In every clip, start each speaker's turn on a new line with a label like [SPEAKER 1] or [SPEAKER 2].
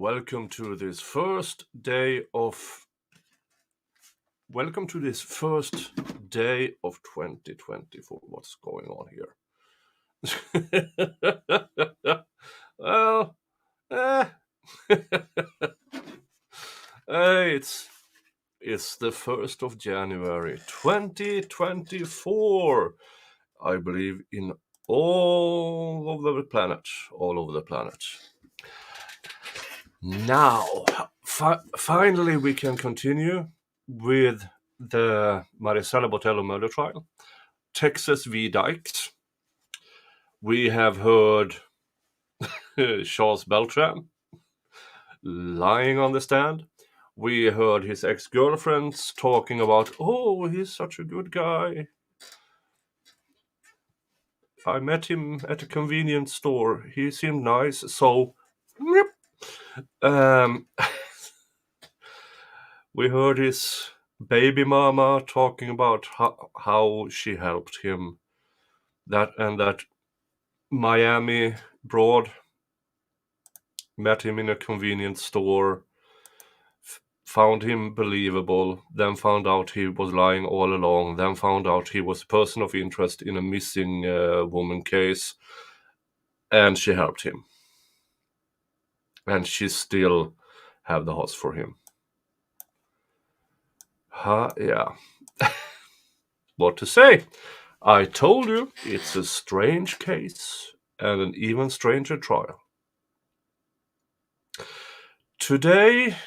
[SPEAKER 1] Welcome to this first day of 2024. What's going on here? Well, eh. It's the 1st of January 2024. I believe in all over the planet. Now, finally, we can continue with the Marisela Botello murder trial, Texas v. Dykes. We have heard Charles Beltran lying on the stand. We heard his ex-girlfriends talking about, oh, he's such a good guy. I met him at a convenience store. He seemed nice, so... we heard his baby mama talking about how she helped him. That Miami broad met him in a convenience store, found him believable, then found out he was lying all along, then found out he was a person of interest in a missing woman case, and she helped him. And she still have the hots for him. Yeah. What to say? I told you, it's a strange case and an even stranger trial. Today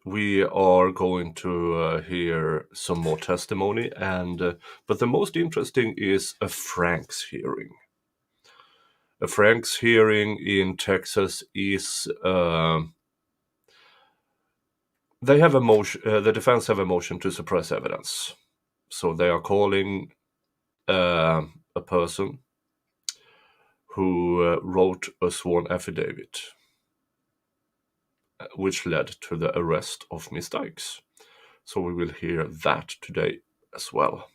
[SPEAKER 1] we are going to hear some more testimony, but the most interesting is a Frank's hearing. A Frank's hearing in Texas is they have a motion. The defense have a motion to suppress evidence, so they are calling a person who wrote a sworn affidavit, which led to the arrest of Miss Dykes. So we will hear that today as well.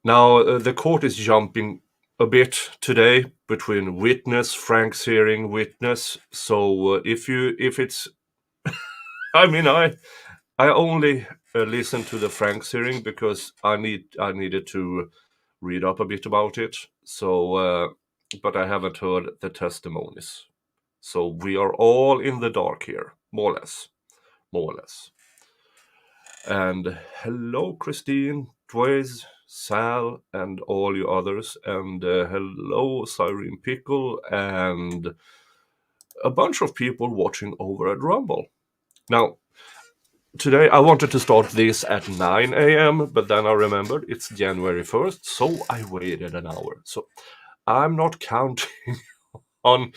[SPEAKER 1] Now, the court is jumping a bit today between witness, Frank's hearing, witness. So if it's, I mean, I only listened to the Frank's hearing because I needed to read up a bit about it. So, but I haven't heard the testimonies. So we are all in the dark here, more or less. And hello, Christine, Dwayne, Sal, and all you others. And hello, Cyrene Pickle, and a bunch of people watching over at Rumble. Now, today I wanted to start this at 9 a.m., but then I remembered it's January 1st, so I waited an hour. So I'm not counting on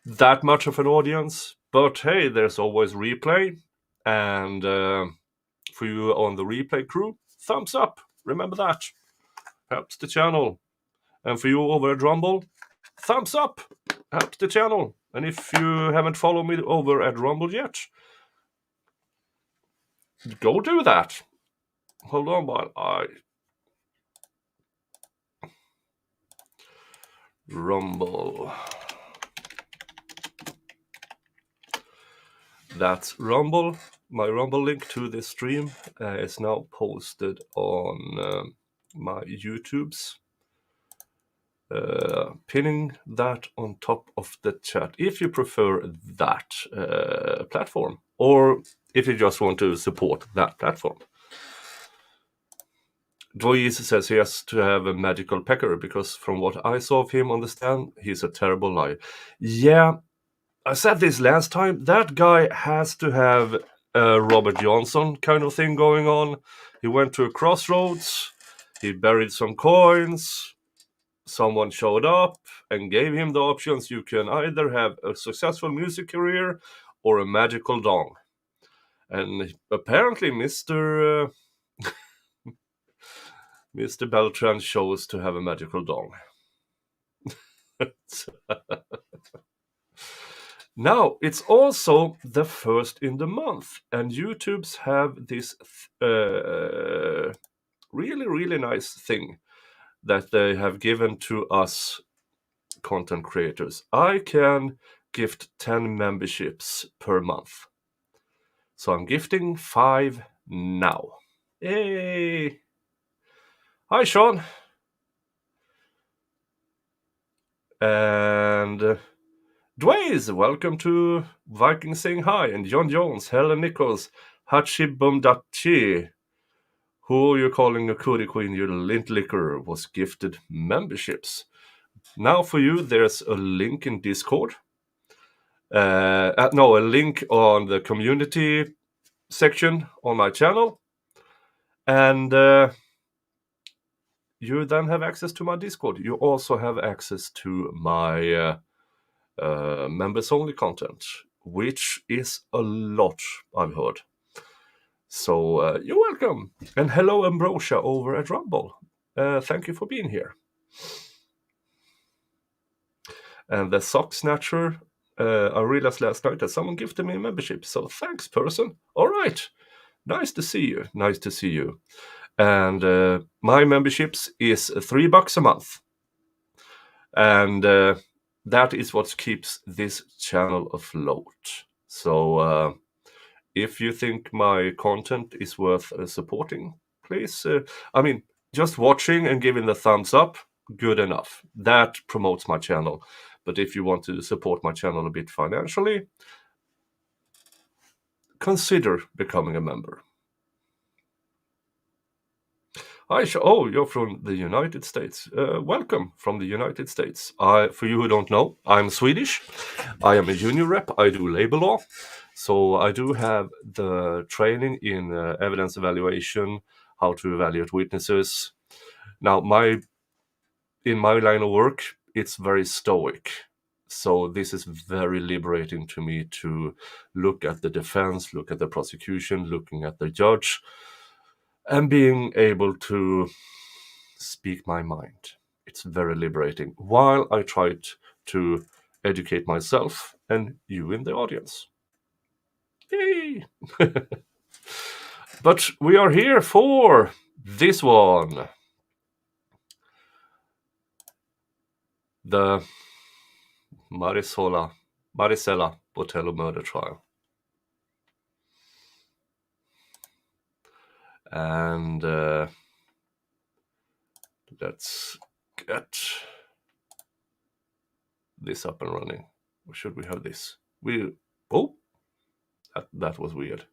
[SPEAKER 1] that much of an audience, but hey, there's always replay, and for you on the replay crew, thumbs up, remember that, helps the channel. And for you over at Rumble, thumbs up, helps the channel. And if you haven't followed me over at Rumble yet, go do that. Hold on while I... Rumble. That's Rumble. My Rumble link to this stream is now posted on my YouTube's. Pinning that on top of the chat if you prefer that platform, or if you just want to support that platform. Dwayne says he has to have a magical pecker because from what I saw of him on the stand, he's a terrible liar. Yeah, I said this last time, that guy has to have a Robert Johnson kind of thing going on. He went to a crossroads, he buried some coins, someone showed up and gave him the options. You can either have a successful music career or a magical dong. And apparently Mr. Beltran chose to have a magical dong. Now, it's also the first in the month, and YouTube's have this really, really nice thing that they have given to us content creators. I can gift 10 memberships per month. So I'm gifting 5 now. Yay! Hi, Sean. And Dways, welcome to Viking saying hi. And John Jones, Helen Nichols, Hachibumdachi, who you're calling a cootie queen, your lint liquor, was gifted memberships. Now for you, there's a link in Discord. A link on the community section on my channel. And you then have access to my Discord. You also have access to my members only content, which is a lot, I've heard. So you're welcome. And hello, Ambrosia over at Rumble. Thank you for being here. And the Sock Snatcher, I realized last night that someone gifted me a membership. So thanks, person. All right. Nice to see you. Nice to see you. And my memberships is $3 a month. And that is what keeps this channel afloat. So if you think my content is worth supporting, please, just watching and giving the thumbs up, good enough. That promotes my channel. But if you want to support my channel a bit financially, consider becoming a member. You're from the United States. Welcome from the United States. For you who don't know, I'm Swedish. I am a junior rep. I do labor law. So I do have the training in evidence evaluation, how to evaluate witnesses. Now, in my line of work, it's very stoic. So this is very liberating to me to look at the defense, look at the prosecution, looking at the judge, and being able to speak my mind. It's very liberating while I try to educate myself and you in the audience. Yay! But we are here for this one. The Marisela Botello murder trial. And let's get this up and running. Or should we have this? That was weird.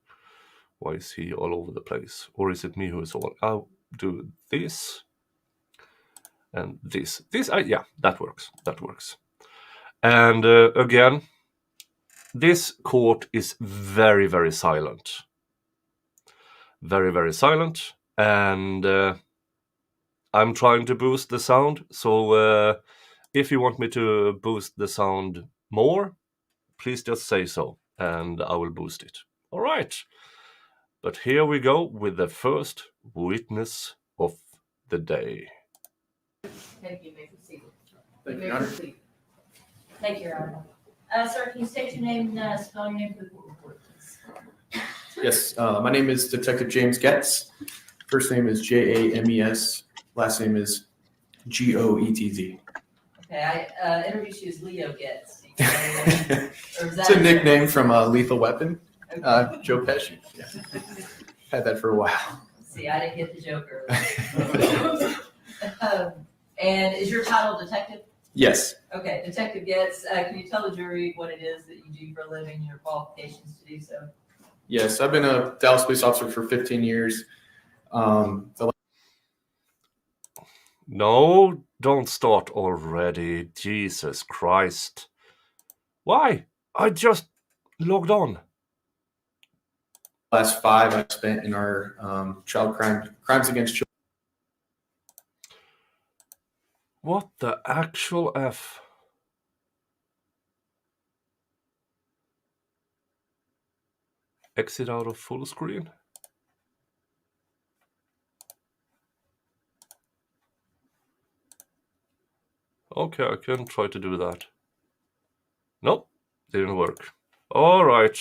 [SPEAKER 1] Why is he all over the place? Or is it me who is all? I'll do this and this. That works. That works. And again, this court is very, very silent. Very, very silent. And I'm trying to boost the sound. So if you want me to boost the sound more, please just say so. And I will boost it. All right. But here we go with the first witness of the day.
[SPEAKER 2] Thank you. You may proceed.
[SPEAKER 3] Thank you, Your Honor.
[SPEAKER 2] Thank you, Your Honor. Sir, can you state your name and spell your name for the court report, please?
[SPEAKER 3] Yes, my name is Detective James Getz. First name is James. Last name is Goetz.
[SPEAKER 2] Okay, I introduced you as Leo Getz.
[SPEAKER 3] It's a nickname from Lethal Weapon,
[SPEAKER 2] Okay.
[SPEAKER 3] Joe Pesci. Yeah. Had that for a while.
[SPEAKER 2] See, I didn't get the joke earlier. And is your title detective?
[SPEAKER 3] Yes.
[SPEAKER 2] Okay, Detective Getz, can you tell the jury what it is that you do for a living and your qualifications to do so?
[SPEAKER 3] Yes, I've been a Dallas police officer for 15 years.
[SPEAKER 1] No, don't start already. Jesus Christ. Why? I just logged on.
[SPEAKER 3] Last 5 I've spent in our child crimes against children.
[SPEAKER 1] What the actual F? Exit out of full screen? Okay, I can try to do that. Nope, didn't work. All right.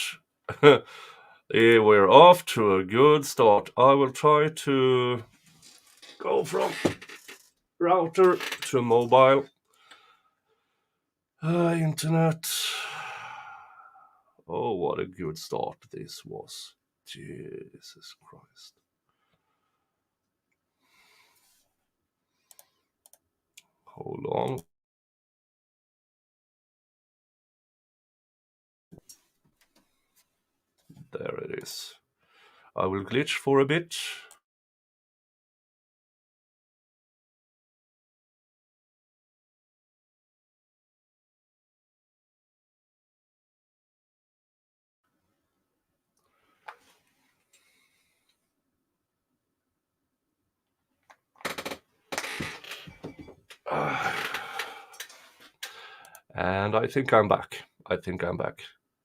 [SPEAKER 1] We're off to a good start. I will try to go from router to a mobile internet. Oh, what a good start this was. Jesus Christ. Hold on. There it is. I will glitch for a bit. And I think I'm back.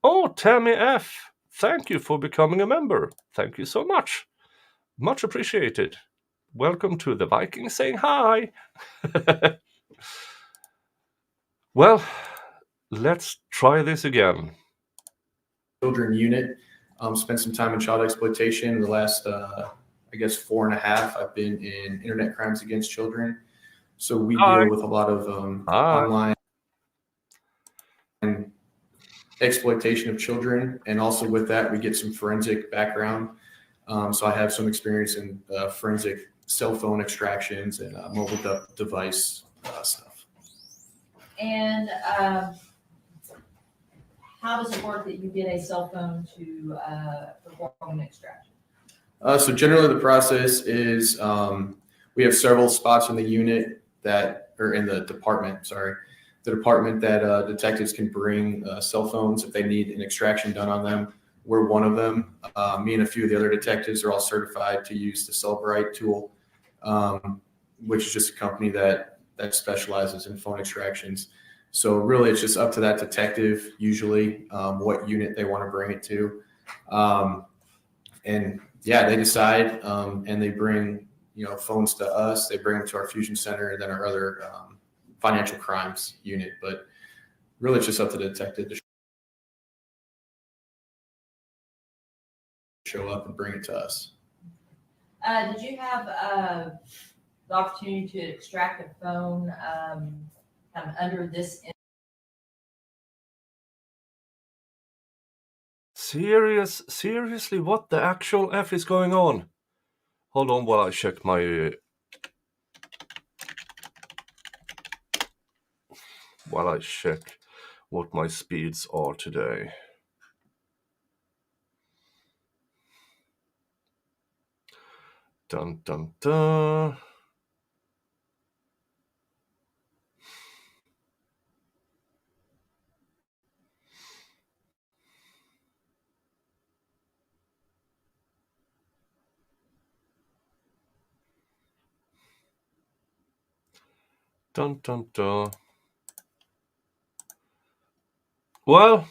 [SPEAKER 1] Oh, Tammy F. Thank you for becoming a member. Thank you so much. Much appreciated. Welcome to the Vikings saying hi. Well, let's try this again.
[SPEAKER 3] Children unit. Spent some time in child exploitation. The last, 4.5, I've been in internet crimes against children. So we deal with a lot of online exploitation of children, and also with that, we get some forensic background. So I have some experience in forensic cell phone extractions and mobile device stuff.
[SPEAKER 2] And how does it work that you get a cell phone to perform an extraction?
[SPEAKER 3] So generally the process is we have several spots in the unit or in the department, the department that detectives can bring cell phones if they need an extraction done on them. We're one of them. Me and a few of the other detectives are all certified to use the Cellbrite tool, which is just a company that specializes in phone extractions. So really, it's just up to that detective usually what unit they want to bring it to, and yeah, they decide and they bring phones to us. They bring them to our fusion center and then our other financial crimes unit. But really, it's just up to the detective to show up and bring it to us.
[SPEAKER 2] Did you have the opportunity to extract a phone kind of under this?
[SPEAKER 1] Seriously, what the actual F is going on? Hold on while I check what my speeds are today. Dun dun dun. Dun dun dun. Well,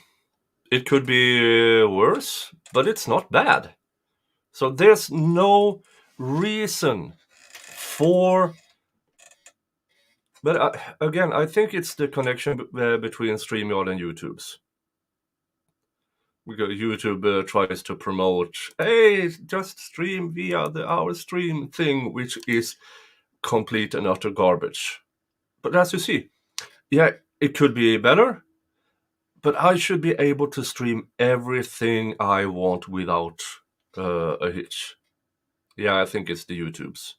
[SPEAKER 1] it could be worse, but it's not bad. So there's no reason for. But again, I think it's the connection between StreamYard and YouTube's. Because YouTube tries to promote, hey, just stream via our stream thing, which is complete and utter garbage. But as you see, yeah, it could be better, but I should be able to stream everything I want without a hitch. Yeah, I think it's the YouTube's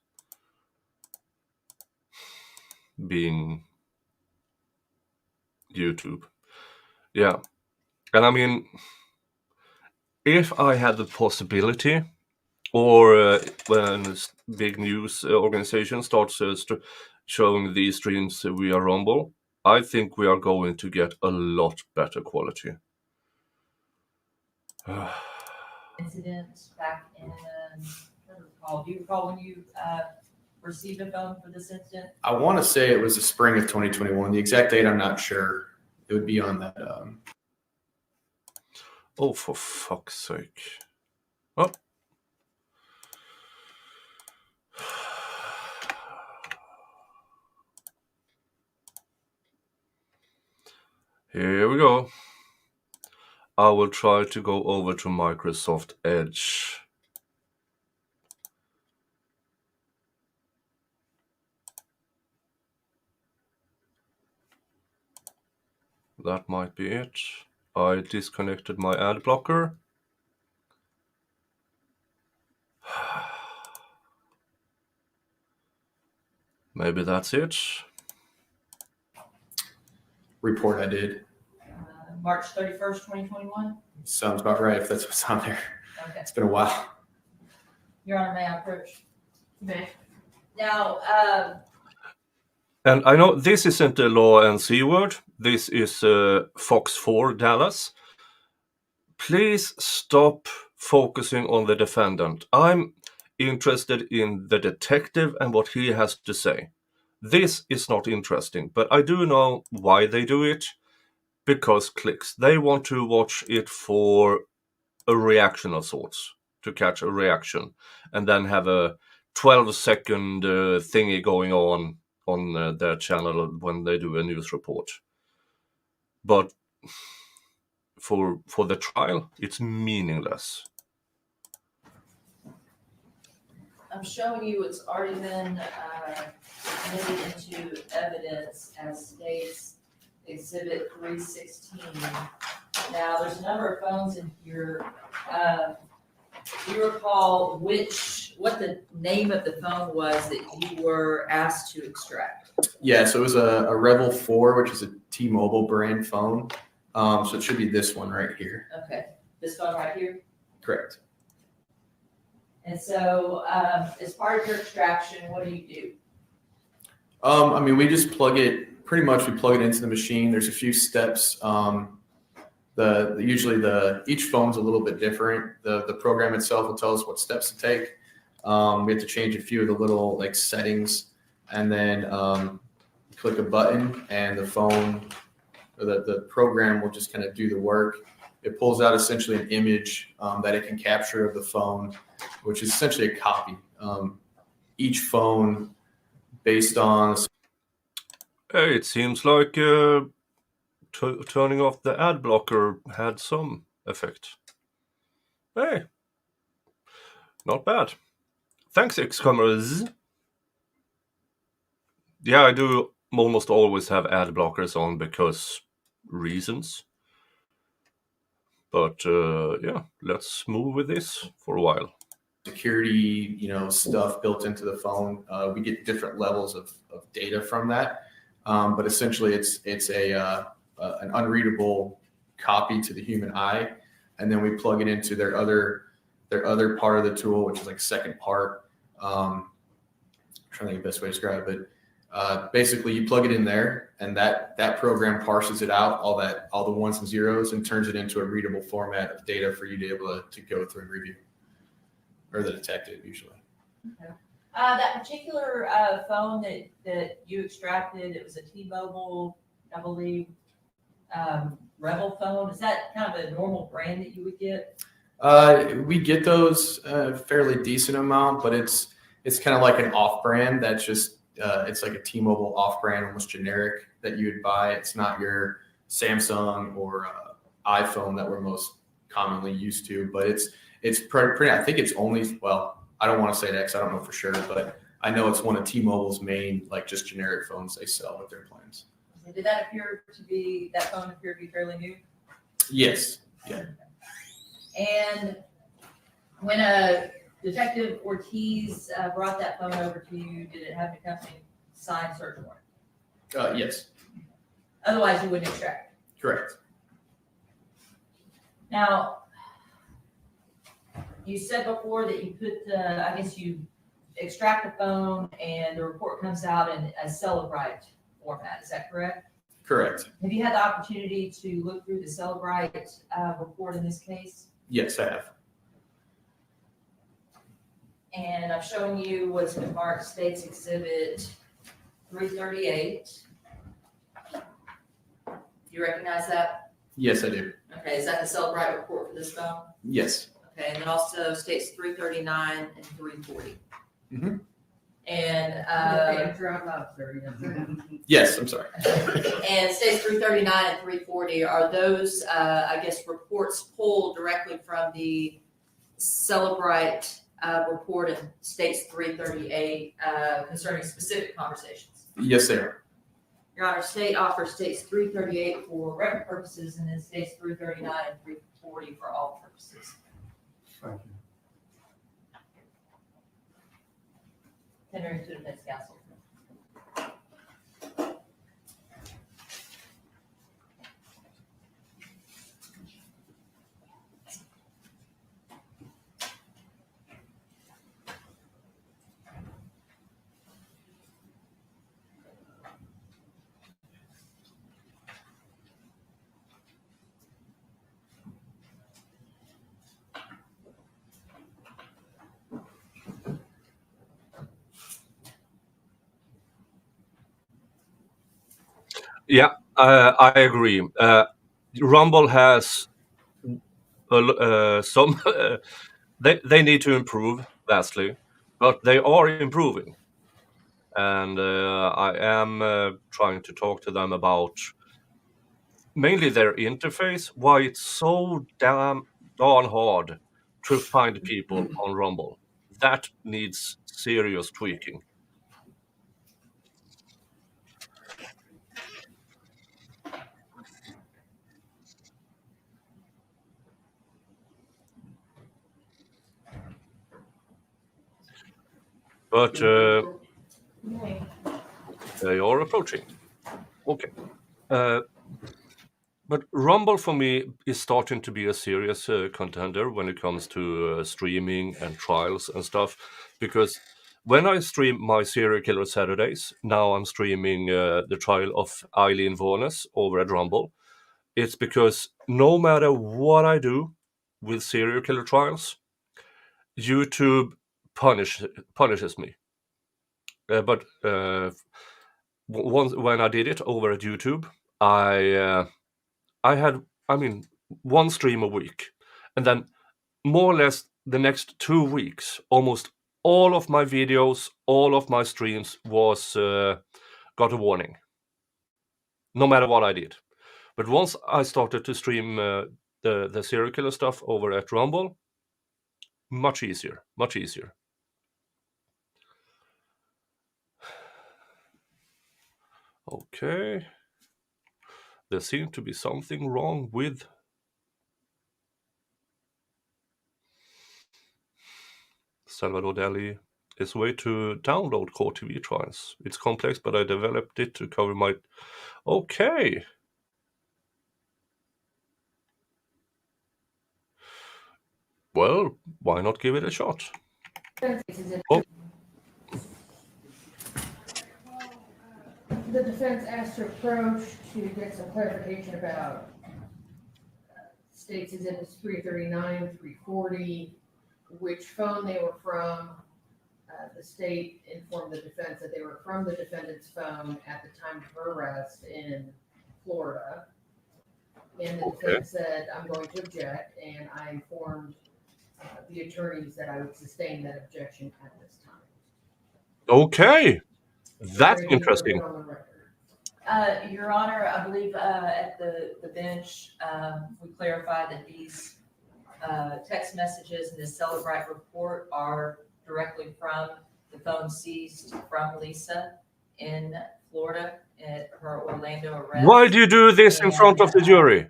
[SPEAKER 1] being YouTube. Yeah. And I mean, if I had the possibility, or when big news organization starts showing these streams via Rumble, I think we are going to get a lot better quality.
[SPEAKER 2] Incidents back in, do you recall when you received a phone for this incident?
[SPEAKER 3] I want to say it was the spring of 2021. The exact date, I'm not sure. It would be on that.
[SPEAKER 1] Oh, for fuck's sake. Oh. Here we go. I will try to go over to Microsoft Edge. that might be it. I disconnected my ad blocker. Maybe that's it.
[SPEAKER 3] Report I did.
[SPEAKER 2] March 31st, 2021?
[SPEAKER 3] Sounds about right if that's what's on there.
[SPEAKER 2] Okay.
[SPEAKER 3] It's been a while.
[SPEAKER 2] Your Honor, may I approach?
[SPEAKER 4] Okay.
[SPEAKER 2] Now,
[SPEAKER 1] And I know this isn't a law and C word. This is Fox 4 Dallas. Please stop focusing on the defendant. I'm interested in the detective and what he has to say. This is not interesting, but I do know why they do it. Because clicks. They want to watch it for a reaction of sorts, to catch a reaction, and then have a 12-second thingy going on their channel when they do a news report. But for the trial, it's meaningless.
[SPEAKER 2] I'm showing you it's already been admitted into evidence as states Exhibit 316. Now, there's a number of phones in here. Do you recall what the name of the phone was that you were asked to extract?
[SPEAKER 3] Yeah, so it was a Rebel 4, which is a T-Mobile brand phone. So it should be this one right here.
[SPEAKER 2] Okay, this phone right here.
[SPEAKER 3] Correct.
[SPEAKER 2] And so, as part of your extraction, what do you do?
[SPEAKER 3] I mean, we just plug it. Pretty much, we plug it into the machine. There's a few steps. Usually each phone's a little bit different. The program itself will tell us what steps to take. We have to change a few of the little like settings, and then click a button, and the phone, or the program will just kind of do the work. It pulls out essentially an image that it can capture of the phone, which is essentially a copy. Each phone, based on.
[SPEAKER 1] Hey, it seems like turning off the ad blocker had some effect. Hey, not bad. Thanks, X-Comers. Yeah, I do almost always have ad blockers on because reasons. But yeah, let's move with this for a while.
[SPEAKER 3] Security, stuff built into the phone. We get different levels of data from that. But essentially, it's an unreadable copy to the human eye, and then we plug it into their other part of the tool, which is like second part. I'm trying to think of the best way to describe it. Basically, you plug it in there, and that program parses it out, all the ones and zeros, and turns it into a readable format of data for you to be able to go through and review, or the detective usually.
[SPEAKER 2] Okay. That particular phone that you extracted, it was a T-Mobile, I believe, Rebel phone. Is that kind of a normal brand that you would get?
[SPEAKER 3] We get those a fairly decent amount, but it's kind of like an off-brand that's just it's like a T-Mobile off-brand, almost generic that you would buy. It's not your Samsung or iPhone that we're most commonly used to, but it's pretty. I think it's only, well, I don't want to say that because I don't know for sure, but I know it's one of T-Mobile's main, like, just generic phones they sell with their plans.
[SPEAKER 2] Did that phone appear to be fairly new?
[SPEAKER 3] Yes. Yeah.
[SPEAKER 2] And when Detective Ortiz brought that phone over to you, did it have the company sign search warrant?
[SPEAKER 3] Yes.
[SPEAKER 2] Otherwise, you wouldn't extract.
[SPEAKER 3] Correct.
[SPEAKER 2] Now, you said before that you you extract the phone and the report comes out in a Celebrite format. Is that correct?
[SPEAKER 3] Correct.
[SPEAKER 2] Have you had the opportunity to look through the Celebrite report in this case?
[SPEAKER 3] Yes, I have.
[SPEAKER 2] And I've shown you what's been marked States Exhibit 338. Do you recognize that?
[SPEAKER 3] Yes, I do.
[SPEAKER 2] Okay, is that the Celebrite report for this phone?
[SPEAKER 3] Yes.
[SPEAKER 2] Okay, and then also states 339 and 340.
[SPEAKER 3] Mhm.
[SPEAKER 2] And
[SPEAKER 3] Yes, I'm sorry.
[SPEAKER 2] and states 339 and 340, are those reports pulled directly from the Celebrite report in states 338 concerning specific conversations?
[SPEAKER 3] Yes, they are.
[SPEAKER 2] Your Honor, state offers states 338 for record purposes and then states 339 and 340 for all purposes.
[SPEAKER 4] Thank you.
[SPEAKER 2] Tendering to defense counsel.
[SPEAKER 1] Yeah, I agree. Rumble has some. They need to improve vastly, but they are improving, and I am trying to talk to them about mainly their interface. Why it's so darn hard to find people on Rumble. That needs serious tweaking. But they are approaching. Okay. But Rumble for me is starting to be a serious contender when it comes to streaming and trials and stuff. Because when I stream my Serial Killer Saturdays, now I'm streaming the trial of Eileen Warnes over at Rumble. It's because no matter what I do with serial killer trials, YouTube punishes me. But once when I did it over at YouTube, I had, one stream a week, and then more or less the next 2 weeks, almost all of my videos, all of my streams was got a warning, no matter what I did. But once I started to stream the serial killer stuff over at Rumble, much easier, much easier. Okay. There seems to be something wrong with Salvador Dali. Is a way to download core TV trials. It's complex, but I developed it to cover my... Okay. Well, why not give it a shot? Oh,
[SPEAKER 5] The defense asked to approach to get some clarification about states exhibits 339, 340, which phone they were from. The state informed the defense that they were from the defendant's phone at the time of her arrest in Florida. And the defense said, I'm going to object, and I informed the attorneys that I would sustain that objection at this time.
[SPEAKER 1] okay. That's
[SPEAKER 5] Is there anything
[SPEAKER 1] interesting.
[SPEAKER 5] on the record?
[SPEAKER 2] Your Honor, I believe at the bench, we clarified that these text messages in the Celebrite report are directly from the phone seized from Lisa in Florida at her Orlando arrest.
[SPEAKER 1] Why do you do this in front of the jury?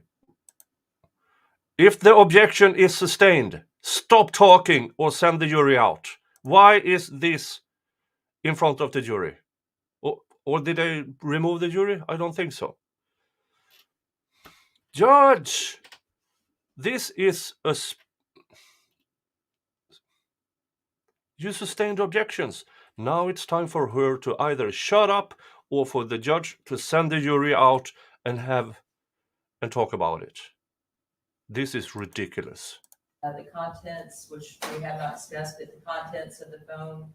[SPEAKER 1] If the objection is sustained, stop talking or send the jury out. Why is this in front of the jury? Or did they remove the jury? I don't think so. Judge, this is you sustained objections. Now it's time for her to either shut up or for the judge to send the jury out and talk about it. This is ridiculous.
[SPEAKER 2] The contents, which we have not discussed, but the contents of the phone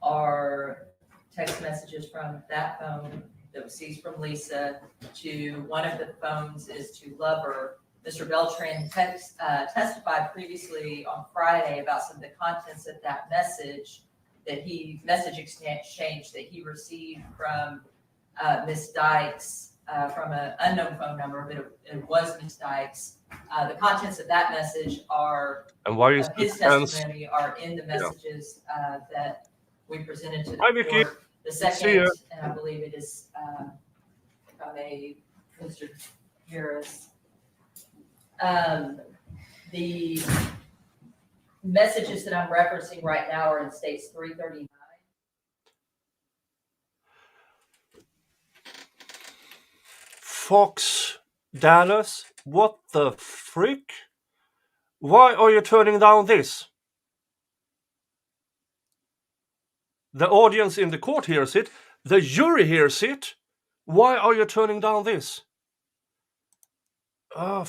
[SPEAKER 2] are text messages from that phone that was seized from Lisa to one of the phones is to lover. Mr. Beltran testified previously on Friday about some of the contents of that message exchange that he received from Miss Dykes from an unknown phone number, but it was Miss Dykes. The contents of that message are,
[SPEAKER 1] and why is
[SPEAKER 2] his testimony are in the messages that we presented to the
[SPEAKER 1] Hi, Vicky.
[SPEAKER 2] court The
[SPEAKER 1] See
[SPEAKER 2] second,
[SPEAKER 1] ya.
[SPEAKER 2] and I believe it is, if I may, Mr. Harris. The messages that I'm referencing right now are in states 339.
[SPEAKER 1] Fox Dallas, what the frick? Why are you turning down this? The audience in the court hears it. The jury hears it. Why are you turning down this? Oh,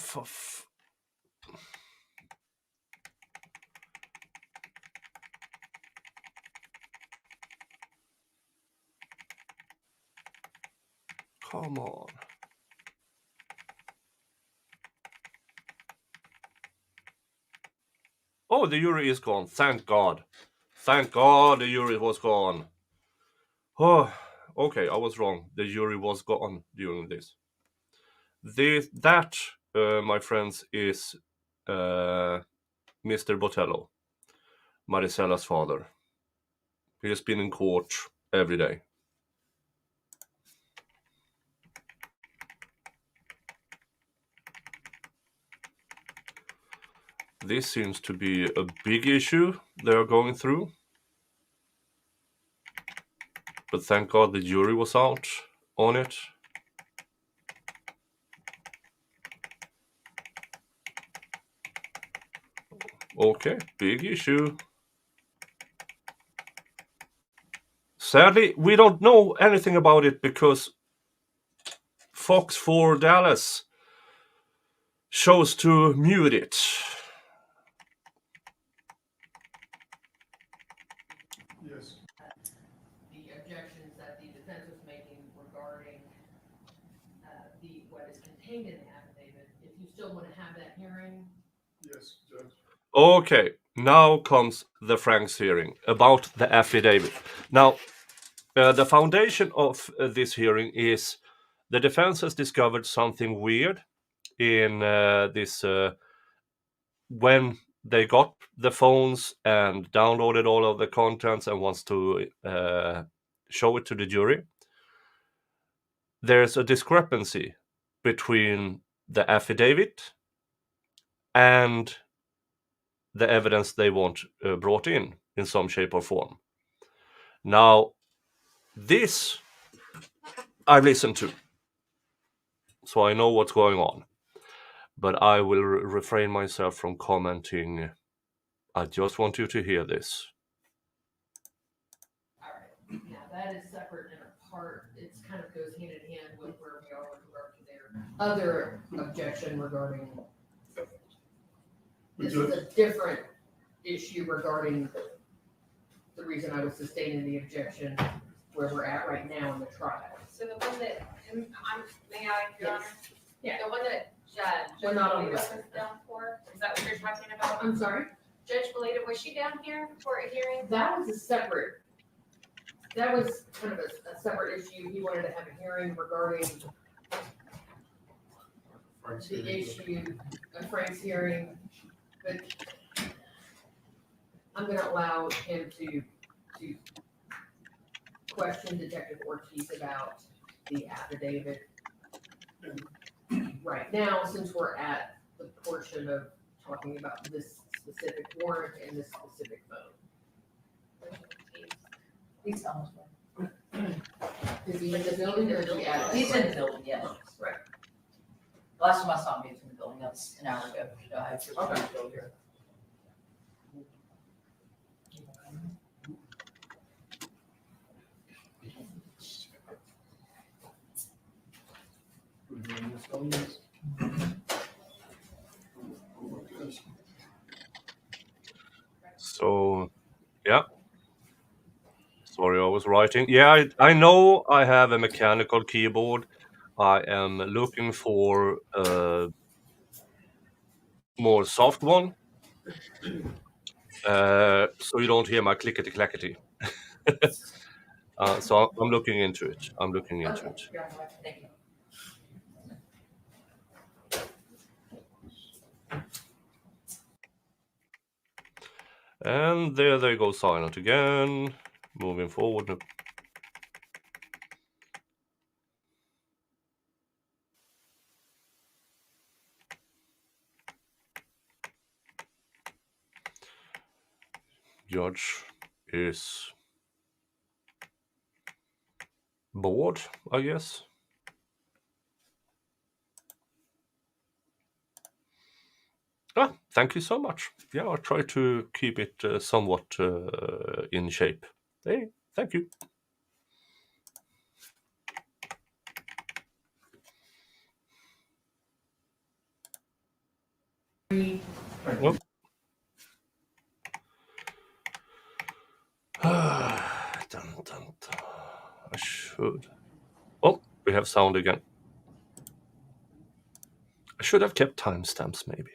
[SPEAKER 1] come on. Oh, the jury is gone. Thank God. Thank God the jury was gone. Oh, okay, I was wrong. The jury was gone during this. That, my friends, is Mr. Botello, Marisela's father. He has been in court every day. This seems to be a big issue they are going through. But thank God the jury was out on it. Okay, big issue. Sadly, we don't know anything about it because Fox 4 Dallas chose to mute it.
[SPEAKER 5] Yes. The objections that the defense was making regarding what is contained in the affidavit, if you still want to have that hearing. Yes, Judge.
[SPEAKER 1] Okay, now comes the Franks hearing about the affidavit. Now, the foundation of this hearing is the defense has discovered something weird in this when they got the phones and downloaded all of the contents and wants to show it to the jury. There's a discrepancy between the affidavit and the evidence they want brought in some shape or form. Now, this I listened to, so I know what's going on. But I will refrain myself from commenting. I just want you to hear this.
[SPEAKER 5] All right, now that is separate and apart. It kind of goes hand in hand with where we are with regard to their other objection regarding. This is a different issue regarding the reason I was sustaining the objection where we're at right now in the trial.
[SPEAKER 4] So the one that, may I, Your Honor?
[SPEAKER 5] Yeah.
[SPEAKER 4] The one that
[SPEAKER 5] We're
[SPEAKER 4] Judge
[SPEAKER 5] not on
[SPEAKER 4] Belita
[SPEAKER 5] the
[SPEAKER 4] was
[SPEAKER 5] record.
[SPEAKER 4] down for, is that what you're talking about?
[SPEAKER 5] I'm sorry?
[SPEAKER 4] Judge Belita, was she down here for a hearing?
[SPEAKER 5] That was a separate, that was kind of a separate issue. He wanted to have a hearing regarding the issue of Frank's hearing, but I'm gonna allow him to question Detective Ortiz about the affidavit. Right now, since we're at the portion of talking about this specific warrant and this specific phone.
[SPEAKER 2] He's tell us.
[SPEAKER 5] Is he in the building or is he out?
[SPEAKER 2] He's in the building, yes.
[SPEAKER 5] Right.
[SPEAKER 2] Last time I saw him, he was in the building, that's an hour ago. So I just
[SPEAKER 5] Okay.
[SPEAKER 2] go here.
[SPEAKER 1] So, yeah. Sorry, I was writing. Yeah, I know I have a mechanical keyboard. I am looking for a more soft one. So you don't hear my clickety-clackety. So I'm looking into it. I'm looking into it.
[SPEAKER 2] Yeah, thank you.
[SPEAKER 1] And there they go silent again. Moving forward. judge is bored, I guess. Thank you so much. Yeah, I'll try to keep it somewhat in shape. Hey, thank you. Well, dun, dun, dun. I should. Oh, we have sound again. I should have kept timestamps, maybe.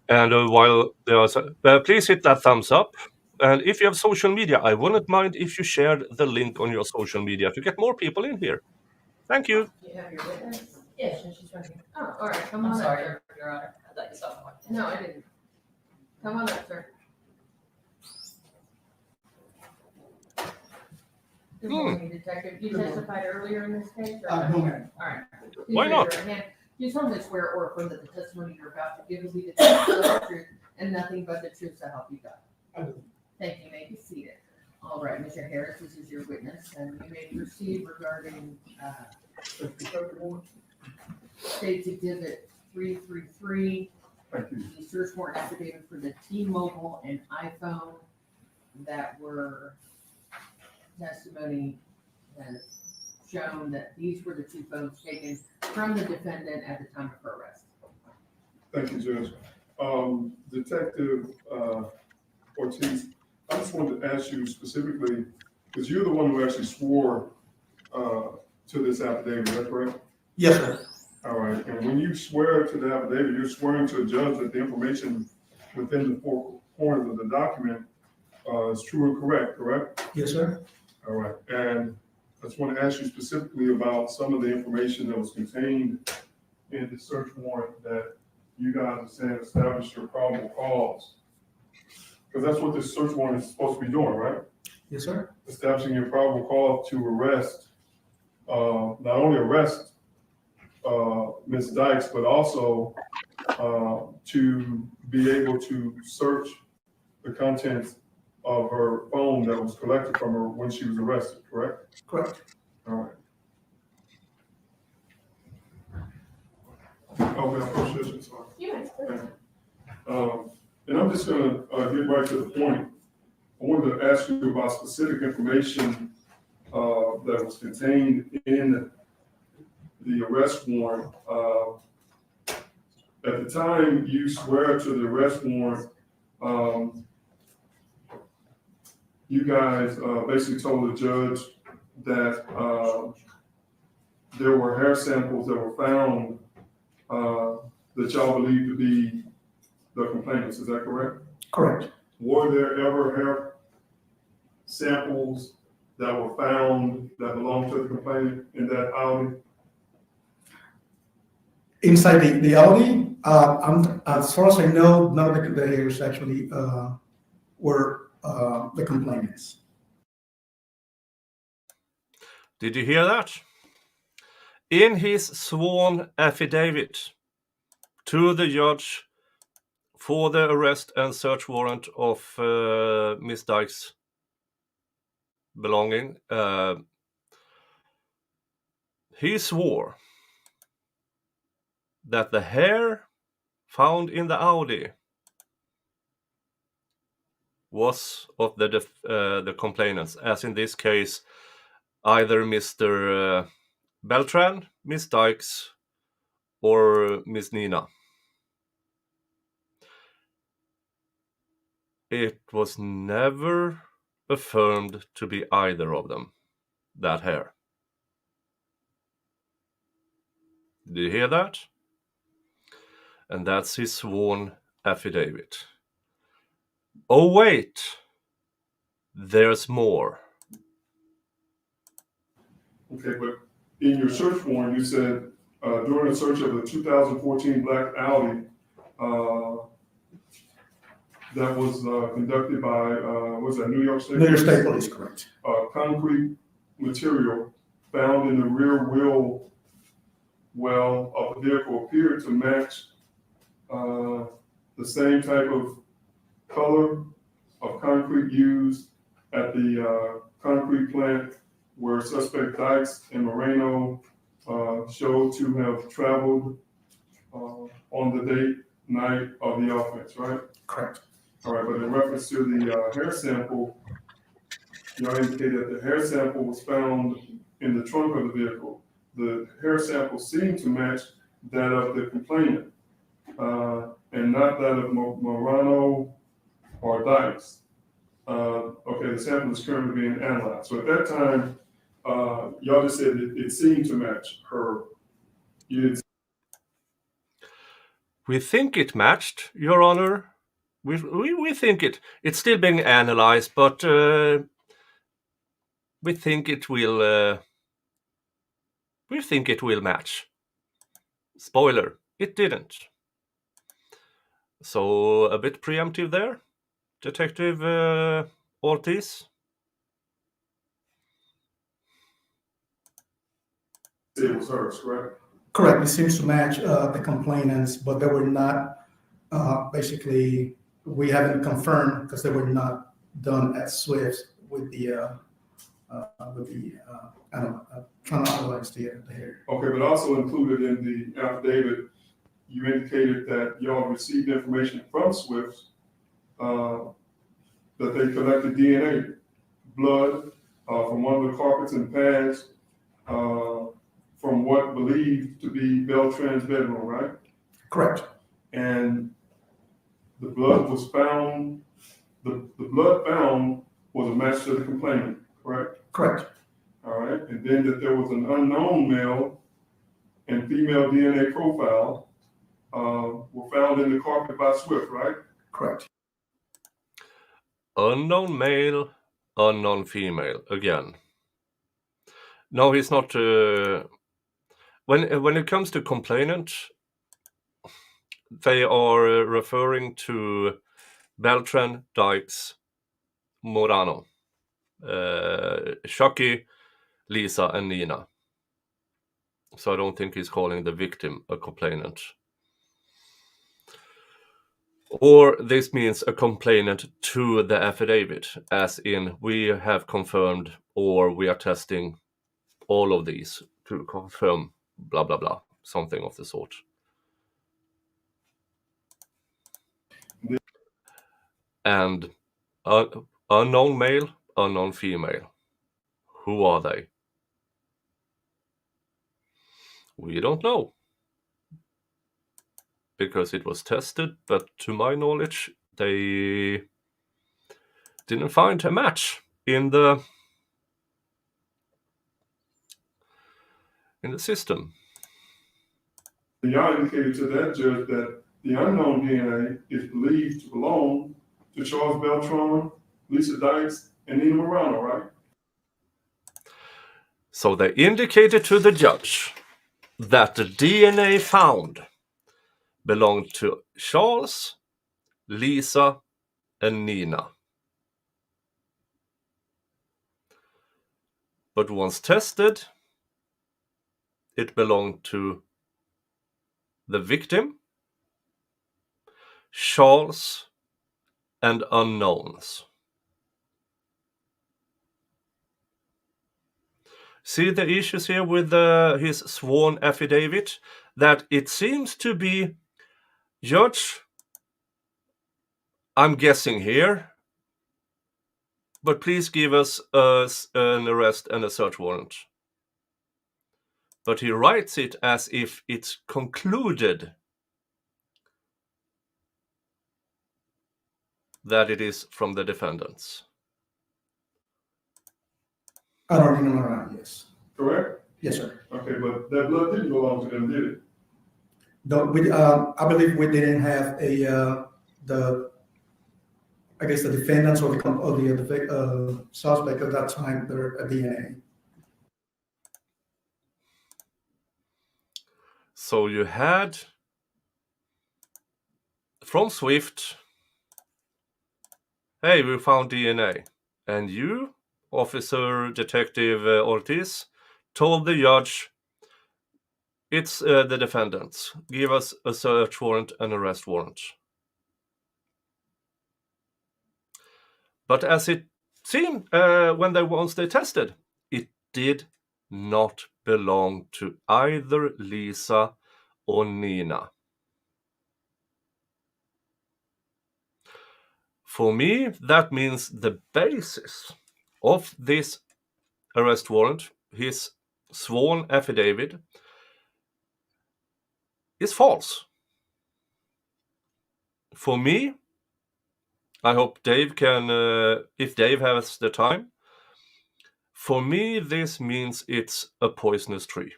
[SPEAKER 1] And while there's, please hit that thumbs up. And if you have social media, I wouldn't mind if you shared the link on your social media to get more people in here. Thank you.
[SPEAKER 5] You have your witness?
[SPEAKER 2] Yes, and she's right here.
[SPEAKER 5] Oh, all right, come
[SPEAKER 2] I'm
[SPEAKER 5] on up,
[SPEAKER 2] sorry,
[SPEAKER 5] sir.
[SPEAKER 2] Your Honor. I thought you saw one.
[SPEAKER 5] No, I didn't. Come on up, sir. Good morning, Detective. You testified earlier in this case? or
[SPEAKER 6] No, ma'am.
[SPEAKER 5] All right.
[SPEAKER 1] Why
[SPEAKER 5] Please raise
[SPEAKER 1] not?
[SPEAKER 5] your hand. Do you solemnly swear or affirm that the testimony you're about to give will be the truth, the truth, and nothing but the truth so help you God?
[SPEAKER 6] I do.
[SPEAKER 5] Thank you. You may be seated. All right, Mr. Harris, this is your witness, and you may proceed regarding State's Exhibit 333,
[SPEAKER 6] Thank you.
[SPEAKER 5] the search warrant affidavit for the T-Mobile and iPhone that were testimony has shown that these were the two phones taken from the defendant at the time of her arrest.
[SPEAKER 6] Thank you, Judge. Detective Ortiz, I just wanted to ask you specifically, because you're the one who actually swore to this affidavit, is that correct?
[SPEAKER 7] Yes, sir.
[SPEAKER 6] All right, and when you swear to the affidavit, you're swearing to a judge that the information within the four corners of the document is true and correct?
[SPEAKER 7] Yes, sir.
[SPEAKER 6] All right, and I just want to ask you specifically about some of the information that was contained in the search warrant that you guys are saying established your probable cause. Because that's what this search warrant is supposed to be doing, right?
[SPEAKER 7] Yes, sir.
[SPEAKER 6] Establishing your probable cause to arrest, not only arrest Miss Dykes, but also to be able to search the contents of her phone that was collected from her when she was arrested, correct?
[SPEAKER 7] Correct.
[SPEAKER 6] All right. Oh, we have questions, sorry.
[SPEAKER 5] Yes, please.
[SPEAKER 6] And I'm just gonna get right to the point. I wanted to ask you about specific information that was contained in the arrest warrant. At the time you swear to the arrest warrant, you guys basically told the judge that there were hair samples that were found that y'all believe to be the complainants, is that correct?
[SPEAKER 7] Correct.
[SPEAKER 6] Were there ever hair samples that were found that belonged to the complainant in that Audi?
[SPEAKER 7] Inside the Audi, as far as I know, none of the hairs actually were the complainants.
[SPEAKER 1] Did you hear that? In his sworn affidavit to the judge for the arrest and search warrant of Miss Dykes' belonging, he swore that the hair found in the Audi was of the complainants, as in this case, either Mr. Beltran, Miss Dykes, or Miss Nina. It was never affirmed to be either of them, that hair. Did you hear that? And that's his sworn affidavit. Oh wait, there's more.
[SPEAKER 6] Okay, but in your search warrant, you said during a search of the 2014 black Audi that was conducted by, was that New York State?
[SPEAKER 7] New York State Police, correct.
[SPEAKER 6] Concrete material found in the rear wheel well of the vehicle appeared to match the same type of color of concrete used at the concrete plant where suspect Dykes and Moreno showed to have traveled on the date night of the offense, right?
[SPEAKER 7] Correct.
[SPEAKER 6] All right, but in reference to the hair sample, y'all indicated that the hair sample was found in the trunk of the vehicle. The hair sample seemed to match that of the complainant, and not that of Morano or Dykes. Okay, the sample is currently being analyzed. So at that time, y'all just said it seemed to match her. You didn't.
[SPEAKER 1] We think it matched, Your Honor. We think it's still being analyzed, but we think it will. We think it will match. Spoiler: it didn't. So a bit preemptive there, Detective Ortiz.
[SPEAKER 6] It was hers, correct?
[SPEAKER 7] Correct. It seems to match the complainants, but they were not basically. We haven't confirmed because they were not done at Swift with the I don't know, trying to analyze the hair.
[SPEAKER 6] Okay, but also included in the affidavit, you indicated that y'all received information from Swift that they collected DNA, blood from one of the carpets and pads from what believed to be Beltran's bedroom, right?
[SPEAKER 7] Correct.
[SPEAKER 6] And the blood was found, the blood found was a match to the complainant, correct?
[SPEAKER 7] Correct.
[SPEAKER 6] All right, and then that there was an unknown male and female DNA profile were found in the carpet by Swift, right?
[SPEAKER 7] Correct.
[SPEAKER 1] Unknown male, unknown female again. No, he's not. When it comes to complainant, they are referring to Beltran, Dykes, Morano, Chucky, Lisa, and Nina. So I don't think he's calling the victim a complainant. Or this means a complainant to the affidavit, as in we have confirmed or we are testing all of these to confirm blah blah blah, something of the sort. And unknown male, unknown female. Who are they? We don't know. Because it was tested, but to my knowledge, they didn't find a match in the system.
[SPEAKER 6] Y'all indicated to that judge that the unknown DNA is believed to belong to Charles Beltran, Lisa Dykes, and Nina Morano, right?
[SPEAKER 1] So they indicated to the judge that the DNA found belonged to Charles, Lisa, and Nina. But once tested, it belonged to the victim, Charles, and unknowns. See the issues here with his sworn affidavit? That it seems to be, Judge, I'm guessing here, but please give us an arrest and a search warrant. But he writes it as if it's concluded that it is from the defendants.
[SPEAKER 7] I don't think I'm around, yes.
[SPEAKER 6] Correct?
[SPEAKER 7] Yes, sir.
[SPEAKER 6] Okay, but that blood didn't belong to them, did it?
[SPEAKER 7] I believe we didn't have the defendants or the suspect at that time, their DNA.
[SPEAKER 1] So you had from Swift, hey, we found DNA. And you Officer Detective Ortiz told the judge, it's the defendants. Give us a search warrant and arrest warrant. But as it seemed once they tested, it did not belong to either Lisa or Nina. For me, that means the basis of this arrest warrant, his sworn affidavit, is false. For me, I hope Dave can, if Dave has the time, for me this means it's a poisonous tree.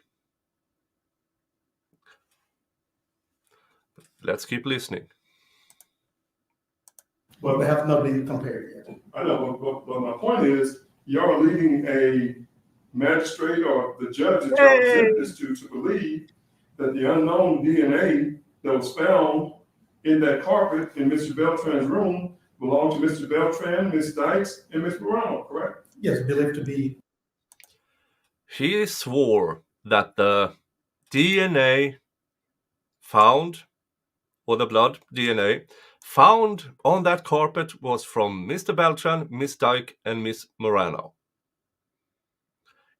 [SPEAKER 1] Let's keep listening.
[SPEAKER 7] But they have not been compared yet.
[SPEAKER 6] I know, but my point is, you're leading a magistrate or the judge that y'all presented this to believe that the unknown DNA that was found in that carpet in Mr. Beltran's room belonged to Mr. Beltran, Miss Dykes, and Miss Morales, correct?
[SPEAKER 7] Yes, believed to be.
[SPEAKER 1] He swore that the DNA found, or the blood DNA, found on that carpet was from Mr. Beltran, Miss Dykes, and Miss Morales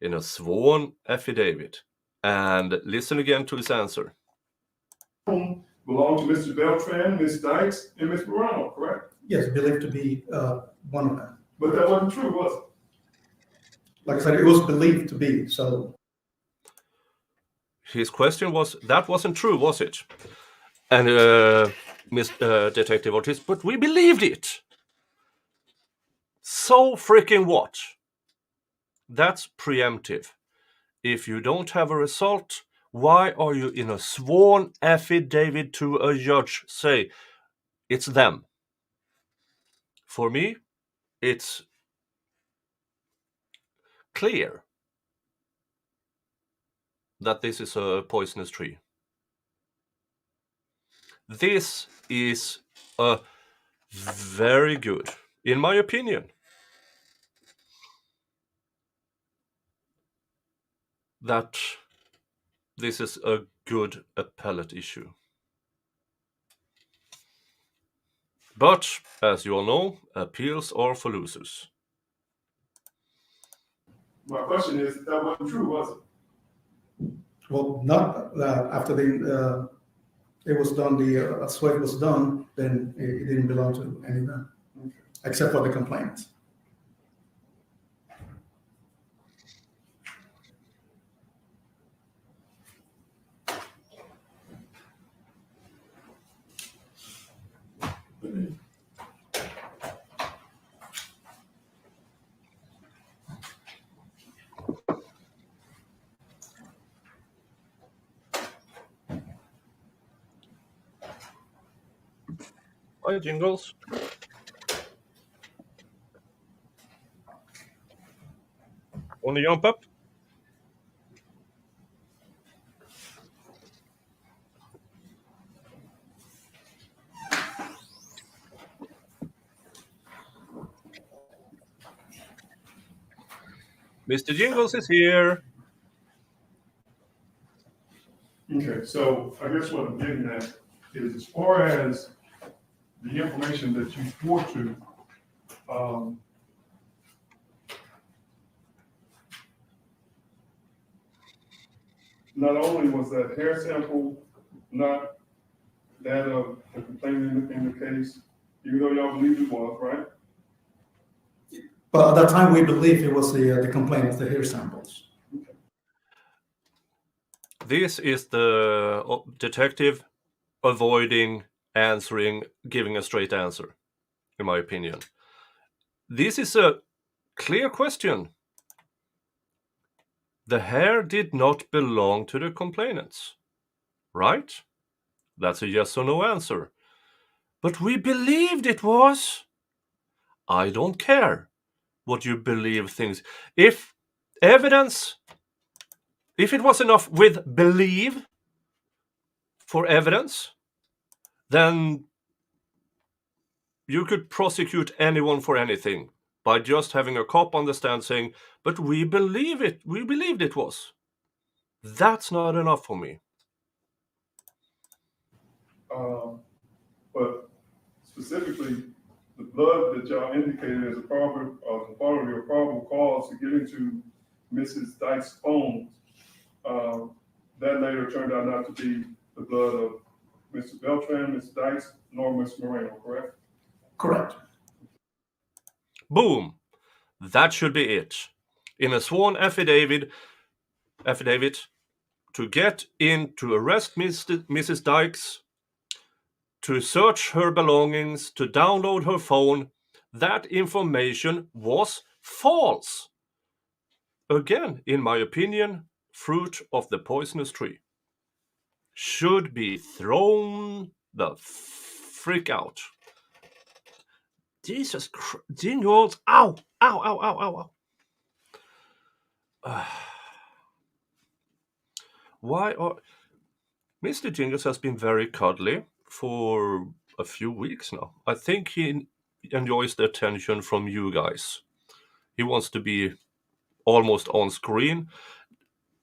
[SPEAKER 1] in a sworn affidavit. And listen again to his answer.
[SPEAKER 6] Belonged to Mr. Beltran, Miss Dykes, and Miss Morales, correct?
[SPEAKER 7] Yes, believed to be one of them.
[SPEAKER 6] But that wasn't true, was it?
[SPEAKER 7] Like I said, it was believed to be, so.
[SPEAKER 1] His question was, that wasn't true, was it? And Miss Detective Ortiz, but we believed it. So freaking what? That's preemptive. If you don't have a result, why are you in a sworn affidavit to a judge say it's them? For me, it's clear that this is a poisonous tree. This is a very good, in my opinion, that this is a good appellate issue. But, as you all know, appeals are for losers.
[SPEAKER 6] My question is, that wasn't true, was it?
[SPEAKER 7] Well, not after it was done, the sweat was done, then it didn't belong to any of them, except for the complainants.
[SPEAKER 1] Hi, Jingles. Want to jump up? Mr. Jingles is here.
[SPEAKER 6] Okay, so I guess what I'm getting at is, as far as the information that you swore to, not only was that hair sample not that of the complainant in the case, even though y'all believe it was, right?
[SPEAKER 7] But at that time, we believed it was the complainants, the hair samples.
[SPEAKER 1] This is the detective avoiding answering, giving a straight answer, in my opinion. This is a clear question. The hair did not belong to the complainants, right? That's a yes or no answer. But we believed it was. I don't care what you believe things. If evidence, if it was enough with believe for evidence, then you could prosecute anyone for anything. by just having a cop on the stand saying, but we believed it was. That's not enough for me.
[SPEAKER 6] But specifically, the blood that y'all indicated as a part of your probable cause to get into Mrs. Dykes' phone, that later turned out not to be the blood of Mr. Beltran, Ms. Dykes, nor Ms. Moreno, correct?
[SPEAKER 7] Correct.
[SPEAKER 1] Boom. That should be it. In a sworn affidavit to get in to arrest Mrs. Dykes, to search her belongings, to download her phone, that information was false. Again, in my opinion, fruit of the poisonous tree. Should be thrown the frick out. Jesus Christ. Jingles. Ow. Ow, ow, ow, ow, ow. Why are... Mr. Jingles has been very cuddly for a few weeks now. I think he enjoys the attention from you guys. He wants to be almost on screen.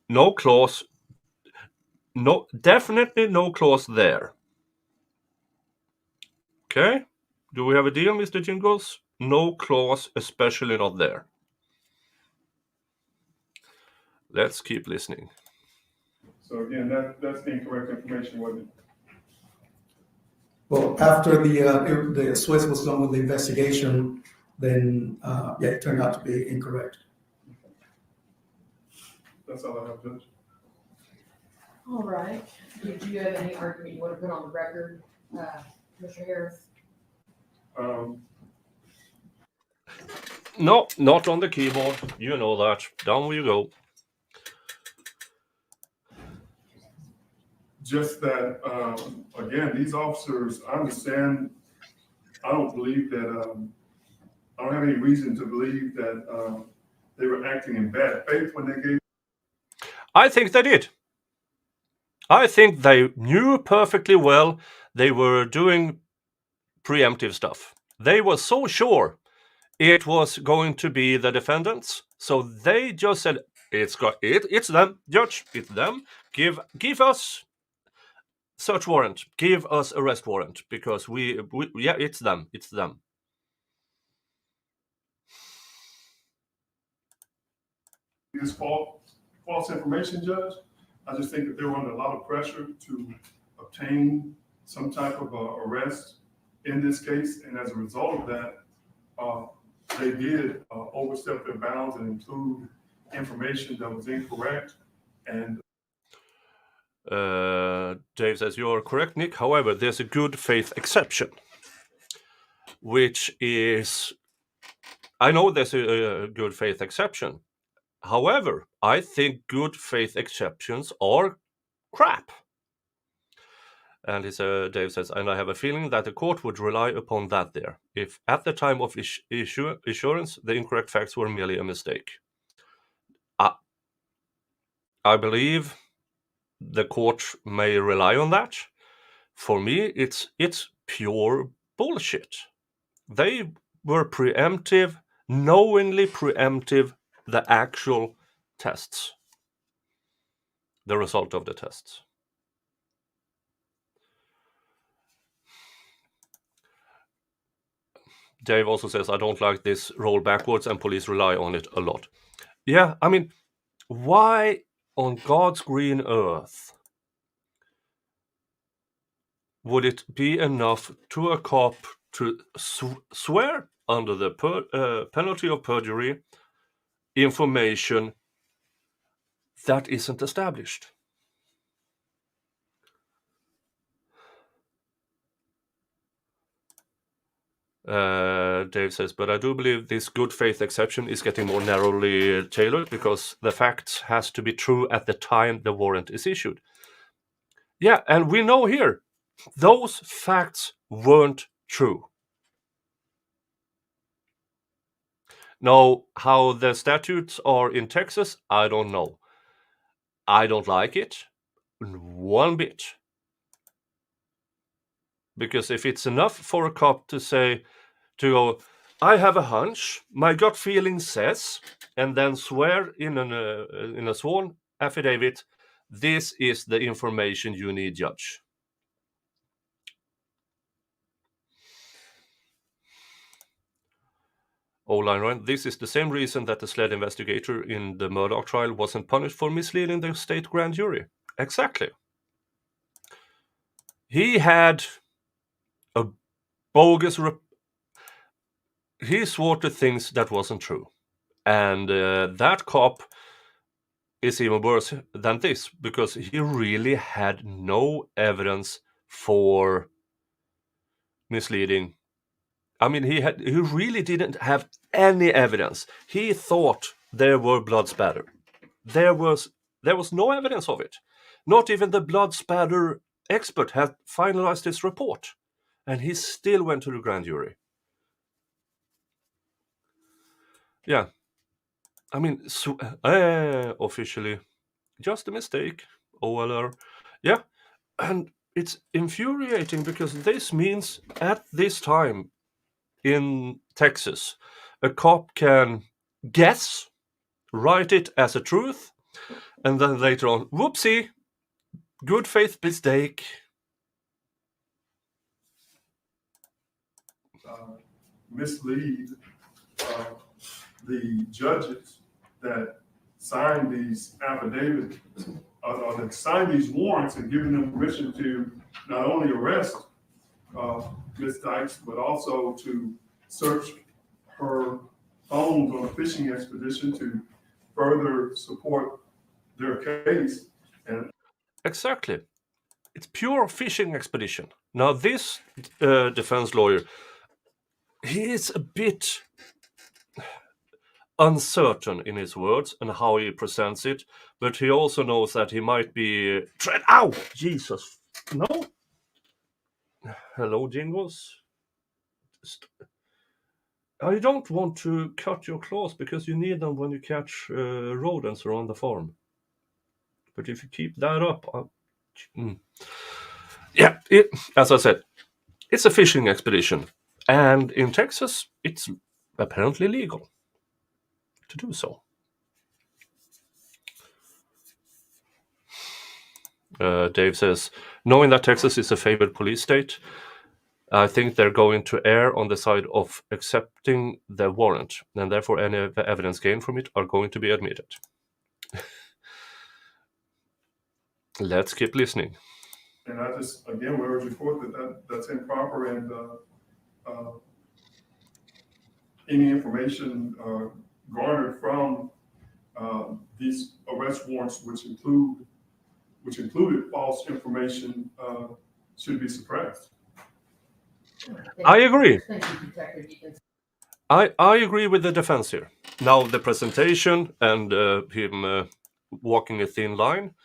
[SPEAKER 1] No clause. No, definitely no clause there. Okay? Do we have a deal, Mr. Jingles? No clause, especially not there. Let's keep listening.
[SPEAKER 6] So again, that's incorrect information, wasn't it?
[SPEAKER 7] Well, after the Swiss was done with the investigation, then it turned out to be incorrect.
[SPEAKER 6] That's all I have, Judge.
[SPEAKER 5] All right. Did you have any argument you want to put on the record, Mr. Harris?
[SPEAKER 1] No, not on the keyboard. You know that. Down you go.
[SPEAKER 6] Just that, again, these officers, I understand, I don't believe that, I don't have any reason to believe that they were acting in bad faith when they gave.
[SPEAKER 1] I think they did. I think they knew perfectly well they were doing preemptive stuff. They were so sure it was going to be the defendants, so they just said, it's them, Judge, it's them. Give us search warrant, give us arrest warrant, because it's them.
[SPEAKER 6] This false information, Judge. I just think that they were under a lot of pressure to obtain some type of arrest in this case, and as a result of that, they did overstep their bounds and include information that was incorrect. And
[SPEAKER 1] Dave says you're correct, Nick. However, there's a good faith exception, which is, I know there's a good faith exception. However, I think good faith exceptions are crap. And Dave says, and I have a feeling that the court would rely upon that there, if at the time of issuance, the incorrect facts were merely a mistake. I believe the court may rely on that. For me, it's pure bullshit. They were knowingly preemptive the actual tests, the result of the tests. Dave also says, I don't like this roll backwards and police rely on it a lot. Yeah, I mean, why on God's green earth would it be enough to a cop to swear under the penalty of perjury information that isn't established? Dave says, but I do believe this good faith exception is getting more narrowly tailored because the facts has to be true at the time the warrant is issued. Yeah, and we know here, those facts weren't true. Now, how the statutes are in Texas, I don't know. I don't like it one bit. Because if it's enough for a cop to go, I have a hunch, my gut feeling says, and then swear in a sworn affidavit, this is the information you need, Judge. O-line right, this is the same reason that the SLED investigator in the Murdoch trial wasn't punished for misleading the state grand jury. Exactly. He had a bogus... he swore to things that wasn't true. And that cop is even worse than this, because he really had no evidence for misleading. I mean, he really didn't have any evidence. He thought there were blood spatter. There was no evidence of it. Not even the blood spatter expert had finalized his report, and he still went to the grand jury. Yeah, I mean, officially, just a mistake. OLR. Yeah, and it's infuriating because this means at this time in Texas, a cop can guess, write it as a truth, and then later on, whoopsie, good faith mistake.
[SPEAKER 6] Mislead the judges that signed these affidavits, or that signed these warrants and giving them permission to not only arrest Miss Dykes, but also to search her phones on a fishing expedition to further support their case. And
[SPEAKER 1] Exactly. It's pure fishing expedition. Now this defense lawyer, he is a bit uncertain in his words and how he presents it, but he also knows that he might be ow, Jesus, no. Hello, Jingles. I don't want to cut your claws because you need them when you catch rodents around the farm. But if you keep that up, yeah, as I said, it's a fishing expedition, and in Texas, it's apparently legal to do so. Dave says, knowing that Texas is a favored police state, I think they're going to err on the side of accepting the warrant, and therefore any evidence gained from it are going to be admitted. Let's keep listening.
[SPEAKER 6] And I just, again, we urge the court that's improper, and any information garnered from these arrest warrants, which included false information, should be suppressed.
[SPEAKER 1] I agree.
[SPEAKER 5] Thank you, Detective Deacon.
[SPEAKER 1] I agree with the defense here. Now, the presentation and him walking a thin line,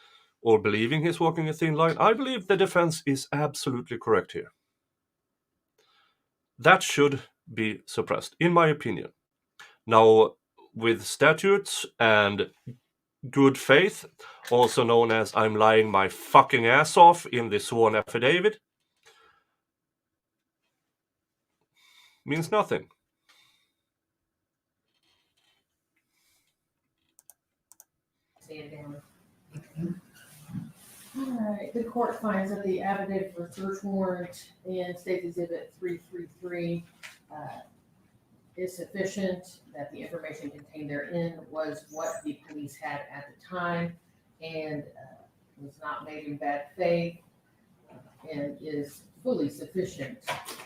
[SPEAKER 1] or believing he's walking a thin line, I believe the defense is absolutely correct here. That should be suppressed, in my opinion. Now, with statutes and good faith, also known as I'm lying my fucking ass off in the sworn affidavit, means nothing.
[SPEAKER 5] All right, the court finds that the affidavit for search warrant in State Exhibit 333 is sufficient, that the information contained therein was what the police had at the time and was not made in bad faith, and is fully sufficient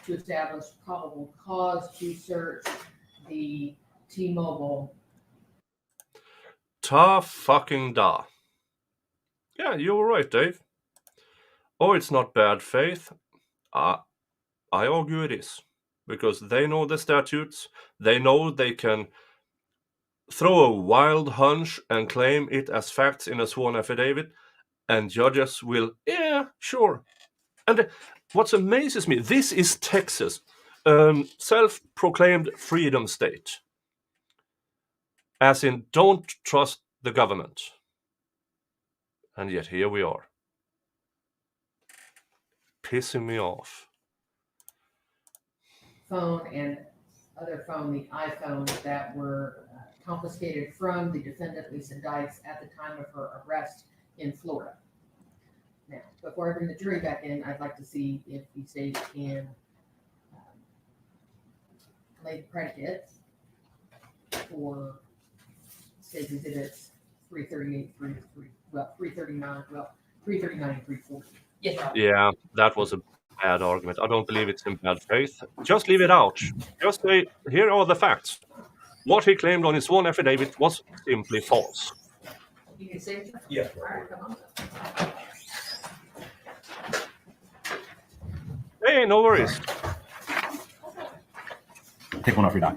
[SPEAKER 5] to establish probable cause to search the T-Mobile.
[SPEAKER 1] Ta fucking da. Yeah, you were right, Dave. Oh, it's not bad faith. I argue it is. Because they know the statutes, they know they can throw a wild hunch and claim it as facts in a sworn affidavit, and judges will, yeah, sure. And what amazes me, this is Texas, self-proclaimed freedom state. As in, don't trust the government. And yet here we are. Pissing me off.
[SPEAKER 5] Phone and other phone, the iPhone, that were confiscated from the defendant, Lisa Dykes, at the time of her arrest in Florida. Now, before I bring the jury back in, I'd like to see if the state can lay the predicate for state exhibits 338, 339, 339 and 340.
[SPEAKER 2] Yes, Your Honor.
[SPEAKER 1] Yeah, that was a bad argument. I don't believe it's in bad faith. Just leave it out. Just say, here are the facts. What he claimed on his sworn affidavit was simply false.
[SPEAKER 5] You can say it?
[SPEAKER 7] Yeah.
[SPEAKER 5] All right, come on.
[SPEAKER 1] Hey, no worries.
[SPEAKER 8] Take one off your dock.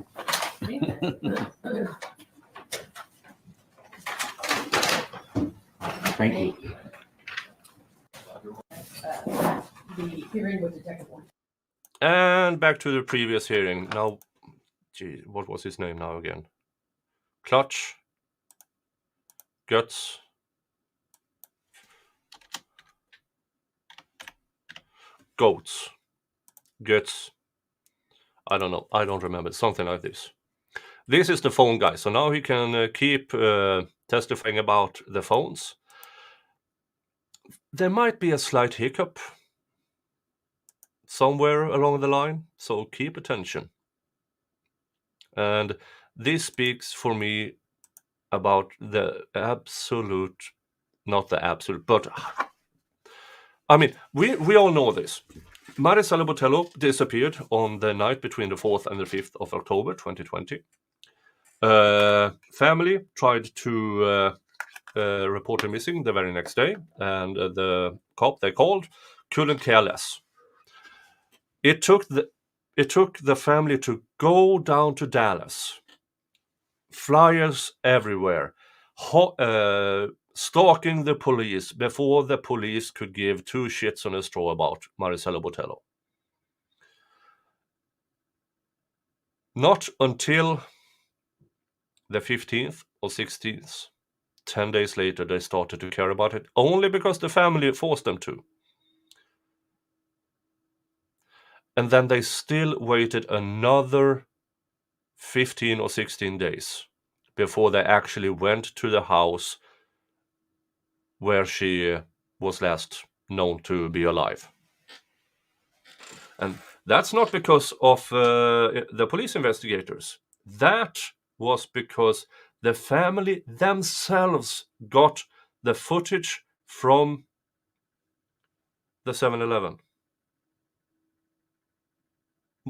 [SPEAKER 8] Thank you.
[SPEAKER 5] The hearing with Detective Ortiz.
[SPEAKER 1] And back to the previous hearing. Now, gee, what was his name now again? Clutch. Guts. Goats. Guts. I don't know. I don't remember. Something like this. This is the phone guy. So now he can keep testifying about the phones. There might be a slight hiccup somewhere along the line. So keep attention. And this speaks for me about the absolute, not the absolute, but I mean, we all know this. Marisela Botello disappeared on the night between the 4th and the 5th of October 2020. Family tried to report her missing the very next day, and the cop they called couldn't care less. It took the family to go down to Dallas, flyers everywhere, stalking the police before the police could give two shits on a straw about Marisela Botello. Not until the 15th or 16th, 10 days later, they started to care about it, only because the family forced them to. And then they still waited another 15 or 16 days before they actually went to the house where she was last known to be alive. And that's not because of the police investigators. That was because the family themselves got the footage from the 7-Eleven.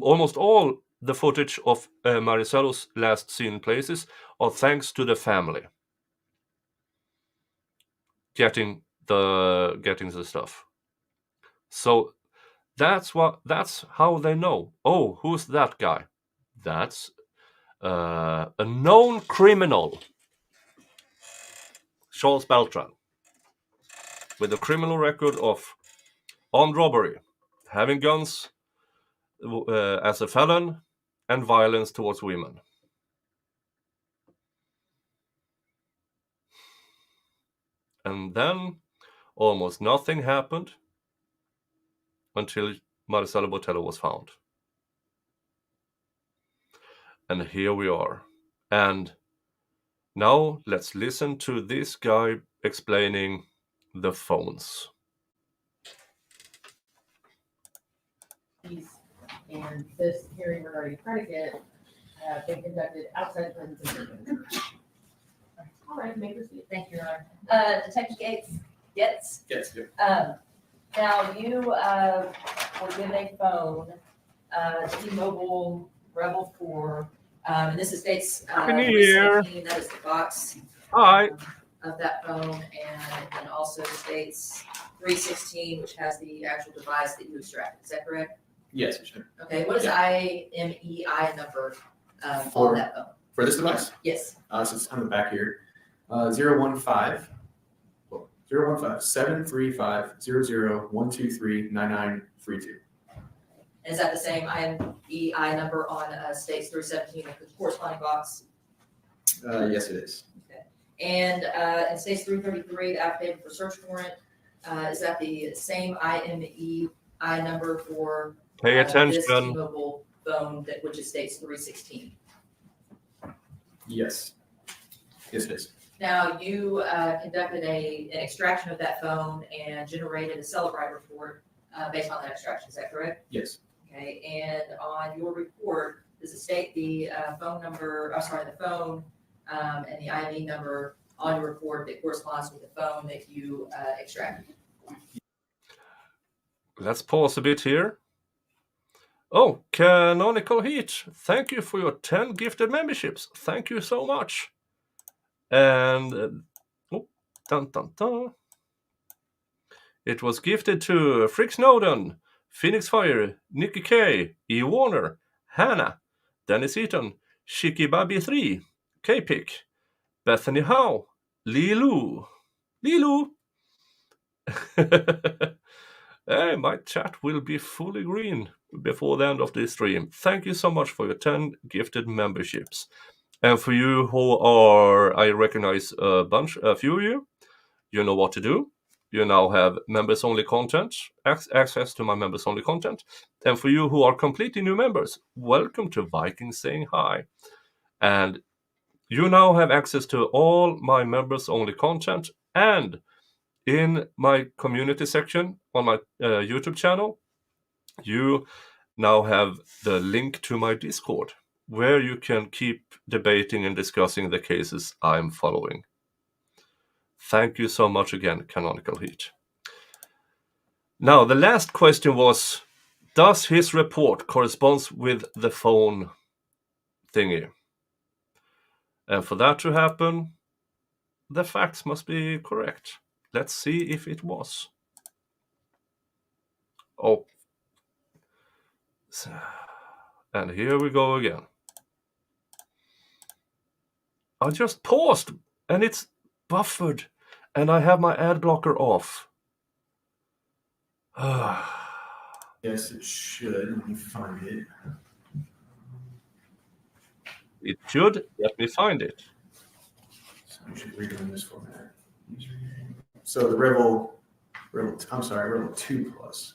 [SPEAKER 1] Almost all the footage of Marisela's last seen places are thanks to the family getting the stuff. So that's how they know. Oh, who's that guy? That's a known criminal, Charles Beltran, with a criminal record of armed robbery, having guns as a felon, and violence towards women. And then almost nothing happened until Marisela Botello was found. And here we are. And now let's listen to this guy explaining the phones.
[SPEAKER 5] And this hearing regarding predicate have been conducted outside the presence of the jury. All right, may proceed.
[SPEAKER 2] Thank you, Your Honor. Detective Gates.
[SPEAKER 3] Yes, yeah.
[SPEAKER 2] Now, you were given a phone, T-Mobile Rebel 4, and this is states
[SPEAKER 1] Happy New Year.
[SPEAKER 2] 317, that is the box
[SPEAKER 1] Hi.
[SPEAKER 2] of that phone, and also states 316, which has the actual device that you extracted. Is that correct?
[SPEAKER 3] Yes, for sure.
[SPEAKER 2] Okay, what is IMEI number
[SPEAKER 3] For-
[SPEAKER 2] on that phone?
[SPEAKER 3] For this device,
[SPEAKER 2] Yes.
[SPEAKER 3] so it's on the back here, 015 7350012399932.
[SPEAKER 2] And is that the same IMEI number on states 317, the corresponding box?
[SPEAKER 3] Yes, it is.
[SPEAKER 2] And in states 333, the affidavit for search warrant, is that the same IMEI number for
[SPEAKER 1] Pay
[SPEAKER 2] this
[SPEAKER 1] attention.
[SPEAKER 2] T-Mobile phone that, which is states 316.
[SPEAKER 3] Yes. Yes, it is.
[SPEAKER 2] Now, you conducted an extraction of that phone and generated a Celebrite report based on that extraction, is that correct?
[SPEAKER 3] Yes.
[SPEAKER 2] Okay, and on your report, does it state the phone number, the phone and the ID number on your report that corresponds with the phone that you extracted?
[SPEAKER 1] Let's pause a bit here. Oh, Canonical Heat, thank you for your 10 gifted memberships. Thank you so much. And dun, dun, dun. It was gifted to Frick Snowden, Phoenix Fire, Nikki K, E. Warner, Hannah, Dennis Eaton, Shikibabi3, K-Pick, Bethany Howe, Lilu. Hey, my chat will be fully green before the end of this stream. Thank you so much for your 10 gifted memberships. And for you who are, I recognize a few of you, you know what to do. You now have members-only content, access to my members-only content. And for you who are completely new members, welcome to Vikings Saying Hi. And you now have access to all my members-only content, and in my community section on my YouTube channel, you now have the link to my Discord, where you can keep debating and discussing the cases I'm following. Thank you so much again, Canonical Heat. Now, the last question was, does his report correspond with the phone thingy? And for that to happen, the facts must be correct. Let's see if it was. Oh. And here we go again. I just paused and it's buffered and I have my ad blocker off.
[SPEAKER 3] Yes, it should. Let me find it.
[SPEAKER 1] It should. Let me find it.
[SPEAKER 3] So we should read it in this format. So the Rebel 2 Plus.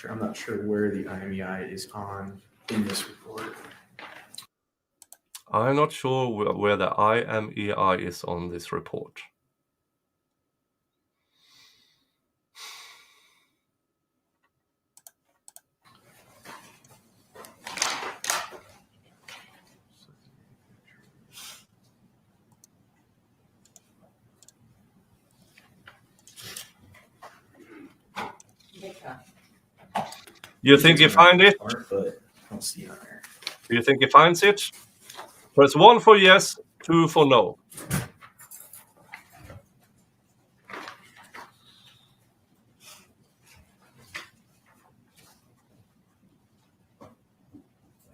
[SPEAKER 3] I'm not sure where the IMEI is on in this report.
[SPEAKER 1] I'm not sure where the IMEI is on this report. You think you find it?
[SPEAKER 3] But I don't see it on there.
[SPEAKER 1] Do you think he finds it? Press 1 for yes, 2 for no.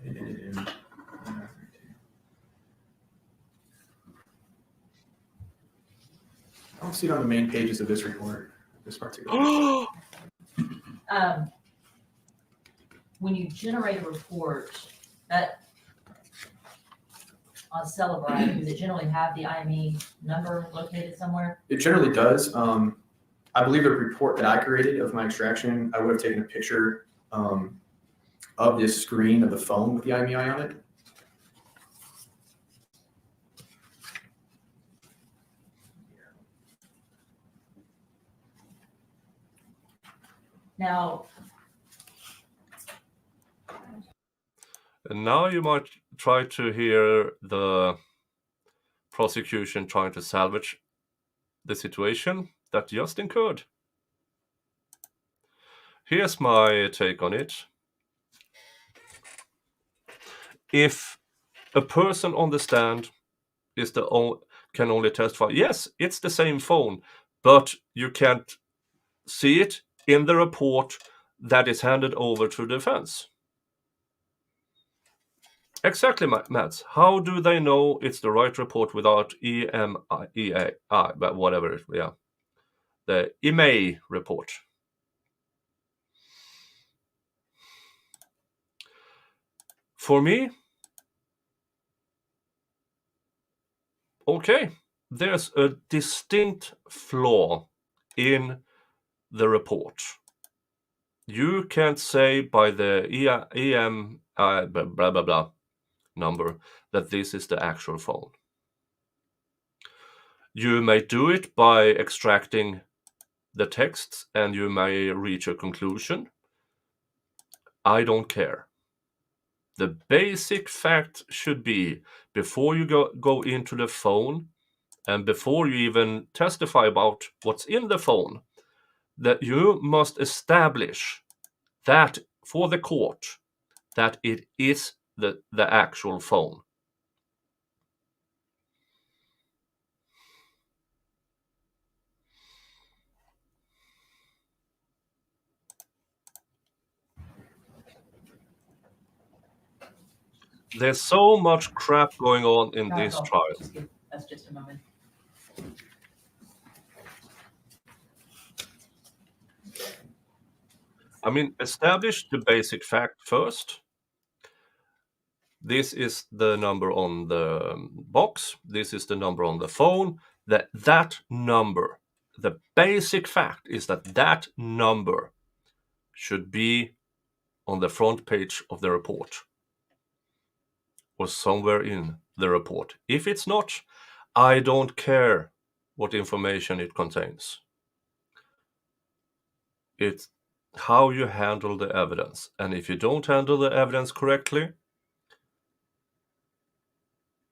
[SPEAKER 3] I don't see it on the main pages of this report. This particular.
[SPEAKER 2] When you generate a report that on Celebrite, does it generally have the IME number located somewhere?
[SPEAKER 3] It generally does. I believe the report that I created of my extraction, I would have taken a picture of this screen of the phone with the IMEI on it.
[SPEAKER 2] Now,
[SPEAKER 1] And now you might try to hear the prosecution trying to salvage the situation that just occurred. Here's my take on it. If a person on the stand can only testify, yes, it's the same phone, but you can't see it in the report that is handed over to the defense. Exactly, Mads. How do they know it's the right report without EMEI, but whatever, yeah. The IMEI report. For me, okay, there's a distinct flaw in the report. You can't say by the EM blah blah blah number that this is the actual phone. You may do it by extracting the text and you may reach a conclusion. I don't care. The basic fact should be, before you go into the phone and before you even testify about what's in the phone, that you must establish that for the court that it is the actual phone. There's so much crap going on in this trial.
[SPEAKER 2] Just give us just a moment.
[SPEAKER 1] I mean, establish the basic fact first. This is the number on the box. This is the number on the phone. That number, the basic fact is that number should be on the front page of the report or somewhere in the report. If it's not, I don't care what information it contains. It's how you handle the evidence. And if you don't handle the evidence correctly,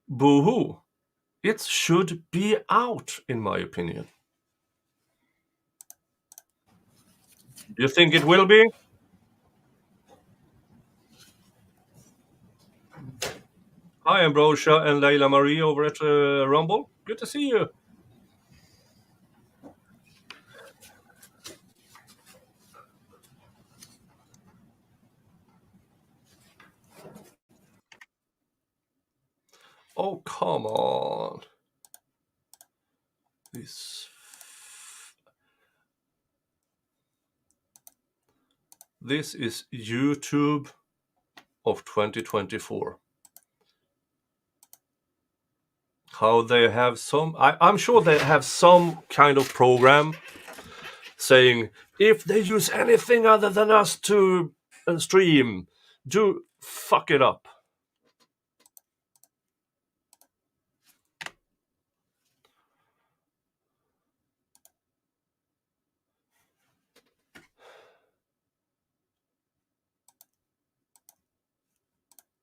[SPEAKER 1] boo-hoo. It should be out, in my opinion. You think it will be? Hi, Ambrosia and Leila Marie over at Rumble. Good to see you. Oh, come on. This is YouTube of 2024. How they have some, I'm sure they have some kind of program saying, if they use anything other than us to stream, do fuck it up.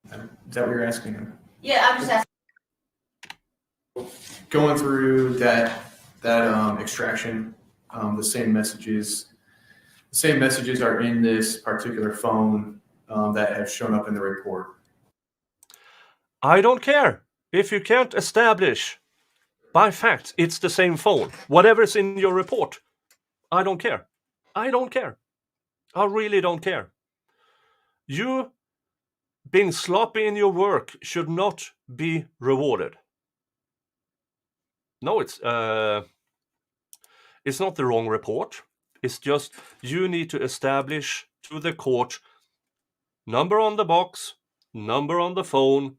[SPEAKER 3] Is that what you're asking him?
[SPEAKER 2] Yeah, I'm just asking.
[SPEAKER 3] Going through that extraction, the same messages are in this particular phone that have shown up in the report.
[SPEAKER 1] I don't care. If you can't establish by fact it's the same phone, whatever's in your report, I don't care. I don't care. I really don't care. You being sloppy in your work should not be rewarded. No, it's not the wrong report. It's just you need to establish to the court number on the box, number on the phone,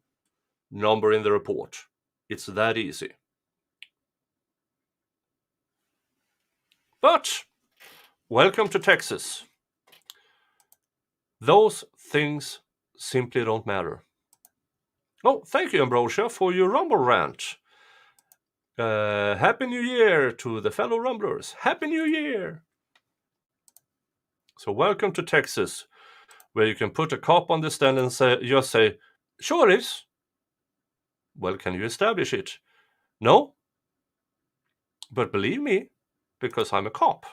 [SPEAKER 1] number in the report. It's that easy. But welcome to Texas. Those things simply don't matter. Oh, thank you, Ambrosia, for your Rumble rant. Happy New Year to the fellow Rumblers. Happy New Year! So welcome to Texas, where you can put a cop on the stand and just say, sure it is. Well, can you establish it? No. But believe me, because I'm a cop.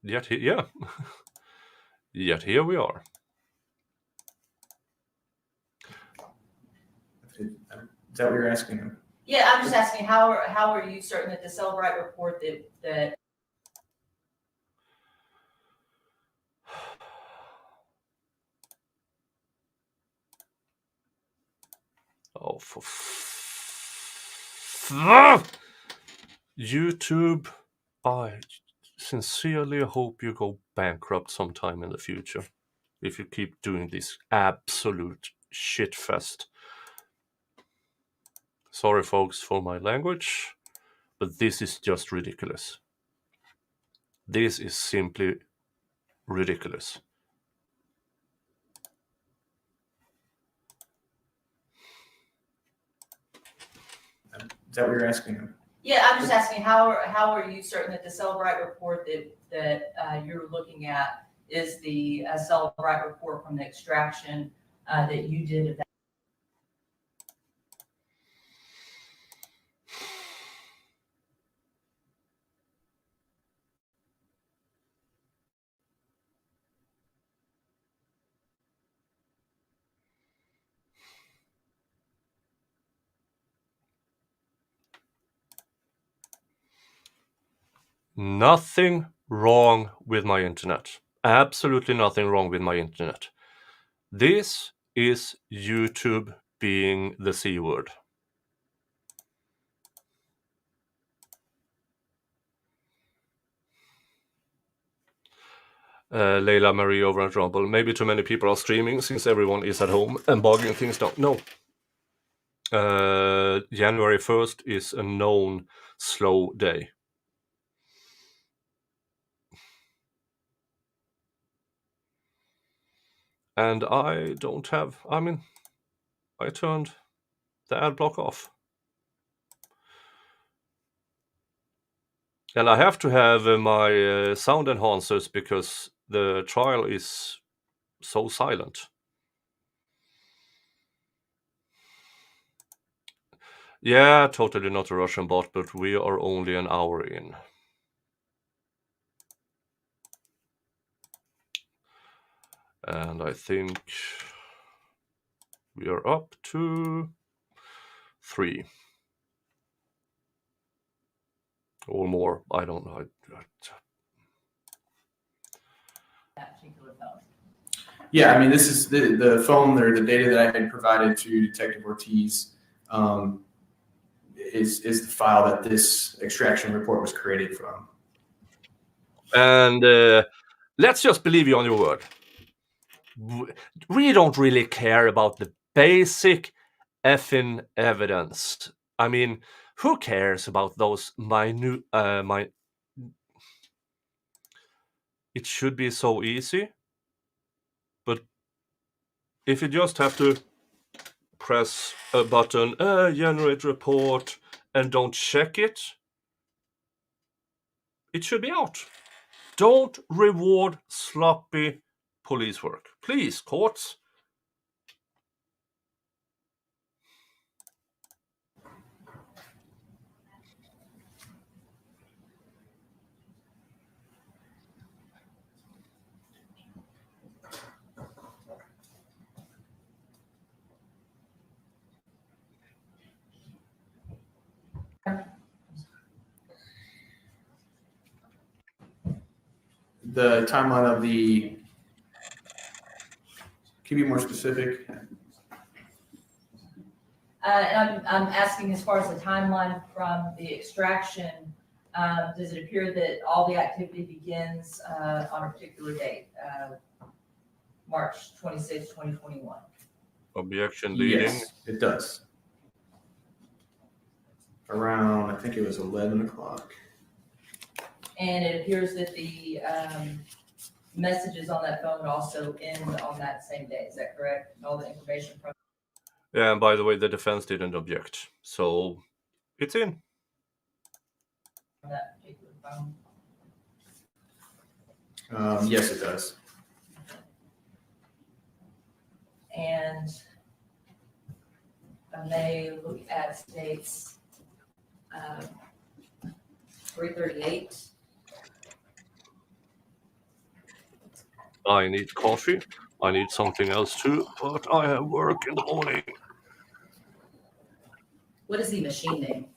[SPEAKER 1] Yet here we are.
[SPEAKER 3] Is that what you're asking him?
[SPEAKER 2] Yeah, I'm just asking, how are you certain that the Cellbrite report that
[SPEAKER 1] Oh, for YouTube, I sincerely hope you go bankrupt sometime in the future. if you keep doing this absolute shit fest. Sorry, folks, for my language, but this is just ridiculous. This is simply ridiculous.
[SPEAKER 3] Is that what you're asking?
[SPEAKER 2] Yeah, I'm just asking, how are you certain that the Cellbrite report that you're looking at is the Cellbrite report from the extraction that you did of that?
[SPEAKER 1] Nothing wrong with my internet. Absolutely nothing wrong with my internet. This is YouTube being the C word. Leila Marie over at Rumble. Maybe too many people are streaming since everyone is at home and bogging things down. No. January 1st is a known slow day. And I turned the ad block off. And I have to have my sound enhancers because the trial is so silent. Yeah, totally not a Russian bot, but we are only an hour in. And I think we are up to 3. Or more. I don't know.
[SPEAKER 2] That particular phone.
[SPEAKER 3] Yeah, I mean, this is the phone or the data that I had provided to Detective Ortiz is the file that this extraction report was created from.
[SPEAKER 1] And let's just believe you on your word. We don't really care about the basic effing evidence. I mean, who cares about those minute? It should be so easy, but if you just have to press a button, generate report, and don't check it, it should be out. Don't reward sloppy police work. Please, courts.
[SPEAKER 3] The timeline of the, can you be more specific?
[SPEAKER 2] And I'm asking as far as the timeline from the extraction, does it appear that all the activity begins on a particular date, March 26, 2021?
[SPEAKER 1] Objection leading.
[SPEAKER 3] Yes, it does. Around, I think it was 11 o'clock.
[SPEAKER 2] And it appears that the messages on that phone also end on that same day, is that correct? And all the information from
[SPEAKER 1] Yeah, and by the way, the defense didn't object, so it's in.
[SPEAKER 2] that particular phone?
[SPEAKER 3] Yes, it does.
[SPEAKER 2] And I may look at states 338.
[SPEAKER 1] I need coffee. I need something else too, but I have work in the morning.
[SPEAKER 2] What is the machine name?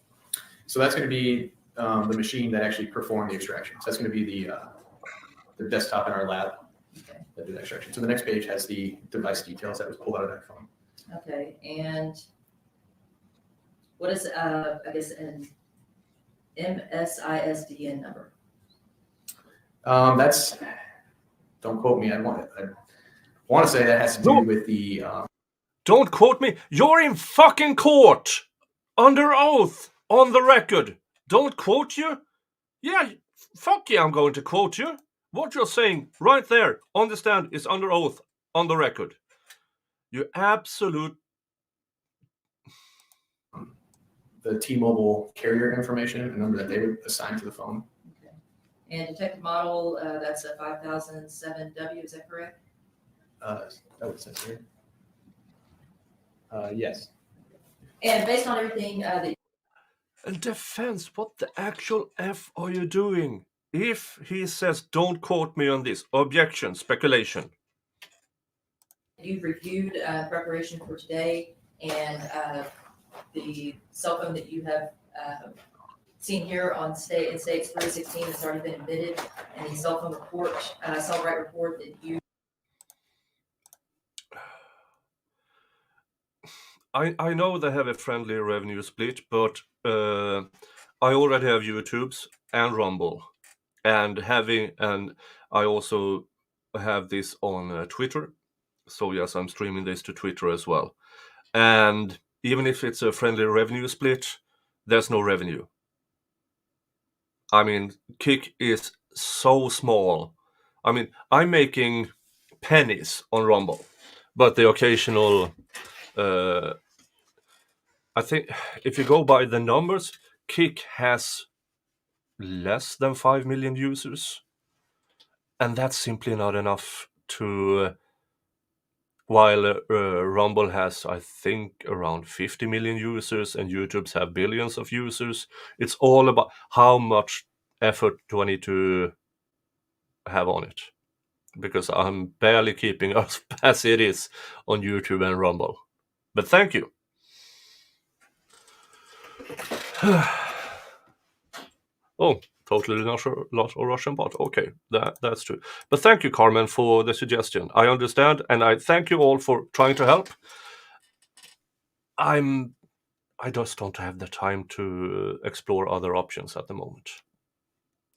[SPEAKER 3] So that's going to be the machine that actually performed the extraction. So that's going to be the desktop in our lab that did the extraction. So the next page has the device details that was pulled out of that phone.
[SPEAKER 2] Okay, and what is, I guess, an MSISDN number?
[SPEAKER 3] That's, don't quote me. want to say that has to do with the.
[SPEAKER 1] Don't quote me. You're in fucking court, under oath, on the record. Don't quote you? Yeah, fuck yeah, I'm going to quote you. What you're saying right there on the stand is under oath, on the record. You absolute.
[SPEAKER 3] The T-Mobile carrier information, a number that they would assign to the phone.
[SPEAKER 2] Okay. And detective model, that's a 5007W, is that correct?
[SPEAKER 3] That what it says here. Yes.
[SPEAKER 2] And based on everything that
[SPEAKER 1] And defense, what the actual F are you doing? If he says, don't quote me on this, objection, speculation.
[SPEAKER 2] you've reviewed, preparation for today, and the cell phone that you have seen here on states 316 has already been admitted, and the cell phone report, cell right report that you.
[SPEAKER 1] I know they have a friendly revenue split, but I already have YouTube's and Rumble, and I also have this on Twitter. So yes, I'm streaming this to Twitter as well. And even if it's a friendly revenue split, there's no revenue. I mean, Kick is so small. I mean, I'm making pennies on Rumble, but the occasional. I think if you go by the numbers, Kick has less than 5 million users, and that's simply not enough to. While Rumble has, I think, around 50 million users, and YouTube's have billions of users, it's all about how much effort do I need to have on it, because I'm barely keeping us as it is on YouTube and Rumble. But thank you. Oh, totally not a Russian bot. Okay, that's true. But thank you, Carmen, for the suggestion. I understand, and I thank you all for trying to help. I just don't have the time to explore other options at the moment.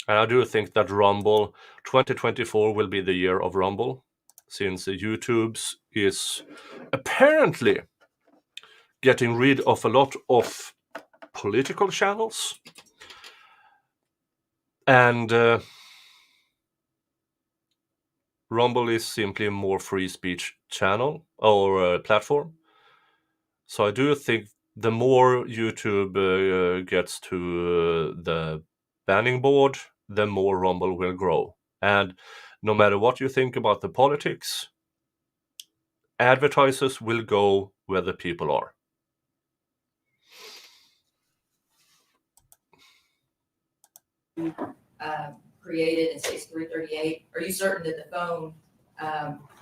[SPEAKER 1] And I do think that Rumble 2024 will be the year of Rumble, since YouTube's is apparently getting rid of a lot of political channels. And Rumble is simply a more free speech channel or platform. So I do think the more YouTube gets to the banning board, the more Rumble will grow. And no matter what you think about the politics, advertisers will go where the people are.
[SPEAKER 2] Created in states 338. Are you certain that the phone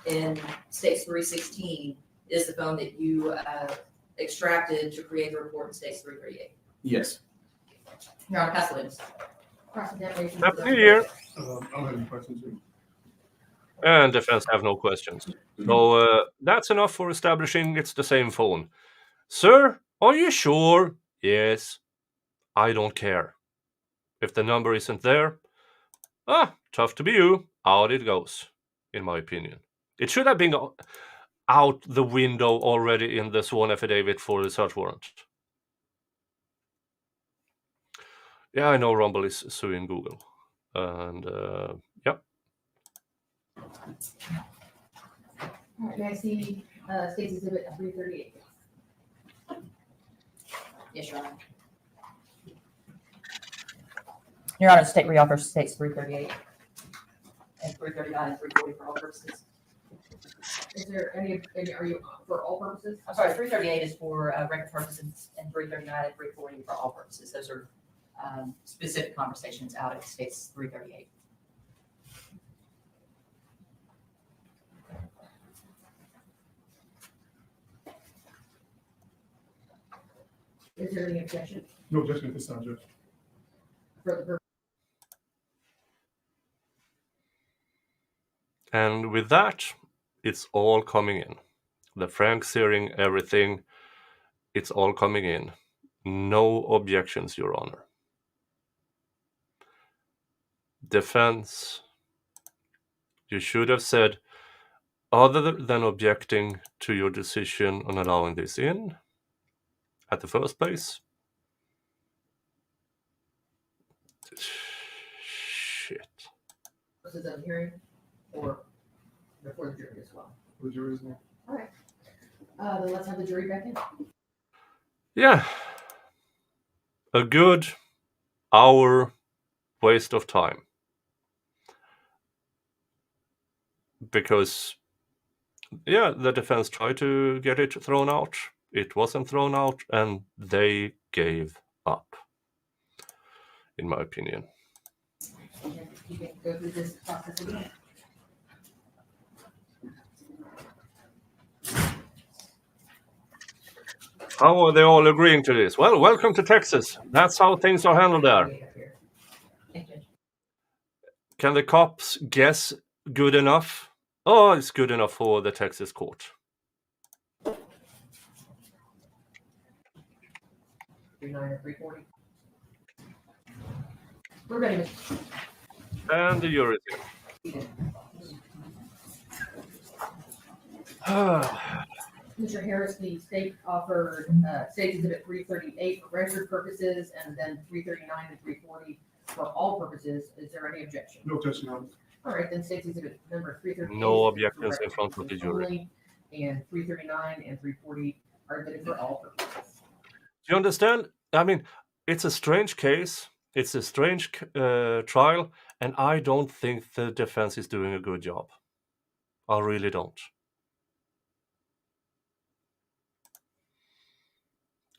[SPEAKER 2] in states 316 is the phone that you extracted to create the report in states 338?
[SPEAKER 3] Yes.
[SPEAKER 2] Your Honor, pass the witness.
[SPEAKER 5] Cross-examination.
[SPEAKER 1] Happy New Year.
[SPEAKER 6] I don't have any questions.
[SPEAKER 1] And defense have no questions. So that's enough for establishing it's the same phone. Sir, are you sure? Yes. I don't care. If the number isn't there, tough to be you. Out it goes, in my opinion. It should have been out the window already in the sworn affidavit for the search warrant. Yeah, I know Rumble is suing Google. And yeah.
[SPEAKER 5] All right, may I see State's Exhibit 338?
[SPEAKER 2] Yes, Your Honor. Your Honor, state reoffer states 338 and 339 and 340 for all purposes.
[SPEAKER 5] Is there any, are you, for all purposes?
[SPEAKER 2] I'm sorry, 338 is for record purposes and 339 and 340 for all purposes. Those are specific conversations out of states 338.
[SPEAKER 5] Is there any objection
[SPEAKER 6] No objection at this time, Judge.
[SPEAKER 5] for the purpose?
[SPEAKER 1] And with that, it's all coming in. The Frank hearing, everything, it's all coming in. No objections, Your Honor. Defense, you should have said, other than objecting to your decision on allowing this in at the first place? Shit.
[SPEAKER 5] Was it done hearing or before the jury as well?
[SPEAKER 6] The jury's name.
[SPEAKER 5] Then let's have the jury back in.
[SPEAKER 1] Yeah. A good hour waste of time. Because, yeah, the defense tried to get it thrown out. It wasn't thrown out, and they gave up, in my opinion.
[SPEAKER 5] You can go through this process again.
[SPEAKER 1] How are they all agreeing to this? Well, welcome to Texas. That's how things are handled there.
[SPEAKER 2] Thank you.
[SPEAKER 1] Can the cops guess good enough? Oh, it's good enough for the Texas court.
[SPEAKER 5] 39 or 340. We're ready.
[SPEAKER 1] And the jury.
[SPEAKER 5] Mr. Harris, the state offered State Exhibit 338 for record purposes and then 339 and 340 for all purposes. Is there any objection?
[SPEAKER 6] No objection, Your Honor.
[SPEAKER 5] All right, then State Exhibit number 338.
[SPEAKER 1] No
[SPEAKER 5] is for
[SPEAKER 1] objections in
[SPEAKER 5] record
[SPEAKER 1] front of the
[SPEAKER 5] purposes
[SPEAKER 1] jury.
[SPEAKER 5] only, and 339 and 340 are admitted for all purposes.
[SPEAKER 1] Do you understand? I mean, it's a strange case. It's a strange trial, and I don't think the defense is doing a good job. I really don't.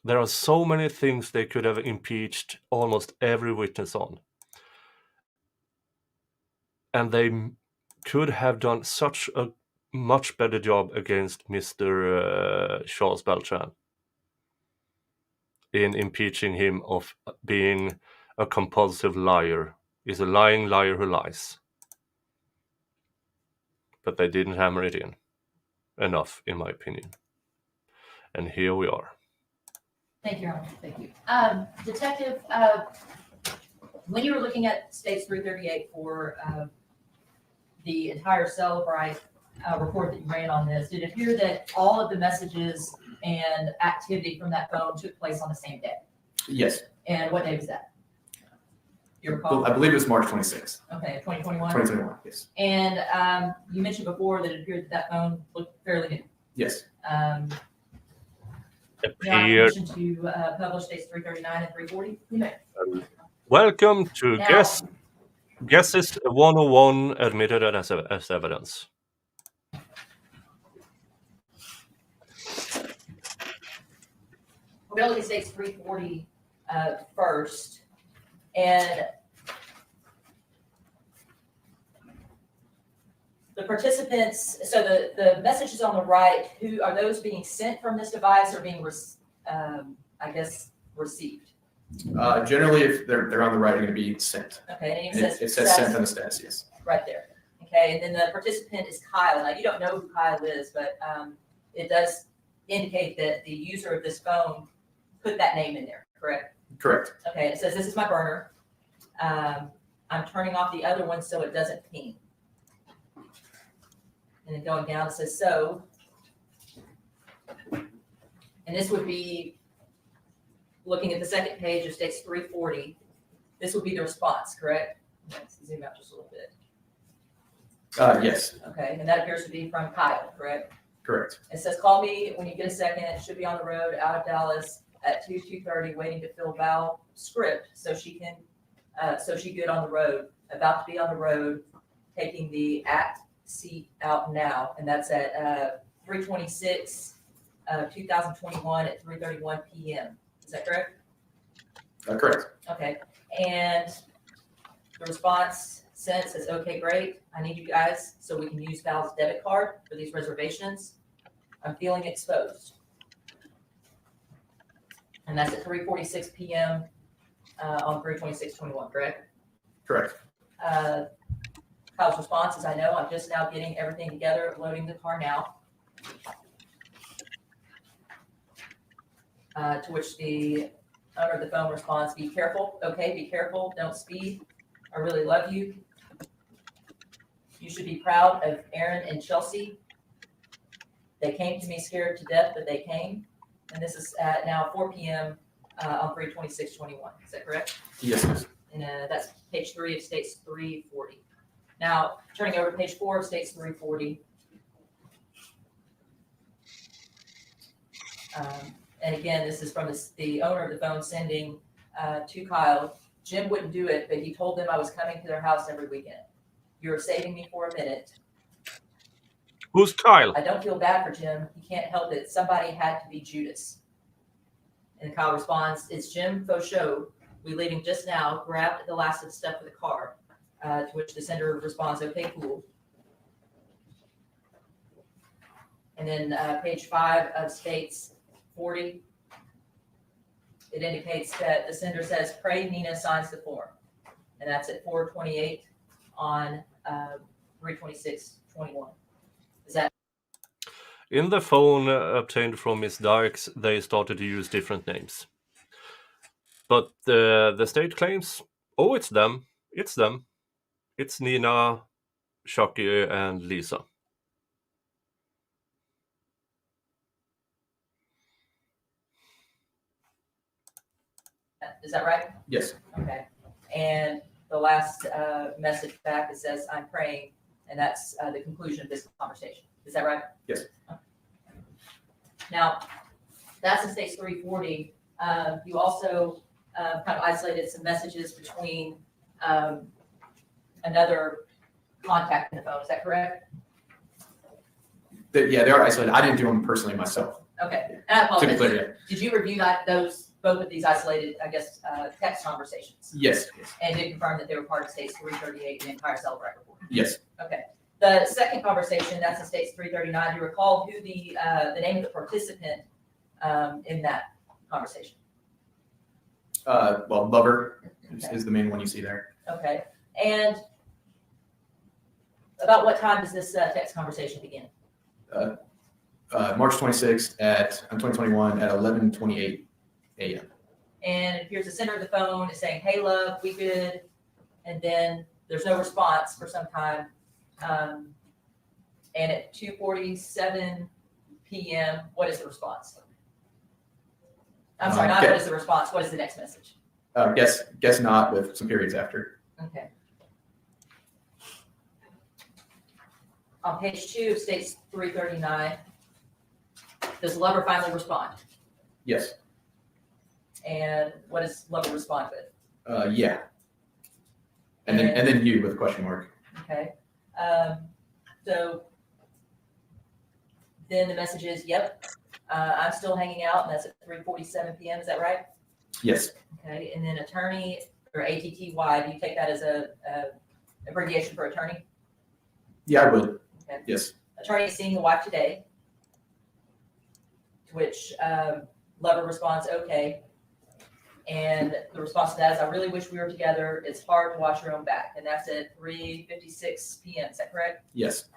[SPEAKER 1] There are so many things they could have impeached almost every witness on. And they could have done such a much better job against Mr. Charles Beltran in impeaching him of being a compulsive liar. He's a lying liar who lies. But they didn't hammer it in enough, in my opinion. And here we are.
[SPEAKER 2] Thank you, Your Honor.
[SPEAKER 5] Thank you.
[SPEAKER 2] Detective, when you were looking at States 338 for the entire Celebrite report that you ran on this, did it appear that all of the messages and activity from that phone took place on the same day?
[SPEAKER 3] Yes.
[SPEAKER 2] And what day was that? You recall?
[SPEAKER 3] I believe it was March 26th,
[SPEAKER 2] Okay, 2021?
[SPEAKER 3] 2021, yes.
[SPEAKER 2] And you mentioned before that it appeared that phone looked fairly new.
[SPEAKER 3] Yes.
[SPEAKER 2] Now,
[SPEAKER 1] Appeared.
[SPEAKER 2] permission to publish States 339 and 340? You may.
[SPEAKER 1] Welcome to
[SPEAKER 2] Now-
[SPEAKER 1] Guesses 101 admitted as evidence.
[SPEAKER 2] We're gonna look at States 340 first, and the participants, so the messages on the right, who are those being sent from this device or being, received?
[SPEAKER 3] Generally, if they're on the right, they're going to be sent.
[SPEAKER 2] Okay, and
[SPEAKER 3] And it says sent on the stats, yes.
[SPEAKER 2] right there. Okay, and then the participant is Kyle. Now, you don't know who Kyle is, but it does indicate that the user of this phone put that name in there, correct?
[SPEAKER 3] Correct.
[SPEAKER 2] Okay, it says this is my burner. I'm turning off the other one so it doesn't ping. And then going down, it says so. And this would be, looking at the second page of States 340, this would be the response, correct? Let's zoom out just a little bit.
[SPEAKER 3] Yes,
[SPEAKER 2] Okay, and that appears to be from Kyle, correct?
[SPEAKER 3] correct.
[SPEAKER 2] It says, call me when you get a second. It should be on the road out of Dallas at 2:30, waiting to fill Val script so she can, so she good on the road, about to be on the road, taking the act seat out now. And that's at 3/26, 2021 at 3:31 p.m. Is that correct?
[SPEAKER 3] Correct.
[SPEAKER 2] Okay, and the response sent says, okay, great. I need you guys so we can use Val's debit card for these reservations. I'm feeling exposed. And that's at 3:46 p.m. On 3/26/21, correct?
[SPEAKER 3] Correct.
[SPEAKER 2] Kyle's response is, I know, I'm just now getting everything together, loading the car now. To which the owner of the phone responds, be careful, okay, be careful, don't speed. I really love you. You should be proud of Aaron and Chelsea. They came to me scared to death, but they came. And this is at now 4 p.m. On 3/26/21. Is that correct?
[SPEAKER 3] Yes, miss.
[SPEAKER 2] And that's page 3 of States 340. Now, turning over to page 4 of States 340. And again, this is from the owner of the phone sending to Kyle. Jim wouldn't do it, but he told them I was coming to their house every weekend. You're saving me for a minute.
[SPEAKER 1] Who's Kyle?
[SPEAKER 2] I don't feel bad for Jim. He can't help it. Somebody had to be Judas. And Kyle responds, it's Jim Fauchot. We leaving just now, grabbed the last of the stuff for the car. To which the sender responds, okay, cool. And then page 5 of States 40, it indicates that the sender says, pray Nina signs the form. And that's at 4:28 on 3/26/21. Is that
[SPEAKER 1] In the phone obtained from Miss Dykes, they started to use different names. But the state claims, oh, it's them. It's them. It's Nina, Chucky, and Lisa.
[SPEAKER 2] is that right?
[SPEAKER 3] Yes.
[SPEAKER 2] Okay. And the last message back, it says, I'm praying, and that's the conclusion of this conversation. Is that right?
[SPEAKER 3] Yes.
[SPEAKER 2] Okay. Now, that's in States 340. You also kind of isolated some messages between another contact in the phone. Is that correct?
[SPEAKER 3] Yeah, they are isolated. I didn't do them personally myself.
[SPEAKER 2] Okay. And I
[SPEAKER 3] To be
[SPEAKER 2] apologize.
[SPEAKER 3] clear,
[SPEAKER 2] Did you review both of these isolated, I guess, text conversations?
[SPEAKER 3] yes.
[SPEAKER 2] And did confirm that they were part of States 338 and the entire cell record?
[SPEAKER 3] Yes.
[SPEAKER 2] Okay. The second conversation, that's in States 339. Do you recall who the name of the participant in that conversation?
[SPEAKER 3] Well, Lover
[SPEAKER 2] Okay.
[SPEAKER 3] is the main one you see there.
[SPEAKER 2] Okay. And about what time does this text conversation begin?
[SPEAKER 3] March 26th on 2021 at 11:28 a.m.
[SPEAKER 2] And it appears the center of the phone is saying, hey, love, we good. And then there's no response for some time. And at 2:47 p.m., what is the response? I'm sorry, not
[SPEAKER 3] Okay.
[SPEAKER 2] what is the response, what is the next message?
[SPEAKER 3] Guess not, with some periods after.
[SPEAKER 2] Okay. On page 2 of States 339, does Lover finally respond?
[SPEAKER 3] Yes.
[SPEAKER 2] And what does Lover respond with?
[SPEAKER 3] Yeah. And then you with a question mark.
[SPEAKER 2] Okay. So then the message is, yep, I'm still hanging out, and that's at 3:47 p.m. Is that right?
[SPEAKER 3] Yes.
[SPEAKER 2] Okay. And then attorney or ATTY, do you take that as a abbreviation for attorney?
[SPEAKER 3] Yeah, I would.
[SPEAKER 2] Okay.
[SPEAKER 3] Yes.
[SPEAKER 2] Attorney is seeing the wife today. To which Lover responds, okay. And the response to that is, I really wish we were together. It's hard to watch your own back. And that's at 3:56 p.m. Is that correct?
[SPEAKER 3] Yes.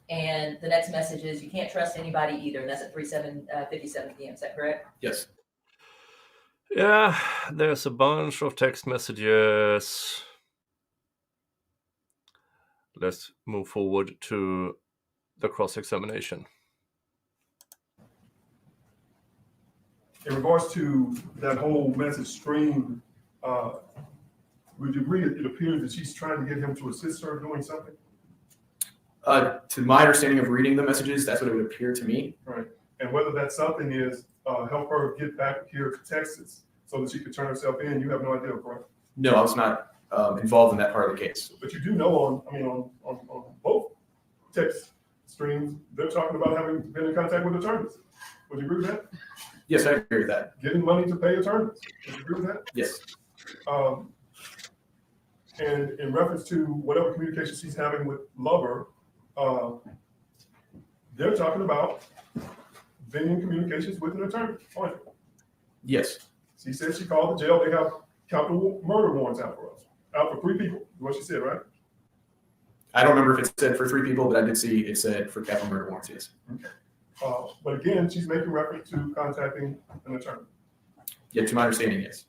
[SPEAKER 2] And the next message is, you can't trust anybody either. And that's at 57 p.m. Is that correct?
[SPEAKER 3] Yes.
[SPEAKER 1] Yeah, there's a bunch of text messages. Let's move forward to the cross-examination.
[SPEAKER 6] In regards to that whole message stream, would you agree it appears that she's trying to get him to assist her doing something?
[SPEAKER 3] To my understanding of reading the messages, that's what it would appear to me.
[SPEAKER 6] Right. And whether that something is help her get back here to Texas so that she could turn herself in, you have no idea, correct?
[SPEAKER 3] No, I was not involved in that part of the case.
[SPEAKER 6] But you do know on both text streams, they're talking about having been in contact with attorneys. Would you agree with that?
[SPEAKER 3] Yes, I agree with that.
[SPEAKER 6] Getting money to pay attorneys. Would you agree with that?
[SPEAKER 3] Yes.
[SPEAKER 6] And in reference to whatever communication she's having with Lover, they're talking about being in communications with an attorney. Aren't they?
[SPEAKER 3] Yes.
[SPEAKER 6] She said she called the jail. They have capital murder warrants out for us, out for 3 people. Is what she said, right?
[SPEAKER 3] I don't remember if it said for 3 people, but I did see it said for capital murder warrants, yes.
[SPEAKER 6] But again, she's making reference to contacting an attorney.
[SPEAKER 3] Yeah, to my understanding, yes.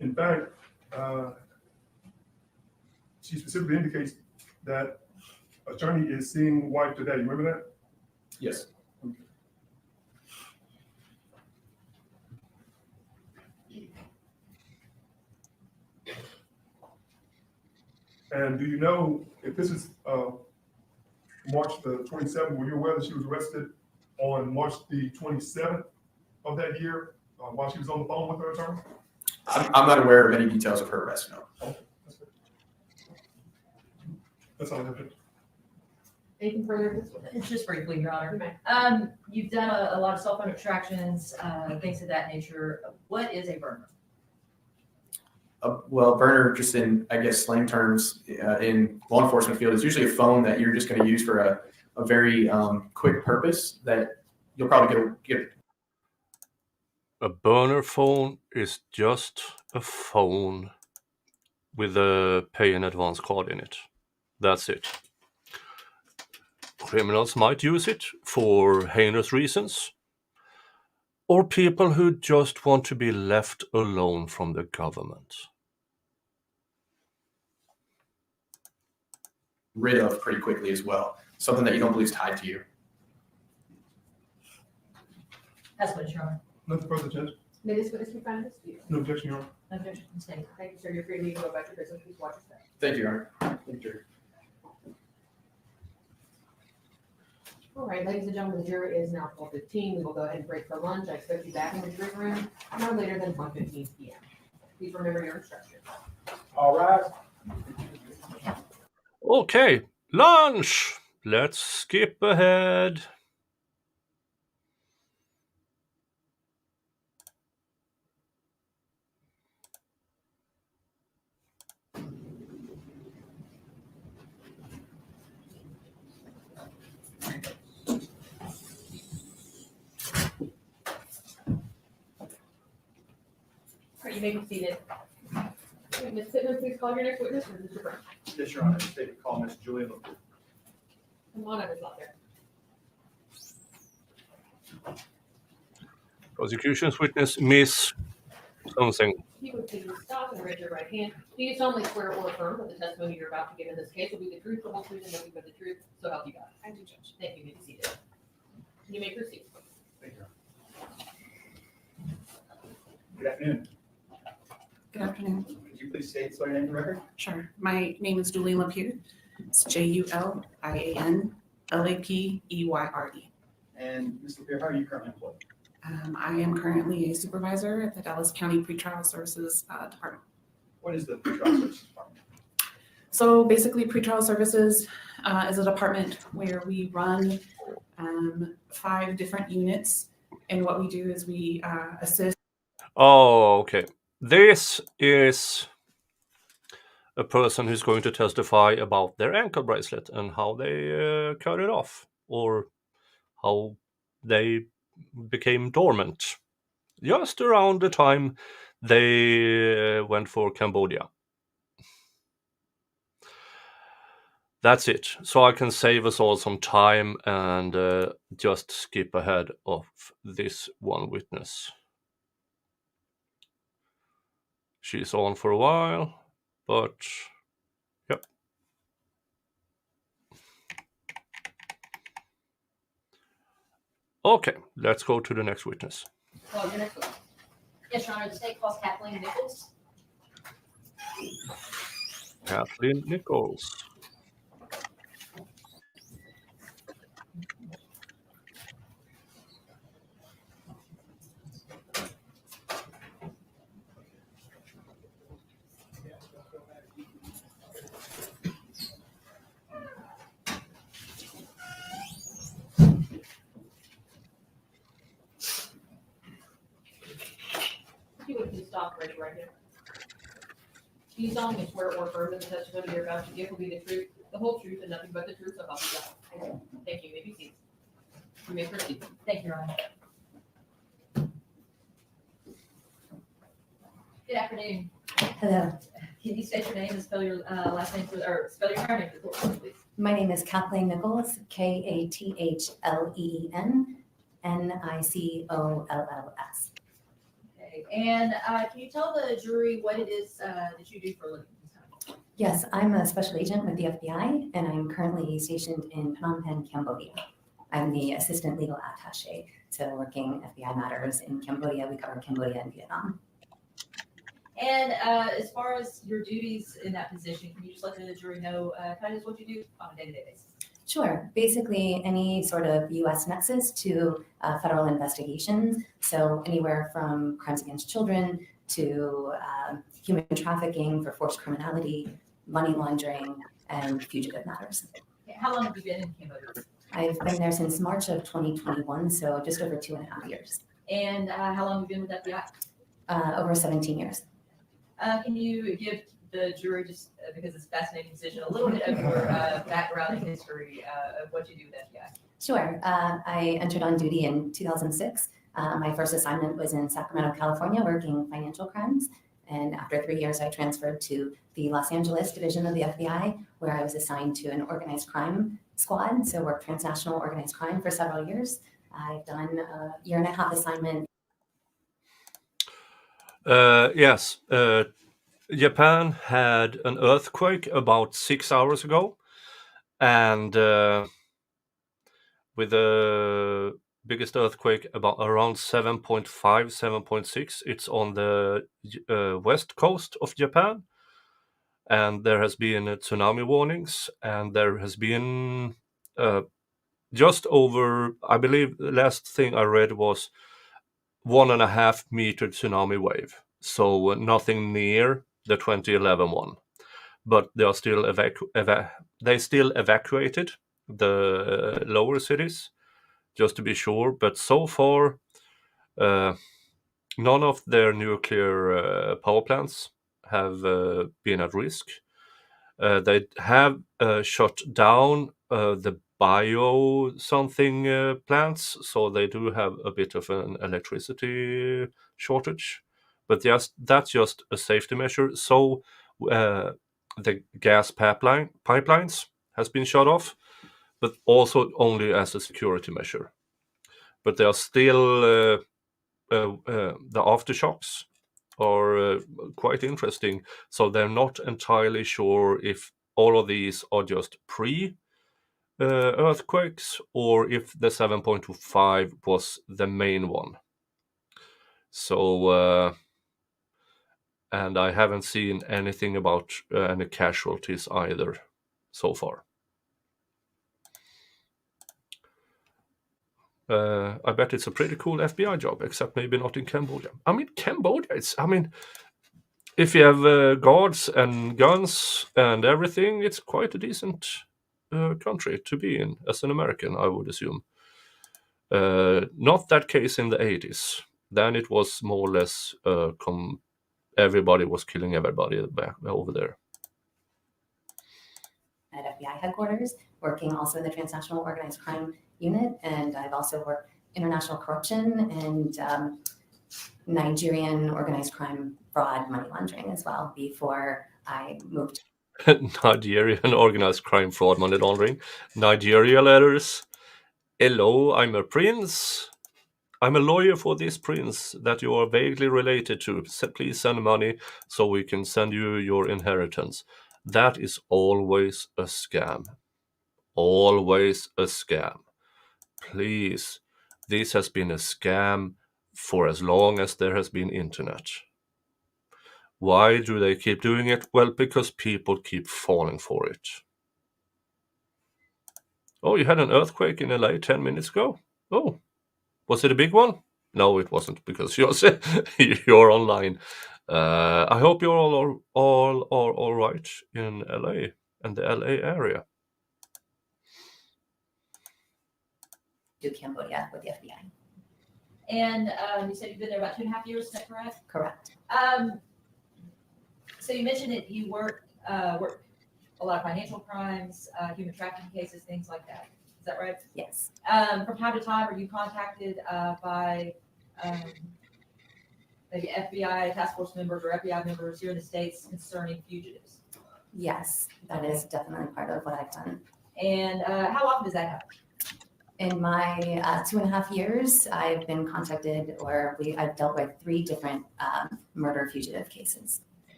[SPEAKER 6] In fact, she specifically indicates that attorney is seeing wife today. You remember that?
[SPEAKER 3] Yes.
[SPEAKER 6] And do you know if this is March the 27th, were you aware that she was arrested on March the 27th of that year while she was on the phone with her attorney?
[SPEAKER 3] I'm not aware of any details of her arrest, no.
[SPEAKER 6] Okay, that's good. That's all I have.
[SPEAKER 5] Anything further? Ms. Botello?
[SPEAKER 2] Just briefly, Your Honor.
[SPEAKER 5] You may.
[SPEAKER 2] You've done a lot of cell phone extractions, things of that nature. What is a burner?
[SPEAKER 3] Well, burner, just in, I guess, slang terms, in law enforcement field, is usually a phone that you're just going to use for a very quick purpose that you'll probably get.
[SPEAKER 1] A burner phone is just a phone with a pay in advance card in it. That's it. Criminals might use it for heinous reasons, or people who just want to be left alone from the government.
[SPEAKER 3] Rid of pretty quickly as well. Something that you don't believe is tied to you.
[SPEAKER 2] That's what it's, Your Honor.
[SPEAKER 6] Nothing further, Judge.
[SPEAKER 5] May this witness be found disputed?
[SPEAKER 6] No objection, Your Honor.
[SPEAKER 2] No objection, mistake.
[SPEAKER 5] Thank you, sir. You're free to leave and go back to prison. Please watch your step.
[SPEAKER 3] Thank you, Your Honor. Thank you.
[SPEAKER 5] All right, ladies and gentlemen, the jury is now 12:15. We will go ahead and break for lunch. I expect you back in the jury room no later than 1:15 p.m. Please remember your instructions.
[SPEAKER 6] All right.
[SPEAKER 1] Okay, lunch! Let's skip ahead.
[SPEAKER 5] All right, you may be seated. Okay, Ms. Pittman, please call your next witness, and Mr. Brown.
[SPEAKER 8] Yes, Your Honor. State and call Ms. Julia.
[SPEAKER 5] Come on up, Ms. Lockyer.
[SPEAKER 1] Prosecution's witness, Miss something.
[SPEAKER 5] If you would please stop and raise your right hand. Do you solemnly swear or affirm that the testimony you're about to give in this case will be the truth, the whole truth, and nothing but the truth? So help you God.
[SPEAKER 4] I do, Judge.
[SPEAKER 5] Thank you. You may be seated. You may proceed.
[SPEAKER 8] Thank you. Good afternoon.
[SPEAKER 9] Good afternoon.
[SPEAKER 8] Could you please state your name and record?
[SPEAKER 9] Sure. My name is Julian Lapierre. It's JulianLapeyre.
[SPEAKER 8] And Ms. Lapierre, how are you currently employed?
[SPEAKER 9] I am currently a supervisor at the Dallas County Pretrial Services Department.
[SPEAKER 8] What is the pretrial services department?
[SPEAKER 9] So basically, pretrial services is a department where we run 5 different units. And what we do is we assist.
[SPEAKER 1] Oh, okay. This is a person who's going to testify about their ankle bracelet and how they cut it off, or how they became dormant just around the time they went for Cambodia. That's it. So I can save us all some time and just skip ahead of this one witness. She's on for a while, but yep. Okay, let's go to the next witness.
[SPEAKER 2] Call your next witness. Yes, Your Honor. The state calls Kathleen Nichols.
[SPEAKER 1] Kathleen Nichols.
[SPEAKER 5] If you would please stop and raise your right hand. Do you solemnly swear or affirm that the testimony you're about to give will be the truth, the whole truth, and nothing but the truth? So help you God. Thank you. You may be seated.
[SPEAKER 2] You may proceed. Thank you, Ron. Good afternoon.
[SPEAKER 10] Hello,
[SPEAKER 2] Can you state your name and spell your last name, or spell your first name for the court, please?
[SPEAKER 10] my name is Kathleen Nichols, KATHLEN, NICOLLS.
[SPEAKER 2] Okay, and can you tell the jury what it is that you do for a living?
[SPEAKER 10] Yes, I'm a special agent with the FBI, and I'm currently stationed in Phnom Penh, Cambodia. I'm the assistant legal attaché, so working FBI matters in Cambodia. We cover Cambodia and Vietnam.
[SPEAKER 2] And as far as your duties in that position, can you just let the jury know kind of what you do on a day-to-day basis?
[SPEAKER 10] Sure. Basically, any sort of U.S. nexus to federal investigations. So anywhere from crimes against children to human trafficking for forced criminality, money laundering, and fugitive matters.
[SPEAKER 2] Okay, how long have you been in Cambodia?
[SPEAKER 10] I've been there since March of 2021, so just over 2.5 years.
[SPEAKER 2] And how long have you been with FBI?
[SPEAKER 10] Over 17 years.
[SPEAKER 2] Can you give the jury, just because it's a fascinating position, a little bit of your background and history of what you do with FBI?
[SPEAKER 10] Sure. I entered on duty in 2006. My first assignment was in Sacramento, California, working financial crimes. And after 3 years, I transferred to the Los Angeles division of the FBI, where I was assigned to an organized crime squad. So worked transnational organized crime for several years. I've done a 1.5-year assignment.
[SPEAKER 1] Yes, Japan had an earthquake about 6 hours ago, and with the biggest earthquake about around 7.5, 7.6, it's on the west coast of Japan, and there has been tsunami warnings, and there has been just over, I believe the last thing I read was 1.5 meter tsunami wave. So nothing near the 2011 one, but they are still evacuated the lower cities just to be sure. But so far, none of their nuclear power plants have been at risk. They have shut down the bio something plants, so they do have a bit of an electricity shortage, but that's just a safety measure. So the gas pipelines has been shut off, but also only as a security measure. But they are still the aftershocks are quite interesting. So they're not entirely sure if all of these are just earthquakes or if the 7.25 was the main one. So, and I haven't seen anything about any casualties either so far. I bet it's a pretty cool FBI job, except maybe not in Cambodia. I mean, Cambodia, if you have guards and guns and everything, it's quite a decent country to be in as an American, I would assume. Not that case in the 80s. Then it was more or less everybody was killing everybody back over there.
[SPEAKER 10] At FBI headquarters, working also in the transnational organized crime unit, and I've also worked international corruption and Nigerian organized crime, fraud, money laundering as well before I moved.
[SPEAKER 1] Nigerian organized crime, fraud, money laundering. Nigeria letters. Hello, I'm a prince. I'm a lawyer for this prince that you are vaguely related to. Please send money so we can send you your inheritance. That is always a scam. Always a scam. Please, this has been a scam for as long as there has been internet. Why do they keep doing it? Well, because people keep falling for it. Oh, you had an earthquake in LA 10 minutes ago? Oh, was it a big one? No, it wasn't, because you're online. I hope you're all right in LA and the LA area.
[SPEAKER 10] To Cambodia with the FBI.
[SPEAKER 2] And you said you've been there about 2.5 years, is that correct?
[SPEAKER 10] Correct.
[SPEAKER 2] So you mentioned that you work a lot of financial crimes, human trafficking cases, things like that. Is that right?
[SPEAKER 10] Yes.
[SPEAKER 2] From time to time, are you contacted by maybe FBI task force members or FBI members here in the States concerning fugitives?
[SPEAKER 10] Yes, that is definitely part of what I've done.
[SPEAKER 2] And how often does that happen?
[SPEAKER 10] In my 2.5 years, I've been contacted, I've dealt with 3 different murder fugitive cases.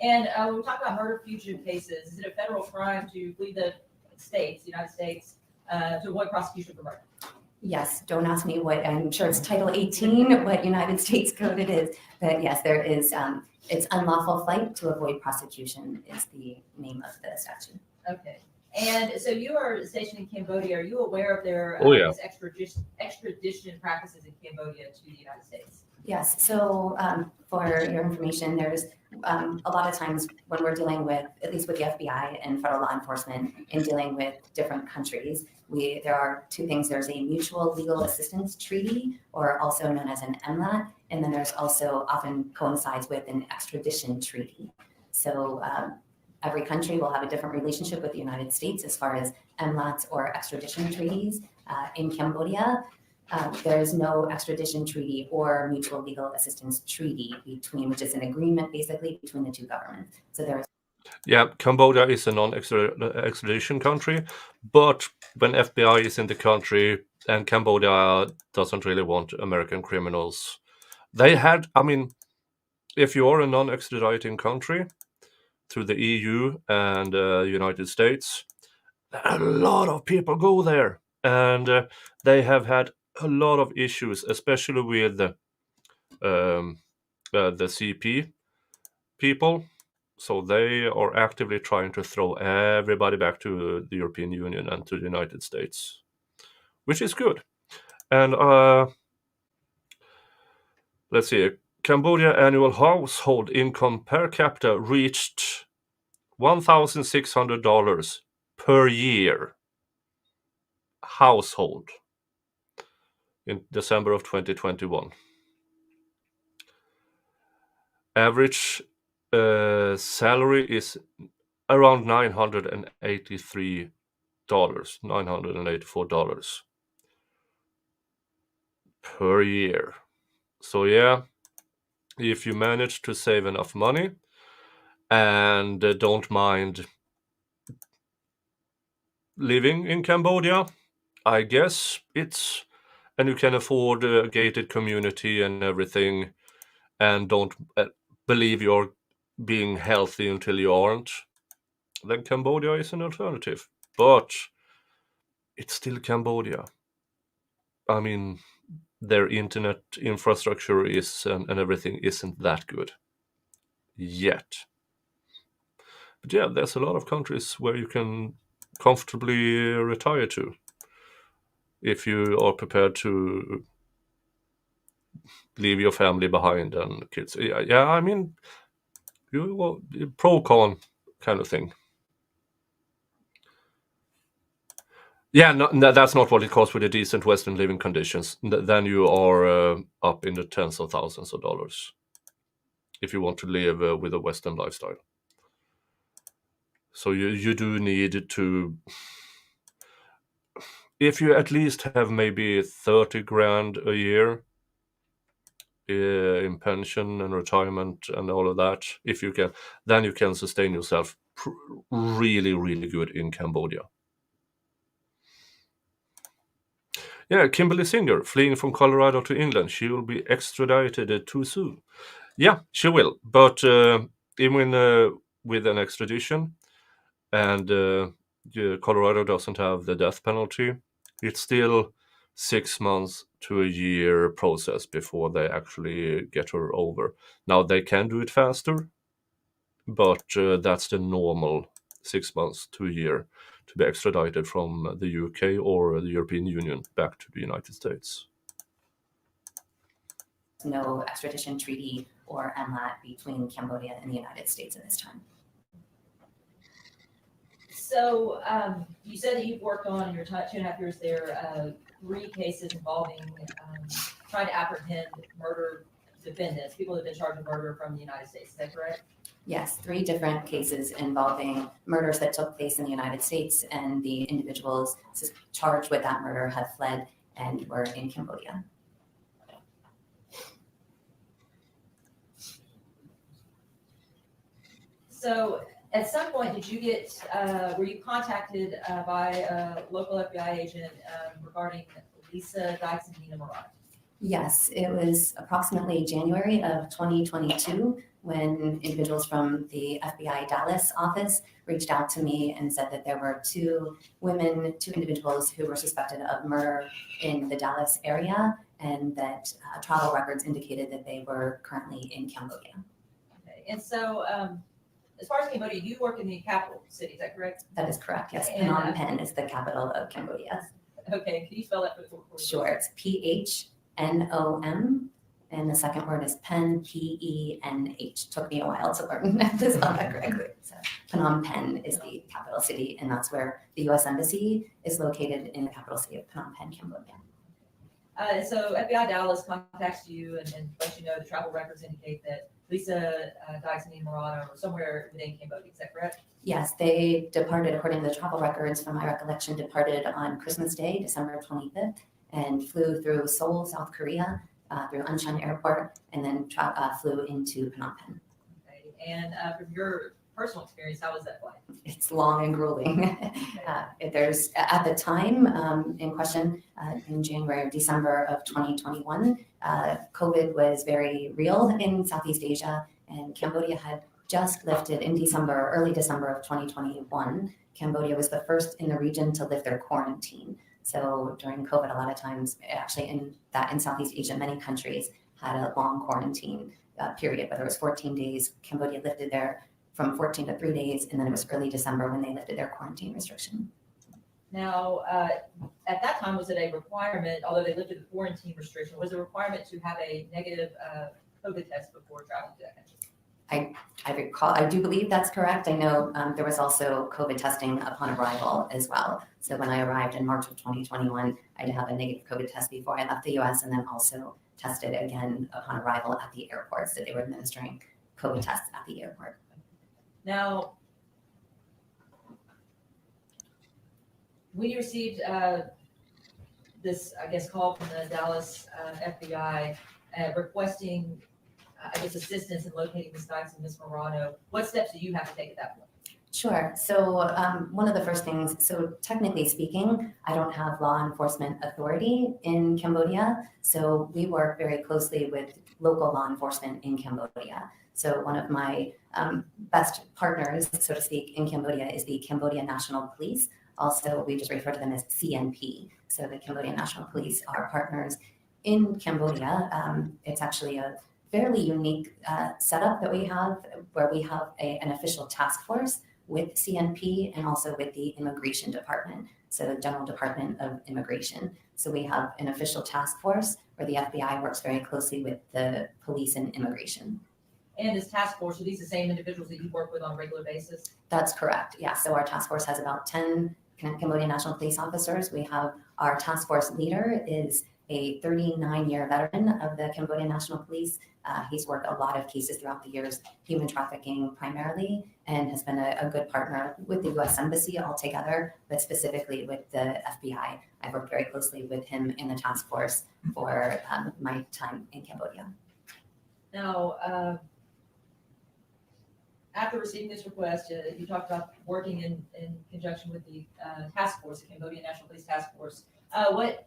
[SPEAKER 2] And when we talk about murder fugitive cases, is it a federal crime to flee the states, the United States, to avoid prosecution for murder?
[SPEAKER 10] Yes, don't ask me what, I'm sure it's Title 18, what United States code it is, but yes, there is, it's unlawful flight to avoid prosecution is the name of the statute.
[SPEAKER 2] Okay. And so you are stationed in Cambodia. Are you aware of their extradition practices in Cambodia to the United States?
[SPEAKER 10] Yes, so for your information, there's a lot of times when we're dealing with, at least with the FBI and federal law enforcement, in dealing with different countries, there are 2 things. There's a mutual legal assistance treaty, or also known as an MLAT, and then there's also often coincides with an extradition treaty. So every country will have a different relationship with the United States as far as MLATs or extradition treaties. In Cambodia, there's no extradition treaty or mutual legal assistance treaty which is an agreement basically between the 2 governments. So there's
[SPEAKER 1] Cambodia is a non-extradition country, but when FBI is in the country and Cambodia doesn't really want American criminals, if you're a non-extraditing country through the EU and United States, a lot of people go there, and they have had a lot of issues, especially with the CP people. So they are actively trying to throw everybody back to the European Union and to the United States, which is good. And let's see, Cambodia annual household income per capita reached $1,600 per year household in December of 2021. Average salary is around $984 per year. So yeah, if you manage to save enough money and don't mind living in Cambodia, I guess and you can afford a gated community and everything, and don't believe you're being healthy until you aren't, then Cambodia is an alternative. But it's still Cambodia. I mean, their internet infrastructure and everything isn't that good yet. But yeah, there's a lot of countries where you can comfortably retire to if you are prepared to leave your family behind and kids. Yeah, I mean, pro-con kind of thing. Yeah, no, that's not what it costs with the decent Western living conditions. Then you are up in the tens of thousands of dollars if you want to live with a Western lifestyle. So you do need to, if you at least have maybe 30 grand a year in pension and retirement and all of that, if you can, then you can sustain yourself really, really good in Cambodia. Yeah, Kimberly Singer, fleeing from Colorado to England. She will be extradited too soon. Yeah, she will. But even with an extradition, and Colorado doesn't have the death penalty, it's still 6 months to a year process before they actually get her over. Now, they can do it faster, but that's the normal 6 months to a year to be extradited from the UK or the European Union back to the United States.
[SPEAKER 10] No extradition treaty or MLAT between Cambodia and the United States at this time.
[SPEAKER 2] So you said that you've worked on, in your 2.5 years there, 3 cases involving trying to apprehend murder defendants, people that have been charged with murder from the United States, is that correct?
[SPEAKER 10] Yes, 3 different cases involving murders that took place in the United States, and the individuals charged with that murder have fled and were in Cambodia.
[SPEAKER 2] So at some point, did you get, were you contacted by a local FBI agent regarding Lisa Dykes and Nina Morales?
[SPEAKER 10] Yes, it was approximately January of 2022 when individuals from the FBI Dallas office reached out to me and said that there were 2 individuals who were suspected of murder in the Dallas area, and that travel records indicated that they were currently in Cambodia.
[SPEAKER 2] Okay. And so as far as Cambodia, you work in the capital city, is that correct?
[SPEAKER 10] That is correct, yes.
[SPEAKER 2] And,
[SPEAKER 10] Phnom Penh is the capital of Cambodia.
[SPEAKER 2] Okay, can you spell that for the court?
[SPEAKER 10] Sure, it's PHNOM, and the second word is Pen, PENH. Took me a while to learn to spell that correctly. So Phnom Penh is the capital city, and that's where the U.S. Embassy is located, in the capital city of Phnom Penh, Cambodia.
[SPEAKER 2] So FBI Dallas contacts you and lets you know the travel records indicate that Lisa Dykes and Nina Morales were somewhere within Cambodia, is that correct?
[SPEAKER 10] Yes, they departed, according to the travel records, from my recollection, departed on Christmas Day, December 25th, and flew through Seoul, South Korea, through Ancheon Airport, and then flew into Phnom Penh.
[SPEAKER 2] Okay. And from your personal experience, how was that flight?
[SPEAKER 10] It's long and grueling. There's, at the time in question, in January or December of 2021, COVID was very real in Southeast Asia, and Cambodia had just lifted in December, early December of 2021. Cambodia was the first in the region to lift their quarantine. So during COVID, a lot of times, actually in Southeast Asia, many countries had a long quarantine period, whether it was 14 days. Cambodia lifted their from 14 to 3 days, and then it was early December when they lifted their quarantine restriction.
[SPEAKER 2] Now, at that time, was it a requirement, although they lifted the quarantine restriction, was it a requirement to have a negative COVID test before traveling to that country?
[SPEAKER 10] I do believe that's correct. I know there was also COVID testing upon arrival as well. So when I arrived in March of 2021, I did have a negative COVID test before I left the US, and then also tested again upon arrival at the airport. So they were administering COVID tests at the airport.
[SPEAKER 2] Now, when you received this, I guess, call from the Dallas FBI requesting, I guess, assistance in locating Miss Dykes and Miss Morano, what steps do you have to take at that point?
[SPEAKER 10] Sure. So one of the first things, so technically speaking, I don't have law enforcement authority in Cambodia. So we work very closely with local law enforcement in Cambodia. So one of my best partners, so to speak, in Cambodia is the Cambodia National Police. Also, we just refer to them as CNP. So the Cambodia National Police are partners in Cambodia. It's actually a fairly unique setup that we have, where we have an official task force with CNP and also with the Immigration Department, so the General Department of Immigration. So we have an official task force where the FBI works very closely with the police and immigration.
[SPEAKER 2] And this task force, are these the same individuals that you work with on a regular basis?
[SPEAKER 10] That's correct, yeah. So our task force has about 10 Cambodia National Police officers. We have our task force leader is a 39-year veteran of the Cambodia National Police. He's worked a lot of cases throughout the years, human trafficking primarily, and has been a good partner with the U.S. Embassy altogether, but specifically with the FBI. I've worked very closely with him in the task force for my time in Cambodia.
[SPEAKER 2] Now, after receiving this request, you talked about working in conjunction with the task force, the Cambodia National Police Task Force. What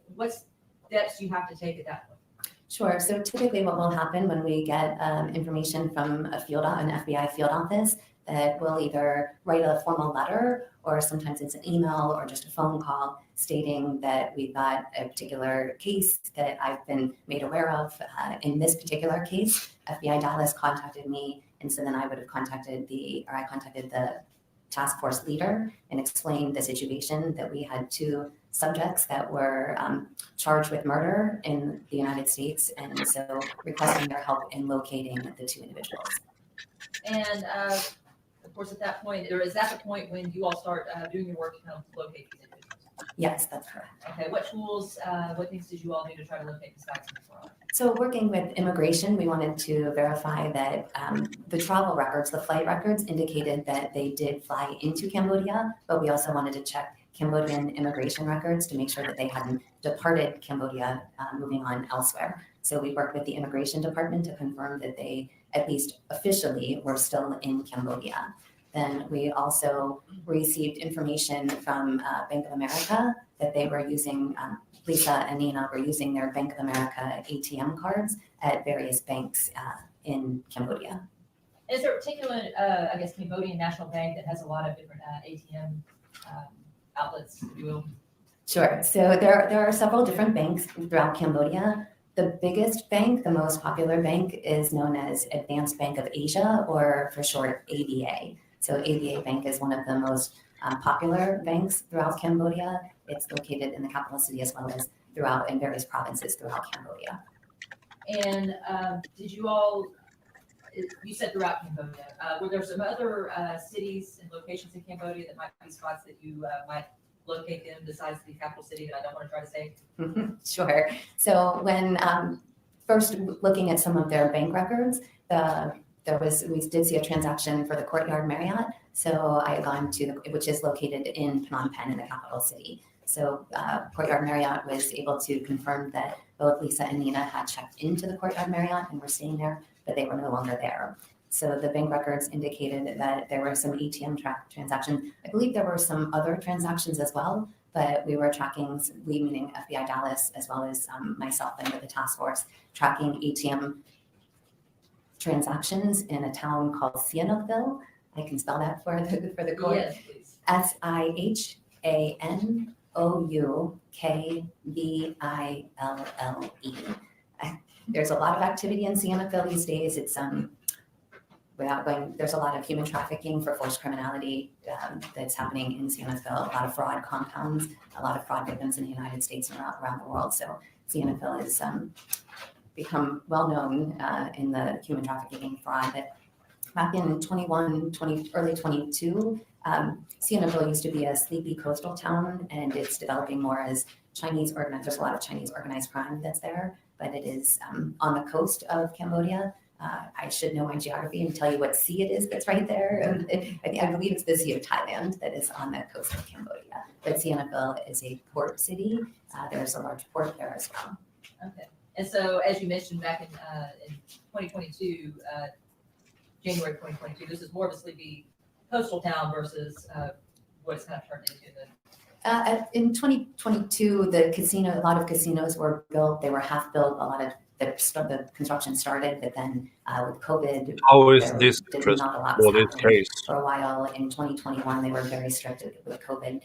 [SPEAKER 2] steps do you have to take at that point?
[SPEAKER 10] Sure. So typically what will happen when we get information from an FBI field office, that we'll either write a formal letter, or sometimes it's an email or just a phone call stating that we've got a particular case that I've been made aware of. In this particular case, FBI Dallas contacted me, and so then I contacted the task force leader and explained the situation, that we had 2 subjects that were charged with murder in the United States, and so requesting their help in locating the 2 individuals.
[SPEAKER 2] And of course, at that point, or is that the point when you all start doing your work to kind of locate these individuals?
[SPEAKER 10] Yes, that's correct.
[SPEAKER 2] Okay, what tools, what things did you all do to try to locate Ms. Dykes and fraud?
[SPEAKER 10] So working with immigration, we wanted to verify that the travel records, the flight records indicated that they did fly into Cambodia, but we also wanted to check Cambodian immigration records to make sure that they hadn't departed Cambodia, moving on elsewhere. So we worked with the immigration department to confirm that they, at least officially, were still in Cambodia. Then we also received information from Bank of America that they were using, Lisa and Nina were using their Bank of America ATM cards at various banks in Cambodia.
[SPEAKER 2] Is there a particular, I guess, Cambodian National Bank that has a lot of different ATM outlets, if you will?
[SPEAKER 10] Sure. So there are several different banks throughout Cambodia. The biggest bank, the most popular bank, is known as Advanced Bank of Asia, or for short, ABA. So ABA Bank is one of the most popular banks throughout Cambodia. It's located in the capital city as well as throughout in various provinces throughout Cambodia.
[SPEAKER 2] And did you all, you said throughout Cambodia, were there some other cities and locations in Cambodia that might be spots that you might locate them besides the capital city that I don't want to try to say?
[SPEAKER 10] Sure. So when first looking at some of their bank records, we did see a transaction for the Courtyard Marriott. So I had gone to, which is located in Phnom Penh in the capital city. So Courtyard Marriott was able to confirm that both Lisa and Nina had checked into the Courtyard Marriott and were staying there, but they were no longer there. So the bank records indicated that there were some ATM transactions. I believe there were some other transactions as well, but we were tracking, we meaning FBI Dallas, as well as myself and with the task force, tracking ATM transactions in a town called Sihanoukville. I can spell that for the court.
[SPEAKER 2] Yes, please.
[SPEAKER 10] Sihanoukville. There's a lot of activity in Sihanoukville these days. It's without going, there's a lot of human trafficking for forced criminality that's happening in Sihanoukville. A lot of fraud compounds, a lot of fraud victims in the United States and around the world. So Sihanoukville has become well known in the human trafficking fraud. But back in early 22, Sihanoukville used to be a sleepy coastal town, and it's developing more as Chinese organized. There's a lot of Chinese organized crime that's there, but it is on the coast of Cambodia. I should know my geography and tell you what sea it is that's right there. I believe it's the Sea of Thailand that is on the coast of Cambodia. But Sihanoukville is a port city. There's a large port there as well.
[SPEAKER 2] Okay. And so, as you mentioned back in 2022, January 2022, this is more of a sleepy coastal town versus what it's kind of turned into.
[SPEAKER 10] In 2022, a lot of casinos were built. They were half built. A lot of the construction started, but then with COVID,
[SPEAKER 1] How is this
[SPEAKER 10] did
[SPEAKER 1] interesting
[SPEAKER 10] not allow
[SPEAKER 1] for
[SPEAKER 10] us
[SPEAKER 1] this
[SPEAKER 10] to
[SPEAKER 1] case?
[SPEAKER 10] for a while. In 2021, they were very strict with COVID,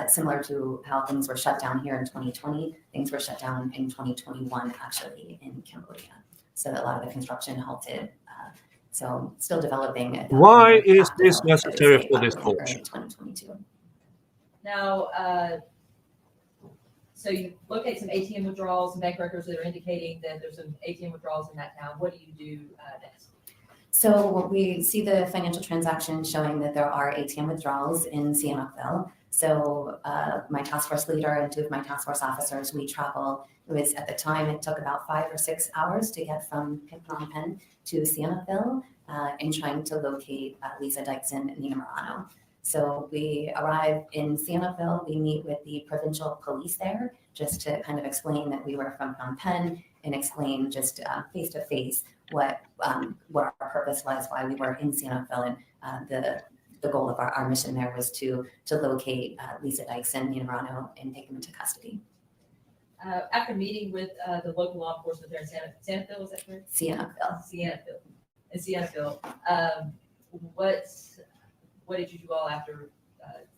[SPEAKER 10] similar to how things were shut down here in 2020. Things were shut down in 2021, actually, in Cambodia. So a lot of the construction halted. So still developing.
[SPEAKER 1] Why is this necessary for this court?
[SPEAKER 10] 2022.
[SPEAKER 2] Now, so you locate some ATM withdrawals and bank records that are indicating that there's some ATM withdrawals in that town. What do you do next?
[SPEAKER 10] So we see the financial transaction showing that there are ATM withdrawals in Sihanoukville. So my task force leader and two of my task force officers, we travel. It was at the time, it took about 5 or 6 hours to get from Phnom Penh to Sihanoukville in trying to locate Lisa Dykes and Nina Morano. So we arrive in Sihanoukville, we meet with the provincial police there just to kind of explain that we were from Phnom Penh and explain just face to face what our purpose was, why we were in Sihanoukville, and the goal of our mission there was to locate Lisa Dykes and Nina Morano and take them into custody.
[SPEAKER 2] After meeting with the local law enforcement there in Sihanoukville, is that correct?
[SPEAKER 10] Sihanoukville.
[SPEAKER 2] Sihanoukville. What did you do all after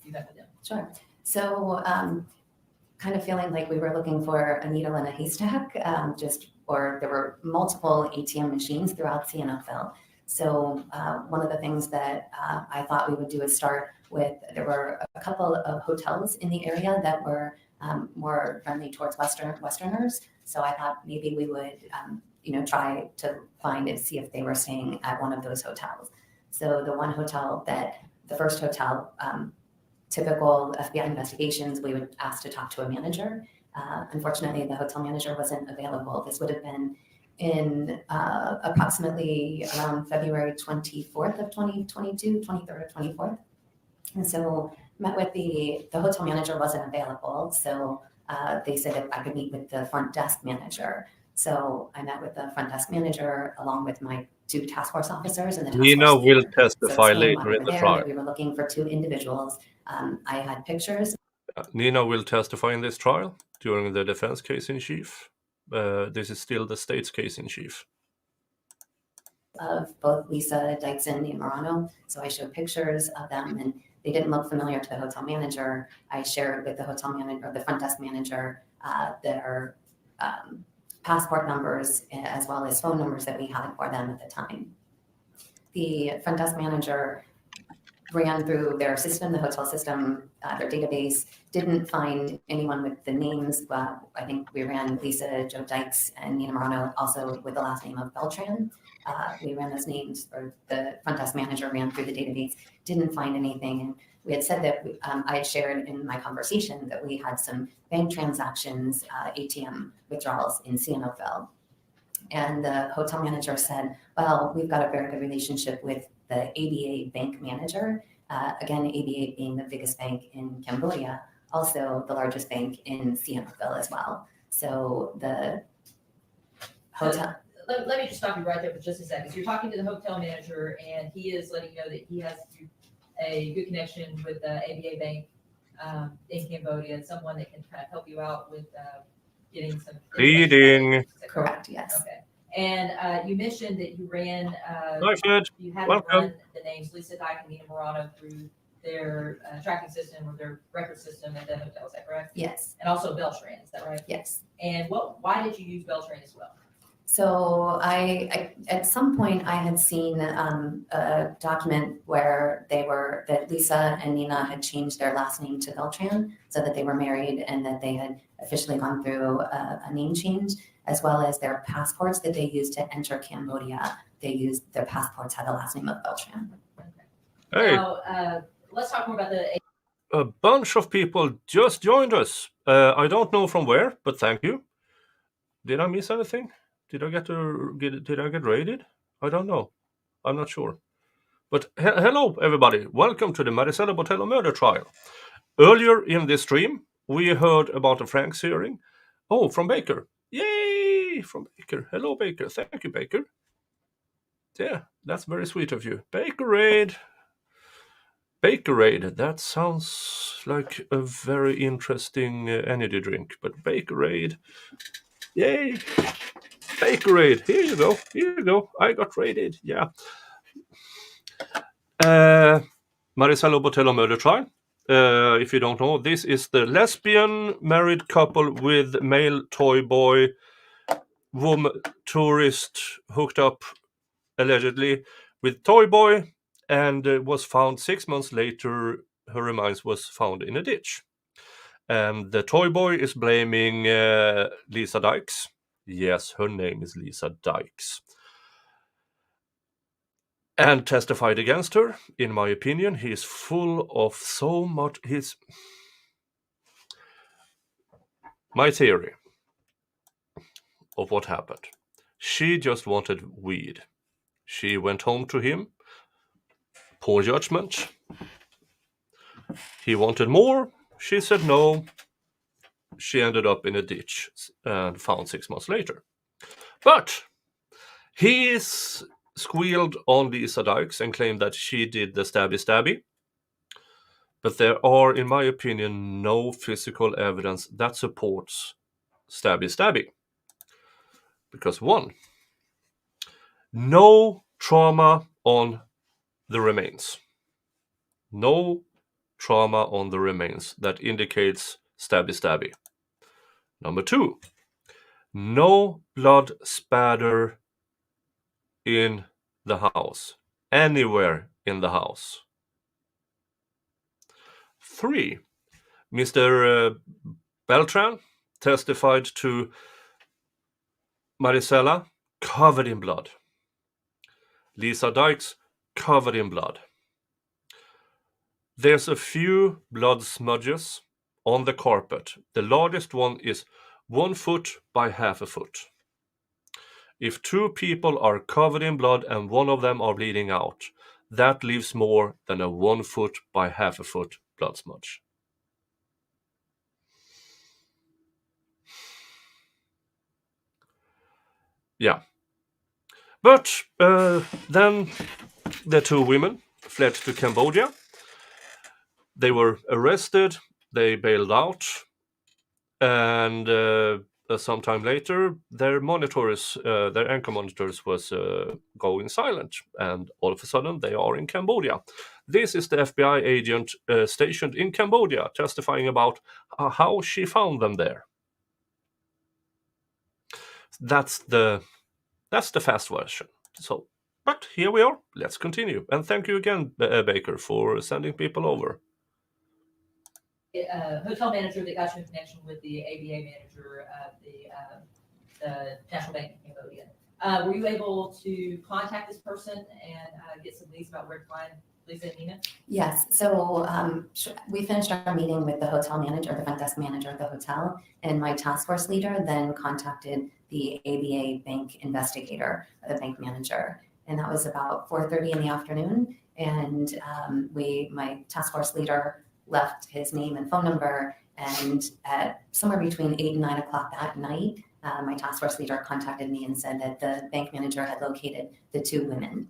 [SPEAKER 2] you met with them?
[SPEAKER 10] Sure. So kind of feeling like we were looking for a needle in a haystack, or there were multiple ATM machines throughout Sihanoukville. So one of the things that I thought we would do is start with, there were a couple of hotels in the area that were more friendly towards Westerners. So I thought maybe we would, try to find and see if they were staying at one of those hotels. So the first hotel typical FBI investigations, we would ask to talk to a manager. Unfortunately, the hotel manager wasn't available. This would have been in approximately around February 24th of 2022, 23rd or 24th. And so met with the hotel manager wasn't available. So they said if I could meet with the front desk manager. So I met with the front desk manager along with my 2 task force officers and the task
[SPEAKER 1] Nina
[SPEAKER 10] force
[SPEAKER 1] will
[SPEAKER 10] leader.
[SPEAKER 1] testify
[SPEAKER 10] So
[SPEAKER 1] later
[SPEAKER 10] while we
[SPEAKER 1] in
[SPEAKER 10] were
[SPEAKER 1] the
[SPEAKER 10] there,
[SPEAKER 1] trial.
[SPEAKER 10] that we were looking for 2 individuals. I had pictures
[SPEAKER 1] Nina will testify in this trial during the defense case in chief. This is still the state's case in chief.
[SPEAKER 10] of both Lisa Dykes and Nina Morano. So I showed pictures of them and they didn't look familiar to the hotel manager. I shared with the hotel manager, or the front desk manager, their passport numbers as well as phone numbers that we had for them at the time. The front desk manager ran through their system, the hotel system, their database, didn't find anyone with the names. I think we ran Lisa Jo Dykes and Nina Morano also with the last name of Beltran. We ran those names, or the front desk manager ran through the database, didn't find anything. And we had said that I had shared in my conversation that we had some bank transactions, ATM withdrawals in Siennoville. And the hotel manager said, well, we've got a very good relationship with the ABA bank manager. Again, ABA being the biggest bank in Cambodia, also the largest bank in Siennoville as well. So the hotel.
[SPEAKER 2] Let me just stop you right there for just a second. So you're talking to the hotel manager and he is letting you know that he has a good connection with the ABA bank in Cambodia, and someone that can kind of help you out with getting some.
[SPEAKER 1] Reading.
[SPEAKER 10] Correct, yes.
[SPEAKER 2] Okay. And you mentioned that you ran,
[SPEAKER 1] Hi, Fred.
[SPEAKER 2] you had to
[SPEAKER 1] Welcome.
[SPEAKER 2] run the names Lisa Dykes and Nina Morano through their tracking system or their record system at the hotel. Is that correct?
[SPEAKER 10] Yes,
[SPEAKER 2] And also Beltran, is that right?
[SPEAKER 10] yes.
[SPEAKER 2] And why did you use Beltran as well?
[SPEAKER 10] So I at some point I had seen a document where that Lisa and Nina had changed their last name to Beltran so that they were married and that they had officially gone through a name change, as well as their passports that they used to enter Cambodia. Their passports had the last name of Beltran.
[SPEAKER 1] Hey,
[SPEAKER 2] Now, let's talk more about the.
[SPEAKER 1] a bunch of people just joined us. I don't know from where, but thank you. Did I miss anything? Did I get raided? I don't know. I'm not sure. But hello, everybody. Welcome to the Marisela Botello murder trial. Earlier in this stream, we heard about a Frank's hearing. Oh, from Baker. Yay! From Baker. Hello, Baker. Thank you, Baker. Yeah, that's very sweet of you. Bakerade. Bakerade. That sounds like a very interesting energy drink. But Bakerade. Yay! Bakerade. Here you go. Here you go. I got raided. Yeah. Marisela Botello murder trial. If you don't know, this is the lesbian married couple with male toy boy, woman tourist hooked up allegedly with toy boy, and was found 6 months later. Her remains was found in a ditch, and the toy boy is blaming Lisa Dykes. Yes, her name is Lisa Dykes. And testified against her. In my opinion, he is full of so much. My theory of what happened. She just wanted weed. She went home to him. Poor judgment. He wanted more. She said no. She ended up in a ditch and found 6 months later. But he squealed on Lisa Dykes and claimed that she did the stabby. But there are, in my opinion, no physical evidence that supports stabby. Because one, no trauma on the remains. No trauma on the remains that indicates stabby. Number two, no blood spatter in the house, anywhere in the house. 3, Mr. Beltran testified to Marisela covered in blood. Lisa Dykes covered in blood. There's a few blood smudges on the carpet. The largest one is 1 foot by half a foot. If 2 people are covered in blood and one of them are bleeding out, that leaves more than a 1 foot by half a foot blood smudge. Yeah. But then the 2 women fled to Cambodia. They were arrested, they bailed out, and sometime later, their anchor monitors was going silent, and all of a sudden they are in Cambodia. This is the FBI agent stationed in Cambodia testifying about how she found them there. That's the fast version. So, but here we are. Let's continue. And thank you again, Baker, for sending people over.
[SPEAKER 2] Hotel manager that got you in connection with the ABA manager of the National Bank of Cambodia. Were you able to contact this person and get some leads about where to find Lisa and Nina?
[SPEAKER 10] Yes, so we finished our meeting with the hotel manager, the front desk manager of the hotel, and my task force leader then contacted the ABA bank investigator, the bank manager, and that was about 4:30 in the afternoon. And my task force leader left his name and phone number, and at somewhere between 8 and 9 o'clock that night, my task force leader contacted me and said that the bank manager had located the 2 women.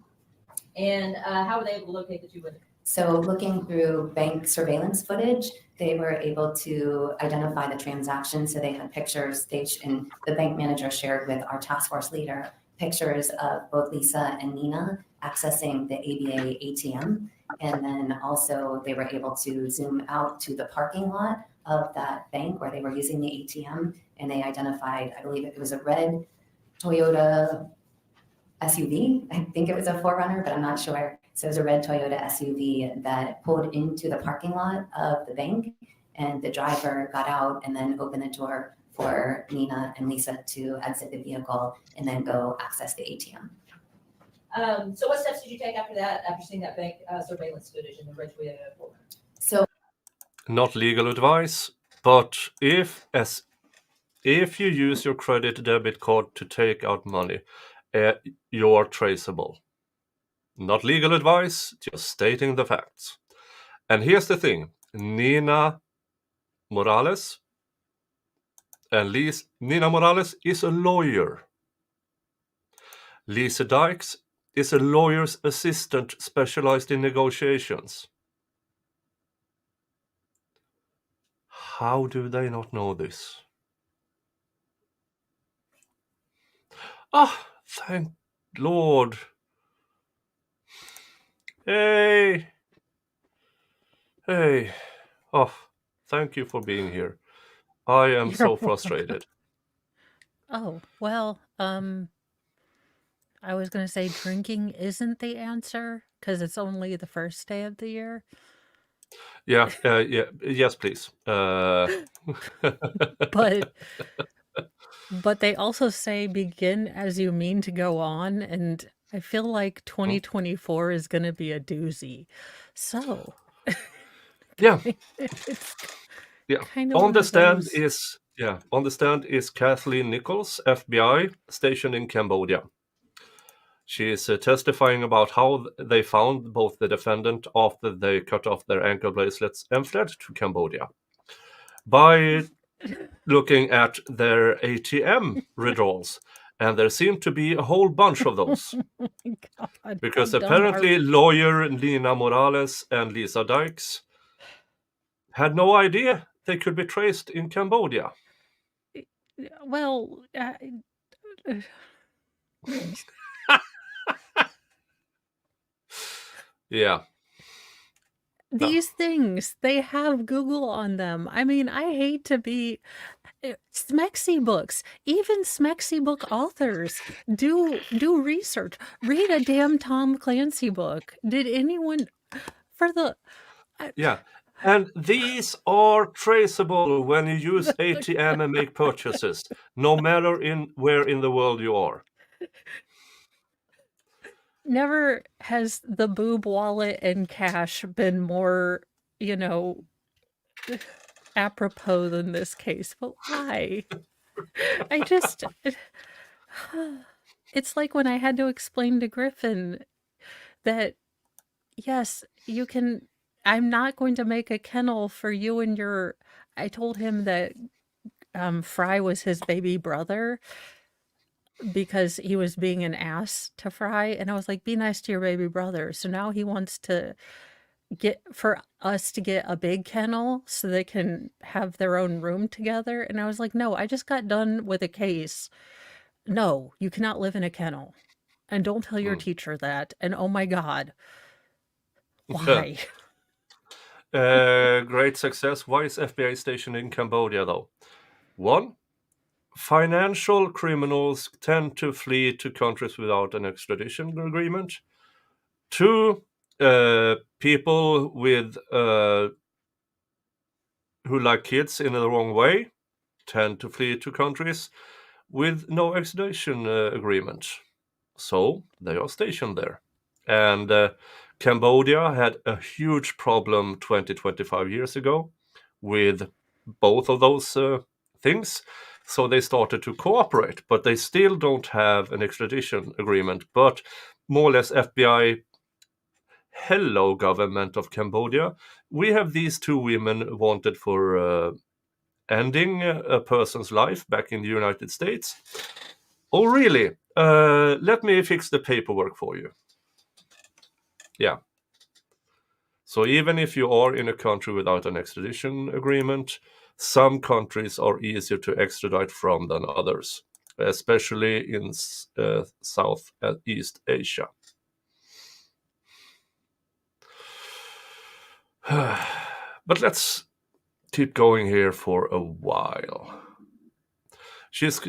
[SPEAKER 2] And how were they able to locate the 2 women?
[SPEAKER 10] So looking through bank surveillance footage, they were able to identify the transactions. So they had pictures, and the bank manager shared with our task force leader pictures of both Lisa and Nina accessing the ABA ATM. And then also they were able to zoom out to the parking lot of that bank where they were using the ATM. And they identified, I believe it was a red Toyota SUV. I think it was a 4Runner, but I'm not sure. So it was a red Toyota SUV that pulled into the parking lot of the bank, and the driver got out and then opened the door for Nina and Lisa to exit the vehicle and then go access the ATM.
[SPEAKER 2] So what steps did you take after that, after seeing that bank surveillance footage in the red Toyota 4Runner?
[SPEAKER 10] So
[SPEAKER 1] Not legal advice, but if you use your credit debit card to take out money, you're traceable. Not legal advice, just stating the facts. And here's the thing, Nina Morales is a lawyer. Lisa Dykes is a lawyer's assistant specialized in negotiations. How do they not know this? Ah, thank Lord. Hey. Oh, thank you for being here. I am
[SPEAKER 11] You're
[SPEAKER 1] so
[SPEAKER 11] welcome.
[SPEAKER 1] frustrated.
[SPEAKER 11] Oh, well, I was going to say drinking isn't the answer because it's only the first day of the year.
[SPEAKER 1] Yeah, yes, please.
[SPEAKER 11] But they also say begin as you mean to go on, and I feel like 2024 is going to be a doozy. So,
[SPEAKER 1] Yeah.
[SPEAKER 11] it's
[SPEAKER 1] Yeah.
[SPEAKER 11] kind of
[SPEAKER 1] On
[SPEAKER 11] one
[SPEAKER 1] the
[SPEAKER 11] of
[SPEAKER 1] stand
[SPEAKER 11] those.
[SPEAKER 1] is Kathleen Nichols, FBI, stationed in Cambodia. She is testifying about how they found both the defendant after they cut off their ankle bracelets and fled to Cambodia. By looking at their ATM withdrawals, and there seemed to be a whole bunch of those.
[SPEAKER 11] Oh my God,
[SPEAKER 1] Because
[SPEAKER 11] how dumb
[SPEAKER 1] apparently
[SPEAKER 11] are we?
[SPEAKER 1] lawyer Nina Morales and Lisa Dykes had no idea they could be traced in Cambodia.
[SPEAKER 11] Well,
[SPEAKER 1] Yeah.
[SPEAKER 11] these things, they have Google on them. I mean, I hate to be Smexy books, even Smexy book authors do research. Read a damn Tom Clancy book. Did anyone for the
[SPEAKER 1] Yeah. And these are traceable when you use ATM and make purchases, no matter where in the world you are.
[SPEAKER 11] Never has the boob wallet and cash been more you know, apropos in this case, but why? I just, it's like when I had to explain to Griffin that, yes, you can, I'm not going to make a kennel for you and your, I told him that Fry was his baby brother because he was being an ass to Fry. And I was like, be nice to your baby brother. So now he wants to for us to get a big kennel so they can have their own room together. And I was like, no, I just got done with a case. No, you cannot live in a kennel. And don't tell your teacher that. And oh my God, why?
[SPEAKER 1] Great success. Why is FBI stationed in Cambodia, though? 1, financial criminals tend to flee to countries without an extradition agreement. 2, people with who like kids in the wrong way tend to flee to countries with no extradition agreement. So they are stationed there. And Cambodia had a huge problem 25 years ago with both of those things. So they started to cooperate, but they still don't have an extradition agreement. But more or less FBI, hello, government of Cambodia. We have these 2 women wanted for ending a person's life back in the United States. Oh, really? Let me fix the paperwork for you. Yeah. So even if you are in a country without an extradition agreement, some countries are easier to extradite from than others, especially in Southeast Asia. But let's keep going here for a while. She's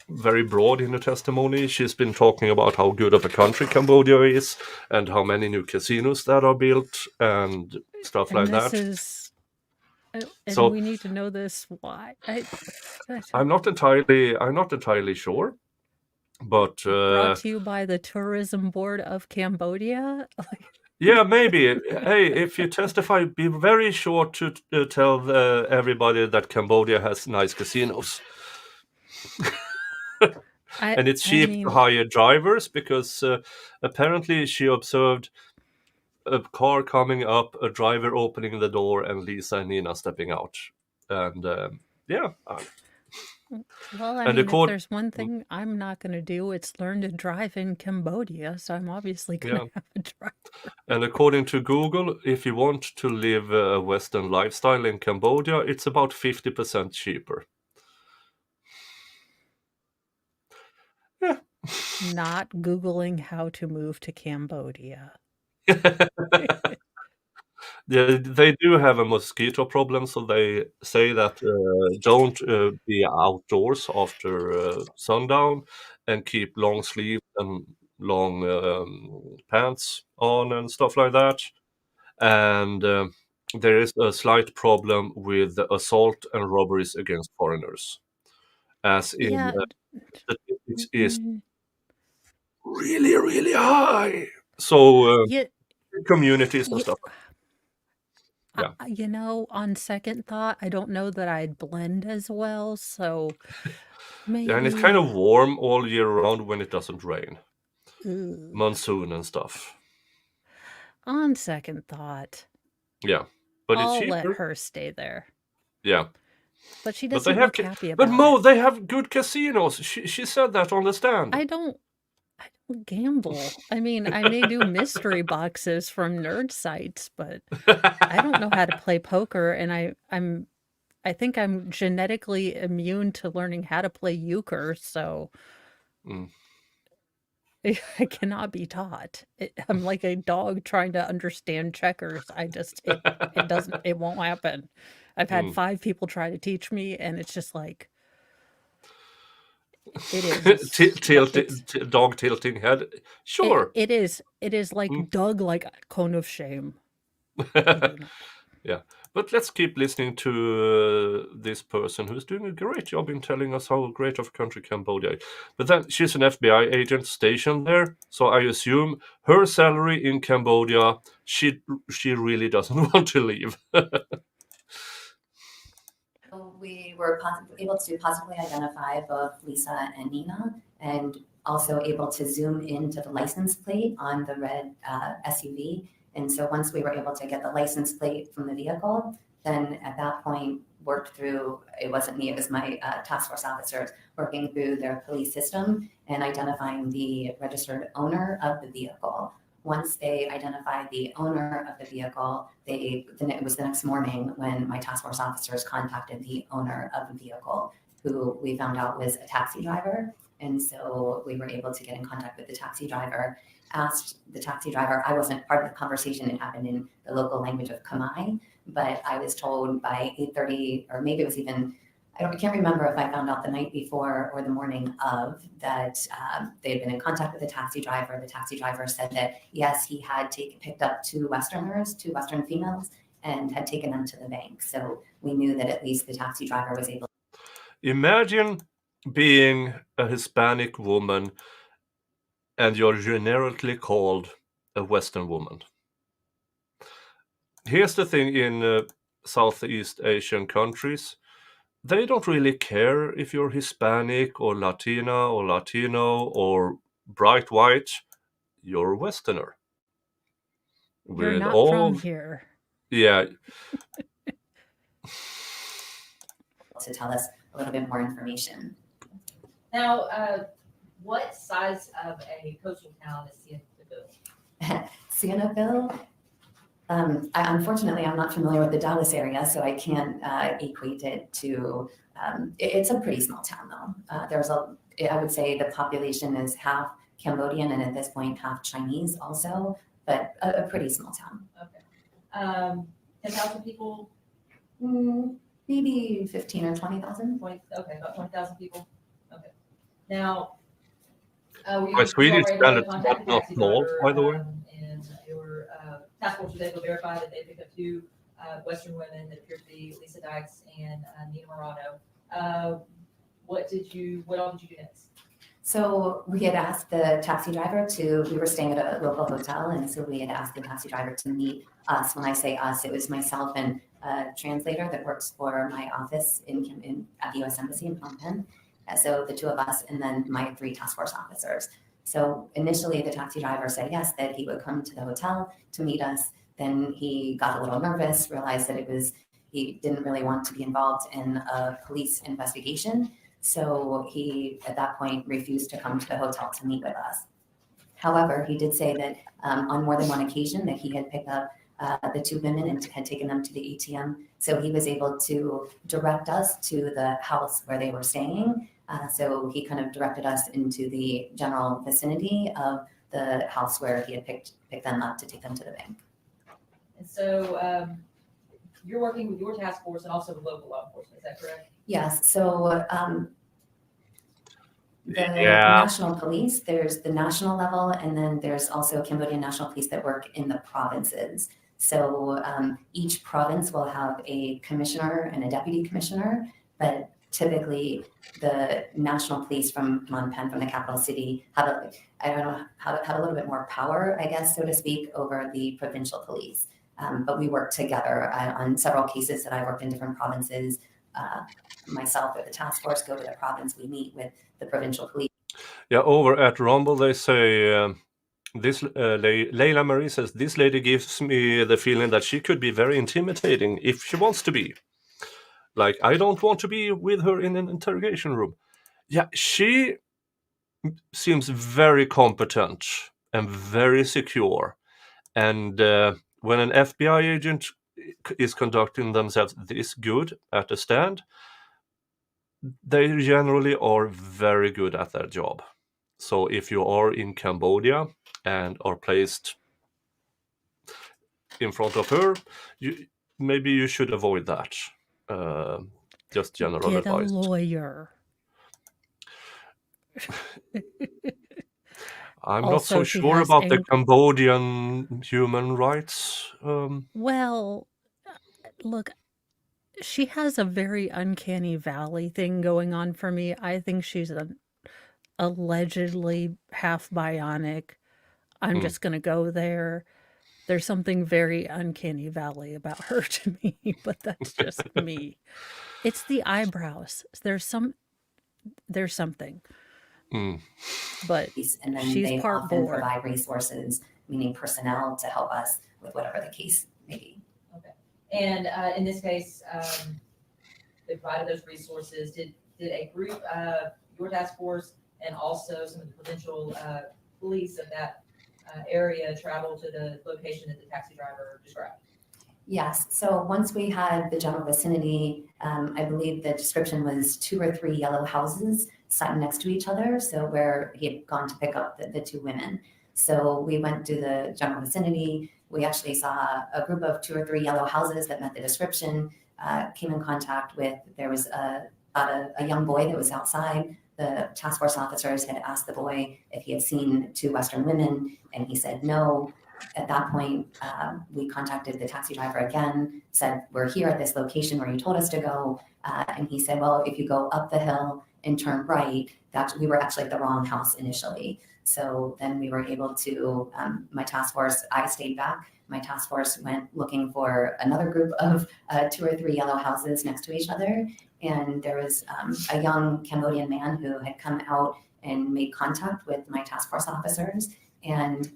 [SPEAKER 1] very broad in the testimony. She's been talking about how good of a country Cambodia is and how many new casinos that are built and stuff
[SPEAKER 11] And
[SPEAKER 1] like
[SPEAKER 11] this
[SPEAKER 1] that.
[SPEAKER 11] is, and
[SPEAKER 1] So-
[SPEAKER 11] we need to know this. Why?
[SPEAKER 1] I'm not entirely sure, but
[SPEAKER 11] Brought to you by the Tourism Board of Cambodia.
[SPEAKER 1] yeah, maybe. Hey, if you testify, be very sure to tell everybody that Cambodia has nice casinos. And it's cheap to hire drivers because apparently she observed a car coming up, a driver opening the door, and Lisa and Nina stepping out. And yeah.
[SPEAKER 11] Well, I
[SPEAKER 1] And
[SPEAKER 11] mean,
[SPEAKER 1] the
[SPEAKER 11] if
[SPEAKER 1] court-
[SPEAKER 11] there's one thing I'm not going to do, it's learn to drive in Cambodia. So I'm obviously going to have a driver.
[SPEAKER 1] And according to Google, if you want to live a Western lifestyle in Cambodia, it's about 50% cheaper. Yeah.
[SPEAKER 11] Not Googling how to move to Cambodia.
[SPEAKER 1] They do have a mosquito problem, so they say that don't be outdoors after sundown and keep long sleeves and long pants on and stuff like that. And there is a slight problem with assault and robberies against foreigners, as in
[SPEAKER 11] Yeah.
[SPEAKER 1] statistics is really, really high. So
[SPEAKER 11] Yeah.
[SPEAKER 1] communities and
[SPEAKER 11] Yeah.
[SPEAKER 1] stuff. Yeah.
[SPEAKER 11] You know, on second thought, I don't know that I'd blend as well. So maybe.
[SPEAKER 1] Yeah, and it's kind of warm all year round when it doesn't rain.
[SPEAKER 11] Ugh.
[SPEAKER 1] Monsoon and stuff.
[SPEAKER 11] On second thought,
[SPEAKER 1] Yeah, but
[SPEAKER 11] I'll
[SPEAKER 1] it's
[SPEAKER 11] let
[SPEAKER 1] cheaper.
[SPEAKER 11] her stay there.
[SPEAKER 1] Yeah,
[SPEAKER 11] But she
[SPEAKER 1] but they
[SPEAKER 11] doesn't
[SPEAKER 1] have.
[SPEAKER 11] look happy about
[SPEAKER 1] But Mo,
[SPEAKER 11] it.
[SPEAKER 1] they have good casinos. She said that on the stand.
[SPEAKER 11] I don't gamble. I mean, I may do mystery boxes from nerd sites, but I don't know how to play poker, and I think I'm genetically immune to learning how to play euchre, so I cannot be taught. I'm like a dog trying to understand checkers. It won't happen. I've had 5 people try to teach me, and it's just like, it is.
[SPEAKER 1] Dog tilting head. Sure.
[SPEAKER 11] It is like Doug, like cone of shame.
[SPEAKER 1] Yeah, But let's keep listening to this person who's doing a great job in telling us how great of a country Cambodia is. But then she's an FBI agent stationed there, so I assume her salary in Cambodia, she really doesn't want to leave.
[SPEAKER 10] We were able to positively identify both Lisa and Nina, and also able to zoom into the license plate on the red SUV. And so once we were able to get the license plate from the vehicle, then at that point worked through, it wasn't me, it was my task force officers working through their police system and identifying the registered owner of the vehicle. Once they identified the owner of the vehicle, then it was the next morning when my task force officers contacted the owner of the vehicle, who we found out was a taxi driver. And so we were able to get in contact with the taxi driver, asked the taxi driver, I wasn't part of the conversation, it happened in the local language of Khmer, but I was told by 8:30, or maybe it was even, I can't remember if I found out the night before or the morning of, that they had been in contact with the taxi driver. The taxi driver said that, yes, he had picked up two Western females, and had taken them to the bank. So we knew that at least the taxi driver was able.
[SPEAKER 1] Imagine being a Hispanic woman and you're generically called a Western woman. Here's the thing in Southeast Asian countries. They don't really care if you're Hispanic or Latina or Latino or bright white. You're a Westerner.
[SPEAKER 11] You're not from here.
[SPEAKER 1] Yeah.
[SPEAKER 10] To tell us a little bit more information.
[SPEAKER 2] Now, what size of a coaching town is Sihanoukville?
[SPEAKER 10] Sihanoukville? Unfortunately, I'm not familiar with the Dallas area, so I can't equate it to, it's a pretty small town though. I would say the population is half Cambodian and at this point half Chinese also, but a pretty small town.
[SPEAKER 2] Okay. 10,000 people?
[SPEAKER 10] Maybe 15 or 20,000.
[SPEAKER 2] Okay, about 20,000 people. Okay. Now,
[SPEAKER 1] my Swedish standards are not small, by the way.
[SPEAKER 2] And your task force was able to verify that they picked up two Western women that appear to be Lisa Dykes and Nina Morano. What all did you do next?
[SPEAKER 10] So we had asked the taxi driver we were staying at a local hotel, and so we had asked the taxi driver to meet us. When I say us, it was myself and a translator that works for my office at the U.S. Embassy in Phnom Penh. So the two of us, and then my 3 task force officers. So initially the taxi driver said yes, that he would come to the hotel to meet us. Then he got a little nervous, realized that he didn't really want to be involved in a police investigation. So he, at that point, refused to come to the hotel to meet with us. However, he did say that on more than one occasion that he had picked up the 2 women and had taken them to the ATM. So he was able to direct us to the house where they were staying. So he kind of directed us into the general vicinity of the house where he had picked them up to take them to the bank.
[SPEAKER 2] And so you're working with your task force and also with local law enforcement, is that correct?
[SPEAKER 10] Yes. So the national police, there's the national level, and then there's also Cambodian National Police that work in the provinces. So each province will have a commissioner and a deputy commissioner, but typically the national police from Phnom Penh, from the capital city, have a little bit more power, I guess, so to speak, over the provincial police. But we work together on several cases that I worked in different provinces. Myself or the task force go to the province, we meet with the provincial police.
[SPEAKER 1] Yeah, over at Rumble they say, Leila Marie says, this lady gives me the feeling that she could be very intimidating if she wants to be. Like, I don't want to be with her in an interrogation room. Yeah, she seems very competent and very secure. And when an FBI agent is conducting themselves this good at a stand, they generally are very good at their job. So if you are in Cambodia and are placed in front of her, maybe you should avoid that. Just general advice.
[SPEAKER 11] Get a lawyer.
[SPEAKER 1] I'm
[SPEAKER 11] Also,
[SPEAKER 1] not so
[SPEAKER 11] she
[SPEAKER 1] sure
[SPEAKER 11] has
[SPEAKER 1] about the Cambodian human rights.
[SPEAKER 11] Well, look, she has a very uncanny valley thing going on for me. I think she's an allegedly half bionic. I'm just going to go there. There's something very uncanny valley about her to me, but that's just me. It's the eyebrows. There's something,
[SPEAKER 1] Mm.
[SPEAKER 11] but
[SPEAKER 10] And then
[SPEAKER 11] she's
[SPEAKER 10] they
[SPEAKER 11] part
[SPEAKER 10] often
[SPEAKER 11] board.
[SPEAKER 10] provide resources, meaning personnel, to help us with whatever the case may be.
[SPEAKER 2] And in this case, they provided those resources. Did a group, your task force, and also some of the provincial police of that area travel to the location that the taxi driver described?
[SPEAKER 10] Yes, so once we had the general vicinity, I believe the description was 2 or 3 yellow houses sat next to each other, so where he had gone to pick up the 2 women. So we went to the general vicinity. We actually saw a group of 2 or 3 yellow houses that met the description, came in contact with, there was about a young boy that was outside. The task force officers had asked the boy if he had seen 2 Western women, and he said no. At that point, we contacted the taxi driver again, said, we're here at this location where you told us to go. And he said, well, if you go up the hill and turn right, we were actually at the wrong house initially. So then we were able to, my task force, I stayed back. My task force went looking for another group of 2 or 3 yellow houses next to each other. And there was a young Cambodian man who had come out and made contact with my task force officers and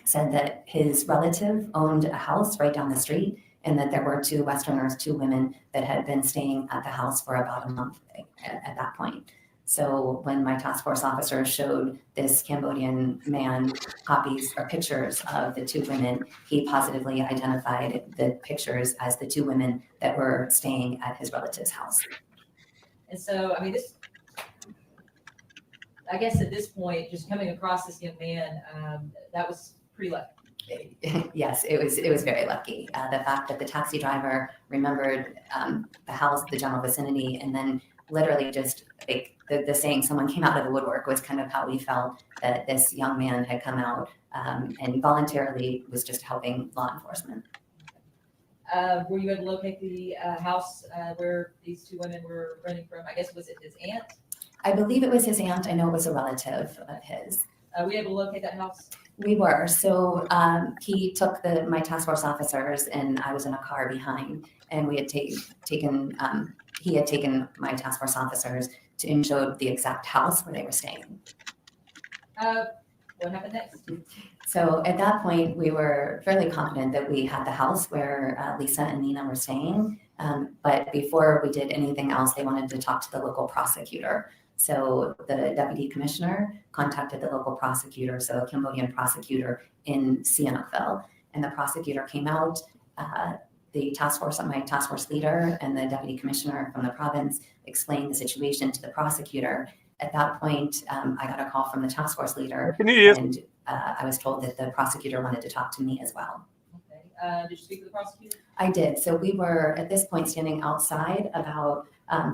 [SPEAKER 10] said that his relative owned a house right down the street and that there were 2 Westerners, 2 women that had been staying at the house for about a month at that point. So when my task force officer showed this Cambodian man copies or pictures of the 2 women, he positively identified the pictures as the 2 women that were staying at his relative's house.
[SPEAKER 2] And so, I mean, I guess at this point, just coming across this young man, that was pretty lucky.
[SPEAKER 10] Yes, it was very lucky. The fact that the taxi driver remembered the house, the general vicinity, and then literally just like the saying someone came out of the woodwork was kind of how we felt that this young man had come out and voluntarily was just helping law enforcement.
[SPEAKER 2] Were you able to locate the house where these 2 women were running from? I guess, was it his aunt?
[SPEAKER 10] I believe it was his aunt. I know it was a relative of his.
[SPEAKER 2] Were you able to locate that house?
[SPEAKER 10] We were. So he took my task force officers and I was in a car behind, and we had he had taken my task force officers to and showed the exact house where they were staying.
[SPEAKER 2] What happened next?
[SPEAKER 10] So at that point, we were fairly confident that we had the house where Lisa and Nina were staying. But before we did anything else, they wanted to talk to the local prosecutor. So the deputy commissioner contacted the local prosecutor, so a Cambodian prosecutor in Sihanoukville, and the prosecutor came out. The task force, my task force leader and the deputy commissioner from the province explained the situation to the prosecutor. At that point, I got a call from the task force leader, and I was told that the prosecutor wanted to talk to me as well.
[SPEAKER 2] Okay. Did you speak to the prosecutor?
[SPEAKER 10] I did. So we were at this point standing outside about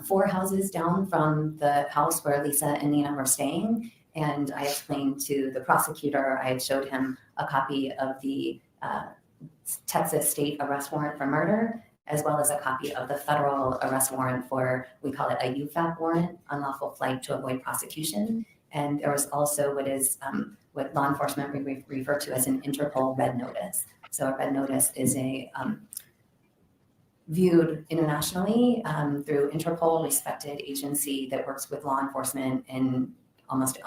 [SPEAKER 10] 4 houses down from the house where Lisa and Nina were staying. And I explained to the prosecutor, I had showed him a copy of the Texas state arrest warrant for murder, as well as a copy of the federal arrest warrant for, we call it a UFAP warrant, unlawful flight to avoid prosecution. And there was also what law enforcement refer to as an Interpol red notice. So a red notice is a viewed internationally through Interpol, respected agency that works with law enforcement in almost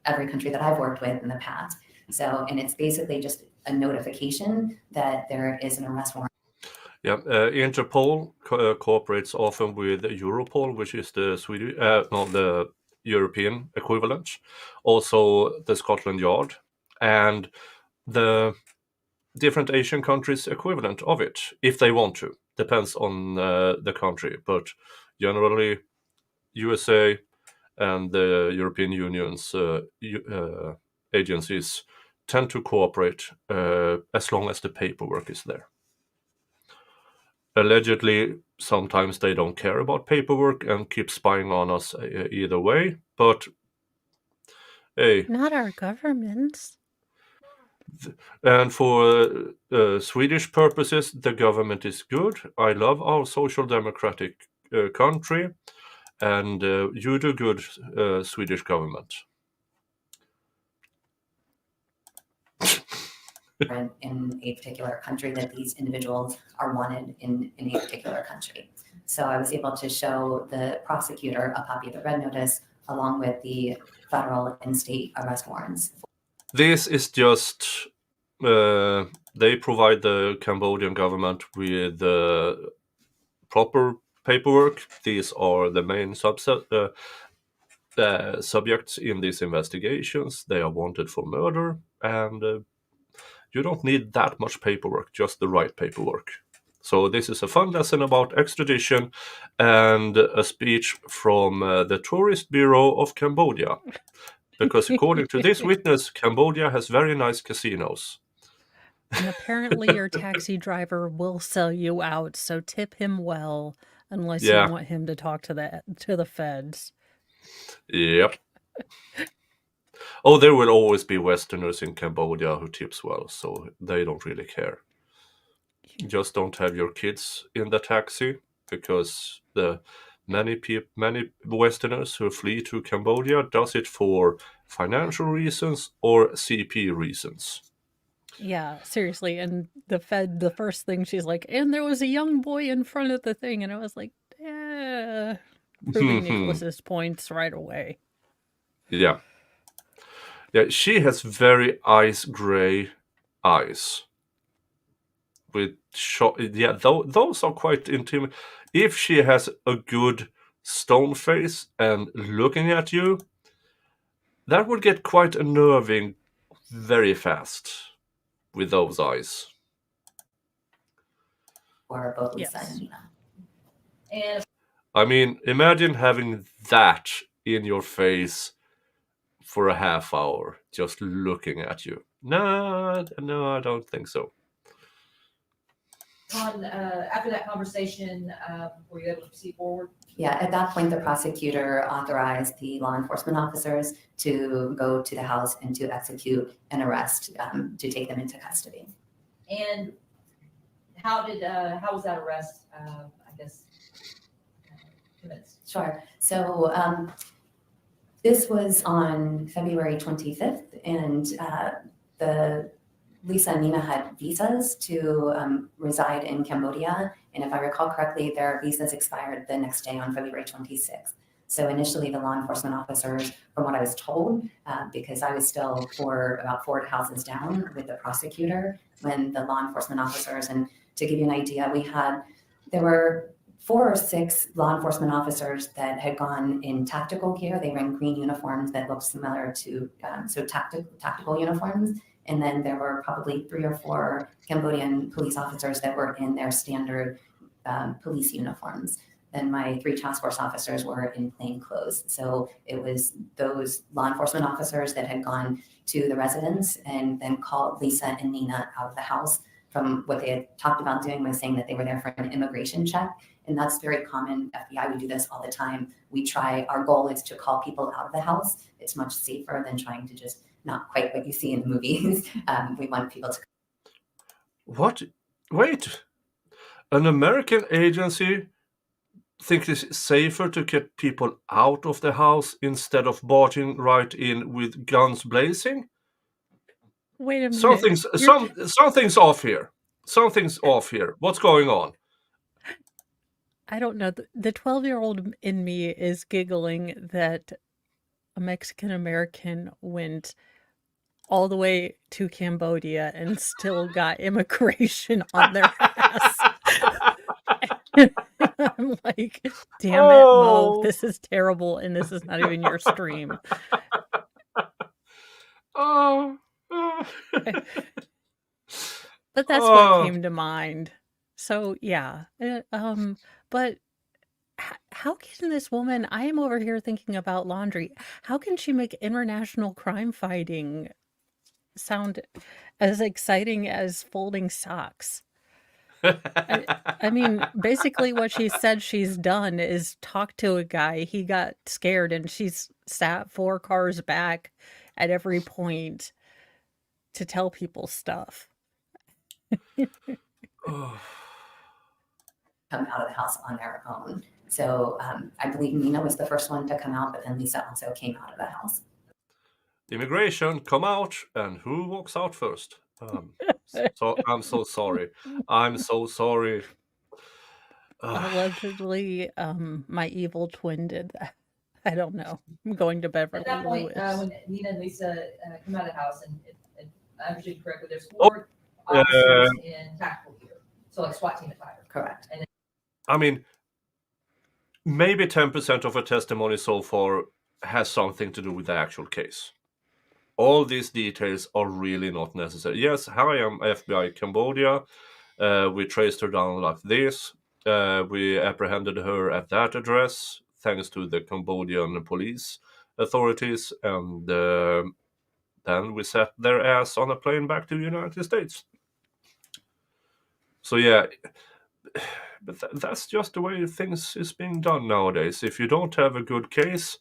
[SPEAKER 10] every country that I've worked with in the past. So, and it's basically just a notification that there is an arrest warrant.
[SPEAKER 1] Yeah, Interpol cooperates often with Europol, which is the European equivalent, also the Scotland Yard, and the different Asian countries equivalent of it, if they want to. Depends on the country, but generally USA and the European Union's agencies tend to cooperate as long as the paperwork is there. Allegedly, sometimes they don't care about paperwork and keep spying on us either way, but hey.
[SPEAKER 11] Not our governments.
[SPEAKER 1] And for Swedish purposes, the government is good. I love our social democratic country, and you do good, Swedish government.
[SPEAKER 10] in a particular country, that these individuals are wanted in a particular country. So I was able to show the prosecutor a copy of the red notice along with the federal and state arrest warrants.
[SPEAKER 1] This is just they provide the Cambodian government with proper paperwork. These are the main subjects in these investigations. They are wanted for murder, and you don't need that much paperwork, just the right paperwork. So this is a fun lesson about extradition and a speech from the Tourist Bureau of Cambodia. Because according to this witness, Cambodia has very nice casinos.
[SPEAKER 11] And apparently your taxi driver will sell you out, so tip him well, unless
[SPEAKER 1] Yeah.
[SPEAKER 11] you want him to talk to the feds.
[SPEAKER 1] Yep. Oh, there will always be Westerners in Cambodia who tips well, so they don't really care. Just don't have your kids in the taxi, because the many Westerners who flee to Cambodia does it for financial reasons or CP reasons.
[SPEAKER 11] Yeah, seriously. And the first thing she's like, and there was a young boy in front of the thing, and I was like, proving Nicholas's points right away.
[SPEAKER 1] Yeah. Yeah, she has very ice gray eyes. With those are quite intimidating. If she has a good stone face and looking at you, that would get quite unnerving very fast with those eyes.
[SPEAKER 10] For both Lisa
[SPEAKER 11] Yes.
[SPEAKER 10] and Nina.
[SPEAKER 2] And
[SPEAKER 1] I mean, imagine having that in your face for a half hour, just looking at you. No, I don't think so.
[SPEAKER 2] after that conversation, were you able to proceed forward?
[SPEAKER 10] Yeah, at that point, the prosecutor authorized the law enforcement officers to go to the house and to execute an arrest, to take them into custody.
[SPEAKER 2] And how was that arrest, commenced?
[SPEAKER 10] Sure. So this was on February 25th, and the Lisa and Nina had visas to reside in Cambodia. And if I recall correctly, their visas expired the next day on February 26th. So initially the law enforcement officers, from what I was told, because I was still about 4 houses down with the prosecutor when the law enforcement officers, and to give you an idea, there were 4 or 6 law enforcement officers that had gone in tactical gear. They were in green uniforms that looked similar to tactical uniforms. And then there were probably 3 or 4 Cambodian police officers that were in their standard police uniforms. And my 3 task force officers were in plain clothes. So it was those law enforcement officers that had gone to the residence and then called Lisa and Nina out of the house. From what they had talked about doing was saying that they were there for an immigration check. And that's very common. FBI, we do this all the time. Our goal is to call people out of the house. It's much safer than trying to just not quite what you see in the movies. We want people to.
[SPEAKER 1] What? Wait. An American agency thinks it's safer to get people out of the house instead of barging right in with guns blazing?
[SPEAKER 11] Wait a minute.
[SPEAKER 1] Something's off here. Something's off here. What's going on?
[SPEAKER 11] I don't know. The 12-year-old in me is giggling that a Mexican American went all the way to Cambodia and still got immigration on their ass. I'm like, damn it, Mo, this is terrible, and this is not even your stream.
[SPEAKER 1] Oh.
[SPEAKER 11] But that's what came to mind. So yeah, but how can this woman? I am over here thinking about laundry. How can she make international crime fighting sound as exciting as folding socks? I mean, basically what she said she's done is talk to a guy. He got scared and she's sat 4 cars back at every point to tell people stuff.
[SPEAKER 10] Come out of the house on their own. So I believe Nina was the first one to come out, but then Lisa also came out of the house.
[SPEAKER 1] Immigration, come out, and who walks out first? So I'm so sorry. I'm so sorry.
[SPEAKER 11] Allegedly, my evil twin did that. I don't know. I'm going to Beverly
[SPEAKER 2] At that point,
[SPEAKER 11] Lewis.
[SPEAKER 2] when Nina and Lisa come out of the house, and I understood correctly, there's 4
[SPEAKER 1] Oh,
[SPEAKER 2] officers in tactical gear, so like SWAT team attire.
[SPEAKER 10] Correct.
[SPEAKER 1] I mean, maybe 10% of her testimony so far has something to do with the actual case. All these details are really not necessary. Yes, hi, I'm FBI Cambodia. We traced her down like this. We apprehended her at that address, thanks to the Cambodian police authorities, and then we sat their ass on a plane back to the United States. So yeah, but that's just the way things is being done nowadays. If you don't have a good case,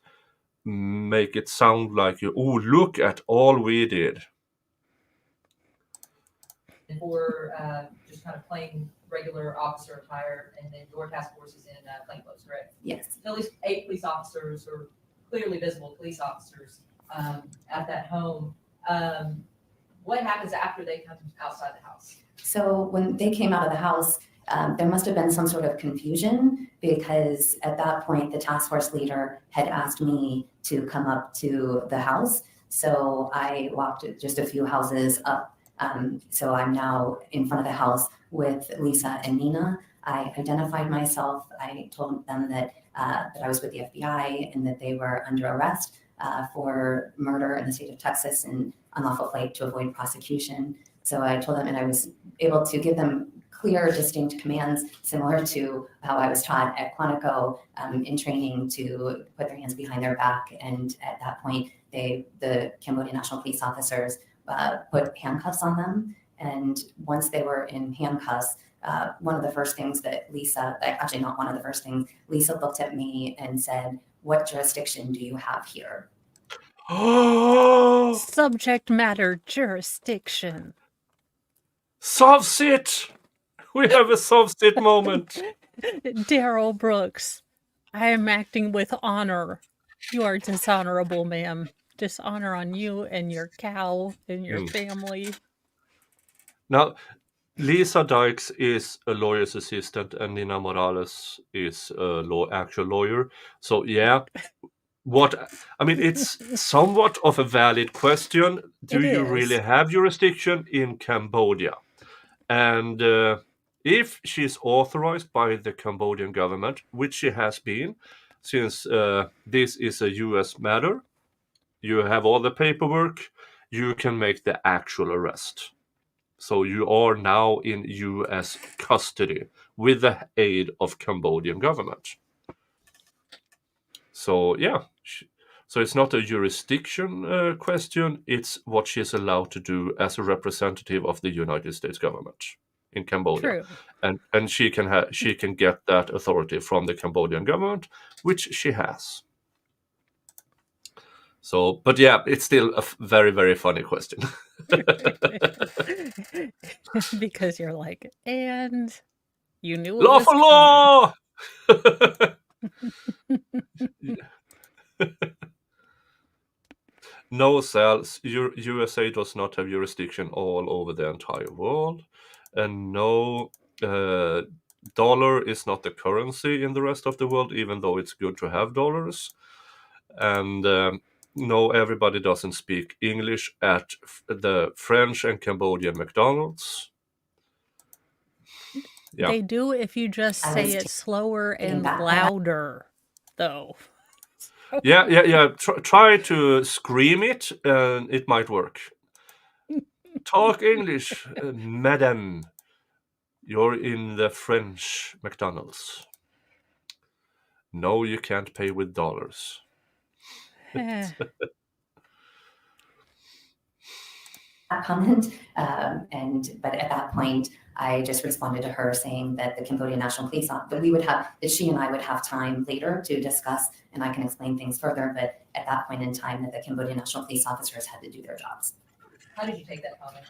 [SPEAKER 1] make it sound like you, oh, look at all we did.
[SPEAKER 2] For just kind of plain regular officer attire, and then your task force is in plainclothes, correct?
[SPEAKER 10] Yes.
[SPEAKER 2] So at least 8 police officers, or clearly visible police officers, at that home. What happens after they come outside the house?
[SPEAKER 10] So when they came out of the house, there must have been some sort of confusion, because at that point, the task force leader had asked me to come up to the house. So I walked just a few houses up. So I'm now in front of the house with Lisa and Nina. I identified myself. I told them that I was with the FBI and that they were under arrest for murder in the state of Texas and unlawful flight to avoid prosecution. So I told them, and I was able to give them clear, distinct commands, similar to how I was taught at Quantico in training, to put their hands behind their back. And at that point, the Cambodian National Police officers put handcuffs on them. And once they were in handcuffs, one of the first things that Lisa, actually not one of the first things, Lisa looked at me and said, "What jurisdiction do you have here?"
[SPEAKER 11] Subject matter jurisdiction.
[SPEAKER 1] Sovsit! We have a Sovsit moment.
[SPEAKER 11] Daryl Brooks, I am acting with honor. You are dishonorable, ma'am. Dishonor on you and your cow and your family.
[SPEAKER 1] Now, Lisa Dykes is a lawyer's assistant, and Nina Morales is a actual lawyer. So yeah, it's somewhat of a valid question. Do you really have jurisdiction in Cambodia? And if she's authorized by the Cambodian government, which she has been, since this is a U.S. matter, you have all the paperwork, you can make the actual arrest. So you are now in U.S. custody with the aid of Cambodian government. So yeah, so it's not a jurisdiction question, it's what she's allowed to do as a representative of the United States government in Cambodia.
[SPEAKER 11] True.
[SPEAKER 1] And she can get that authority from the Cambodian government, which she has. So, but yeah, it's still a very, very funny question.
[SPEAKER 11] Because you're like, and you knew it
[SPEAKER 1] law
[SPEAKER 11] was
[SPEAKER 1] for law! No cells. USA does not have jurisdiction all over the entire world. And no, dollar is not the currency in the rest of the world, even though it's good to have dollars. And no, everybody doesn't speak English at the French and Cambodian McDonald's. Yeah.
[SPEAKER 11] They do if you just say it slower and louder, though.
[SPEAKER 1] Yeah. Try to scream it, and it might work. Talk English, madam. You're in the French McDonald's. No, you can't pay with dollars.
[SPEAKER 10] Comment, but at that point, I just responded to her saying that the Cambodian National Police, that she and I would have time later to discuss, and I can explain things further. But at that point in time, that the Cambodian National Police officers had to do their jobs.
[SPEAKER 2] How did you take that comment?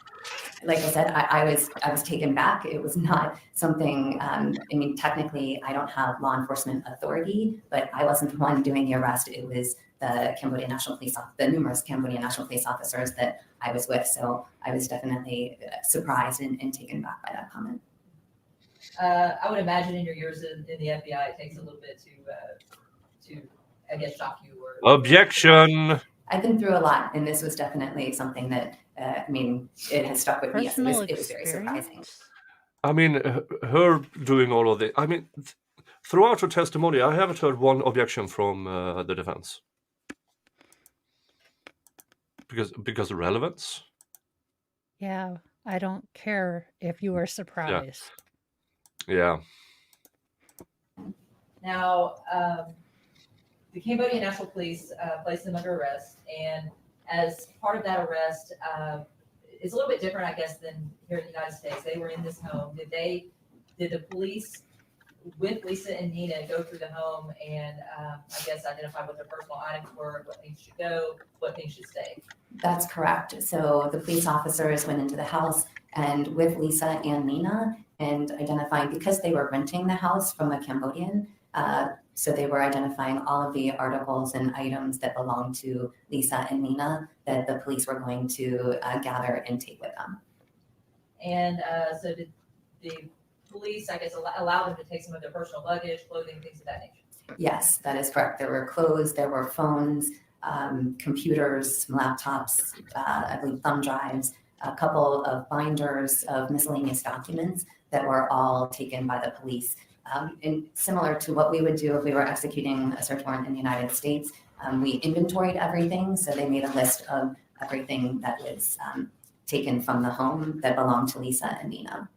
[SPEAKER 10] Like I said, I was taken back. It was not something, I mean, technically, I don't have law enforcement authority, but I wasn't the one doing the arrest. It was the Cambodian National Police, the numerous Cambodian National Police officers that I was with. So I was definitely surprised and taken back by that comment.
[SPEAKER 2] I would imagine in your years in the FBI, it takes a little bit to I guess, shock you or.
[SPEAKER 1] Objection.
[SPEAKER 10] I've been through a lot, and this was definitely something that, I mean, it has stuck with me. Yes, it was very surprising.
[SPEAKER 1] I mean, her doing all of this. I mean, throughout her testimony, I haven't heard one objection from the defense. Because of relevance.
[SPEAKER 11] Yeah, I don't care if you are surprised.
[SPEAKER 1] Yeah.
[SPEAKER 2] Now, the Cambodian National Police placed them under arrest, and as part of that arrest, it's a little bit different, I guess, than here in the United States. They were in this home. Did the police with Lisa and Nina go through the home and I guess identify what their personal items were, what things should go, what things should stay? That's correct. So the police officers went into the house and with Lisa and Nina and identifying, because they were renting the house from a Cambodian, so they were identifying all of the articles and items that belonged to Lisa and Nina that the police were going to gather and take with them. And so did the police, I guess, allow them to take some of their personal luggage, clothing, things of that nature? Yes, that is correct. There were clothes, there were phones, computers, some laptops, I believe thumb drives, a couple of binders of miscellaneous documents that were all taken by the police. And similar to what we would do if we were executing a search warrant in the United States, we inventoried everything. So they made a list of everything that was taken from the home that belonged to Lisa and Nina.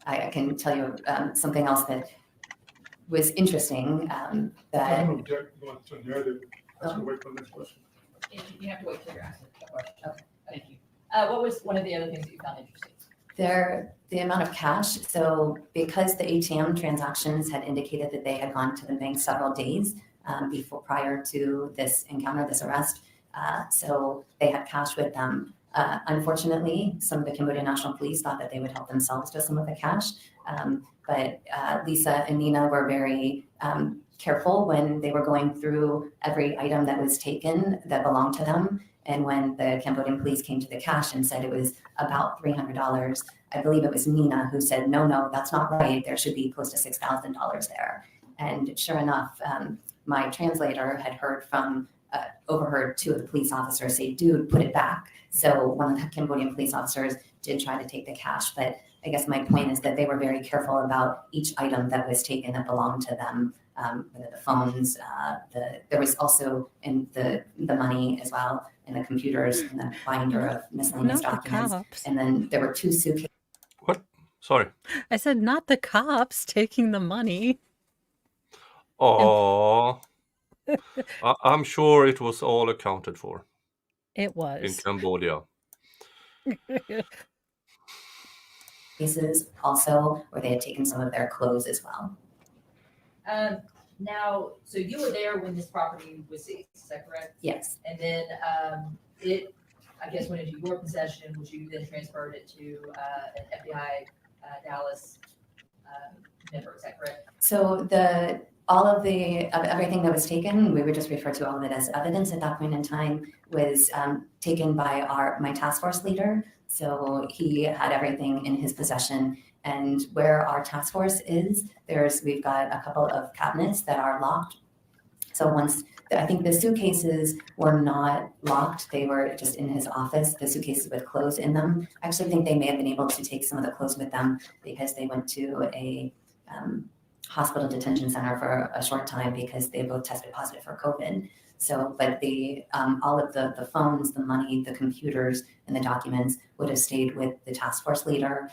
[SPEAKER 2] I can tell you something else that was interesting. That
[SPEAKER 6] I don't object to the narrative. I should wait for the next question.
[SPEAKER 2] You have to wait till you're asked that question. Okay, thank you. What was one of the other things that you found interesting? The amount of cash. So because the ATM transactions had indicated that they had gone to the bank several days prior to this encounter, this arrest, so they had cash with them. Unfortunately, some of the Cambodian National Police thought that they would help themselves to some of the cash, but Lisa and Nina were very careful when they were going through every item that was taken that belonged to them. And when the Cambodian police came to the cash and said it was about $300, I believe it was Nina who said, no, that's not right. There should be close to $6,000 there. And sure enough, my translator had overheard two of the police officers say, dude, put it back. So one of the Cambodian police officers did try to take the cash, but I guess my point is that they were very careful about each item that was taken that belonged to them, whether the phones, there was also in the money as well, and the computers and the binder of miscellaneous documents.
[SPEAKER 11] Cops.
[SPEAKER 10] And then there were two suitcases.
[SPEAKER 1] What? Sorry.
[SPEAKER 11] I said not the cops taking the money.
[SPEAKER 1] Oh. I'm sure it was all accounted for.
[SPEAKER 11] It was.
[SPEAKER 1] In Cambodia.
[SPEAKER 10] Cases also where they had taken some of their clothes as well.
[SPEAKER 2] Now, so you were there when this property was seized, is that correct?
[SPEAKER 10] Yes.
[SPEAKER 2] And then I guess, went into your possession, which you then transferred it to an FBI Dallas member, is that correct?
[SPEAKER 10] So all of everything that was taken, we would just refer to all of it as evidence at that point in time, was taken by my task force leader. So he had everything in his possession. And where our task force is, we've got a couple of cabinets that are locked. So I think the suitcases were not locked. They were just in his office, the suitcases with clothes in them. I actually think they may have been able to take some of the clothes with them because they went to a hospital detention center for a short time because they both tested positive for COVID. So, but all of the phones, the money, the computers, and the documents would have stayed with the task force leader,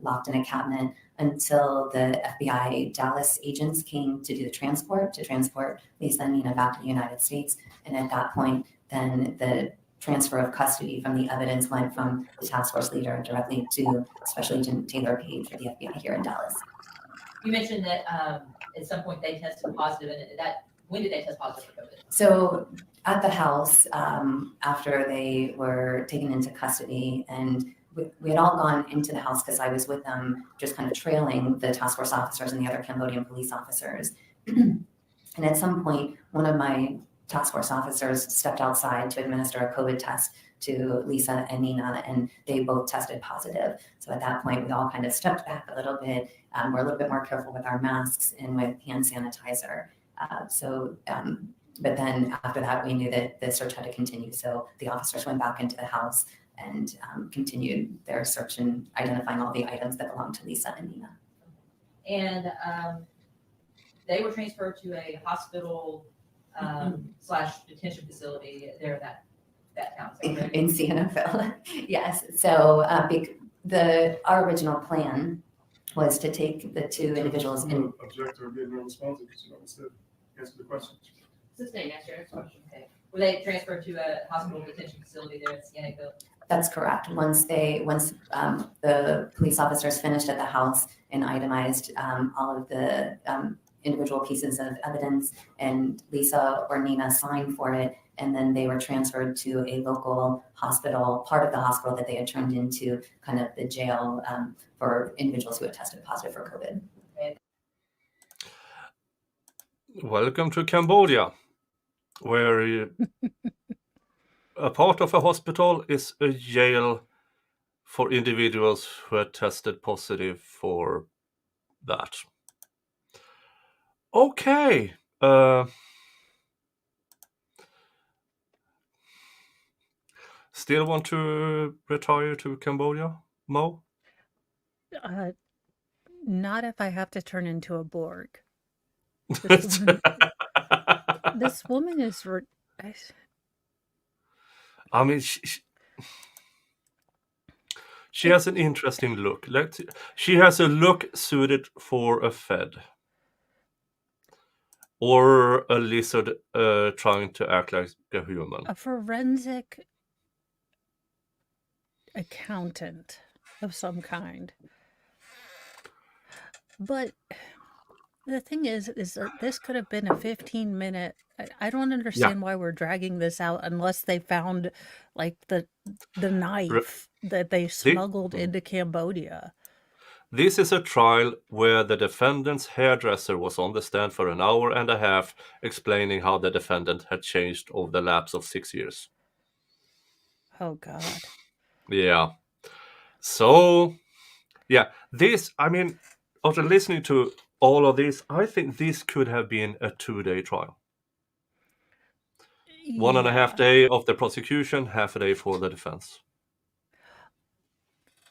[SPEAKER 10] locked in a cabinet until the FBI Dallas agents came to do the transport Lisa and Nina back to the United States. And at that point, then the transfer of custody from the evidence went from the task force leader directly to Special Agent Taylor Page for the FBI here in Dallas.
[SPEAKER 2] You mentioned that at some point they tested positive, and when did they test positive for COVID?
[SPEAKER 10] So at the house after they were taken into custody, and we had all gone into the house because I was with them, just kind of trailing the task force officers and the other Cambodian police officers. And at some point, one of my task force officers stepped outside to administer a COVID test to Lisa and Nina, and they both tested positive. So at that point, we all kind of stepped back a little bit. We're a little bit more careful with our masks and with hand sanitizer. But then after that, we knew that the search had to continue. So the officers went back into the house and continued their search and identifying all the items that belonged to Lisa and Nina.
[SPEAKER 2] And they were transferred to a hospital / detention facility there that town. Is that correct?
[SPEAKER 10] In Sienna, yes. So our original plan was to take the two individuals in.
[SPEAKER 6] Objector getting no response because you instead answer the question.
[SPEAKER 2] Sustain, answer your next question. Okay. Were they transferred to a hospital detention facility there in Sienna?
[SPEAKER 10] That's correct. Once the police officers finished at the house and itemized all of the individual pieces of evidence, and Lisa or Nina signed for it, and then they were transferred to a local hospital, part of the hospital that they had turned into kind of the jail for individuals who had tested positive for COVID.
[SPEAKER 1] Welcome to Cambodia, where a part of a hospital is a jail for individuals who had tested positive for that. Okay. Still want to retire to Cambodia, Mo?
[SPEAKER 11] Not if I have to turn into a Borg. This woman is.
[SPEAKER 1] I mean, she has an interesting look. She has a look suited for a Fed. Or a lizard trying to act like a human.
[SPEAKER 11] A forensic accountant of some kind. But the thing is that this could have been a 15-minute. I don't understand why we're dragging this out unless they found like the knife that they smuggled into Cambodia.
[SPEAKER 1] This is a trial where the defendant's hairdresser was on the stand for an hour and a half explaining how the defendant had changed over the lapse of 6 years.
[SPEAKER 11] Oh, God.
[SPEAKER 1] Yeah. So, yeah, this, I mean, after listening to all of this, I think this could have been a 2-day trial. 1.5 day of the prosecution, half a day for the defense.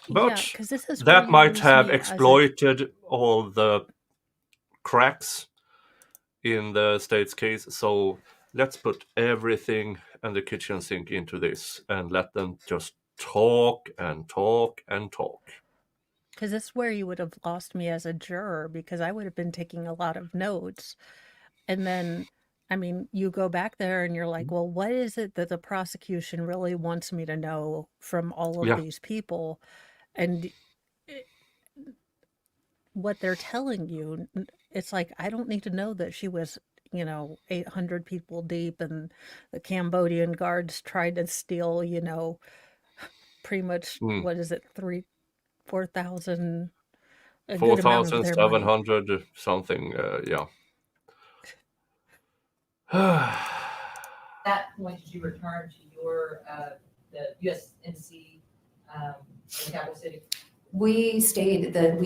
[SPEAKER 1] But that might have exploited all the cracks in the state's case. So let's put everything and the kitchen sink into this and let them just talk and talk and talk.
[SPEAKER 11] Because this is where you would have lost me as a juror, because I would have been taking a lot of notes. And then, I mean, you go back there and you're like, well, what is it that the prosecution really wants me to know from all of these people? And what they're telling you, it's like, I don't need to know that she was, 800 people deep and the Cambodian guards tried to steal, pretty much, what is it, 4,000?
[SPEAKER 1] 4,700 something, yeah.
[SPEAKER 2] At that point, did you return to your, the U.S. Embassy in capital city?
[SPEAKER 10] We stayed, the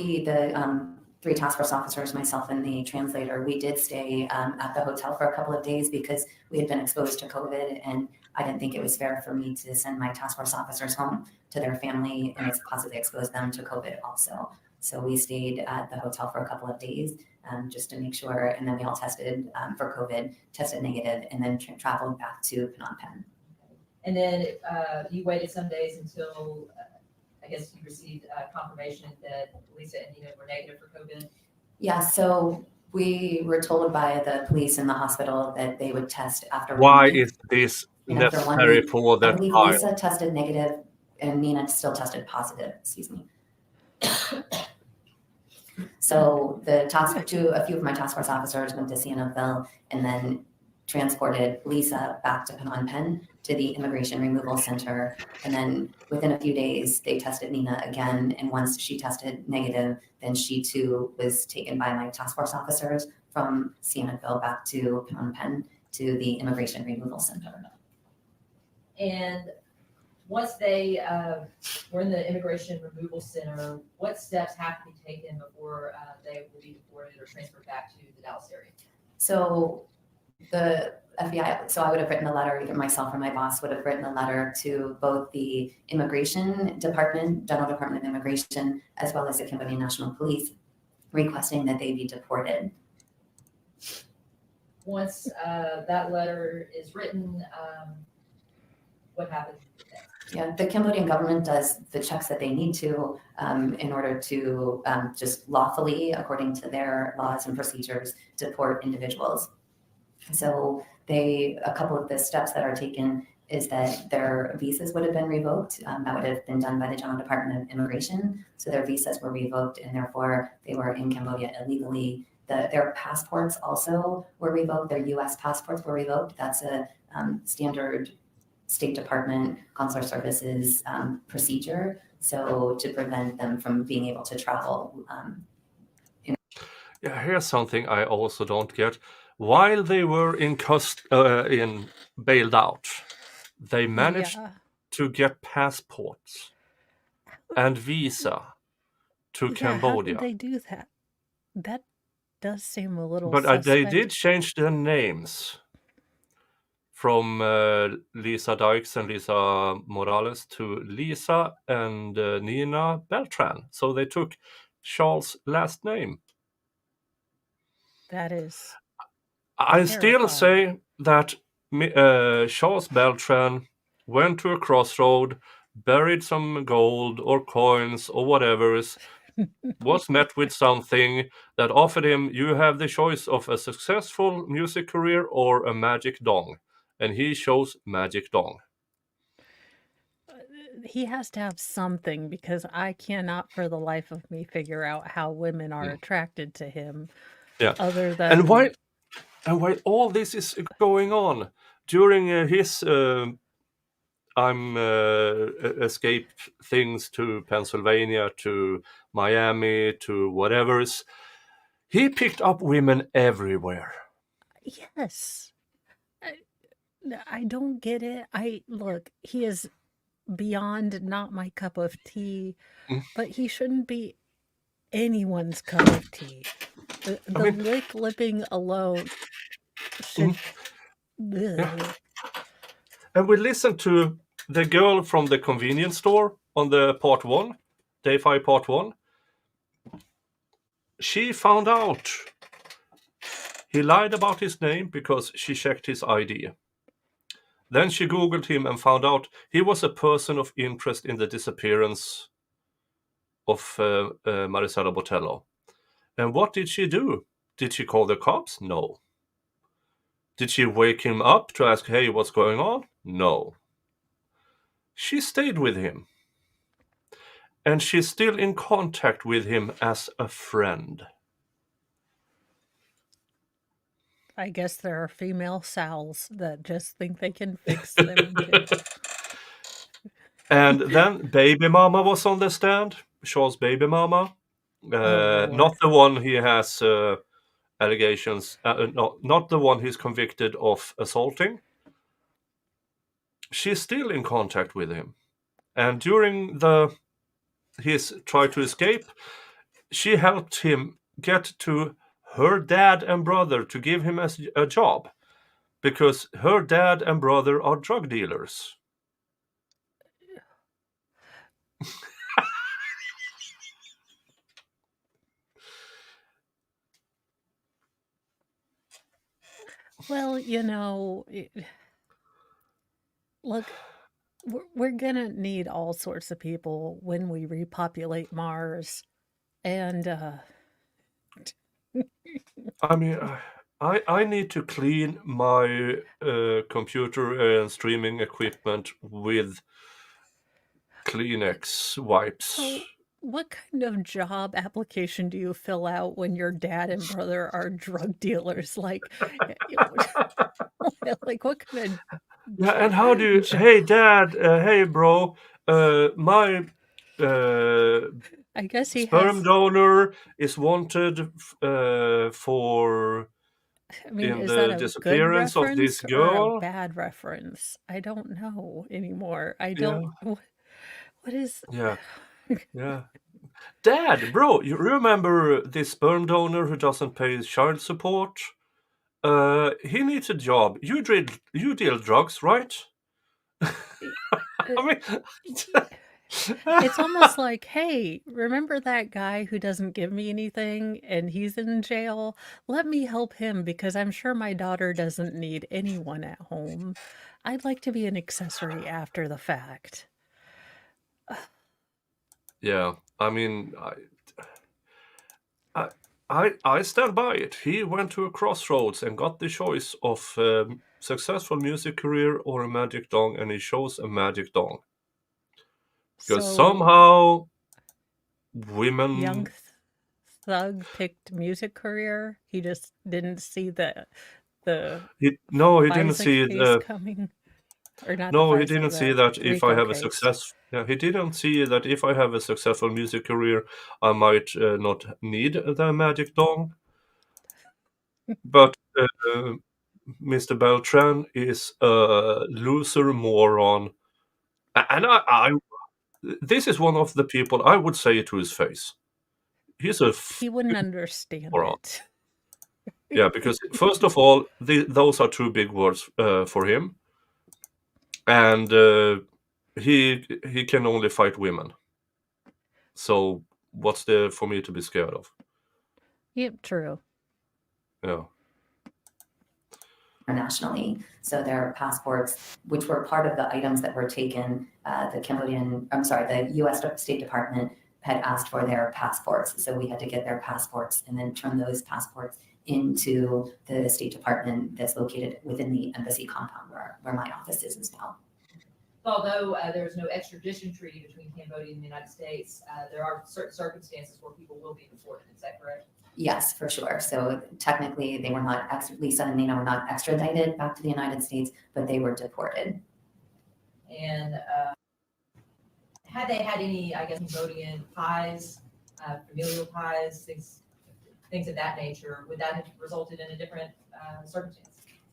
[SPEAKER 10] 3 task force officers, myself and the translator, we did stay at the hotel for a couple of days because we had been exposed to COVID, and I didn't think it was fair for me to send my task force officers home to their family and possibly expose them to COVID also. So we stayed at the hotel for a couple of days just to make sure, and then we all tested for COVID, tested negative, and then traveled back to Phnom Penh.
[SPEAKER 2] And then you waited some days until I guess you received confirmation that Lisa and Nina were negative for COVID?
[SPEAKER 10] Yeah, so we were told by the police in the hospital that they would test after.
[SPEAKER 1] Why is this necessary for the trial?
[SPEAKER 10] Lisa tested negative and Nina still tested positive, excuse me. So a few of my task force officers went to Sienna and then transported Lisa back to Phnom Penh to the Immigration Removal Center. And then within a few days, they tested Nina again. And once she tested negative, then she too was taken by my task force officers from Sihanoukville back to Phnom Penh to the Immigration Removal Center.
[SPEAKER 2] And once they were in the Immigration Removal Center, what steps have to be taken before they will be deported or transferred back to the Dallas area?
[SPEAKER 10] So the FBI, so I would have written a letter, either myself or my boss would have written a letter to both the Immigration Department, General Department of Immigration, as well as the Cambodian National Police, requesting that they be deported.
[SPEAKER 2] Once that letter is written, what happens next?
[SPEAKER 10] Yeah, the Cambodian government does the checks that they need to in order to just lawfully, according to their laws and procedures, deport individuals. So a couple of the steps that are taken is that their visas would have been revoked. That would have been done by the General Department of Immigration. So their visas were revoked and therefore they were in Cambodia illegally. Their passports also were revoked. Their US passports were revoked. That's a standard State Department consular services procedure. So to prevent them from being able to travel.
[SPEAKER 1] Yeah, here's something I also don't get. While they were in bailed out, they managed
[SPEAKER 11] Yeah.
[SPEAKER 1] to get passports and visa to
[SPEAKER 11] Yeah,
[SPEAKER 1] Cambodia.
[SPEAKER 11] how did they do that? That does seem a little
[SPEAKER 1] But
[SPEAKER 11] suspect.
[SPEAKER 1] they did change their names from Lisa Dykes and Lisa Morales to Lisa and Nina Beltran. So they took Charles' last name.
[SPEAKER 11] That is
[SPEAKER 1] I still
[SPEAKER 11] terrifying.
[SPEAKER 1] say that Charles Beltran went to a crossroad, buried some gold or coins or whatever, was met with something that offered him, you have the choice of a successful music career or a magic dong. And he chose magic dong.
[SPEAKER 11] He has to have something because I cannot for the life of me figure out how women are attracted to him.
[SPEAKER 1] Yeah.
[SPEAKER 11] Other than
[SPEAKER 1] And while all this is going on, during his escape things to Pennsylvania, to Miami, to whatever's, he picked up women everywhere.
[SPEAKER 11] Yes. I don't get it. Look, he is beyond not my cup of tea, but he shouldn't be anyone's cup of tea. The lipping alone should.
[SPEAKER 1] Yeah. And we listened to the girl from the convenience store on the part 1, day 5 part 1. She found out he lied about his name because she checked his ID. Then she Googled him and found out he was a person of interest in the disappearance of Marisela Botello. And what did she do? Did she call the cops? No. Did she wake him up to ask, hey, what's going on? No. She stayed with him. And she's still in contact with him as a friend.
[SPEAKER 11] I guess there are female Sals that just think they can fix them too.
[SPEAKER 1] And then baby mama was on the stand. Charles' baby mama. Not the one he has allegations, not the one he's convicted of assaulting. She's still in contact with him. And during his try to escape, she helped him get to her dad and brother to give him a job. Because her dad and brother are drug dealers.
[SPEAKER 11] Well, look, we're going to need all sorts of people when we repopulate Mars. And,
[SPEAKER 1] I mean, I need to clean my computer and streaming equipment with Kleenex wipes.
[SPEAKER 11] what kind of job application do you fill out when your dad and brother are drug dealers? Like, like what kind
[SPEAKER 1] Yeah, and how do you?
[SPEAKER 11] of
[SPEAKER 1] Hey, Dad. Hey, bro. My
[SPEAKER 11] I guess he
[SPEAKER 1] sperm
[SPEAKER 11] has.
[SPEAKER 1] donor is wanted for
[SPEAKER 11] I mean,
[SPEAKER 1] in
[SPEAKER 11] is that
[SPEAKER 1] the
[SPEAKER 11] a good
[SPEAKER 1] disappearance of this
[SPEAKER 11] reference or a
[SPEAKER 1] girl.
[SPEAKER 11] bad reference? I don't know anymore. I
[SPEAKER 1] Yeah,
[SPEAKER 11] don't. What is?
[SPEAKER 1] yeah, yeah. Dad, bro, you remember this sperm donor who doesn't pay his child support? He needs a job. You deal drugs, right? I mean,
[SPEAKER 11] It's almost like, hey, remember that guy who doesn't give me anything and he's in jail? Let me help him because I'm sure my daughter doesn't need anyone at home. I'd like to be an accessory after the fact.
[SPEAKER 1] yeah. I mean, I stand by it. He went to a crossroads and got the choice of successful music career or a magic dong, and he chose a magic dong because
[SPEAKER 11] So,
[SPEAKER 1] somehow
[SPEAKER 11] young
[SPEAKER 1] women.
[SPEAKER 11] thug picked music career. He just didn't see the
[SPEAKER 1] No, he didn't
[SPEAKER 11] FISA
[SPEAKER 1] see
[SPEAKER 11] case
[SPEAKER 1] the.
[SPEAKER 11] coming, or not the
[SPEAKER 1] No, he
[SPEAKER 11] FISA,
[SPEAKER 1] didn't see
[SPEAKER 11] the
[SPEAKER 1] that if I
[SPEAKER 11] RICO
[SPEAKER 1] have a
[SPEAKER 11] case.
[SPEAKER 1] yeah, he didn't see that if I have a successful music career, I might not need the magic dong. But Mr. Beltran is a loser moron, and this is one of the people I would say it to his face. He's a
[SPEAKER 11] He wouldn't understand
[SPEAKER 1] moron.
[SPEAKER 11] it.
[SPEAKER 1] Yeah, because first of all, those are too big words for him, and he can only fight women. So what's there for me to be scared of?
[SPEAKER 11] Yep, true.
[SPEAKER 1] Yeah.
[SPEAKER 10] Internationally. So their passports, which were part of the items that were taken, the US State Department had asked for their passports. So we had to get their passports and then turn those passports into the State Department that's located within the embassy compound where my office is as well.
[SPEAKER 2] Although there's no extradition treaty between Cambodia and the United States, there are certain circumstances where people will be deported. Is that correct?
[SPEAKER 10] Yes, for sure. So technically, they were not Lisa and Nina were not extradited back to the United States, but they were deported.
[SPEAKER 2] And had they had any, I guess, Cambodian ties, familial ties, things of that nature, would that have resulted in a different circumstance?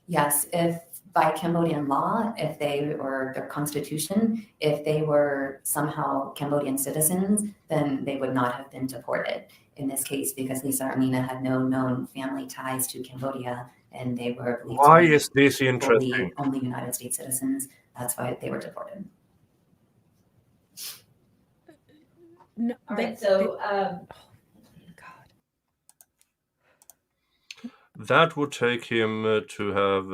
[SPEAKER 10] Yes, if by Cambodian law, if they or their constitution, if they were somehow Cambodian citizens, then they would not have been deported. In this case, because Lisa or Nina had no known family ties to Cambodia, and they were believed
[SPEAKER 1] Why
[SPEAKER 10] to be
[SPEAKER 1] is this interesting?
[SPEAKER 10] only United States citizens, that's why they were deported.
[SPEAKER 11] No,
[SPEAKER 2] All right, so
[SPEAKER 11] God.
[SPEAKER 1] That would take him to have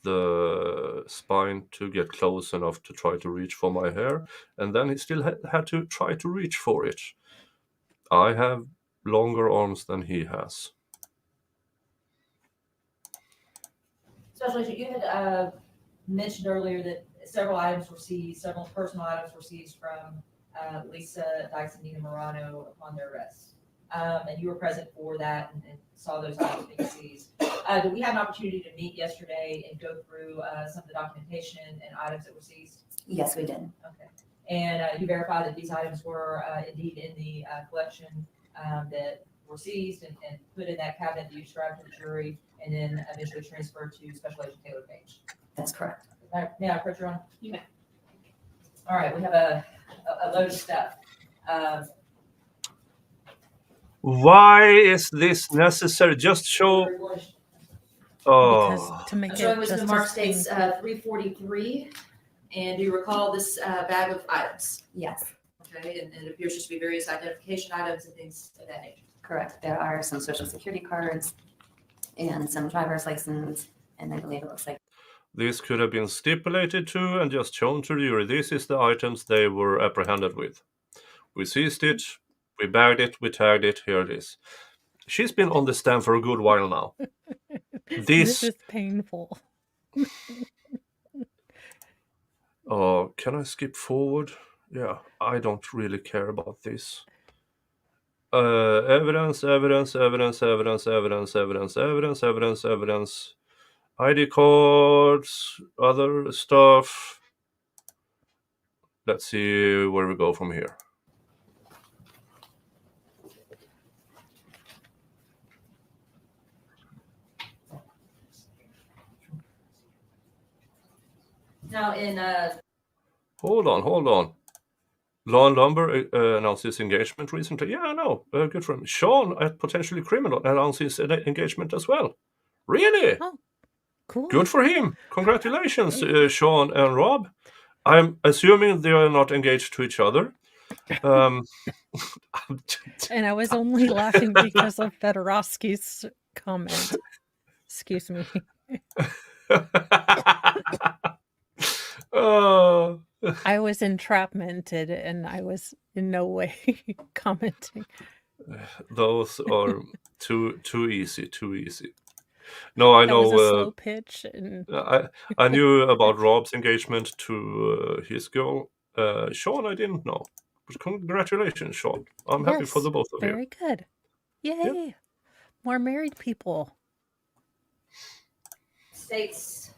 [SPEAKER 1] the spine to get close enough to try to reach for my hair, and then he still had to try to reach for it. I have longer arms than he has.
[SPEAKER 2] Special Agent, you had mentioned earlier that several personal items were seized from Lisa Dykes and Nina Morano upon their arrest. And you were present for that and saw those items being seized. Did we have an opportunity to meet yesterday and go through some of the documentation and items that were seized?
[SPEAKER 10] Yes, we did.
[SPEAKER 2] Okay. And you verified that these items were indeed in the collection that were seized and put in that cabinet that you described to the jury and then eventually transferred to Special Agent Taylor Page.
[SPEAKER 10] That's correct.
[SPEAKER 2] May I approach your honor?
[SPEAKER 4] You may.
[SPEAKER 2] All right, we have a load of stuff.
[SPEAKER 1] Why is this necessary? Just show.
[SPEAKER 11] Because
[SPEAKER 1] Oh,
[SPEAKER 11] to make
[SPEAKER 2] I'm showing
[SPEAKER 11] it
[SPEAKER 2] which
[SPEAKER 11] just
[SPEAKER 2] the mark
[SPEAKER 11] as
[SPEAKER 2] states
[SPEAKER 11] painful.
[SPEAKER 2] 343. And do you recall this bag of items?
[SPEAKER 10] Yes,
[SPEAKER 2] Okay, and it appears just to be various identification items and things of that nature.
[SPEAKER 10] correct. There are some social security cards and some driver's license, and I believe it looks like
[SPEAKER 1] this could have been stipulated to and just shown to the jury. This is the items they were apprehended with. We seized it, we bagged it, we tagged it, here it is. She's been on the stand for a good while now.
[SPEAKER 11] This is painful.
[SPEAKER 1] Can I skip forward? Yeah, I don't really care about this. Evidence. ID cards, other stuff. Let's see where we go from here.
[SPEAKER 2] Now, in,
[SPEAKER 1] Hold on. Law and Lumber announced his engagement recently. Yeah, I know. Good for him. Sean, at Potentially Criminal, announced his engagement as well. Really?
[SPEAKER 11] Oh, cool.
[SPEAKER 1] Good for him. Congratulations, Sean and Rob. I'm assuming they are not engaged to each other.
[SPEAKER 11] And I was only laughing because of Fedorowski's comment. Excuse me. I was entrapmented and I was in no way commenting.
[SPEAKER 1] Those are too easy. No, I
[SPEAKER 11] That
[SPEAKER 1] know.
[SPEAKER 11] was a slow pitch, and
[SPEAKER 1] I knew about Rob's engagement to his girl. Sean, I didn't know. But congratulations, Sean. I'm happy for
[SPEAKER 11] yes,
[SPEAKER 1] the both of you.
[SPEAKER 11] very good. Yay! More married people
[SPEAKER 2] states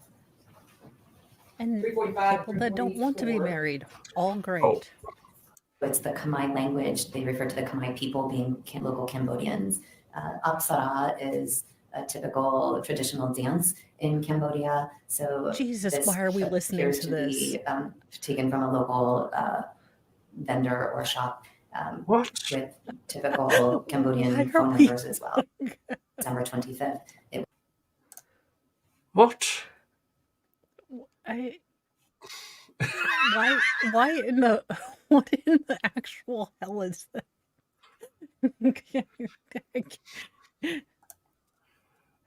[SPEAKER 11] and
[SPEAKER 2] 345,
[SPEAKER 11] people that don't want to be
[SPEAKER 2] 344.
[SPEAKER 11] married. All great.
[SPEAKER 1] Oh.
[SPEAKER 10] It's the Khmer language. They refer to the Khmer people being local Cambodians. Apsara is a typical traditional dance in Cambodia. So
[SPEAKER 11] Jesus,
[SPEAKER 10] this
[SPEAKER 11] why are we listening
[SPEAKER 10] appears
[SPEAKER 11] to
[SPEAKER 10] to
[SPEAKER 11] this?
[SPEAKER 10] be taken from a local vendor or shop
[SPEAKER 1] What?
[SPEAKER 10] with typical
[SPEAKER 11] Why
[SPEAKER 10] Cambodian
[SPEAKER 11] are
[SPEAKER 10] phone
[SPEAKER 11] we-
[SPEAKER 10] numbers as well. December 25th.
[SPEAKER 1] What?
[SPEAKER 11] Why in the what in the actual hell is that?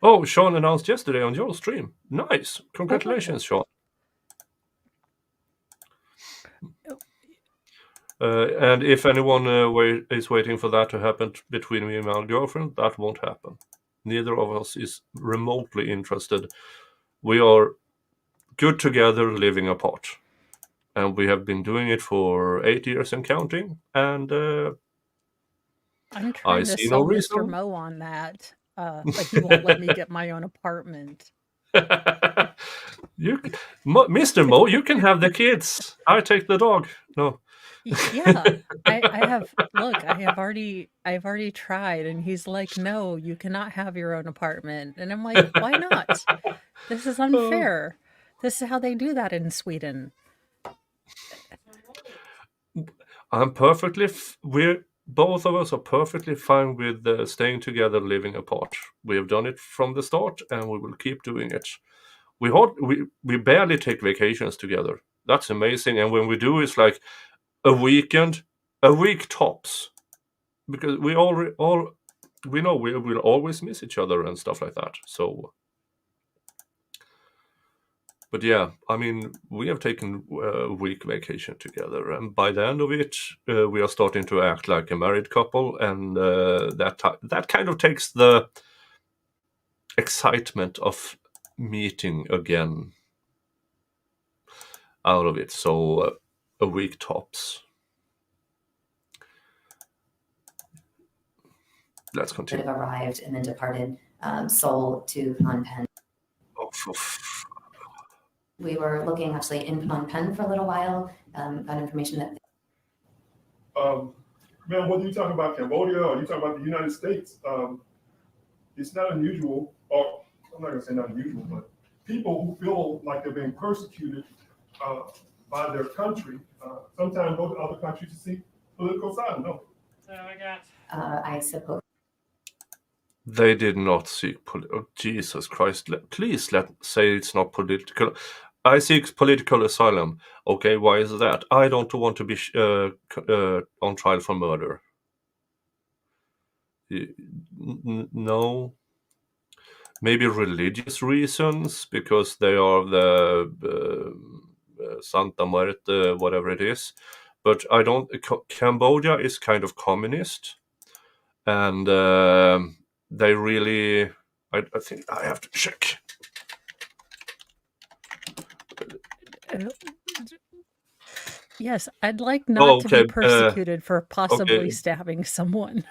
[SPEAKER 1] Oh, Sean announced yesterday on your stream. Nice. Congratulations, Sean. And if anyone is waiting for that to happen between me and my girlfriend, that won't happen. Neither of us is remotely interested. We are good together, living apart. And we have been doing it for 8 years and counting. And
[SPEAKER 11] I'm
[SPEAKER 1] I
[SPEAKER 11] trying to
[SPEAKER 1] see no
[SPEAKER 11] sell Mr.
[SPEAKER 1] reason.
[SPEAKER 11] Mo on that, but he won't let me get my own apartment.
[SPEAKER 1] Mr. Mo, you can have the kids. I take the dog. No.
[SPEAKER 11] Yeah, I have. Look, I've already tried, and he's like, "No, you cannot have your own apartment." And I'm like, "Why not? This is unfair. This is how they do that in Sweden."
[SPEAKER 1] I'm perfectly. We're both of us are perfectly fine with staying together, living apart. We have done it from the start, and we will keep doing it. We barely take vacations together. That's amazing. And when we do, it's like a week tops, because we know we will always miss each other and stuff like that. So, but yeah, I mean, we have taken a week vacation together, and by the end of it, we are starting to act like a married couple, and that kind of takes the excitement of meeting again out of it. So a week tops. Let's
[SPEAKER 10] That
[SPEAKER 1] continue.
[SPEAKER 10] have arrived and then departed Seoul to Phnom Penh. We were looking actually in Phnom Penh for a little while, got information that
[SPEAKER 6] Man, whether you talk about Cambodia or you talk about the United States, it's not unusual, or I'm not gonna say not unusual, but people who feel like they're being persecuted by their country, sometimes go to other countries to seek political asylum. No.
[SPEAKER 10] I suppose
[SPEAKER 1] They did not seek Jesus Christ. Please say it's not political. I seek political asylum. Okay, why is that? I don't want to be on trial for murder. No. Maybe religious reasons, because they are the Santa Muerte, whatever it is. But I don't. Cambodia is kind of communist, and they really. I think I have to check.
[SPEAKER 11] Yes, I'd like not
[SPEAKER 1] Oh,
[SPEAKER 11] to be
[SPEAKER 1] okay.
[SPEAKER 11] persecuted for possibly
[SPEAKER 1] Okay.
[SPEAKER 11] stabbing someone.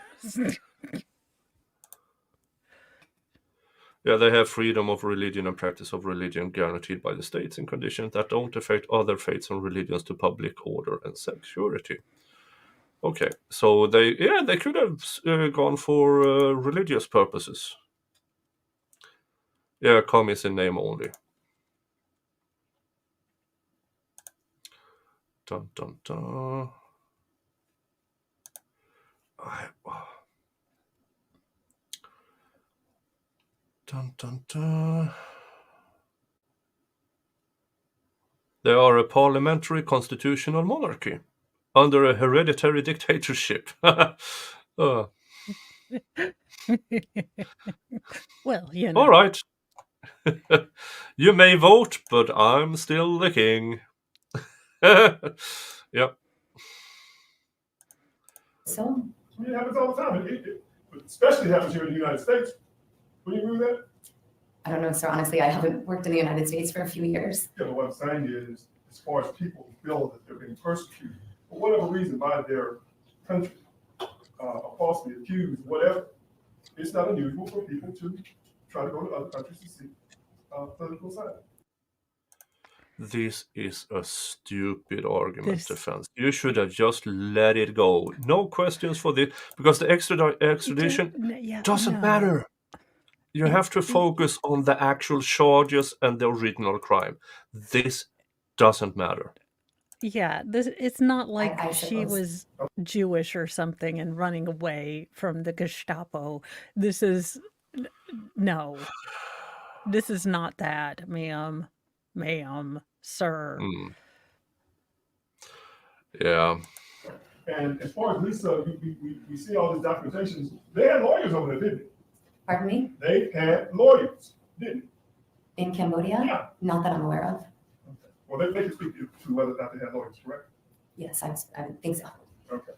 [SPEAKER 1] Yeah, they have freedom of religion and practice of religion guaranteed by the states in conditions that don't affect other faiths and religions to public order and security. Okay, so they could have gone for religious purposes. Yeah, come is in name only. Dun dun dun. Dun dun dun. They are a parliamentary constitutional monarchy under a hereditary dictatorship.
[SPEAKER 11] Well, you know.
[SPEAKER 1] All right. You may vote, but I'm still the king. Yeah.
[SPEAKER 10] So,
[SPEAKER 6] I mean, it happens all the time. It especially happens here in the United States. Would you agree with that?
[SPEAKER 10] I don't know, sir. Honestly, I haven't worked in the United States for a few years.
[SPEAKER 6] Yeah, but what I'm saying is, as far as people feel that they're being persecuted for whatever reason by their country, falsely accused, whatever, it's not unusual for people to try to go to other countries to seek political asylum.
[SPEAKER 1] This is a stupid argument, defense. You should have just let it go. No questions for this, because the extradition doesn't matter. You have to focus on the actual charges and the original crime. This doesn't matter.
[SPEAKER 11] Yeah, it's not like
[SPEAKER 10] I
[SPEAKER 11] she
[SPEAKER 10] suppose.
[SPEAKER 11] was Jewish or something and running away from the Gestapo. This is no. This is not that, ma'am, sir.
[SPEAKER 1] Yeah.
[SPEAKER 6] And as far as Lisa, we see all these documentations. They had lawyers over there, didn't they?
[SPEAKER 10] Pardon me?
[SPEAKER 6] They had lawyers, didn't they?
[SPEAKER 10] In Cambodia?
[SPEAKER 6] Yeah.
[SPEAKER 10] Not that I'm aware of.
[SPEAKER 6] Okay. Well, they can speak to whether or not they had lawyers, correct?
[SPEAKER 10] Yes, I think so.
[SPEAKER 6] Okay.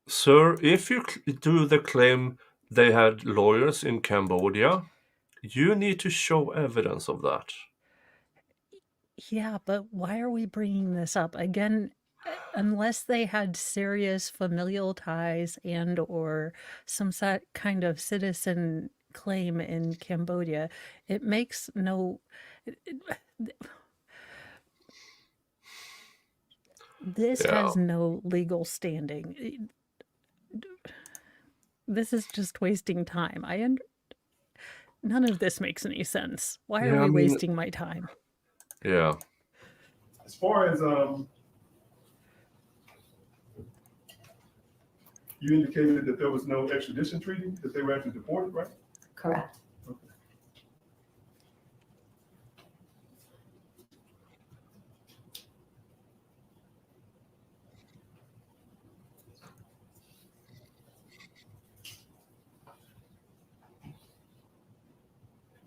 [SPEAKER 1] Sir, if you do the claim they had lawyers in Cambodia, you need to show evidence of that.
[SPEAKER 11] Yeah, but why are we bringing this up? Again, unless they had serious familial ties and or some kind of citizen claim in Cambodia, it makes no... This has no legal standing. This is just wasting time. None of this makes any sense. Why are we wasting my time?
[SPEAKER 1] Yeah.
[SPEAKER 6] As far as you indicated that there was no extradition treaty, that they were actually deported, right?
[SPEAKER 10] Correct.
[SPEAKER 6] Okay.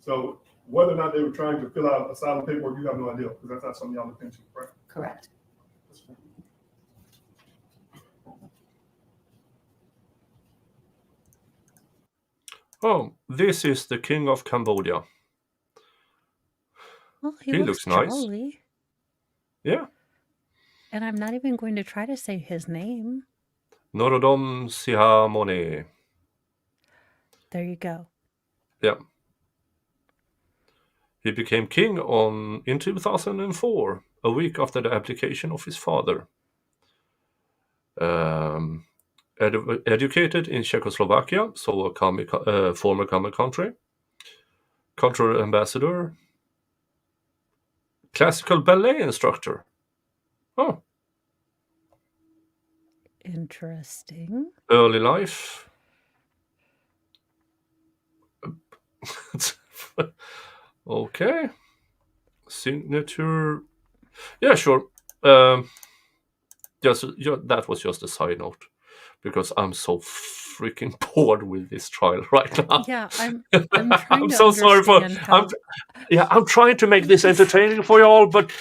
[SPEAKER 6] So whether or not they were trying to fill out asylum paperwork, you have no idea, because that's not something y'all look into, right?
[SPEAKER 10] Correct.
[SPEAKER 1] Oh, this is the king of Cambodia.
[SPEAKER 11] Well,
[SPEAKER 1] he looks nice.
[SPEAKER 11] jolly.
[SPEAKER 1] Yeah.
[SPEAKER 11] And I'm not even going to try to say his name.
[SPEAKER 1] Norodom Sihamoni.
[SPEAKER 11] There you go.
[SPEAKER 1] Yeah. He became king in 2004, a week after the abdication of his father. Educated in Czechoslovakia, so a former common country. Cultural ambassador. Classical ballet instructor. Oh.
[SPEAKER 11] Interesting.
[SPEAKER 1] Early life. Okay. Signature. Yeah, sure. That was just a side note, because I'm so freaking bored with this trial right now.
[SPEAKER 11] Yeah, I'm trying
[SPEAKER 1] I'm
[SPEAKER 11] to
[SPEAKER 1] so sorry for.
[SPEAKER 11] how...
[SPEAKER 1] I'm trying to make this entertaining for you all, but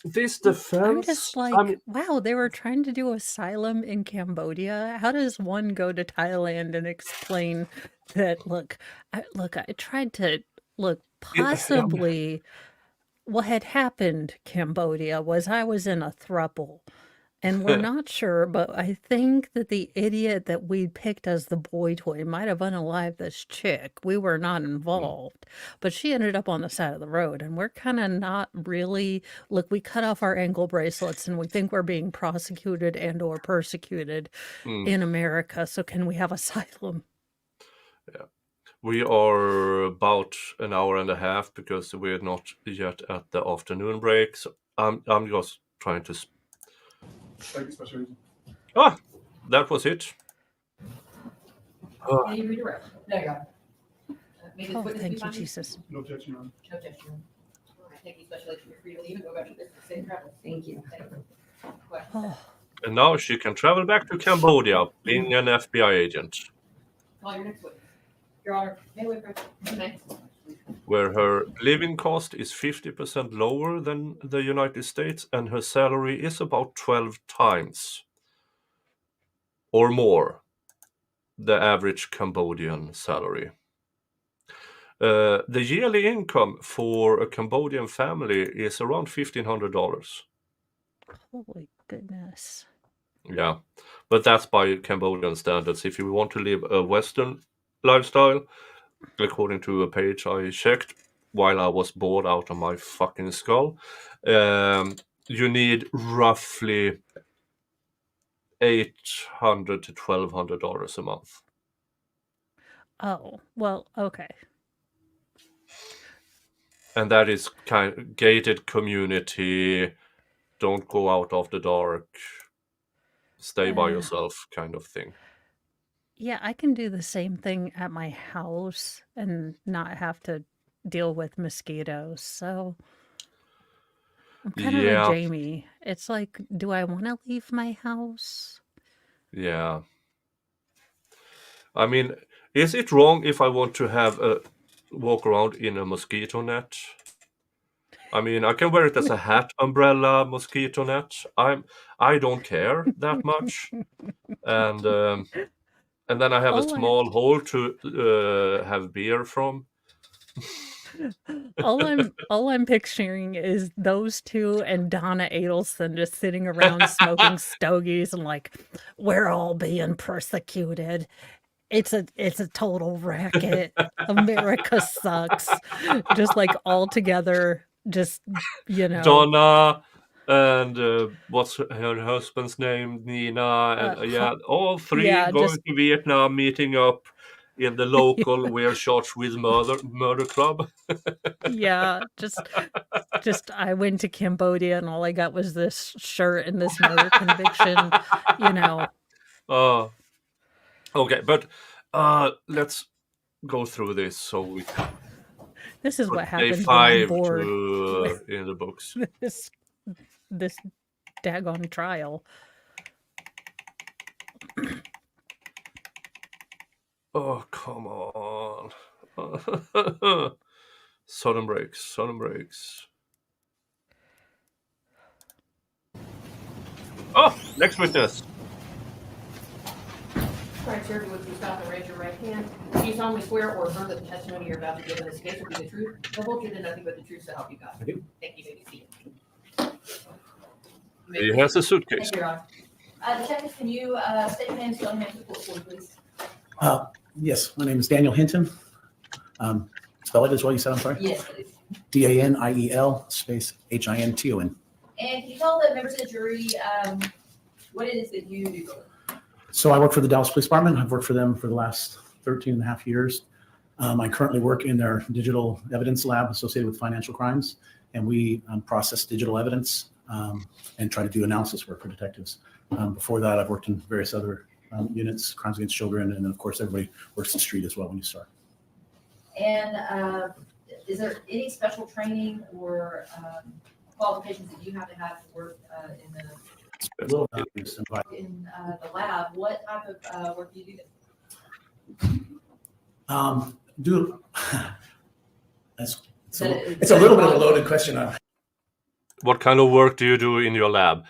[SPEAKER 1] this defense.
[SPEAKER 11] I'm just like, wow, they were trying to do asylum in Cambodia. How does one go to Thailand and explain that? Look, I tried to possibly what had happened, Cambodia, was I was in a throuple. And we're not sure, but I think that the idiot that we picked as the boy toy might have unalived this chick. We were not involved, but she ended up on the side of the road, and we're kind of not really. Look, we cut off our ankle bracelets, and we think we're being prosecuted and or persecuted in America. So can we have asylum?
[SPEAKER 1] Yeah. We are about an hour and a half because we're not yet at the afternoon break. So I'm just trying to.
[SPEAKER 6] Thank you, Special Agent.
[SPEAKER 1] That was it.
[SPEAKER 2] Can you redirect? No, you're on. Make this
[SPEAKER 11] Oh,
[SPEAKER 2] witness be
[SPEAKER 11] thank you,
[SPEAKER 2] finding?
[SPEAKER 11] Jesus.
[SPEAKER 6] No objection, Your Honor.
[SPEAKER 2] No objection. All right, thank you, Special Agent. You're free to leave and go back to business. Safe travels. Thank you. Question.
[SPEAKER 11] Oh,
[SPEAKER 1] And now she can travel back to Cambodia, being an FBI agent,
[SPEAKER 2] Call your next witness. Your Honor, may we approach? Next.
[SPEAKER 1] where her living cost is 50% lower than the United States, and her salary is about 12 times or more the average Cambodian salary. The yearly income for a Cambodian family is around $1,500.
[SPEAKER 11] holy goodness.
[SPEAKER 1] Yeah, but that's by Cambodian standards. If you want to live a Western lifestyle, according to a page I checked while I was bored out of my fucking skull, you need roughly $800 to $1,200 a month.
[SPEAKER 11] Oh, well, okay.
[SPEAKER 1] And that is kind of gated community, don't go out after dark, stay by yourself kind of thing.
[SPEAKER 11] Yeah, I can do the same thing at my house and not have to deal with mosquitoes. So I'm kind of
[SPEAKER 1] Yeah.
[SPEAKER 11] like Jamie. It's like, do I want to leave my house?
[SPEAKER 1] Yeah. I mean, is it wrong if I want to have a walk around in a mosquito net? I mean, I can wear it as a hat, umbrella, mosquito net. I don't care that much, and then I have a
[SPEAKER 11] All I-
[SPEAKER 1] small hole to have beer from.
[SPEAKER 11] All I'm picturing is those two and Donna Adelson just sitting around smoking stogies and like, we're all being persecuted. It's a total racket. America sucks. Just like all together, just
[SPEAKER 1] Donna and what's her husband's name? Nina, and all three
[SPEAKER 11] yeah,
[SPEAKER 1] going
[SPEAKER 11] just-
[SPEAKER 1] to Vietnam, meeting up in the local We're Charged with Murder Club.
[SPEAKER 11] Yeah, just I went to Cambodia and all I got was this shirt and this murder conviction,
[SPEAKER 1] Okay, but let's go through this so we can
[SPEAKER 11] This is
[SPEAKER 1] put
[SPEAKER 11] what
[SPEAKER 1] day
[SPEAKER 11] happens when I'm
[SPEAKER 1] 5
[SPEAKER 11] bored.
[SPEAKER 1] in the books.
[SPEAKER 11] This daggone trial.
[SPEAKER 1] Oh, come on. Sudden breaks. Oh, next witness.
[SPEAKER 5] Try to serve you with your stop and raise your right hand. Do you solemnly swear or affirm that the testimony you're about to give in this case will be the truth, the whole truth, and nothing but the truth, so help you God?
[SPEAKER 8] I do.
[SPEAKER 5] Thank you, baby.
[SPEAKER 1] He has a suitcase.
[SPEAKER 2] Thank you, Your Honor. Detective, can you state your name and spell your name to the court, for me, please?
[SPEAKER 8] Yes, my name is Daniel Hinton. Spell it as well, you said, I'm sorry?
[SPEAKER 2] Yes, please.
[SPEAKER 8] Daniel space Hinton.
[SPEAKER 2] And can you tell the members of the jury what it is that you do?
[SPEAKER 8] So I work for the Dallas Police Department. I've worked for them for the last 13 and a half years. I currently work in their digital evidence lab associated with financial crimes, and we process digital evidence and try to do analysis work for detectives. Before that, I've worked in various other units, crimes against children, and then of course everybody works the street as well when you start.
[SPEAKER 2] And is there any special training or qualifications that you have to work in the lab? What type of work do you do?
[SPEAKER 8] It's a little bit of a loaded question.
[SPEAKER 1] What kind of work do you do in your lab?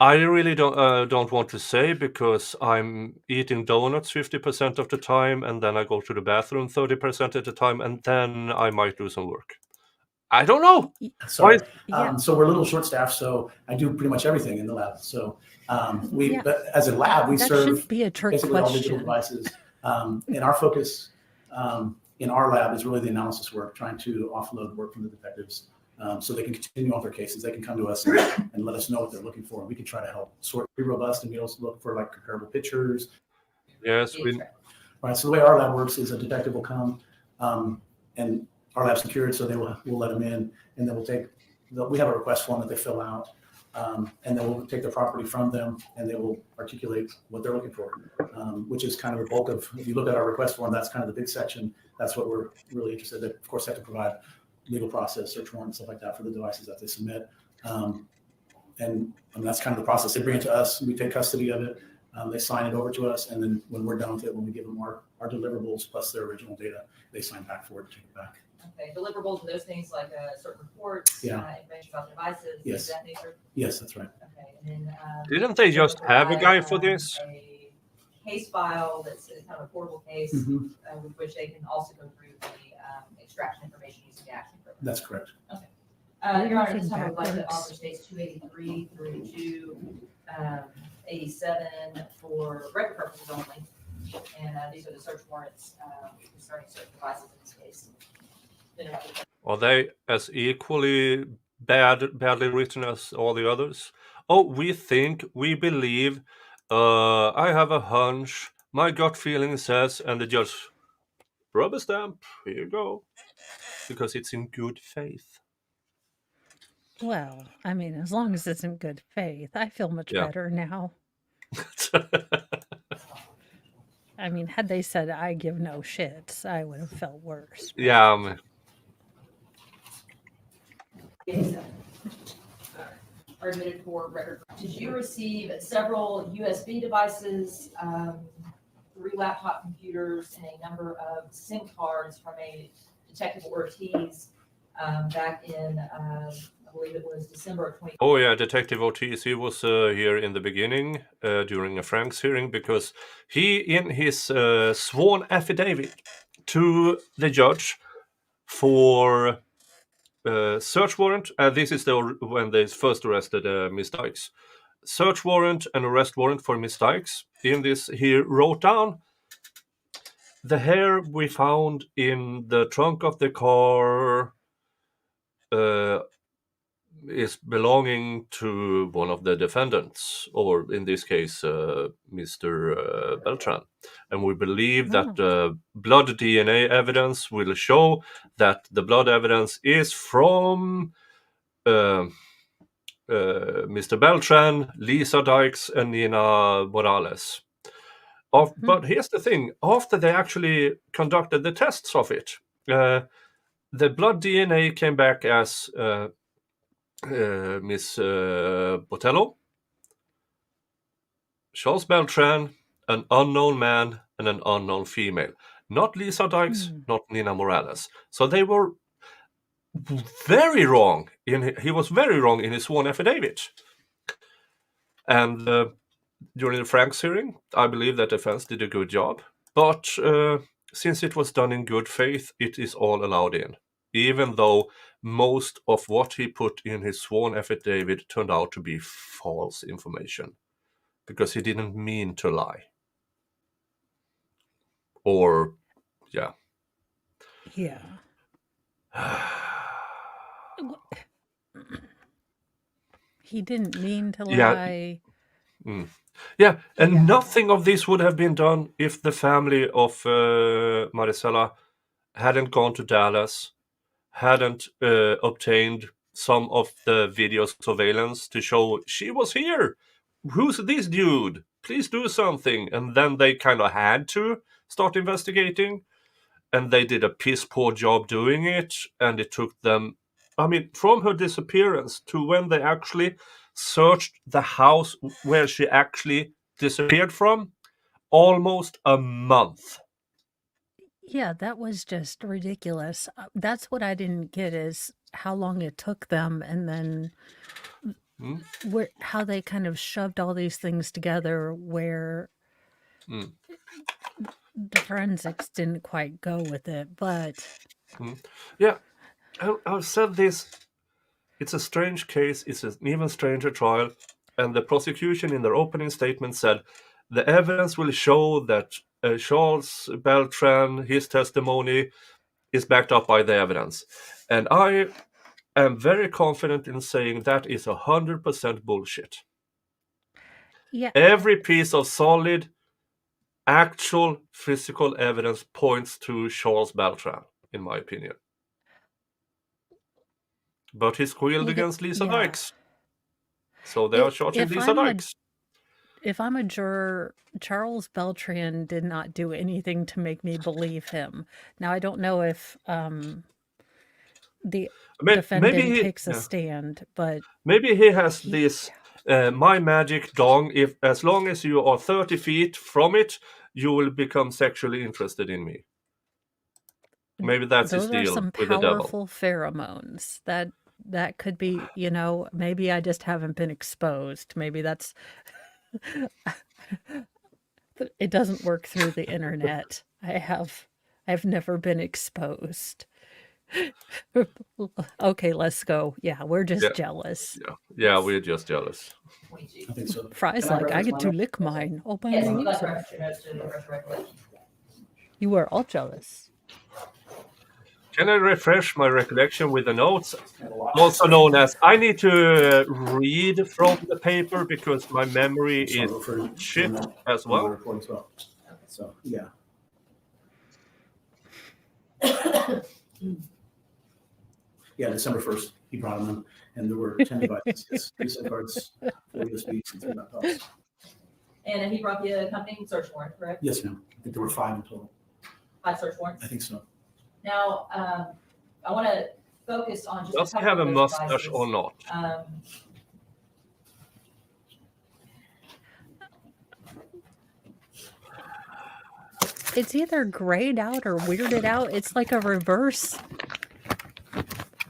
[SPEAKER 1] I really don't want to say because I'm eating donuts 50% of the time, and then I go to the bathroom 30% of the time, and then I might do some work. I don't know.
[SPEAKER 8] Sorry.
[SPEAKER 11] Yeah.
[SPEAKER 8] So we're a little short-staffed, so I do pretty much everything in the lab. So
[SPEAKER 11] Yeah.
[SPEAKER 8] but as a lab, we
[SPEAKER 11] That
[SPEAKER 8] serve
[SPEAKER 11] shouldn't be a trick
[SPEAKER 8] basically all digital
[SPEAKER 11] question.
[SPEAKER 8] devices. And our focus in our lab is really the analysis work, trying to offload work from the detectives so they can continue on their cases. They can come to us and let us know what they're looking for. We can try to help sort pretty robust, and we also look for like comparable pictures.
[SPEAKER 1] Yes,
[SPEAKER 8] Right. So the way our lab works is a detective will come and our lab's secured, so we'll let them in, and then we have a request form that they fill out, and then we'll take the property from them, and they will articulate what they're looking for, which is kind of the bulk of. If you look at our request form, that's kind of the big section. That's what we're really interested in. Of course, they have to provide legal process, search warrant, stuff like that for the devices that they submit, and that's kind of the process. They bring it to us, we take custody of it. They sign it over to us, and then when we're done with it, when we give them our deliverables plus their original data, they sign back for it and take it back.
[SPEAKER 2] Okay, deliverables and those things like certain reports, information about devices,
[SPEAKER 8] Yes.
[SPEAKER 2] is that nature?
[SPEAKER 8] Yes, that's right.
[SPEAKER 2] Okay, and then.
[SPEAKER 1] Didn't they just have a guy for this?
[SPEAKER 2] A case file that's kind of a portable case
[SPEAKER 8] Mhm.
[SPEAKER 2] with which they can also go through the extraction information using the action program.
[SPEAKER 8] That's correct.
[SPEAKER 2] Your Honor, this time I would like to offer states 283 through 287 for record purposes only. And these are the search warrants concerning certain devices in this case.
[SPEAKER 1] Are they as equally badly written as all the others? Oh, we believe, I have a hunch, my gut feeling says, and the judge, rubber stamp, here you go. Because it's in good faith.
[SPEAKER 11] Well, I mean, as long as it's in good faith, I feel much better now. I mean, had they said I give no shits, I would have felt worse.
[SPEAKER 1] Yeah.
[SPEAKER 2] Are admitted for record. Did you receive several USB devices, 3 laptop computers, and a number of SIM cards from a Detective Ortiz back in, I believe it was December of 20?
[SPEAKER 1] Oh yeah, Detective Ortiz, he was here in the beginning during a Frank's hearing because he, in his sworn affidavit to the judge for search warrant, this is when they first arrested Miss Dykes. Search warrant and arrest warrant for Miss Dykes. In this, he wrote down the hair we found in the trunk of the car is belonging to one of the defendants, or in this case, Mr. Beltran. And we believe that blood DNA evidence will show that the blood evidence is from Mr. Beltran, Lisa Dykes, and Nina Morales. But here's the thing, after they actually conducted the tests of it, the blood DNA came back as Miss Botello, Charles Beltran, an unknown man, and an unknown female. Not Lisa Dykes, not Nina Morales. So they were very wrong. He was very wrong in his sworn affidavit. And during the Frank's hearing, I believe that defense did a good job. But since it was done in good faith, it is all allowed in. Even though most of what he put in his sworn affidavit turned out to be false information. Because he didn't mean to lie. Or, yeah.
[SPEAKER 11] Yeah. He didn't mean to lie.
[SPEAKER 1] Yeah, and nothing of this would have been done if the family of Marisela hadn't gone to Dallas, hadn't obtained some of the video surveillance to show she was here. Who's this dude? Please do something. And then they kind of had to start investigating. And they did a piss poor job doing it. And it took them, from her disappearance to when they actually searched the house where she actually disappeared from, almost a month.
[SPEAKER 11] Yeah, that was just ridiculous. That's what I didn't get is how long it took them, and then how they kind of shoved all these things together where the forensics didn't quite go with it. But
[SPEAKER 1] yeah, I've said this. It's a strange case. It's an even stranger trial. And the prosecution in their opening statement said, the evidence will show that Charles Beltran, his testimony, is backed up by the evidence. And I am very confident in saying that is 100% bullshit.
[SPEAKER 11] Yeah.
[SPEAKER 1] Every piece of solid, actual physical evidence points to Charles Beltran, in my opinion. But he squealed against Lisa
[SPEAKER 11] Yeah.
[SPEAKER 1] Dykes. So they are charging Lisa Dykes.
[SPEAKER 11] If I'm a juror, Charles Beltran did not do anything to make me believe him. Now, I don't know if the defendant takes a stand, but
[SPEAKER 1] maybe he has this my magic dong. If as long as you are 30 feet from it, you will become sexually interested in me. Maybe that's his
[SPEAKER 11] those are
[SPEAKER 1] deal
[SPEAKER 11] some
[SPEAKER 1] with the devil.
[SPEAKER 11] powerful pheromones. That could be, maybe I just haven't been exposed. Maybe that's it doesn't work through the internet. I've never been exposed. Okay, let's go. Yeah, we're just jealous.
[SPEAKER 1] Yeah, we're just jealous.
[SPEAKER 8] I think so.
[SPEAKER 11] Fry's like, I get to lick mine. Oh, my
[SPEAKER 2] Yes,
[SPEAKER 11] God.
[SPEAKER 2] you'd like to reference your notes to the recollection.
[SPEAKER 11] You were all jealous.
[SPEAKER 1] Can I refresh my recollection with the notes? Also known as, I need to read from the paper because my memory is shit as well.
[SPEAKER 8] So, yeah. Yeah, December 1st, he brought them in, and there were 10 devices, 3 SIM cards, 4 USBs, and 3 laptops.
[SPEAKER 2] And then he brought the accompanying search warrant, correct?
[SPEAKER 8] Yes, ma'am. I think there were 5 in total.
[SPEAKER 2] 5 search warrants?
[SPEAKER 8] I think so.
[SPEAKER 2] Now, I want to focus on just
[SPEAKER 1] Does he
[SPEAKER 2] couple
[SPEAKER 1] have a
[SPEAKER 2] of those
[SPEAKER 1] mustache
[SPEAKER 2] devices.
[SPEAKER 1] or not?
[SPEAKER 11] It's either grayed out or weirded out. It's like a reverse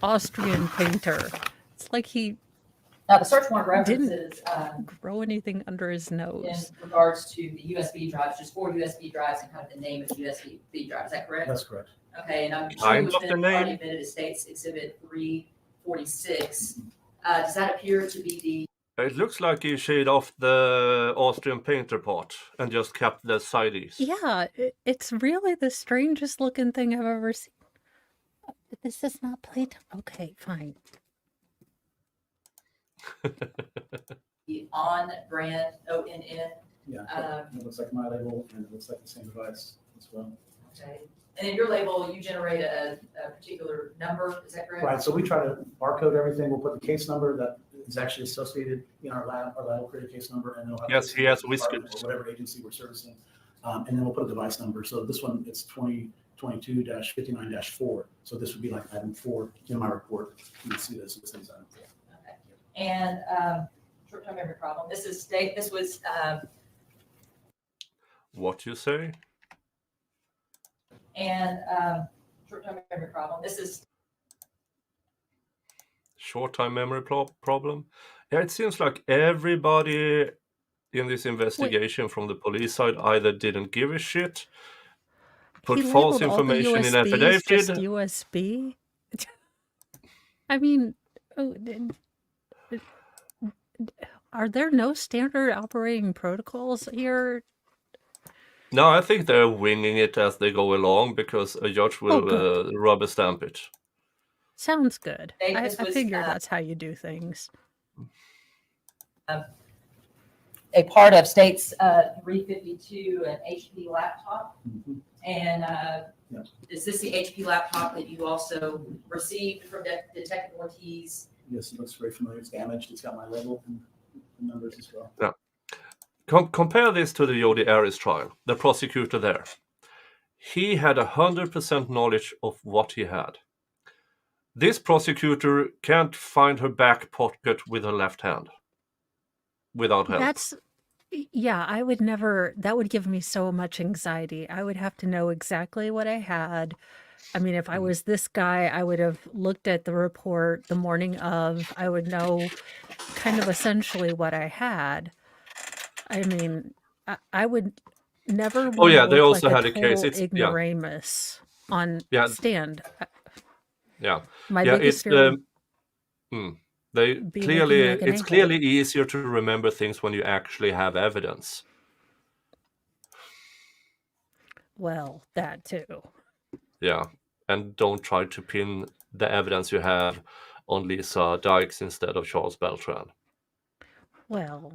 [SPEAKER 11] Austrian painter. It's like he
[SPEAKER 2] Now, the search warrant
[SPEAKER 11] didn't
[SPEAKER 2] references
[SPEAKER 11] grow anything under his
[SPEAKER 2] in
[SPEAKER 11] nose.
[SPEAKER 2] regards to the USB drives, just 4 USB drives and kind of the name of the USB drive. Is that correct?
[SPEAKER 8] That's correct.
[SPEAKER 2] Okay, and I'm
[SPEAKER 1] Kind
[SPEAKER 2] assuming
[SPEAKER 1] of
[SPEAKER 2] it's
[SPEAKER 1] the
[SPEAKER 2] been
[SPEAKER 1] name.
[SPEAKER 2] already admitted as States Exhibit 346. Does that appear to be the
[SPEAKER 1] It looks like he shaved off the Austrian painter part and just kept the sideys.
[SPEAKER 11] Yeah, it's really the strangest looking thing I've ever seen. This is not playtime. Okay, fine.
[SPEAKER 2] on-brand ONN?
[SPEAKER 8] Yeah, it looks like my label, and it looks like the same device as well.
[SPEAKER 2] Okay. And in your label, you generate a particular number, is that correct?
[SPEAKER 8] Right, so we try to barcode everything. We'll put the case number that is actually associated in our lab. Our lab will create a case number, and it'll have
[SPEAKER 1] Yes, he has whiskers.
[SPEAKER 8] or whatever agency we're servicing. And then we'll put a device number. So this one, it's 2022-59-4. So this would be like item 4 in my report. You can see this is item 4.
[SPEAKER 2] Okay. And short-term memory problem. This was
[SPEAKER 1] What you say?
[SPEAKER 2] and short-term memory problem. This is
[SPEAKER 1] Short-time memory problem? Yeah, it seems like everybody in this investigation from the police side either didn't give a shit, put
[SPEAKER 11] He
[SPEAKER 1] false
[SPEAKER 11] labeled all the
[SPEAKER 1] information in
[SPEAKER 11] USBs just
[SPEAKER 1] affidavit.
[SPEAKER 11] USB. I mean, are there no standard operating protocols here?
[SPEAKER 1] No, I think they're winging it as they go along because a judge will rubber stamp it.
[SPEAKER 11] Sounds good. I
[SPEAKER 2] This was,
[SPEAKER 11] figure that's how you do things.
[SPEAKER 2] a part of States 352, an HP laptop.
[SPEAKER 8] Mhm.
[SPEAKER 2] And
[SPEAKER 8] Yeah.
[SPEAKER 2] is this the HP laptop that you also received from Detective Ortiz?
[SPEAKER 8] Yes, it looks very familiar. It's damaged. It's got my label and the numbers as well.
[SPEAKER 1] Yeah. Compare this to the Jodi Arias trial. The prosecutor there, he had 100% knowledge of what he had. This prosecutor can't find her back pocket with her left hand without help.
[SPEAKER 11] I would never, that would give me so much anxiety. I would have to know exactly what I had. I mean, if I was this guy, I would have looked at the report the morning of. I would know kind of essentially what I had. I mean, I would never.
[SPEAKER 1] Oh yeah,
[SPEAKER 11] wanna
[SPEAKER 1] they
[SPEAKER 11] look
[SPEAKER 1] also
[SPEAKER 11] like
[SPEAKER 1] had a case.
[SPEAKER 11] total
[SPEAKER 1] It's
[SPEAKER 11] ignoramus on
[SPEAKER 1] Yeah.
[SPEAKER 11] stand.
[SPEAKER 1] Yeah.
[SPEAKER 11] My
[SPEAKER 1] Yeah,
[SPEAKER 11] biggest
[SPEAKER 1] it's
[SPEAKER 11] fear
[SPEAKER 1] they
[SPEAKER 11] would be
[SPEAKER 1] clearly
[SPEAKER 11] looking like an
[SPEAKER 1] it's
[SPEAKER 11] a-hole.
[SPEAKER 1] clearly easier to remember things when you actually have evidence.
[SPEAKER 11] Well, that too.
[SPEAKER 1] Yeah, and don't try to pin the evidence you have on Lisa Dykes instead of Charles Beltran.
[SPEAKER 11] Well,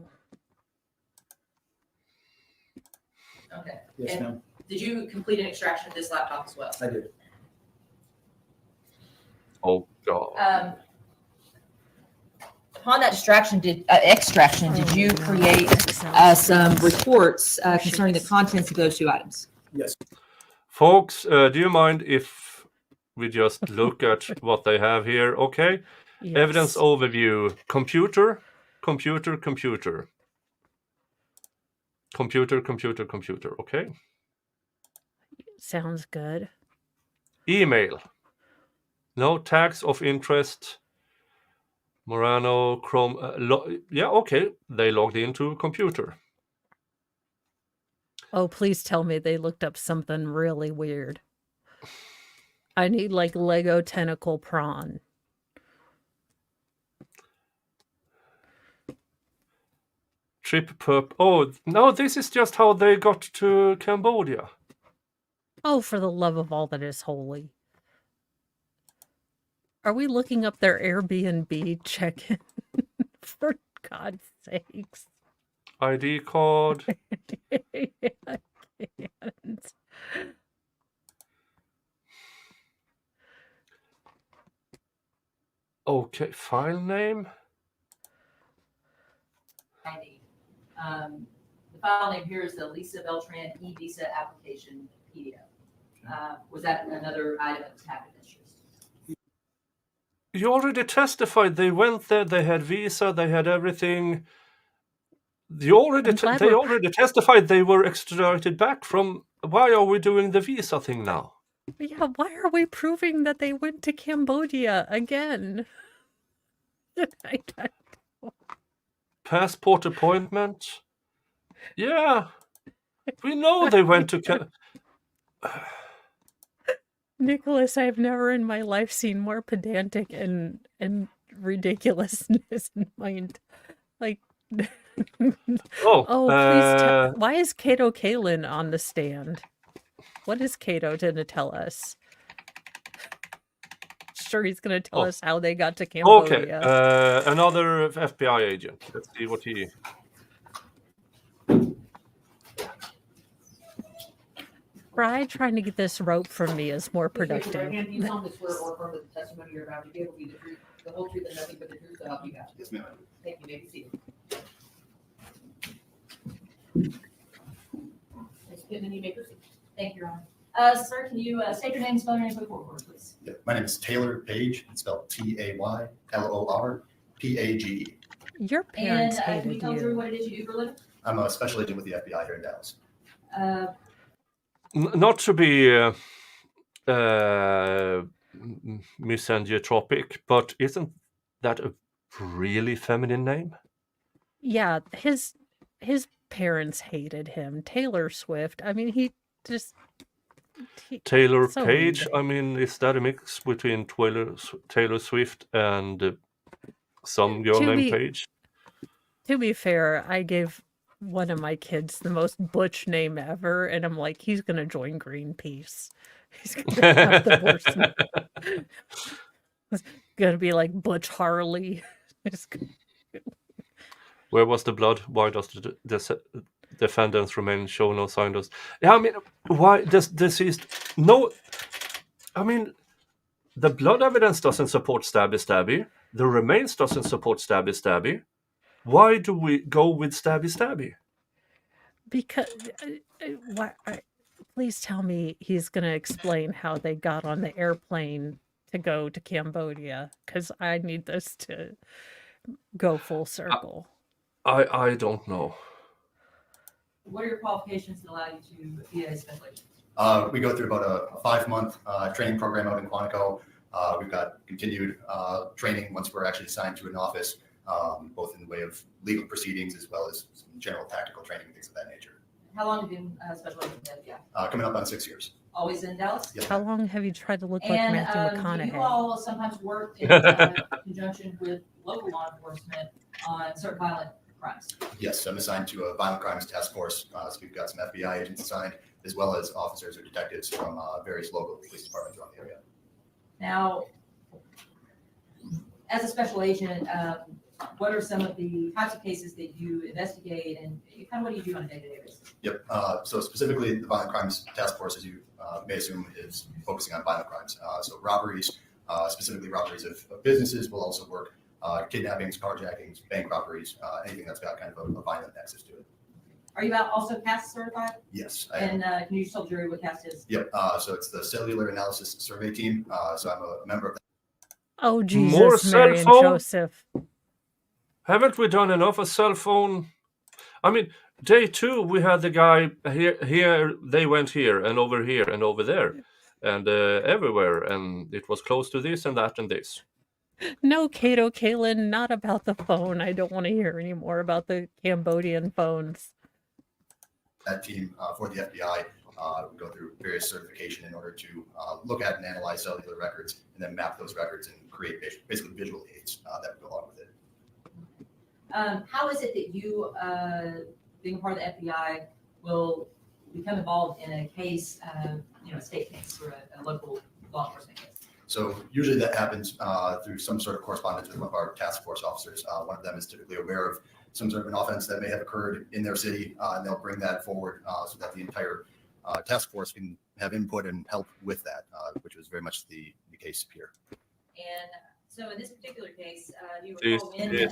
[SPEAKER 2] Okay.
[SPEAKER 8] Yes,
[SPEAKER 2] And
[SPEAKER 8] ma'am.
[SPEAKER 2] did you complete an extraction of this laptop as well?
[SPEAKER 8] I did.
[SPEAKER 1] Oh God.
[SPEAKER 2] Upon that extraction, did you
[SPEAKER 11] Oh, no.
[SPEAKER 2] create
[SPEAKER 11] Excel
[SPEAKER 2] some
[SPEAKER 11] sheets.
[SPEAKER 2] reports concerning the contents of those two items?
[SPEAKER 8] Yes.
[SPEAKER 1] Folks, do you mind if we just look at what they have here? Okay.
[SPEAKER 11] Yes.
[SPEAKER 1] Evidence overview. Computer, computer, computer. Computer, computer, computer. Okay.
[SPEAKER 11] Sounds good.
[SPEAKER 1] Email. No tax of interest. Morano, Chrome. Yeah, okay. They logged into computer.
[SPEAKER 11] Oh, please tell me they looked up something really weird. I need like Lego tentacle prawn.
[SPEAKER 1] Trip perp. Oh, no, this is just how they got to Cambodia.
[SPEAKER 11] Oh, for the love of all that is holy. Are we looking up their Airbnb check-in? For God's sakes.
[SPEAKER 1] ID card.
[SPEAKER 11] I can't.
[SPEAKER 1] Okay, file name.
[SPEAKER 2] ID. The file name here is the Lisa Beltran e-visa application PDF. Was that another item that was tagged of interest?
[SPEAKER 1] You already testified. They went there. They had visa. They had everything. They already testified they were extradited back from. Why are we doing the visa thing now?
[SPEAKER 11] Yeah, why are we proving that they went to Cambodia again? I don't know.
[SPEAKER 1] Passport appointment. Yeah, we know they went to.
[SPEAKER 11] Nicholas, I've never in my life seen more pedantic and ridiculousness in mind. Like,
[SPEAKER 1] Oh,
[SPEAKER 11] please tell. Why is Cato Kalin on the stand? What is Cato going to tell us? Sure, he's going to tell us how they got to Cambodia.
[SPEAKER 1] Okay, another FBI agent. Let's see what he.
[SPEAKER 11] Fry trying to get this rope from me is more productive.
[SPEAKER 2] And you solemnly swear or affirm that the testimony you're about to give will be the truth, the whole truth, and nothing but the truth, so help you God.
[SPEAKER 3] Yes, ma'am.
[SPEAKER 2] Thank you. May be seated. Ms. Pittman, you may proceed. Thank you, Your Honor. Sir, can you state your name, spell your name, and report, please?
[SPEAKER 12] Yeah, my name is Taylor Page. It's spelled Taylorpage.
[SPEAKER 11] Your parents
[SPEAKER 2] And can you
[SPEAKER 11] hated
[SPEAKER 2] tell through
[SPEAKER 11] you.
[SPEAKER 2] what it is you do for a living?
[SPEAKER 12] I'm a special agent with the FBI here in Dallas.
[SPEAKER 1] Not to be misanthropic, but isn't that a really feminine name?
[SPEAKER 11] Yeah, his parents hated him. Taylor Swift. I mean, he just
[SPEAKER 1] Taylor
[SPEAKER 11] so
[SPEAKER 1] Page.
[SPEAKER 11] mean.
[SPEAKER 1] I mean, is that a mix between Taylor Swift and some girl named Page?
[SPEAKER 11] To be fair, I gave one of my kids the most butch name ever, and I'm like, he's gonna join Greenpeace. He's gonna have the worst name. It's gonna be like Butch Harley.
[SPEAKER 1] Where was the blood? Why does the defendants remain show no sign of? Yeah, I mean, why does deceased? No, I mean, the blood evidence doesn't support stabby. The remains doesn't support stabby. Why do we go with stabby?
[SPEAKER 11] Because, please tell me he's going to explain how they got on the airplane to go to Cambodia, because I need this to go full circle.
[SPEAKER 1] I don't know.
[SPEAKER 2] What are your qualifications that allow you to be a special agent?
[SPEAKER 12] We go through about a 5-month training program out in Quantico. We've got continued training once we're actually assigned to an office, both in the way of legal proceedings as well as some general tactical training and things of that nature.
[SPEAKER 2] How long have you been a special agent with the FBI?
[SPEAKER 12] Coming up on 6 years.
[SPEAKER 2] always in Dallas?
[SPEAKER 12] Yes,
[SPEAKER 11] How
[SPEAKER 12] ma'am.
[SPEAKER 11] long have you tried to look like
[SPEAKER 2] And
[SPEAKER 11] Matthew
[SPEAKER 2] do you
[SPEAKER 11] McConaughey?
[SPEAKER 2] all sometimes work in conjunction with local law enforcement on certain violent crimes?
[SPEAKER 12] Yes, I'm assigned to a violent crimes task force. So we've got some FBI agents assigned, as well as officers or detectives from various local police departments around the area.
[SPEAKER 2] Now, as a special agent, what are some of the types of cases that you investigate, and kind of what do you do on a day-to-day basis?
[SPEAKER 12] Yep. So specifically, the violent crimes task force, as you may assume, is focusing on violent crimes. So robberies, specifically robberies of businesses, will also work. Kidnappings, carjackings, bank robberies, anything that's got kind of a violent nexus to it.
[SPEAKER 2] Are you also CAST certified?
[SPEAKER 12] Yes, I am.
[SPEAKER 2] And can you just tell the jury what CAST is?
[SPEAKER 12] Yep. So it's the Cellular Analysis Survey Team. So I'm a member of that.
[SPEAKER 11] Oh,
[SPEAKER 1] More
[SPEAKER 11] Jesus,
[SPEAKER 1] cell
[SPEAKER 11] Mary and
[SPEAKER 1] phone?
[SPEAKER 11] Joseph.
[SPEAKER 1] Haven't we done enough of cell phone? I mean, day 2, we had the guy here, they went here and over there and everywhere. And it was close to this and that and this.
[SPEAKER 11] No, Kato, Kaylin, not about the phone. I don't want to hear any more about the Cambodian phones.
[SPEAKER 12] That team for the FBI. We go through various certification in order to look at and analyze cellular records and then map those records and create basically visual aids that go along with it.
[SPEAKER 2] How is it that you, being a part of the FBI, will become involved in a case, a state case or a local law enforcement case?
[SPEAKER 12] So usually that happens through some sort of correspondence with one of our task force officers. One of them is typically aware of some sort of an offense that may have occurred in their city, and they'll bring that forward so that the entire task force can have input and help with that, which was very much the case here.
[SPEAKER 2] And so in this particular case, you
[SPEAKER 1] This
[SPEAKER 2] recall when
[SPEAKER 1] is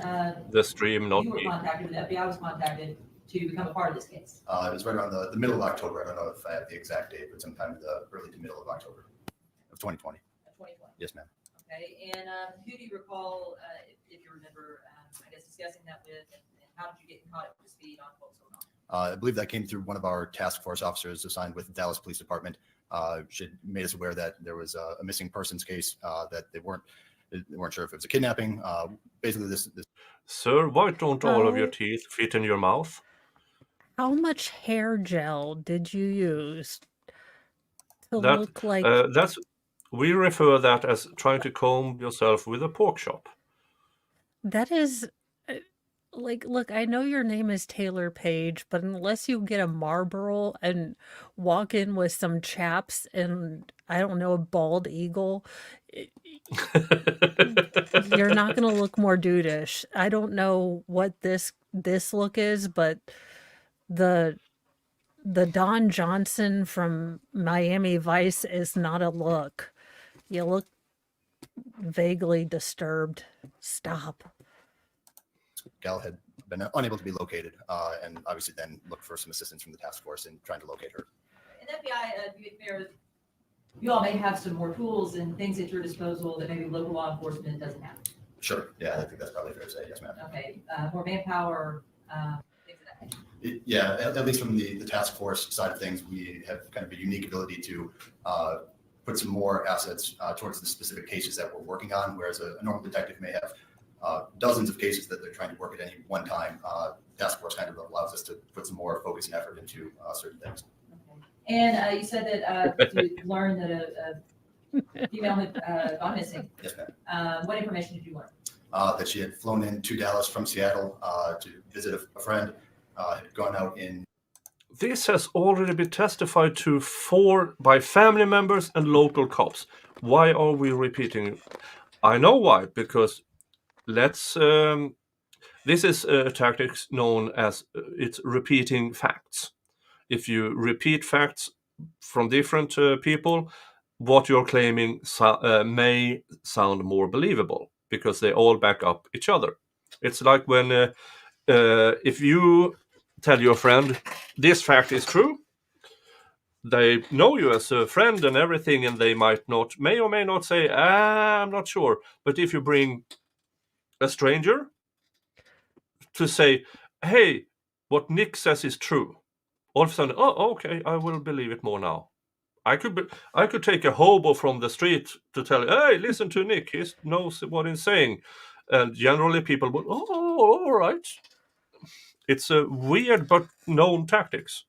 [SPEAKER 1] the stream, not
[SPEAKER 2] you were
[SPEAKER 1] me.
[SPEAKER 2] contacted, the FBI was contacted to become a part of this case?
[SPEAKER 12] It was right around the middle of October. I don't know if I have the exact date, but sometime in the early to middle of October of 2020.
[SPEAKER 2] 2020.
[SPEAKER 12] Yes, ma'am.
[SPEAKER 2] Okay, and who do you recall, if you remember, discussing that with, and how did you get caught up to speed on what was going on?
[SPEAKER 12] I believe that came through one of our task force officers assigned with the Dallas Police Department. She made us aware that there was a missing persons case, that they weren't sure if it was a kidnapping. Basically, this.
[SPEAKER 1] Sir, why don't all of your
[SPEAKER 11] Oh.
[SPEAKER 1] teeth fit in your mouth?
[SPEAKER 11] How much hair gel did you use to
[SPEAKER 1] That
[SPEAKER 11] look like
[SPEAKER 1] we refer that as trying to comb yourself with a pork chop.
[SPEAKER 11] that is look, I know your name is Taylor Page, but unless you get a Marlboro and walk in with some chaps and I don't know, a bald eagle, you're not going to look more dudeish. I don't know what this look is, but the Don Johnson from Miami Vice is not a look. You look vaguely disturbed. Stop.
[SPEAKER 12] Gal had been unable to be located, and obviously then looked for some assistance from the task force in trying to locate her.
[SPEAKER 2] And FBI, to be fair, you all may have some more tools and things at your disposal that maybe local law enforcement doesn't have.
[SPEAKER 12] Sure. Yeah, I think that's probably fair to say. Yes, ma'am.
[SPEAKER 2] Okay, more manpower, things of that nature.
[SPEAKER 12] Yeah, at least from the task force side of things, we have kind of a unique ability to put some more assets towards the specific cases that we're working on, whereas a normal detective may have dozens of cases that they're trying to work at any one time. Task force kind of allows us to put some more focus and effort into certain things.
[SPEAKER 2] Okay. And you said that you learned that a female had gone missing.
[SPEAKER 12] Yes, ma'am.
[SPEAKER 2] What information did you learn?
[SPEAKER 12] That she had flown in to Dallas from Seattle to visit a friend, had gone out in.
[SPEAKER 1] This has already been testified to by family members and local cops. Why are we repeating it? I know why, because this is a tactic known as it's repeating facts. If you repeat facts from different people, what you're claiming may sound more believable because they all back up each other. It's like when if you tell your friend this fact is true, they know you as a friend and everything, and they may or may not say, I'm not sure. But if you bring a stranger to say, hey, what Nick says is true, all of a sudden, oh, okay, I will believe it more now. I could take a hobo from the street to tell, hey, listen to Nick, he knows what he's saying. And generally people will, oh, all right. It's a weird but known tactics.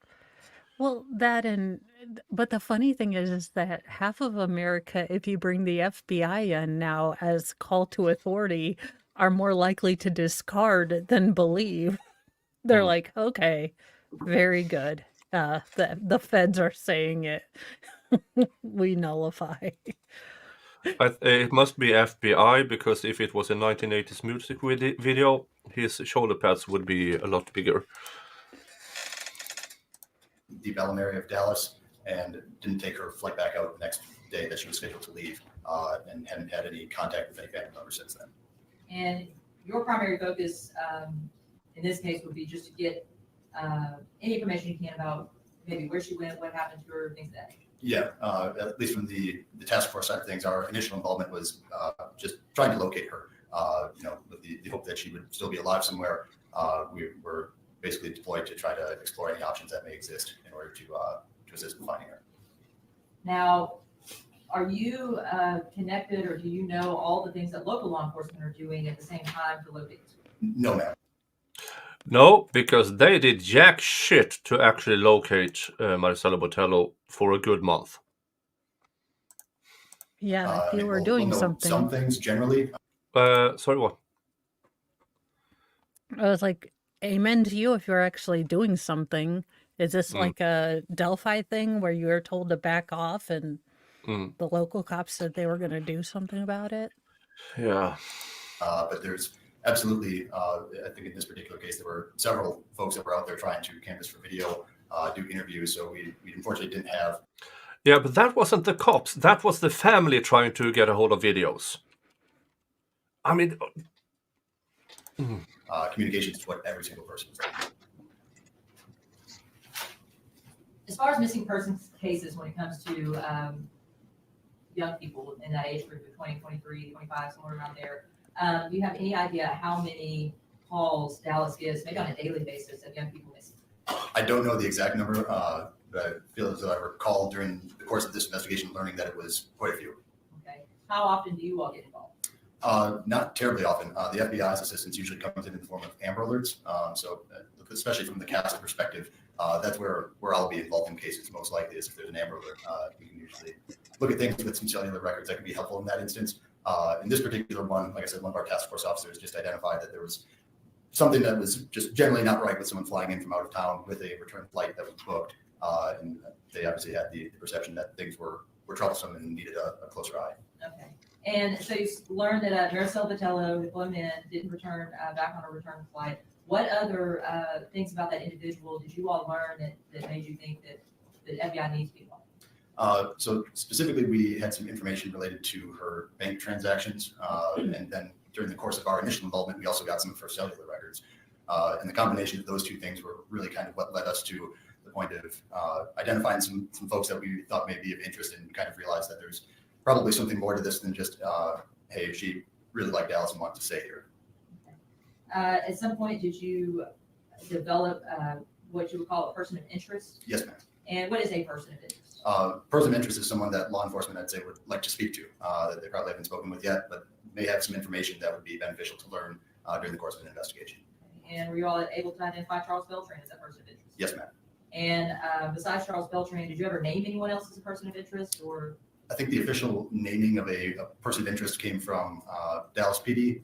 [SPEAKER 11] Well, that and But the funny thing is that half of America, if you bring the FBI in now as call to authority, are more likely to discard than believe. They're like, okay, very good. The feds are saying it. We nullify.
[SPEAKER 1] It must be FBI, because if it was a 1980s music video, his shoulder pads would be a lot bigger.
[SPEAKER 12] Deep Ellum area of Dallas, and didn't take her flight back out the next day that she was scheduled to leave, and hadn't had any contact with any family members since then.
[SPEAKER 2] And your primary focus in this case would be just to get any information you can about maybe where she went, what happened to her, things like that.
[SPEAKER 12] Yeah, at least from the task force side of things, our initial involvement was just trying to locate her, with the hope that she would still be alive somewhere. We were basically deployed to try to explore any options that may exist in order to assist in finding her.
[SPEAKER 2] Now, are you connected, or do you know all the things that local law enforcement are doing at the same time to locate this?
[SPEAKER 12] No, ma'am.
[SPEAKER 1] No, because they did jack shit to actually locate Marisela Botello for a good month.
[SPEAKER 11] Yeah, if you were doing
[SPEAKER 12] we'll know
[SPEAKER 11] something.
[SPEAKER 12] some things generally.
[SPEAKER 1] Sorry, what?
[SPEAKER 11] I was like, amen to you if you're actually doing something. Is this like a Delphi thing where you were told to back off and the local cops said they were going to do something about it?
[SPEAKER 1] Yeah.
[SPEAKER 12] But there's absolutely, I think in this particular case, there were several folks that were out there trying to canvass for video, do interviews. So we unfortunately didn't have.
[SPEAKER 1] Yeah, but that wasn't the cops. That was the family trying to get a hold of videos. I mean,
[SPEAKER 12] Communications is what every single person is doing.
[SPEAKER 2] As far as missing persons cases, when it comes to young people in that age group of 20, 23, 25, somewhere around there, do you have any idea how many calls Dallas gets, maybe on a daily basis, of young people missing?
[SPEAKER 12] I don't know the exact number, but I feel as though I recall during the course of this investigation learning that it was quite a few.
[SPEAKER 2] Okay. How often do you all get involved?
[SPEAKER 12] Not terribly often. The FBI's assistance usually comes in the form of Amber Alerts. So especially from the CAST perspective, that's where I'll be involved in cases most likely is if there's an Amber Alert. We can usually look at things with some cellular records that can be helpful in that instance. In this particular one, like I said, one of our task force officers just identified that there was something that was just generally not right with someone flying in from out of town with a return flight that was booked. And they obviously had the perception that things were troublesome and needed a closer eye.
[SPEAKER 2] Okay. And so you learned that Marisela Botello had flown in, didn't return back on a return flight. What other things about that individual did you all learn that made you think that the FBI needs to be involved?
[SPEAKER 12] So specifically, we had some information related to her bank transactions. And then during the course of our initial involvement, we also got some of her cellular records. And the combination of those two things were really kind of what led us to the point of identifying some folks that we thought may be of interest and kind of realized that there's probably something more to this than just, hey, she really liked Dallas and wanted to stay here.
[SPEAKER 2] At some point, did you develop what you would call a person of interest?
[SPEAKER 12] Yes, ma'am.
[SPEAKER 2] And what is a person of interest?
[SPEAKER 12] Person of interest is someone that law enforcement, I'd say, would like to speak to, that they probably haven't spoken with yet, but may have some information that would be beneficial to learn during the course of an investigation.
[SPEAKER 2] And were you all able to identify Charles Beltran as a person of interest?
[SPEAKER 12] Yes, ma'am.
[SPEAKER 2] And besides Charles Beltran, did you ever name anyone else as a person of interest, or?
[SPEAKER 12] I think the official naming of a person of interest came from Dallas PD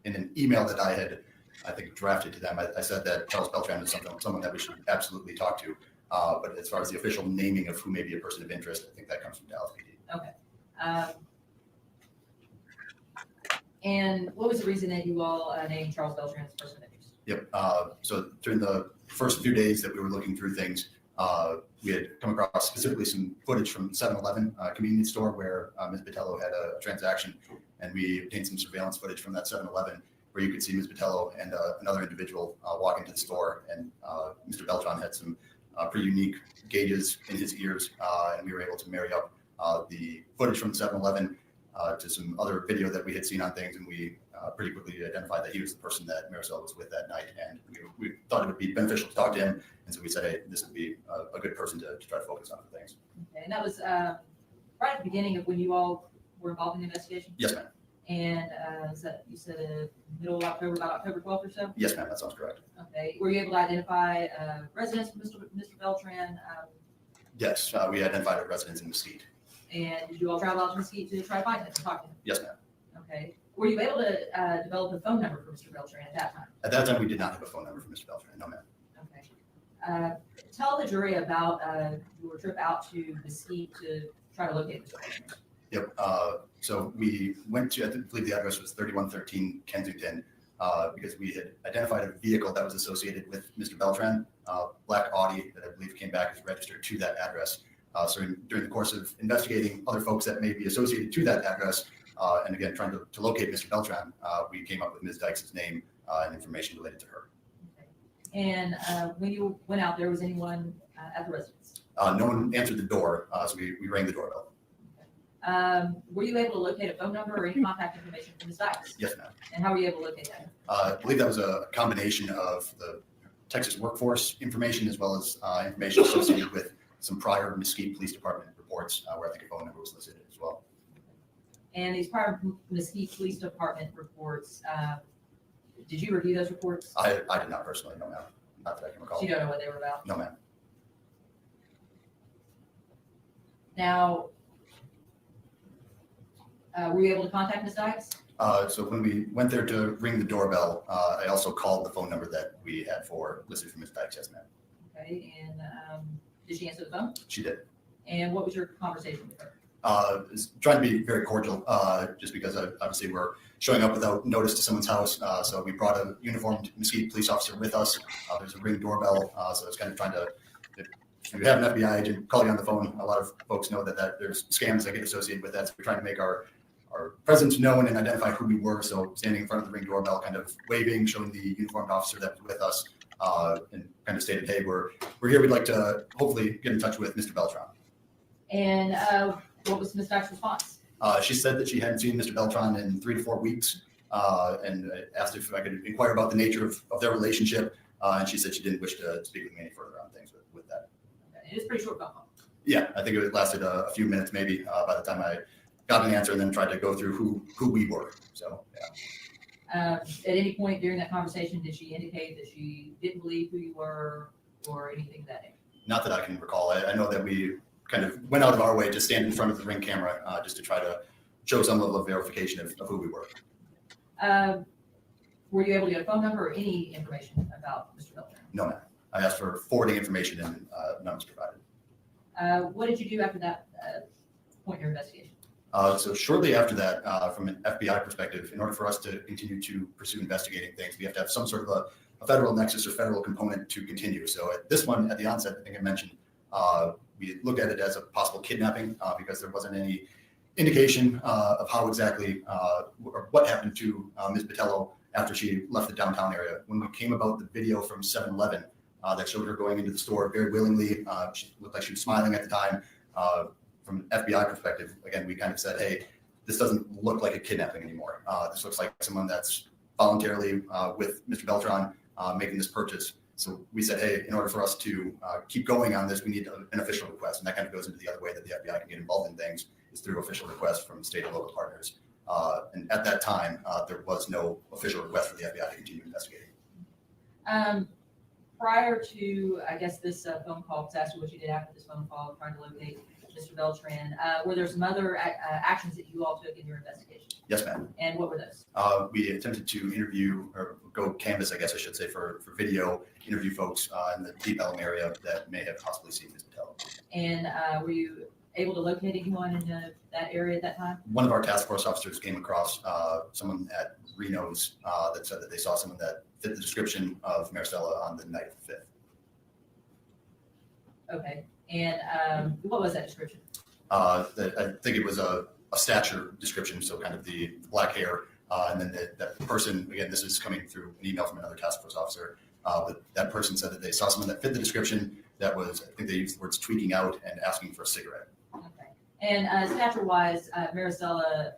[SPEAKER 12] in an email that I had, I think, drafted to them. I said that Charles Beltran is someone that we should absolutely talk to. But as far as the official naming of who may be a person of interest, I think that comes from Dallas PD.
[SPEAKER 2] Okay. And what was the reason that you all named Charles Beltran as a person of interest?
[SPEAKER 12] Yep. So during the first few days that we were looking through things, we had come across specifically some footage from 7-Eleven convenience store where Ms. Botello had a transaction, and we obtained some surveillance footage from that 7-Eleven where you could see Ms. Botello and another individual walk into the store, and Mr. Beltran had some pretty unique gauges in his ears, and we were able to marry up the footage from 7-Eleven to some other video that we had seen on things, and we pretty quickly identified that he was the person that Marisela was with that night, and we thought it would be beneficial to talk to him, and so we said, hey, this would be a good person to try to focus on for things.
[SPEAKER 2] Okay, and that was right at the beginning of when you all were involved in the investigation?
[SPEAKER 12] Yes, ma'am.
[SPEAKER 2] And you said middle of October, about October 12th or so?
[SPEAKER 12] Yes, ma'am, that sounds correct.
[SPEAKER 2] Okay, were you able to identify residents from Mr. Beltran?
[SPEAKER 12] Yes, we identified a residence in Mesquite.
[SPEAKER 2] And did you all travel out to Mesquite to try to find him and talk to him?
[SPEAKER 12] Yes, ma'am.
[SPEAKER 2] Okay. Were you able to develop a phone number for Mr. Beltran at that time?
[SPEAKER 12] At that time, we did not have a phone number for Mr. Beltran. No, ma'am.
[SPEAKER 2] Okay. Tell the jury about your trip out to Mesquite to try to locate Mr. Beltran.
[SPEAKER 12] Yep. So we went to, I believe the address was 3113 Kensington, because we had identified a vehicle that was associated with Mr. Beltran, black Audi that I believe came back as registered to that address. So during the course of investigating other folks that may be associated to that address, and again, trying to locate Mr. Beltran, we came up with Ms. Dykes' name and information related to her.
[SPEAKER 2] Okay. And when you went out there, was anyone at the residence?
[SPEAKER 12] No one answered the door, so we rang the doorbell.
[SPEAKER 2] Were you able to locate a phone number or any contact information from Ms. Dykes?
[SPEAKER 12] Yes, ma'am.
[SPEAKER 2] And how were you able to locate that?
[SPEAKER 12] I believe that was a combination of the Texas workforce information as well as information associated with some prior Mesquite Police Department reports where I think a phone number was listed as well.
[SPEAKER 2] And these prior Mesquite Police Department reports, did you review those reports?
[SPEAKER 12] I did not personally, no, ma'am. Not that I can recall.
[SPEAKER 2] So you don't know what they were about?
[SPEAKER 12] No, ma'am.
[SPEAKER 2] Now, were you able to contact Ms. Dykes?
[SPEAKER 12] So when we went there to ring the doorbell, I also called the phone number that we had listed for Ms. Dykes, yes, ma'am.
[SPEAKER 2] Okay, and did she answer the phone?
[SPEAKER 12] She did.
[SPEAKER 2] And what was your conversation with her?
[SPEAKER 12] Trying to be very cordial, just because obviously we're showing up without notice to someone's house. So we brought a uniformed Mesquite police officer with us. There's a ring doorbell, so it's kind of trying to, if you have an FBI agent calling on the phone, a lot of folks know that there's scams that get associated with that. So we're trying to make our presence known and identify who we were. So standing in front of the ring doorbell, kind of waving, showing the uniformed officer that was with us, and kind of stated, hey, we're here. We'd like to hopefully get in touch with Mr. Beltran.
[SPEAKER 2] And what was Ms. Dykes' response?
[SPEAKER 12] She said that she hadn't seen Mr. Beltran in 3 to 4 weeks, and asked if I could inquire about the nature of their relationship. And she said she didn't wish to speak with me any further on things with that.
[SPEAKER 2] Okay. It was a pretty short phone call.
[SPEAKER 12] Yeah, I think it lasted a few minutes maybe by the time I got an answer and then tried to go through who we were. So, yeah.
[SPEAKER 2] At any point during that conversation, did she indicate that she didn't believe who you were or anything of that nature?
[SPEAKER 12] Not that I can recall. I know that we kind of went out of our way to stand in front of the ring camera just to try to show some level of verification of who we were.
[SPEAKER 2] Were you able to get a phone number or any information about Mr. Beltran?
[SPEAKER 12] No, ma'am. I asked for forwarding information and none was provided.
[SPEAKER 2] What did you do after that point in your investigation?
[SPEAKER 12] So shortly after that, from an FBI perspective, in order for us to continue to pursue investigating things, we have to have some sort of a federal nexus or federal component to continue. So at this one, at the onset, I think I mentioned, we looked at it as a possible kidnapping because there wasn't any indication of how exactly or what happened to Ms. Botello after she left the downtown area. When we came about the video from 7-Eleven that showed her going into the store very willingly, she looked like she was smiling at the time. From an FBI perspective, again, we kind of said, hey, this doesn't look like a kidnapping anymore. This looks like someone that's voluntarily with Mr. Beltran making this purchase. So we said, hey, in order for us to keep going on this, we need an official request. And that kind of goes into the other way that the FBI can get involved in things is through official requests from state and local partners. And at that time, there was no official request for the FBI to continue investigating.
[SPEAKER 2] Prior to, I guess, this phone call, because I asked you what you did after this phone call, trying to locate Mr. Beltran, were there some other actions that you all took in your investigation?
[SPEAKER 12] Yes, ma'am.
[SPEAKER 2] And what were those?
[SPEAKER 12] We attempted to interview or go canvas, I guess I should say, for video, interview folks in the Deep Ellum area that may have possibly seen Ms. Botello.
[SPEAKER 2] And were you able to locate anyone in that area at that time?
[SPEAKER 12] One of our task force officers came across someone at Reno's that said that they saw someone that fit the description of Marisela on the night of the 5th.
[SPEAKER 2] Okay. And what was that description?
[SPEAKER 12] I think it was a stature description, so kind of the black hair, and then that person, again, this is coming through an email from another task force officer, but that person said that they saw someone that fit the description that was, I think they used the words tweaking out and asking for a cigarette.
[SPEAKER 2] Okay. And stature-wise, Marisela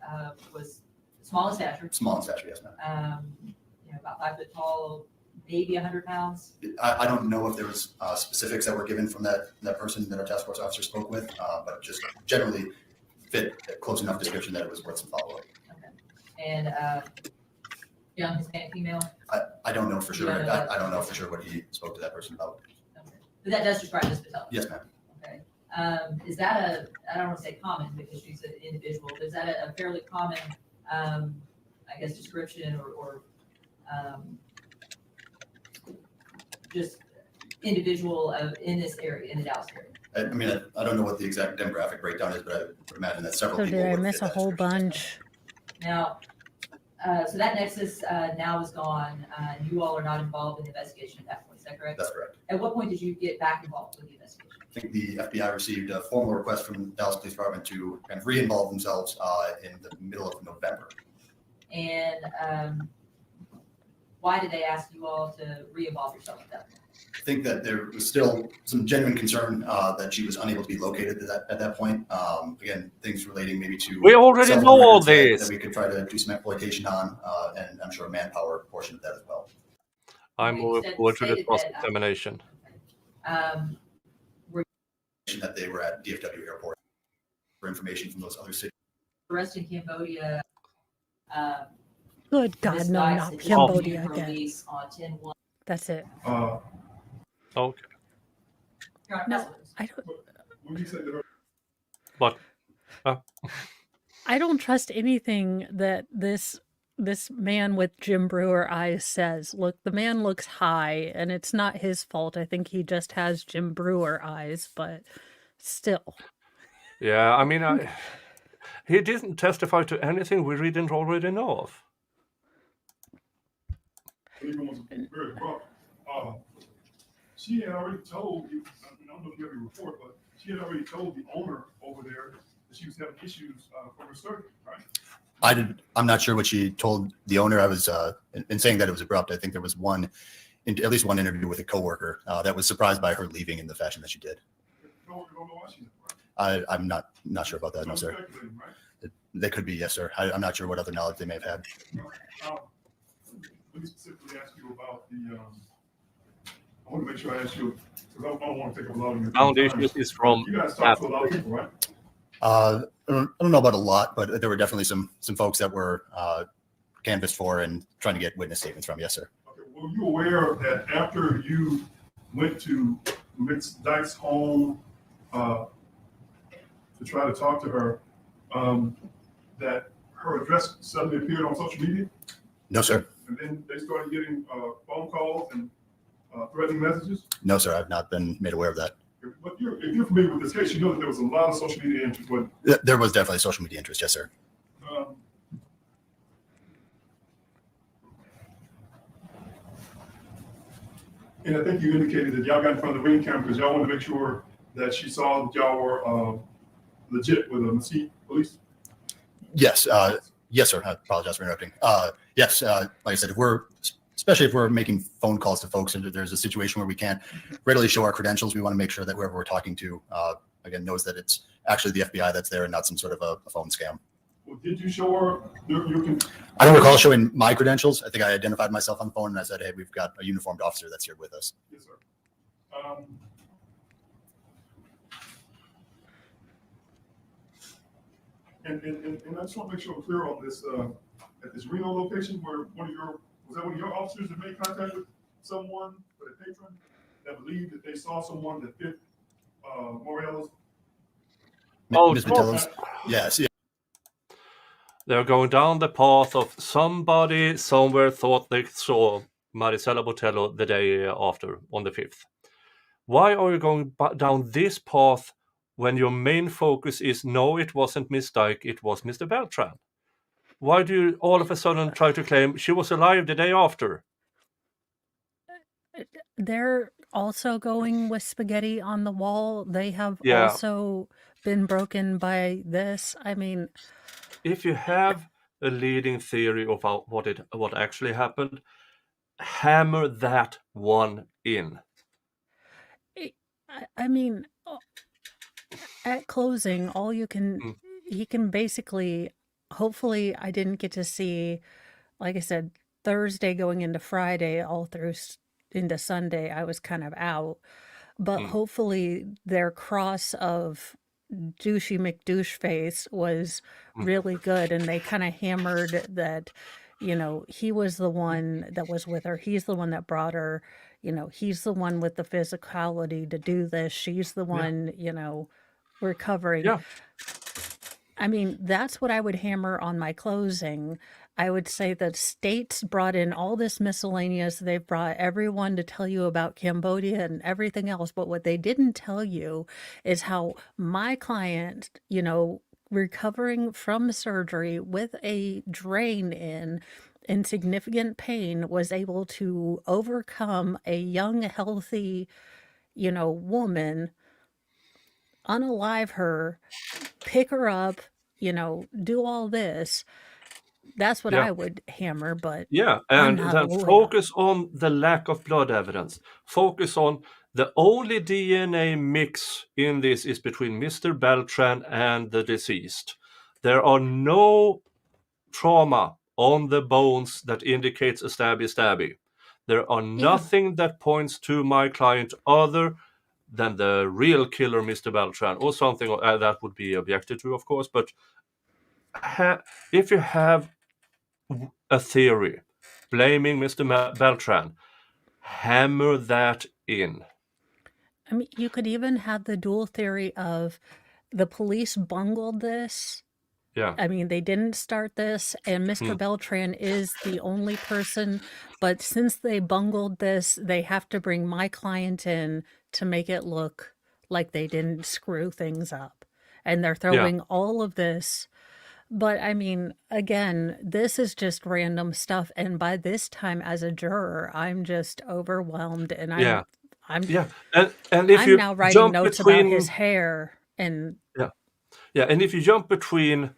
[SPEAKER 2] was small in stature.
[SPEAKER 12] Small in stature, yes, ma'am.
[SPEAKER 2] About 5 foot tall, maybe 100 pounds.
[SPEAKER 12] I don't know if there was specifics that were given from that person that our task force officer spoke with, but just generally fit a close enough description that it was worth some follow-up.
[SPEAKER 2] Okay. And young Hispanic female?
[SPEAKER 12] I don't know for sure.
[SPEAKER 2] Yeah,
[SPEAKER 12] I don't know for sure what he spoke to that person about.
[SPEAKER 2] Okay. But that does describe Ms. Botello?
[SPEAKER 12] Yes, ma'am.
[SPEAKER 2] Okay. Is that I don't want to say common because she's an individual, but is that a fairly common, I guess, description or just individual in this area, in the Dallas area?
[SPEAKER 12] I mean, I don't know what the exact demographic breakdown is, but I would imagine that several
[SPEAKER 11] So
[SPEAKER 12] people.
[SPEAKER 11] did I
[SPEAKER 12] would
[SPEAKER 11] miss
[SPEAKER 12] fit
[SPEAKER 11] a
[SPEAKER 12] that
[SPEAKER 11] whole
[SPEAKER 12] description.
[SPEAKER 11] bunch?
[SPEAKER 2] Now, so that nexus now is gone, and you all are not involved in the investigation at that point, is that correct?
[SPEAKER 12] That's correct.
[SPEAKER 2] At what point did you get back involved with the investigation?
[SPEAKER 12] I think the FBI received a formal request from the Dallas Police Department to kind of re-involve themselves in the middle of November.
[SPEAKER 2] And why did they ask you all to re-involve yourself with that?
[SPEAKER 12] I think that there was still some genuine concern that she was unable to be located at that point. Again, things relating maybe to.
[SPEAKER 1] We already
[SPEAKER 12] cell
[SPEAKER 1] know
[SPEAKER 12] phone
[SPEAKER 1] all
[SPEAKER 12] records that-
[SPEAKER 1] this.
[SPEAKER 12] That we could try to do some exploitation on, and I'm sure a manpower portion of that as well.
[SPEAKER 1] I'm
[SPEAKER 2] You
[SPEAKER 1] moving
[SPEAKER 2] said-
[SPEAKER 1] forward to the
[SPEAKER 2] stated that,
[SPEAKER 1] cross-examination.
[SPEAKER 12] That they were at DFW airport for information from those other cities.
[SPEAKER 2] Arrest in Cambodia.
[SPEAKER 11] Good God,
[SPEAKER 2] Miss
[SPEAKER 11] no,
[SPEAKER 2] Dykes
[SPEAKER 11] not
[SPEAKER 2] had
[SPEAKER 11] Cambodia
[SPEAKER 2] issued
[SPEAKER 11] again.
[SPEAKER 2] release on 10/1.
[SPEAKER 11] That's it.
[SPEAKER 1] Okay.
[SPEAKER 2] Your Honor,
[SPEAKER 11] No,
[SPEAKER 2] that's what it is.
[SPEAKER 11] I don't.
[SPEAKER 6] When you said that,
[SPEAKER 1] But
[SPEAKER 11] I don't trust anything that this man with Jim Brewer eyes says. Look, the man looks high, and it's not his fault. I think he just has Jim Brewer eyes, but still.
[SPEAKER 1] yeah, I mean, he didn't testify to anything we didn't already know of.
[SPEAKER 6] even was very abrupt. She had already told you, I don't know if you have your report, but she had already told the owner over there that she was having issues from her surgery, right?
[SPEAKER 12] I'm not sure what she told the owner. I was in saying that it was abrupt. I think there was at least one interview with a coworker that was surprised by her leaving in the fashion that she did.
[SPEAKER 6] No, you don't know why she's right?
[SPEAKER 12] I'm not sure about that, no, sir.
[SPEAKER 6] Speculating, right?
[SPEAKER 12] They could be, yes, sir. I'm not sure what other knowledge they may have had.
[SPEAKER 6] Let me specifically ask you about the, I want to make sure I ask you, because I don't want to take up a lot of your time.
[SPEAKER 1] Foundation is from
[SPEAKER 6] You guys talk to a lot of people, right?
[SPEAKER 12] I don't know about a lot, but there were definitely some folks that were canvassed for and trying to get witness statements from. Yes, sir.
[SPEAKER 6] Okay, were you aware that after you went to Miss Dykes' home to try to talk to her, that her address suddenly appeared on social media?
[SPEAKER 12] No, sir.
[SPEAKER 6] And then they started getting phone calls and threatening messages?
[SPEAKER 12] No, sir. I've not been made aware of that.
[SPEAKER 6] But if you're familiar with this case, you know that there was a lot of social media interest. But
[SPEAKER 12] There was definitely social media interest. Yes, sir.
[SPEAKER 6] And I think you indicated that y'all got in front of the ring camera because y'all wanted to make sure that she saw that y'all were legit with a Mesquite police.
[SPEAKER 12] Yes. Yes, sir. I apologize for interrupting. Yes. Like I said, especially if we're making phone calls to folks and there's a situation where we can't readily show our credentials, we want to make sure that whoever we're talking to, again, knows that it's actually the FBI that's there and not some sort of a phone scam.
[SPEAKER 6] Well, did you show her
[SPEAKER 12] I don't recall showing my credentials. I think I identified myself on the phone and I said, hey, we've got a uniformed officer that's here with us.
[SPEAKER 6] Yes, sir. And I just want to make sure I'm clear on this. At this Reno location, where was that one of your officers that made contact with someone, with a patron, that believed that they saw someone that fit Morales?
[SPEAKER 12] Ms. Botello's? Yes. Yeah.
[SPEAKER 1] They're going down the path of somebody somewhere thought they saw Marisela Botello the day after, on the 5th. Why are you going down this path when your main focus is, no, it wasn't Miss Dykes, it was Mr. Beltran? Why do you all of a sudden try to claim she was alive the day after?
[SPEAKER 11] They're also going with spaghetti on the wall. They have
[SPEAKER 1] Yeah.
[SPEAKER 11] also been broken by this. I mean,
[SPEAKER 1] if you have a leading theory of what actually happened, hammer that one in.
[SPEAKER 11] I mean, at closing, all you can, he can basically, hopefully I didn't get to see, like I said, Thursday going into Friday, all through into Sunday, I was kind of out. But hopefully their cross of douchey McDouche face was really good. And they kind of hammered that, you know, he was the one that was with her. He's the one that brought her. he's the one with the physicality to do this. She's the one, recovering.
[SPEAKER 1] Yeah.
[SPEAKER 11] I mean, that's what I would hammer on my closing. I would say that states brought in all this miscellaneous. They've brought everyone to tell you about Cambodia and everything else. But what they didn't tell you is how my client, recovering from surgery with a drain in significant pain, was able to overcome a young, healthy, woman, unalive her, pick her up, do all this. That's what
[SPEAKER 1] Yeah.
[SPEAKER 11] I would hammer, but
[SPEAKER 1] Yeah,
[SPEAKER 11] I'm
[SPEAKER 1] and
[SPEAKER 11] not a
[SPEAKER 1] then
[SPEAKER 11] lawyer.
[SPEAKER 1] focus on the lack of blood evidence. Focus on the only DNA mix in this is between Mr. Beltran and the deceased. There are no trauma on the bones that indicates a stabby. There are nothing that points to my client other than the real killer, Mr. Beltran, or something that would be objected to, of course. But if you have a theory blaming Mr. Beltran, hammer that in.
[SPEAKER 11] I mean, you could even have the dual theory of the police bungled this.
[SPEAKER 1] Yeah.
[SPEAKER 11] I mean, they didn't start this, and Mr. Beltran is the only person, but since they bungled this, they have to bring my client in to make it look like they didn't screw things up. And they're throwing all of this. But I mean, again, this is just random stuff. And by this time, as a juror, I'm just overwhelmed, and I'm
[SPEAKER 1] And if
[SPEAKER 11] I'm
[SPEAKER 1] you
[SPEAKER 11] now writing
[SPEAKER 1] jump
[SPEAKER 11] notes
[SPEAKER 1] between
[SPEAKER 11] about his hair and
[SPEAKER 1] and if you jump between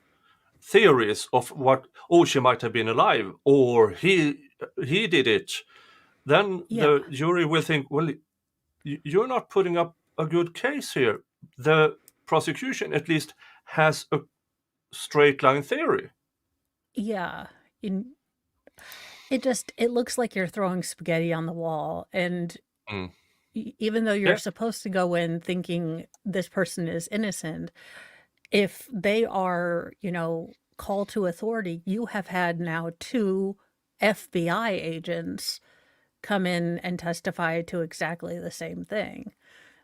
[SPEAKER 1] theories of what she might have been alive or he did it, then the jury will think, well, you're not putting up a good case here. The prosecution at least has a straight line theory.
[SPEAKER 11] yeah. It looks like you're throwing spaghetti on the wall, and even though you're supposed to go in thinking this person is innocent, if they are, called to authority, you have had now 2 FBI agents come in and testify to exactly the same thing.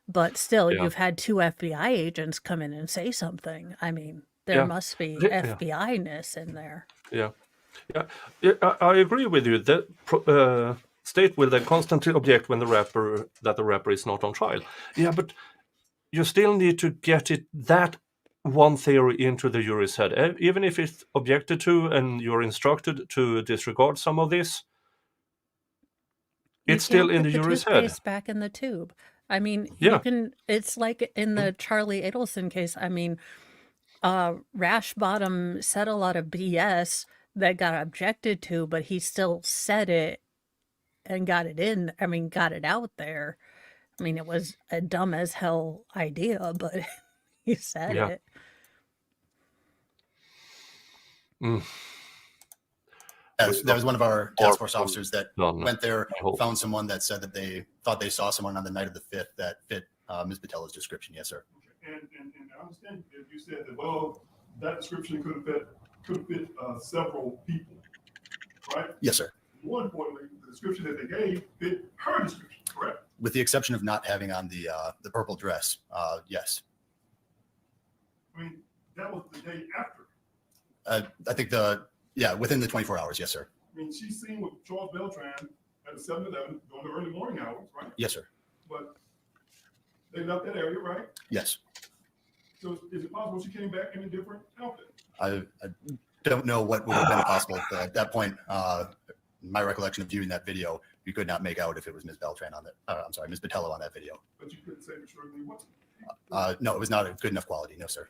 [SPEAKER 11] But still, you've had 2 FBI agents come in and say something. I mean, there must be FBI-ness in there.
[SPEAKER 1] Yeah, I agree with you. The state will then constantly object when the rapper is not on trial. Yeah, but you still need to get that one theory into the jury's head, even if it's objected to and you're instructed to disregard some of this. It's still in the jury's head.
[SPEAKER 11] Toothpaste back in the tube. I mean, you can. It's like in the Charlie Adelson case. I mean, Rash Bottom said a lot of BS that got objected to, but he still said it and got it in. I mean, got it out there. I mean, it was a dumb as hell idea, but he said it.
[SPEAKER 12] That was one of our task force officers that went there, found someone that said that they thought they saw someone on the night of the 5th that fit Ms. Botello's description. Yes, sir.
[SPEAKER 6] And I understand if you said that, well, that description could fit several people, right?
[SPEAKER 12] Yes, sir.
[SPEAKER 6] More importantly, the description that they gave fit her description, correct?
[SPEAKER 12] With the exception of not having on the purple dress, yes.
[SPEAKER 6] I mean, that was the day after.
[SPEAKER 12] I think within the 24 hours, yes, sir.
[SPEAKER 6] I mean, she's seen with Charles Beltran at the 7-Eleven during the early morning hours, right?
[SPEAKER 12] Yes, sir.
[SPEAKER 6] But they left that area, right?
[SPEAKER 12] Yes.
[SPEAKER 6] So is it possible she came back in a different outfit?
[SPEAKER 12] I don't know what would have been possible at that point. My recollection of viewing that video, you could not make out if it was Ms. Beltran on that. I'm sorry, Ms. Botello on that video.
[SPEAKER 6] But you couldn't say for sure it wasn't.
[SPEAKER 12] No, it was not a good enough quality. No, sir.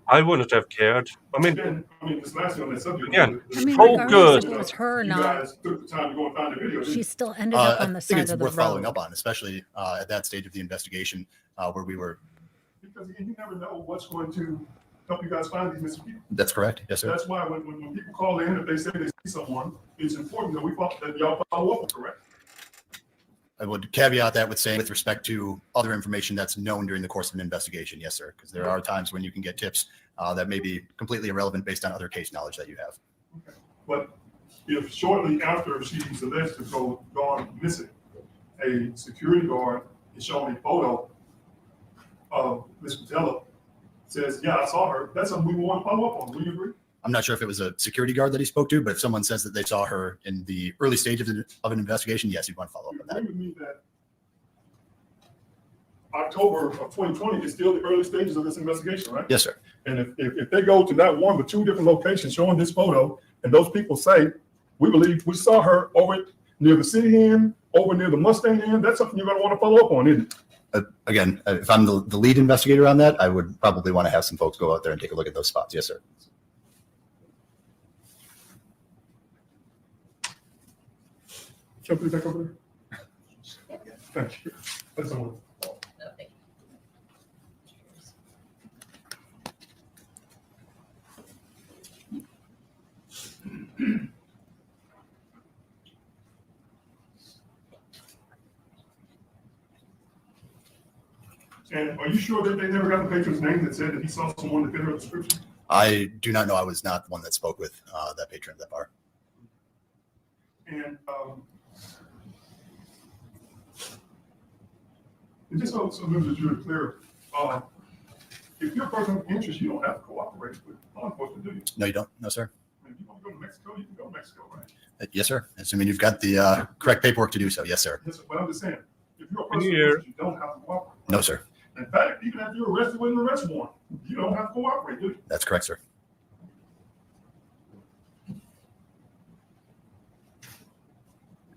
[SPEAKER 1] I wouldn't have cared. I mean,
[SPEAKER 6] this last on that subject.
[SPEAKER 1] Again,
[SPEAKER 11] regardless if it was her or
[SPEAKER 6] You
[SPEAKER 11] not,
[SPEAKER 6] guys took the time to go and find the video.
[SPEAKER 11] she still ended up on the
[SPEAKER 12] I think
[SPEAKER 11] side
[SPEAKER 12] it's
[SPEAKER 11] of the
[SPEAKER 12] worth following
[SPEAKER 11] road.
[SPEAKER 12] up on, especially at that stage of the investigation where we were.
[SPEAKER 6] Because again, you never know what's going to help you guys find these missing people.
[SPEAKER 12] That's correct. Yes, sir.
[SPEAKER 6] That's why when people call in, if they say they see someone, it's important that y'all follow up, correct?
[SPEAKER 12] I would caveat that with saying with respect to other information that's known during the course of an investigation. Yes, sir. Because there are times when you can get tips that may be completely irrelevant based on other case knowledge that you have.
[SPEAKER 6] Okay. But if shortly after she's alleged to go gone missing, a security guard is showing a photo of Miss Botello, says, yeah, I saw her, that's something we want to follow up on. Will you agree?
[SPEAKER 12] I'm not sure if it was a security guard that he spoke to, but if someone says that they saw her in the early stage of an investigation, yes, you'd want to follow up
[SPEAKER 6] You
[SPEAKER 12] on that.
[SPEAKER 6] agree with me that October of 2020 is still the early stages of this investigation, right?
[SPEAKER 12] Yes, sir.
[SPEAKER 6] And if they go to not one but two different locations showing this photo, and those people say, we believe we saw her over near the City Inn, over near the Mustang Inn, that's something you're going to want to follow up on, isn't it?
[SPEAKER 12] Again, if I'm the lead investigator on that, I would probably want to have some folks go out there and take a look at those spots. Yes, sir.
[SPEAKER 6] Can I put it back over there? Thank you. That's all.
[SPEAKER 2] No, thank
[SPEAKER 6] And are you sure that they never got the patron's name that said that he saw someone that fit her description?
[SPEAKER 12] I do not know. I was not the one that spoke with that patron of that bar.
[SPEAKER 6] And just so that you're clear, if you're a person of interest, you don't have to cooperate with law enforcement, do you?
[SPEAKER 12] No, you don't. No, sir.
[SPEAKER 6] If you want to go to Mexico, you can go to Mexico, right?
[SPEAKER 12] Yes, sir. Assuming you've got the correct paperwork to do so. Yes, sir.
[SPEAKER 6] Yes, but I'm just saying, if you're a person of
[SPEAKER 1] Here.
[SPEAKER 6] interest, you don't have to cooperate.
[SPEAKER 12] No, sir.
[SPEAKER 6] In fact, even after you're arrested with an arrest warrant, you don't have to cooperate, do you?
[SPEAKER 12] That's correct, sir.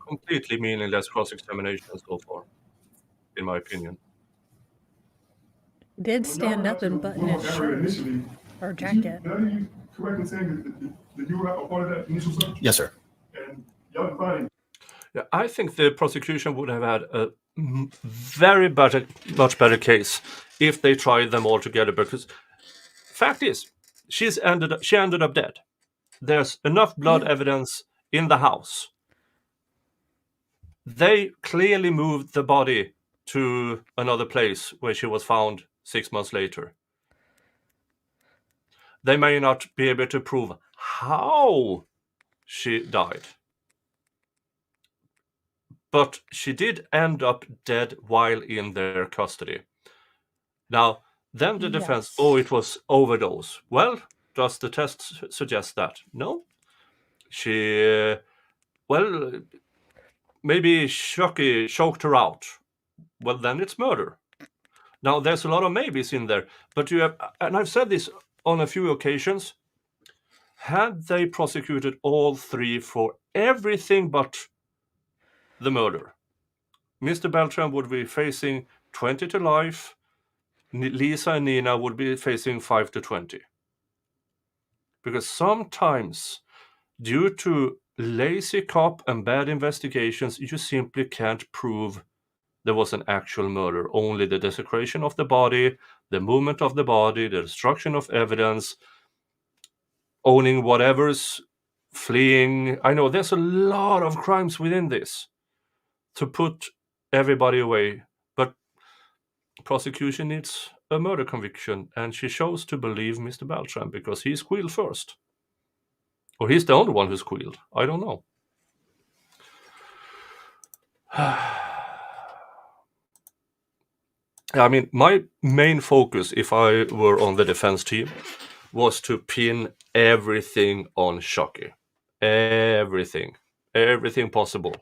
[SPEAKER 1] Completely meaningless cross-examination so far, in my opinion.
[SPEAKER 11] He did stand up and button his shirt
[SPEAKER 6] Initially,
[SPEAKER 11] or jacket.
[SPEAKER 6] are you correct in saying that you were a part of that initial search?
[SPEAKER 12] Yes, sir.
[SPEAKER 6] And y'all didn't find any?
[SPEAKER 1] Yeah, I think the prosecution would have had a much better case if they tried them all together. Because fact is, she ended up dead. There's enough blood evidence in the house. They clearly moved the body to another place where she was found 6 months later. They may not be able to prove how she died. But she did end up dead while in their custody. Now, then the defense, it was overdose. Well, does the test suggest that? No. She, maybe Chucky choked her out. Well, then it's murder. Now, there's a lot of maybes in there. But you have, and I've said this on a few occasions, had they prosecuted all three for everything but the murder, Mr. Beltran would be facing 20 to life. Lisa and Nina would be facing 5 to 20. Because sometimes, due to lazy cop and bad investigations, you simply can't prove there was an actual murder. Only the desecration of the body, the movement of the body, the destruction of evidence, owning whatever's, fleeing. I know there's a lot of crimes within this to put everybody away, but prosecution needs a murder conviction, and she chose to believe Mr. Beltran because he squealed first. Or he's the only one who squealed. I don't know. I mean, my main focus, if I were on the defense team, was to pin everything on Chucky. Everything possible.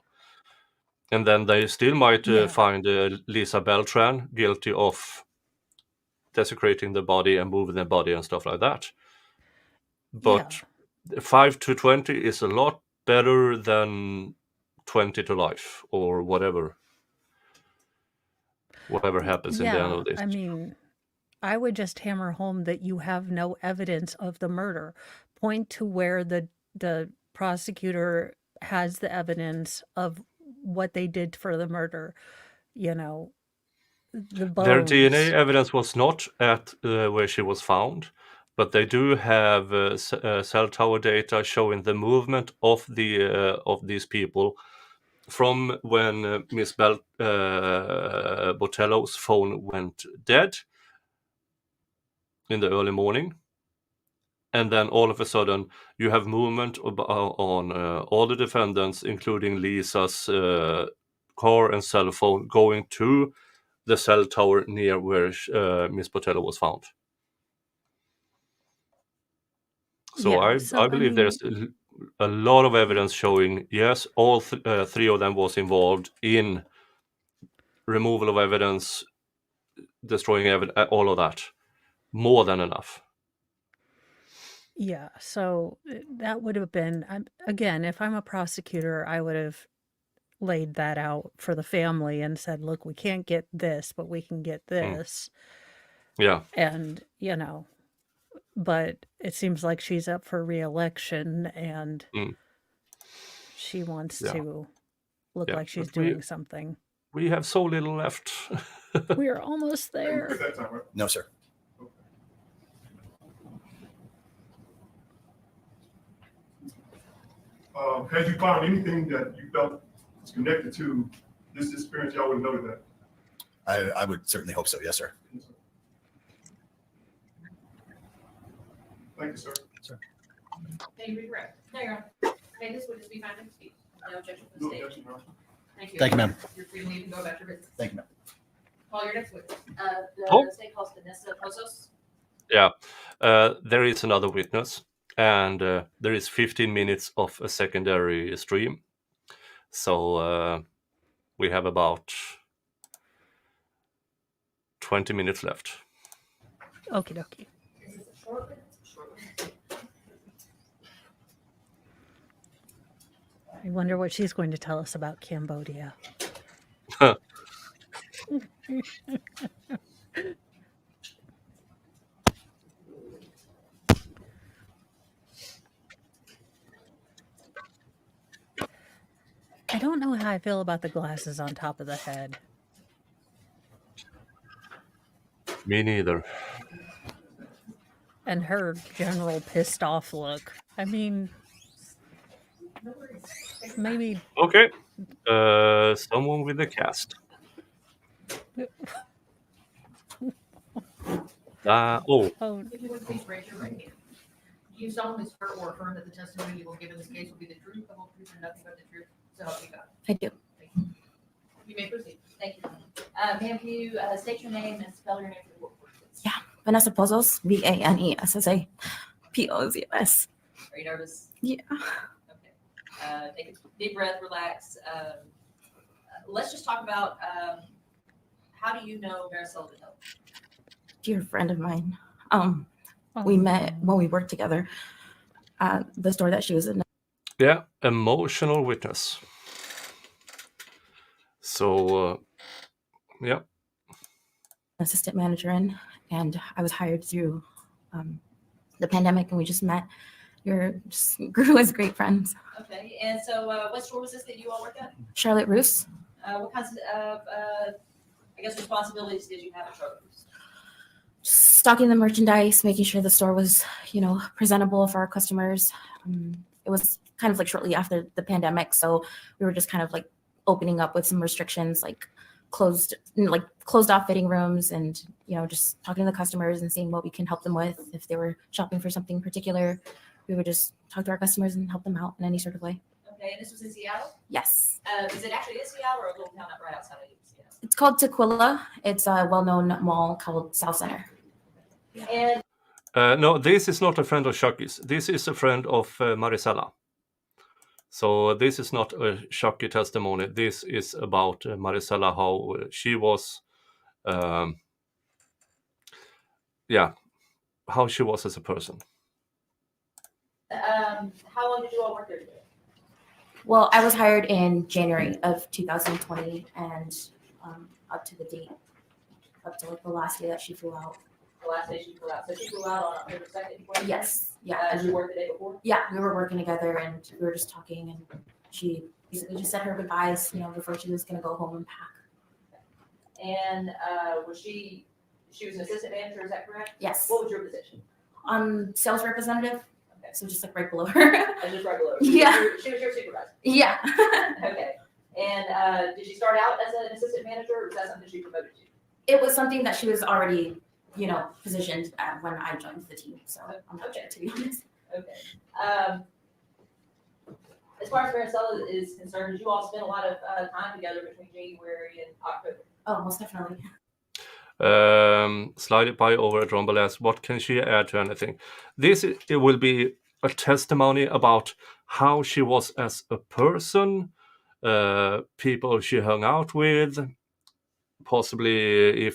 [SPEAKER 1] And then they still might find Lisa Beltran guilty of desecrating the body and moving the body and stuff like that. But 5 to 20 is a lot better than 20 to life or whatever happens in the end of this.
[SPEAKER 11] I mean, I would just hammer home that you have no evidence of the murder. Point to where the prosecutor has the evidence of what they did for the murder. You know, the bones.
[SPEAKER 1] Their DNA evidence was not at where she was found, but they do have cell tower data showing the movement of these people from when Miss Botello's phone went dead in the early morning, and then all of a sudden you have movement on all the defendants, including Lisa's car and cell phone, going to the cell tower near where Miss Botello was found. So
[SPEAKER 11] Yeah,
[SPEAKER 1] I believe there's a lot of evidence showing, yes, all three of them was involved in removal of evidence, destroying evidence, all of that. More than enough.
[SPEAKER 11] Yeah, so that would have been, again, if I'm a prosecutor, I would have laid that out for the family and said, look, we can't get this, but we can get this.
[SPEAKER 1] Yeah.
[SPEAKER 11] And, but it seems like she's up for re-election and she wants to look like she's doing something.
[SPEAKER 1] We have so little left.
[SPEAKER 11] We're almost there.
[SPEAKER 12] No, sir.
[SPEAKER 6] Had you found anything that you felt was connected to this experience, y'all would have noted that?
[SPEAKER 12] I would certainly hope so. Yes, sir.
[SPEAKER 6] Thank you, sir.
[SPEAKER 4] Can you redirect?
[SPEAKER 2] No, you're on.
[SPEAKER 4] Okay, this would just be fine to speak.
[SPEAKER 2] No objection from
[SPEAKER 6] No
[SPEAKER 2] the state.
[SPEAKER 6] objection, Your Honor.
[SPEAKER 4] Thank you.
[SPEAKER 8] Thank you, ma'am.
[SPEAKER 4] You're free to leave and go about your business.
[SPEAKER 12] Thank you, ma'am.
[SPEAKER 4] Call your next witness.
[SPEAKER 2] The state calls Vanessa Pozos.
[SPEAKER 1] Yeah. There is another witness, and there is 15 minutes of a secondary stream. So we have about 20 minutes left.
[SPEAKER 11] Okie dokie.
[SPEAKER 2] Is this a short one? It's a short one.
[SPEAKER 11] I wonder what she's going to tell us about Cambodia. I don't know how I feel about the glasses on top of the head.
[SPEAKER 1] Me neither.
[SPEAKER 11] And her general pissed off look. I mean, maybe.
[SPEAKER 1] Okay. Someone with a cast. Oh.
[SPEAKER 5] If you would please raise your right hand. Do you solemnly swear or affirm that the testimony you will give in this case will be the truth, the whole truth, and nothing but the truth? So help you God.
[SPEAKER 10] I do.
[SPEAKER 5] Thank you. You may proceed.
[SPEAKER 2] Thank you. Ma'am, can you state your name and spell your name for the board, please?
[SPEAKER 10] Yeah. Vanessa Pozos, Vanessa Pozos.
[SPEAKER 2] Are you nervous?
[SPEAKER 10] Yeah.
[SPEAKER 2] Okay. Take a deep breath, relax. Let's just talk about how do you know Marisela Botello?
[SPEAKER 10] Dear friend of mine. We met when we worked together at the store that she was in.
[SPEAKER 1] Yeah, emotional witness. So, yeah.
[SPEAKER 10] Assistant manager in, and I was hired through the pandemic, and we just met. Just grew as great friends.
[SPEAKER 2] Okay, and so what store was this that you all worked at?
[SPEAKER 10] Charlotte Roos.
[SPEAKER 2] What kinds of, I guess, responsibilities did you have at Charlotte Roos?
[SPEAKER 10] Stocking the merchandise, making sure the store was, presentable for our customers. It was kind of like shortly after the pandemic, so we were just kind of like opening up with some restrictions, like closed off fitting rooms, and just talking to the customers and seeing what we can help them with. If they were shopping for something particular, we would just talk to our customers and help them out in any sort of way.
[SPEAKER 2] Okay, and this was in Seattle?
[SPEAKER 10] Yes.
[SPEAKER 2] Is it actually in Seattle or a little town right outside of Seattle?
[SPEAKER 10] It's called Tequila. It's a well-known mall called South Center.
[SPEAKER 2] And
[SPEAKER 1] no, this is not a friend of Chucky's. This is a friend of Marisela. So this is not a Chucky testimony. This is about Marisela, how she was, how she was as a person.
[SPEAKER 2] how long did you all work there together?
[SPEAKER 10] Well, I was hired in January of 2020, and up to the date, up to like the last day that she flew out.
[SPEAKER 2] The last day she flew out. So she flew out on October 2nd, 2020?
[SPEAKER 10] Yes. Yeah.
[SPEAKER 2] Did you work the day before?
[SPEAKER 10] Yeah, we were working together, and we were just talking, and she basically just said her goodbyes, before she was going to go home and pack.
[SPEAKER 2] And was she was an assistant manager, is that correct?
[SPEAKER 10] Yes.
[SPEAKER 2] What was your position?
[SPEAKER 10] Sales representative.
[SPEAKER 2] Okay.
[SPEAKER 10] So just like right below her.
[SPEAKER 2] I just right below.
[SPEAKER 10] Yeah.
[SPEAKER 2] She was your supervisor.
[SPEAKER 10] Yeah.
[SPEAKER 2] Okay. And did she start out as an assistant manager, or was that something she promoted to?
[SPEAKER 10] It was something that she was already positioned when I joined the team. So I'm not sure, to be honest.
[SPEAKER 2] Okay. As far as Marisela is concerned, did you all spend a lot of time together between January and October?
[SPEAKER 10] Oh, most definitely.
[SPEAKER 1] Slide it by over at Rombolez. What can she add to anything? It will be a testimony about how she was as a person, people she hung out with, possibly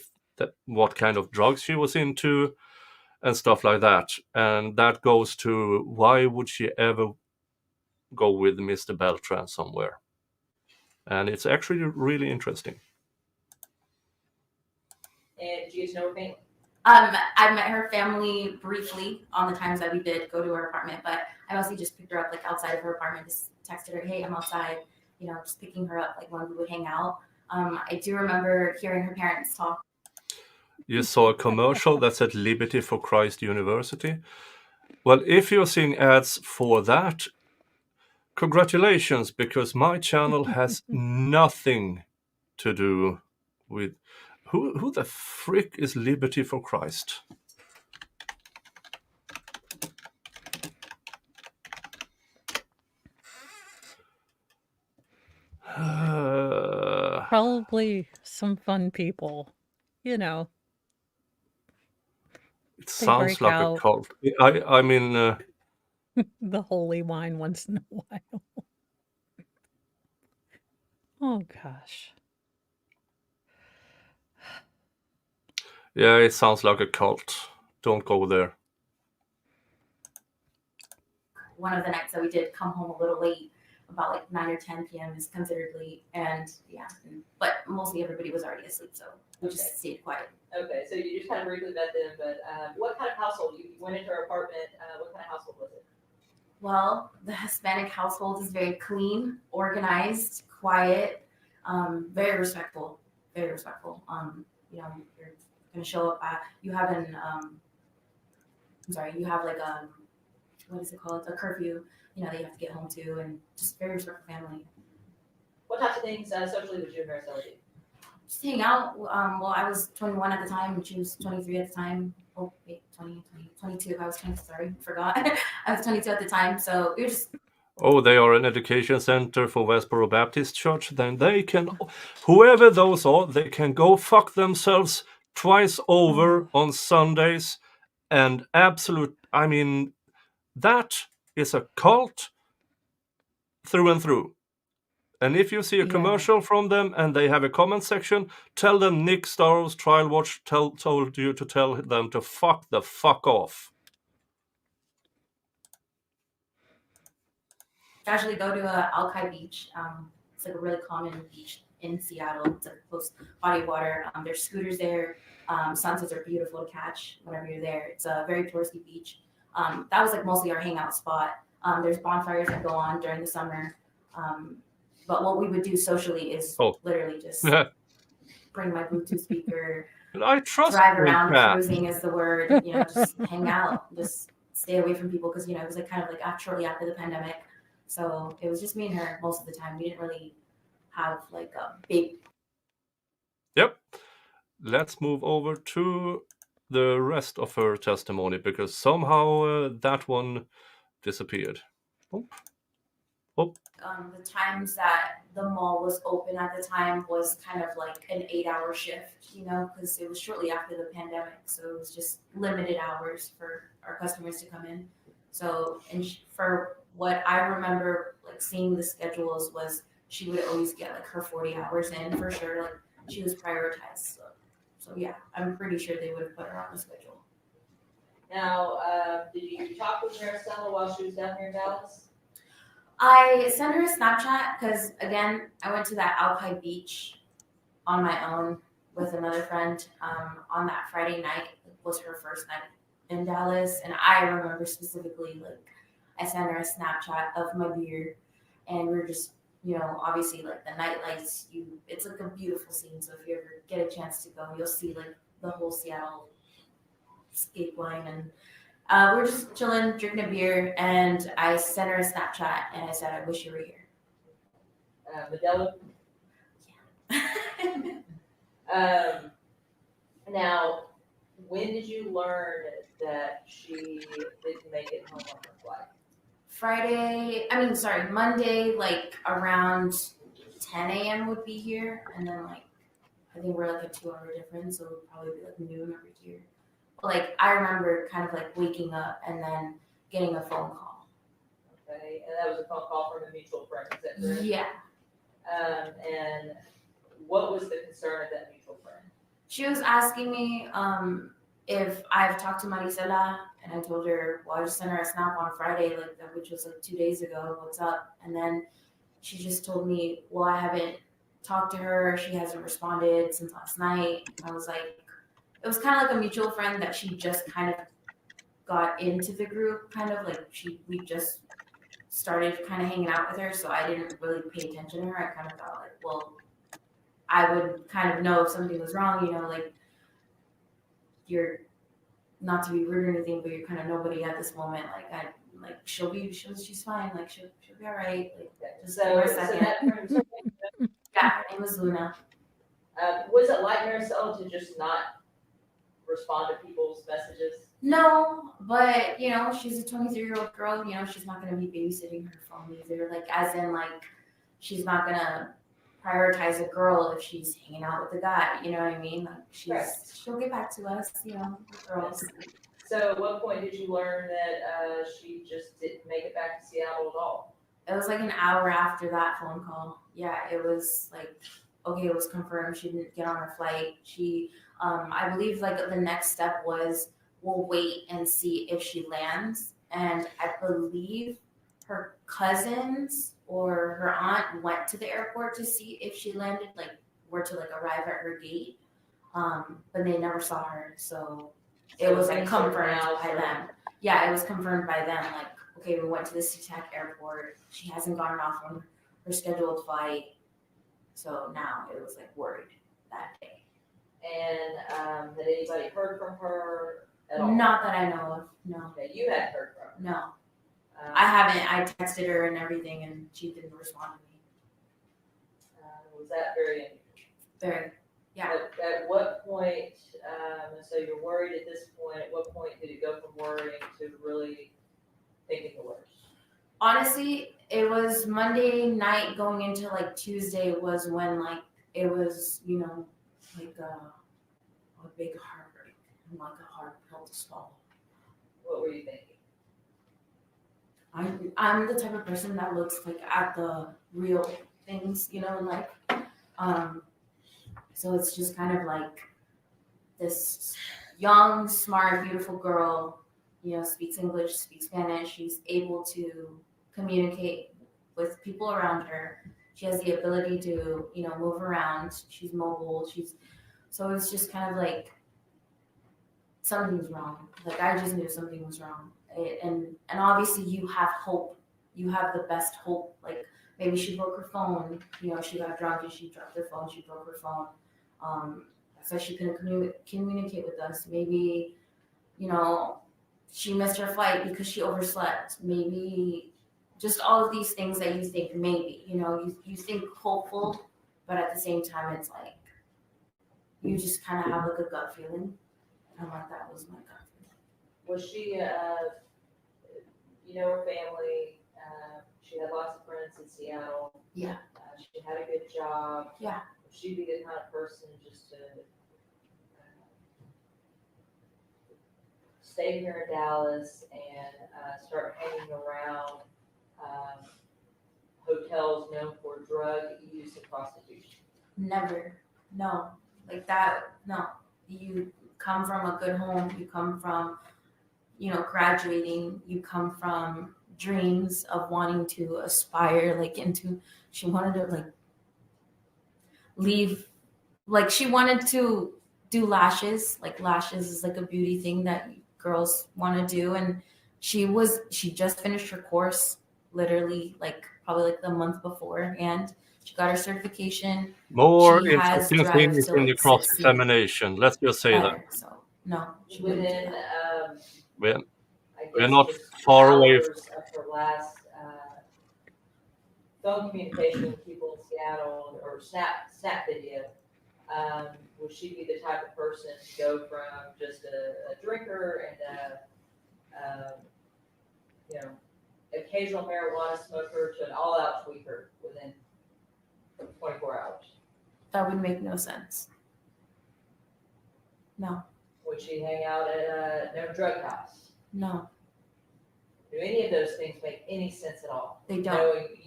[SPEAKER 1] what kind of drugs she was into, and stuff like that. And that goes to why would she ever go with Mr. Beltran somewhere? And it's actually really interesting.
[SPEAKER 2] And did you get to know her family?
[SPEAKER 10] I met her family briefly on the times that we did go to her apartment, but I mostly just picked her up like outside of her apartment, just texted her, hey, I'm outside, just picking her up like when we would hang out. I do remember hearing her parents talk.
[SPEAKER 1] You saw a commercial that said Liberty for Christ University. Well, if you're seeing ads for that, congratulations, because my channel has nothing to do with who the frick is Liberty for Christ?
[SPEAKER 11] Probably some fun people,
[SPEAKER 1] It
[SPEAKER 11] They
[SPEAKER 1] sounds
[SPEAKER 11] break
[SPEAKER 1] like a
[SPEAKER 11] out.
[SPEAKER 1] cult. I mean,
[SPEAKER 11] the holy wine once in a while. Oh gosh.
[SPEAKER 1] yeah, it sounds like a cult. Don't go there.
[SPEAKER 10] One of the nights that we did come home a little late, about like 9 or 10 p.m. is considered late, but mostly everybody was already asleep, so we just stayed quiet.
[SPEAKER 2] Okay, so you just kind of briefly met them, but what kind of household? You went into her apartment. What kind of household was it?
[SPEAKER 10] Well, the Hispanic household is very clean, organized, quiet, very respectful, very respectful. You're gonna show up you have like what is it called? A curfew, that you have to get home to, and just very respectful family.
[SPEAKER 2] What types of things socially would you and Marisela do?
[SPEAKER 10] Just hang out. Well, I was 21 at the time, and she was 23 at the time. Oh, wait, 22. I was 20, sorry, forgot. I was 22 at the time, so we were just...
[SPEAKER 1] Oh, they are an education center for Westboro Baptist Church. Then they can, whoever those are, they can go fuck themselves twice over on Sundays. And that is a cult through and through. And if you see a commercial from them and they have a comment section, tell them Nick Starrow's Trial Watch told you to tell them to fuck the fuck off.
[SPEAKER 10] Casually go to Alki Beach. It's like a really common beach in Seattle. It's like a close body of water. There's scooters there. Sunsets are beautiful to catch whenever you're there. It's a very touristy beach. That was like mostly our hangout spot. There's bonfires that go on during the summer. But what we would do socially is literally just bring my Bluetooth speaker, drive around, cruising is the word, just hang out, just stay away from people because, it was like kind of like shortly after the pandemic. So it was just me and her most of the time. We didn't really have like a big...
[SPEAKER 1] Yep. Let's move over to the rest of her testimony because somehow that one disappeared.
[SPEAKER 10] The times that the mall was open at the time was kind of like an 8-hour shift, because it was shortly after the pandemic. So it was just limited hours for our customers to come in. So, and for what I remember, like seeing the schedules was she would always get like her 40 hours in for sure. Like she was prioritized. So yeah, I'm pretty sure they would have put her on the schedule.
[SPEAKER 2] Now, did you talk with Marisela while she was down here in Dallas?
[SPEAKER 10] I sent her a Snapchat because, again, I went to that Alki Beach on my own with another friend on that Friday night. It was her first night in Dallas. And I remember specifically, like, I sent her a Snapchat of my beer. And we were just, obviously, like, the night lights, it's like a beautiful scene. So if you ever get a chance to go, you'll see, like, the whole Seattle skate line and... we're just chilling, drinking a beer, and I sent her a Snapchat, and I said, I wish you were here.
[SPEAKER 2] Botello? Yeah. Now, when did you learn that she didn't make it home on her flight?
[SPEAKER 10] Monday, like around 10 a.m. would be here, and then like I think we're like a 2-hour difference, so it would probably be like noon over here. But like I remember kind of like waking up and then getting a phone call.
[SPEAKER 2] Okay, and that was a phone call from a mutual friend, is that correct?
[SPEAKER 10] Yeah.
[SPEAKER 2] And what was the concern of that mutual friend?
[SPEAKER 10] She was asking me if I've talked to Marisela, and I told her, well, I just sent her a snap on Friday, like that, which was like 2 days ago. What's up? And then she just told me, well, I haven't talked to her. She hasn't responded since last night. I was like, it was kind of like a mutual friend that she just kind of got into the group, kind of like we just started kind of hanging out with her, so I didn't really pay attention to her. I kind of thought like, well, I would kind of know if something was wrong, you know, like you're not to be rude or anything, but you're kind of nobody at this moment. Like she's fine, like she'll be all right. Like just give her a second. Yeah, her name was Luna.
[SPEAKER 2] Was it like Marisela to just not respond to people's messages?
[SPEAKER 10] No, but you know, she's a 23-year-old girl. You know, she's not gonna be babysitting her phone either. Like, as in, like, she's not gonna prioritize a girl if she's hanging out with a guy. You know what I mean? Like, she'll get back to us. You know, girls.
[SPEAKER 2] So, at what point did you learn that she just didn't make it back to Seattle at all?
[SPEAKER 10] It was like an hour after that phone call. Yeah, it was like, okay, it was confirmed. She didn't get on her flight. She, I believe, like the next step was, we'll wait and see if she lands. And I believe her cousins or her aunt went to the airport to see if she landed, like were to like arrive at her gate. But they never saw her. So it was like confirmed by them. Yeah, it was confirmed by them. Like, okay, we went to the SeaTac airport. She hasn't gotten off on her scheduled flight. So now it was like worried that day.
[SPEAKER 2] And had anybody heard from her at all?
[SPEAKER 10] Not that I know of, no.
[SPEAKER 2] Okay, you hadn't heard from her?
[SPEAKER 10] No. I haven't. I texted her and everything, and she didn't respond to me.
[SPEAKER 2] Was that very unusual?
[SPEAKER 10] Very, yeah.
[SPEAKER 2] At what point, so you're worried at this point, at what point did it go from worrying to really thinking the worst?
[SPEAKER 10] Honestly, it was Monday night going into like Tuesday was when like it was, you know, like a big heartbreak and like a hard pill to swallow.
[SPEAKER 2] What were you thinking?
[SPEAKER 10] I'm the type of person that looks like at the real things, you know, like so it's just kind of like this young, smart, beautiful girl, you know, speaks English, speaks Spanish. She's able to communicate with people around her. She has the ability to, you know, move around. She's mobile. So it's just kind of like something's wrong. Like I just knew something was wrong. And obviously you have hope. You have the best hope. Like maybe she broke her phone. You know, she got drunk and she dropped her phone. She broke her phone. So she couldn't communicate with us. Maybe, you know, she missed her flight because she overslept. Maybe just all of these things that you think maybe, you know, you think hopeful, but at the same time, it's like, you just kind of have like a gut feeling. And like that was my gut feeling.
[SPEAKER 2] Was she, you know, her family, she had lots of friends in Seattle.
[SPEAKER 10] Yeah.
[SPEAKER 2] She had a good job.
[SPEAKER 10] Yeah.
[SPEAKER 2] Would she be the kind of person just to stay here in Dallas and start hanging around hotels known for drug use and prostitution?
[SPEAKER 10] Never. No. Like that, no. You come from a good home. You come from, you know, graduating. You come from dreams of wanting to aspire, like into, she wanted to like leave, like she wanted to do lashes. Like lashes is like a beauty thing that girls want to do. And she just finished her course literally like probably like the month before, and she got her certification.
[SPEAKER 1] More
[SPEAKER 10] She has
[SPEAKER 1] interesting
[SPEAKER 10] drive
[SPEAKER 1] things
[SPEAKER 10] to,
[SPEAKER 1] in the
[SPEAKER 10] like,
[SPEAKER 1] cross-examination. Let's just say that.
[SPEAKER 10] better. So no, she wouldn't do
[SPEAKER 2] Within,
[SPEAKER 10] that.
[SPEAKER 1] We're,
[SPEAKER 2] I
[SPEAKER 1] we're
[SPEAKER 2] guess
[SPEAKER 1] not
[SPEAKER 2] just
[SPEAKER 1] far away.
[SPEAKER 2] hours of her last phone communication with people in Seattle or snap video, would she be the type of person to go from just a drinker and occasional marijuana smoker to an all-out tweaker within 24 hours?
[SPEAKER 13] That would make no sense. No,
[SPEAKER 2] Would she hang out at no drug house?
[SPEAKER 13] no,
[SPEAKER 2] Do any of those things make any sense at all?
[SPEAKER 13] they don't.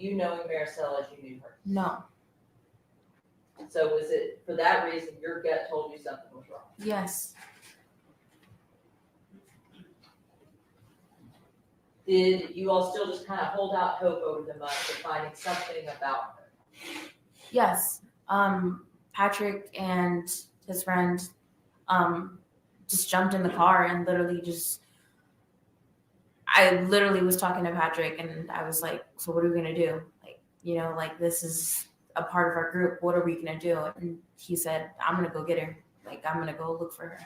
[SPEAKER 2] Knowing Marisela as you knew her.
[SPEAKER 13] No.
[SPEAKER 2] So was it for that reason your gut told you something was wrong?
[SPEAKER 13] Yes.
[SPEAKER 2] Did you all still just kind of hold out hope over the months of finding something about her?
[SPEAKER 13] Yes. Patrick and his friend just jumped in the car and literally I literally was talking to Patrick and I was like, so what are we gonna do? Like, this is a part of our group. What are we gonna do? And he said, I'm gonna go get her. Like, I'm gonna go look for her.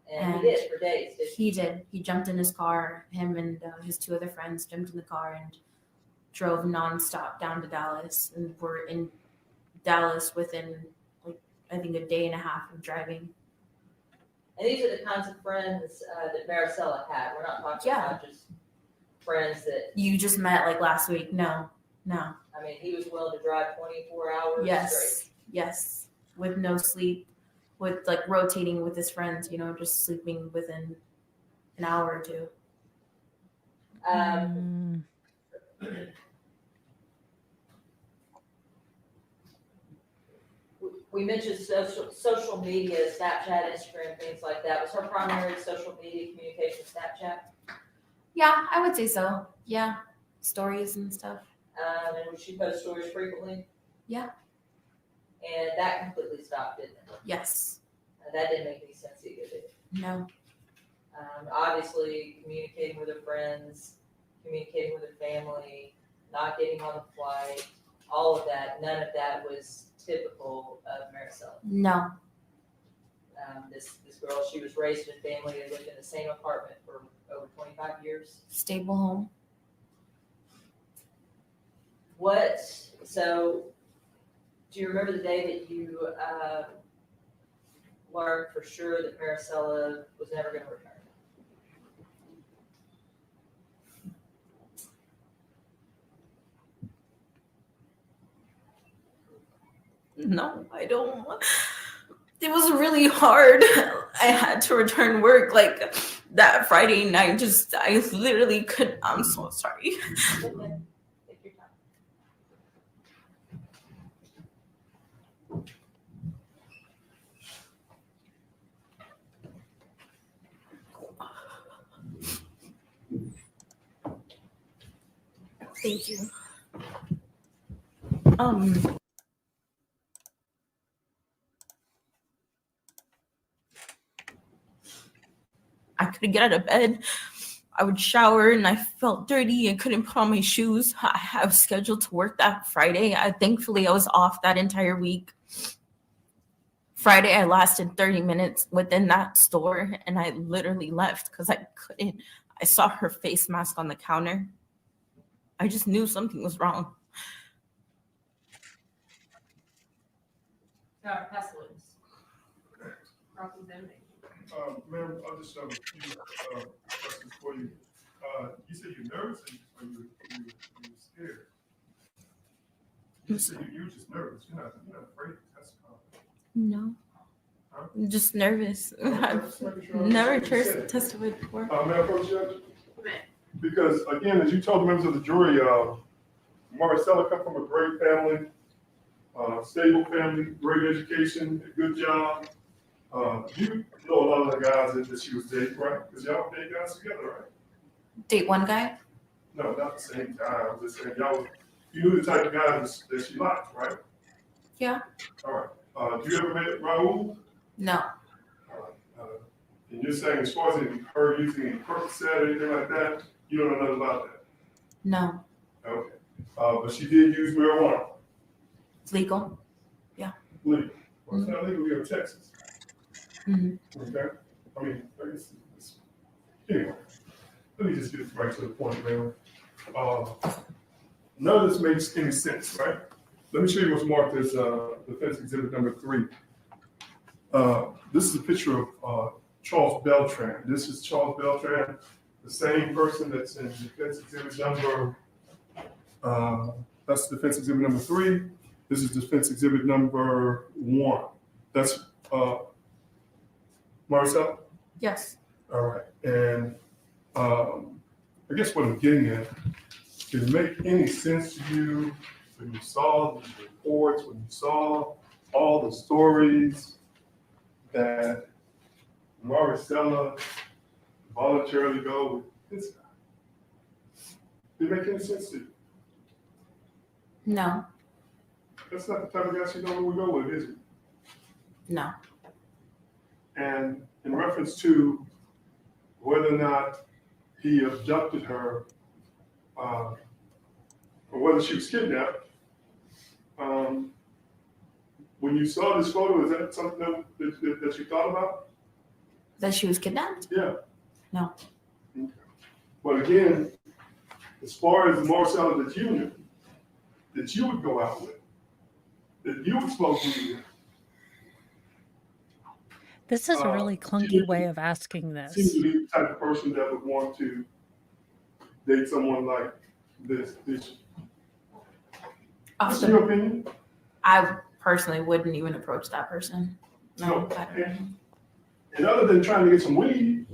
[SPEAKER 2] And he did for days, did
[SPEAKER 13] He did. He jumped in his car. Him and his two other friends jumped in the car and drove nonstop down to Dallas. And we're in Dallas within, I think, a day and a half of driving.
[SPEAKER 2] And these are the kinds of friends that Marisela had. We're not talking about just friends that
[SPEAKER 13] You just met last week. No.
[SPEAKER 2] I mean, he was willing to drive 24 hours straight.
[SPEAKER 13] Yes. With no sleep, with rotating with his friends, just sleeping within an hour or two.
[SPEAKER 2] We mentioned social media, Snapchat, Instagram, things like that. Was her primary social media communication Snapchat?
[SPEAKER 13] Yeah, I would say so. Yeah. Stories and stuff.
[SPEAKER 2] And would she post stories frequently?
[SPEAKER 13] Yeah.
[SPEAKER 2] And that completely stopped, didn't it?
[SPEAKER 13] Yes.
[SPEAKER 2] That didn't make any sense either, did it?
[SPEAKER 13] No.
[SPEAKER 2] Obviously, communicating with her friends, communicating with her family, not getting on the flight, all of that, none of that was typical of Marisela.
[SPEAKER 13] No.
[SPEAKER 2] This girl, she was raised in a family that lived in the same apartment for over 25 years.
[SPEAKER 13] Stable home.
[SPEAKER 2] So, do you remember the day that you learned for sure that Marisela was never going to return?
[SPEAKER 13] No, I don't. It was really hard. I had to return work that Friday night. I literally couldn't. I'm so sorry.
[SPEAKER 2] Take your time.
[SPEAKER 13] Thank you. I couldn't get out of bed. I would shower and I felt dirty and couldn't put on my shoes. I was scheduled to work that Friday. Thankfully, I was off that entire week. Friday, I lasted 30 minutes within that store and I literally left because I couldn't. I saw her face mask on the counter. I just knew something was wrong.
[SPEAKER 2] Pass the witness.
[SPEAKER 4] Cross-examination.
[SPEAKER 6] Ma'am, I'll just have a few questions for you. You said you're nervous or you were scared? You said you were just nervous. You're not afraid to testify.
[SPEAKER 13] No.
[SPEAKER 6] Huh?
[SPEAKER 13] I'm just nervous. I've never testified before.
[SPEAKER 6] May I approach Judge? Because again, as you told the members of the jury, Marisela come from a great family, stable family, great education, a good job. You know a lot of the guys that she was dating, right? Because y'all date guys together, right?
[SPEAKER 13] Date one guy?
[SPEAKER 6] No, not the same guy. I'm just saying you knew the type of guys that she liked, right?
[SPEAKER 13] Yeah.
[SPEAKER 6] All right. Do you ever met Raul?
[SPEAKER 13] No.
[SPEAKER 6] And you're saying as far as her using Percocet or anything like that, you don't know nothing about that?
[SPEAKER 13] No.
[SPEAKER 6] Okay. But she did use marijuana.
[SPEAKER 13] It's legal.
[SPEAKER 6] Legal. Well, it's not legal here in Texas.
[SPEAKER 13] Mm-hmm.
[SPEAKER 6] Okay? I mean, anyway, let me just get right to the point, man. None of this makes any sense, right? Let me show you what's marked as defense exhibit number 3. This is a picture of Charles Beltran. This is Charles Beltran, the same person that's in defense exhibit number, that's defense exhibit number 3. This is defense exhibit number 1. That's Marisela?
[SPEAKER 9] Yes.
[SPEAKER 6] All right. And I guess what I'm getting at, did it make any sense to you when you saw these reports, when you saw all the stories that Marisela voluntarily go with this guy? Did it make any sense to you?
[SPEAKER 9] No.
[SPEAKER 6] That's not the type of guy she normally would go with, is it?
[SPEAKER 9] No.
[SPEAKER 6] And in reference to whether or not he abducted her, or whether she was kidnapped, when you saw this photo, is that something that you thought about?
[SPEAKER 9] That she was kidnapped?
[SPEAKER 6] Yeah.
[SPEAKER 9] No.
[SPEAKER 6] Okay. But again, as far as the Marisela that you knew, that you would go out with, that you would smoke weed with,
[SPEAKER 11] This is a really clunky way of asking
[SPEAKER 6] seems
[SPEAKER 11] this.
[SPEAKER 6] to be the type of person that would want to date someone like this. What's your opinion?
[SPEAKER 9] I personally wouldn't even approach that person. No.
[SPEAKER 6] And other than trying to get some weed,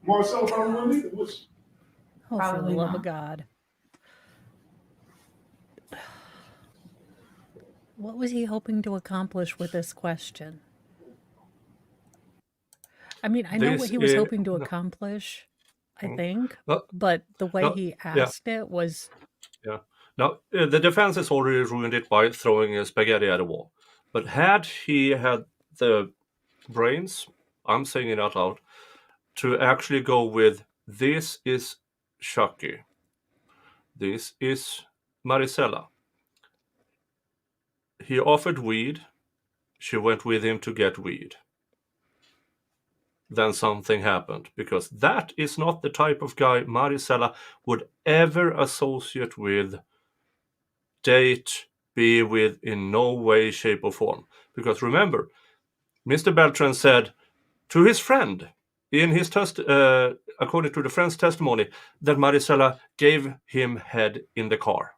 [SPEAKER 6] Marisela probably wouldn't either, would she?
[SPEAKER 11] Oh, for the
[SPEAKER 9] Probably
[SPEAKER 11] love
[SPEAKER 9] not.
[SPEAKER 11] of God. What was he hoping to accomplish with this question? I mean, I know what
[SPEAKER 1] This
[SPEAKER 11] he was
[SPEAKER 1] is
[SPEAKER 11] hoping to accomplish, I think,
[SPEAKER 1] no,
[SPEAKER 11] but the way
[SPEAKER 1] no,
[SPEAKER 11] he
[SPEAKER 1] yeah,
[SPEAKER 11] asked it was,
[SPEAKER 1] yeah. Now the defense has already ruined it by throwing a spaghetti at a wall. But had he had the brains, I'm saying it out loud, to actually go with this is Chucky, this is Marisela. He offered weed, she went with him to get weed. Then something happened, because that is not the type of guy Marisela would ever associate with, date, be with in no way, shape, or form. Because remember, Mr. Beltran said to his friend, in his according to the friend's testimony, that Marisela gave him head in the car.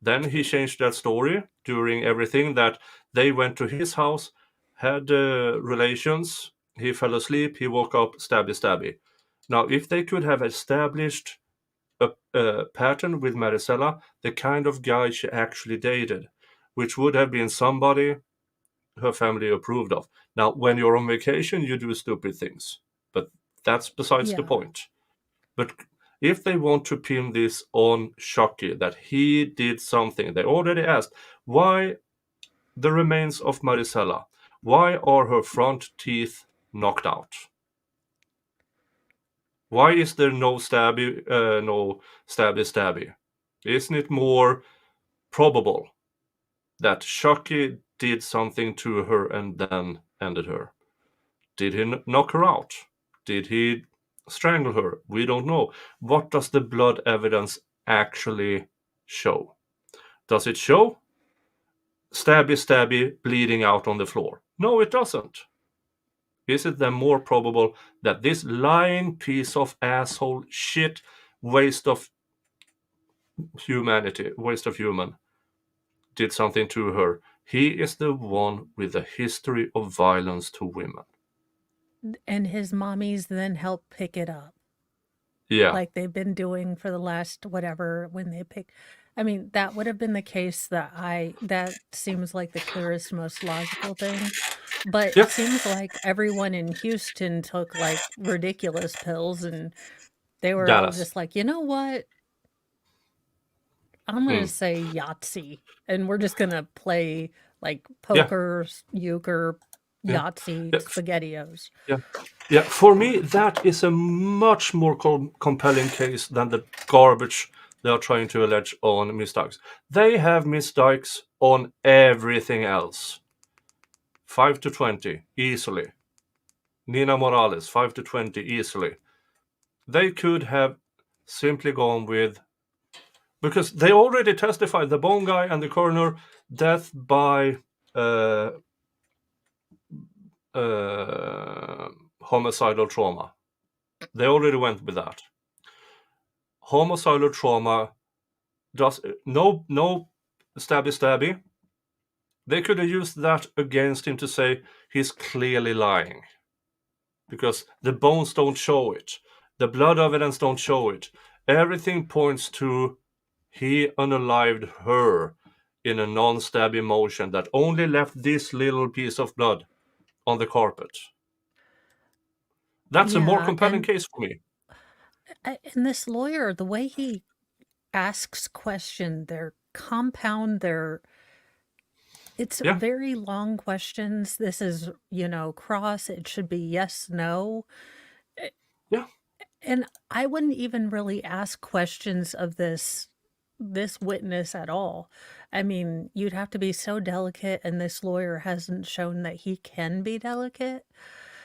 [SPEAKER 1] Then he changed that story during everything, that they went to his house, had relations, he fell asleep, he woke up, stabby, stabby. Now, if they could have established a pattern with Marisela, the kind of guy she actually dated, which would have been somebody her family approved of. Now, when you're on vacation, you do stupid things, but that's besides the
[SPEAKER 11] yeah.
[SPEAKER 1] point. But if they want to pin this on Chucky, that he did something, they already asked, why the remains of Marisela? Why are her front teeth knocked out? Why is there no stabby? Isn't it more probable that Chucky did something to her and then ended her? Did he knock her out? Did he strangle her? We don't know. What does the blood evidence actually show? Does it show stabby, bleeding out on the floor? No, it doesn't. Is it then more probable that this lying piece of asshole shit, waste of human, did something to her? He is the one with a history of violence to women.
[SPEAKER 11] And his mommies then help pick it up.
[SPEAKER 1] Yeah.
[SPEAKER 11] Like they've been doing for the last whatever, when they pick. I mean, that would have been the case that seems like the clearest, most logical thing. But
[SPEAKER 1] Yeah.
[SPEAKER 11] it seems like everyone in Houston took like ridiculous pills, and they were all
[SPEAKER 1] Dallas.
[SPEAKER 11] just like, you know what? I'm going to say Yahtzee, and we're just going to play like poker, euchre, Yahtzee, SpaghettiOs.
[SPEAKER 1] Yeah. For me, that is a much more compelling case than the garbage they are trying to allege on Miss Dykes. They have Miss Dykes on everything else. 5 to 20, easily. Nina Morales, 5 to 20, easily. They could have simply gone with, because they already testified, the bone guy and the coroner, death by homicidal trauma. They already went with that. Homicidal trauma does no stabby. They could have used that against him to say he's clearly lying, because the bones don't show it, the blood evidence don't show it. Everything points to he unalived her in a non-stabby motion that only left this little piece of blood on the carpet. That's a more
[SPEAKER 11] Yeah,
[SPEAKER 1] compelling case for me.
[SPEAKER 11] and this lawyer, the way he asks questions, they're compound, it's
[SPEAKER 1] Yeah.
[SPEAKER 11] very long questions. This is, cross. It should be yes, no.
[SPEAKER 1] Yeah.
[SPEAKER 11] And I wouldn't even really ask questions of this witness at all. I mean, you'd have to be so delicate, and this lawyer hasn't shown that he can be delicate.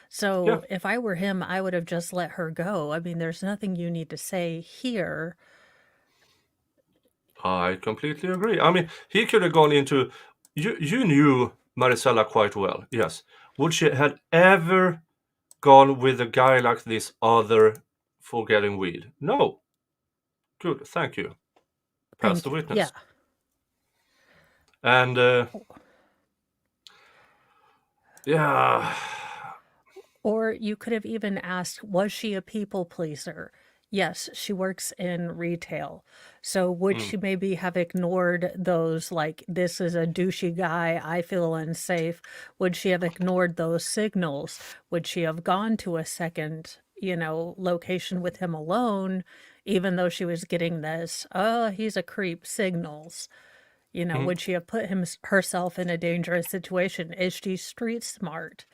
[SPEAKER 11] So if I were him, I would have just let her go. I mean, there's nothing you need to say here.
[SPEAKER 1] I completely agree. I mean, he could have gone into... You knew Marisela quite well, yes. Would she had ever gone with a guy like this other for getting weed? No. Good, thank you. Pass the witness.
[SPEAKER 11] Yeah.
[SPEAKER 1] And yeah.
[SPEAKER 11] Or you could have even asked, was she a people pleaser? Yes, she works in retail. So would she maybe have ignored those, like, this is a douchey guy, I feel unsafe? Would she have ignored those signals? Would she have gone to a second, location with him alone, even though she was getting this, oh, he's a creep signals? Would she have put herself in a dangerous situation? Is she street smart?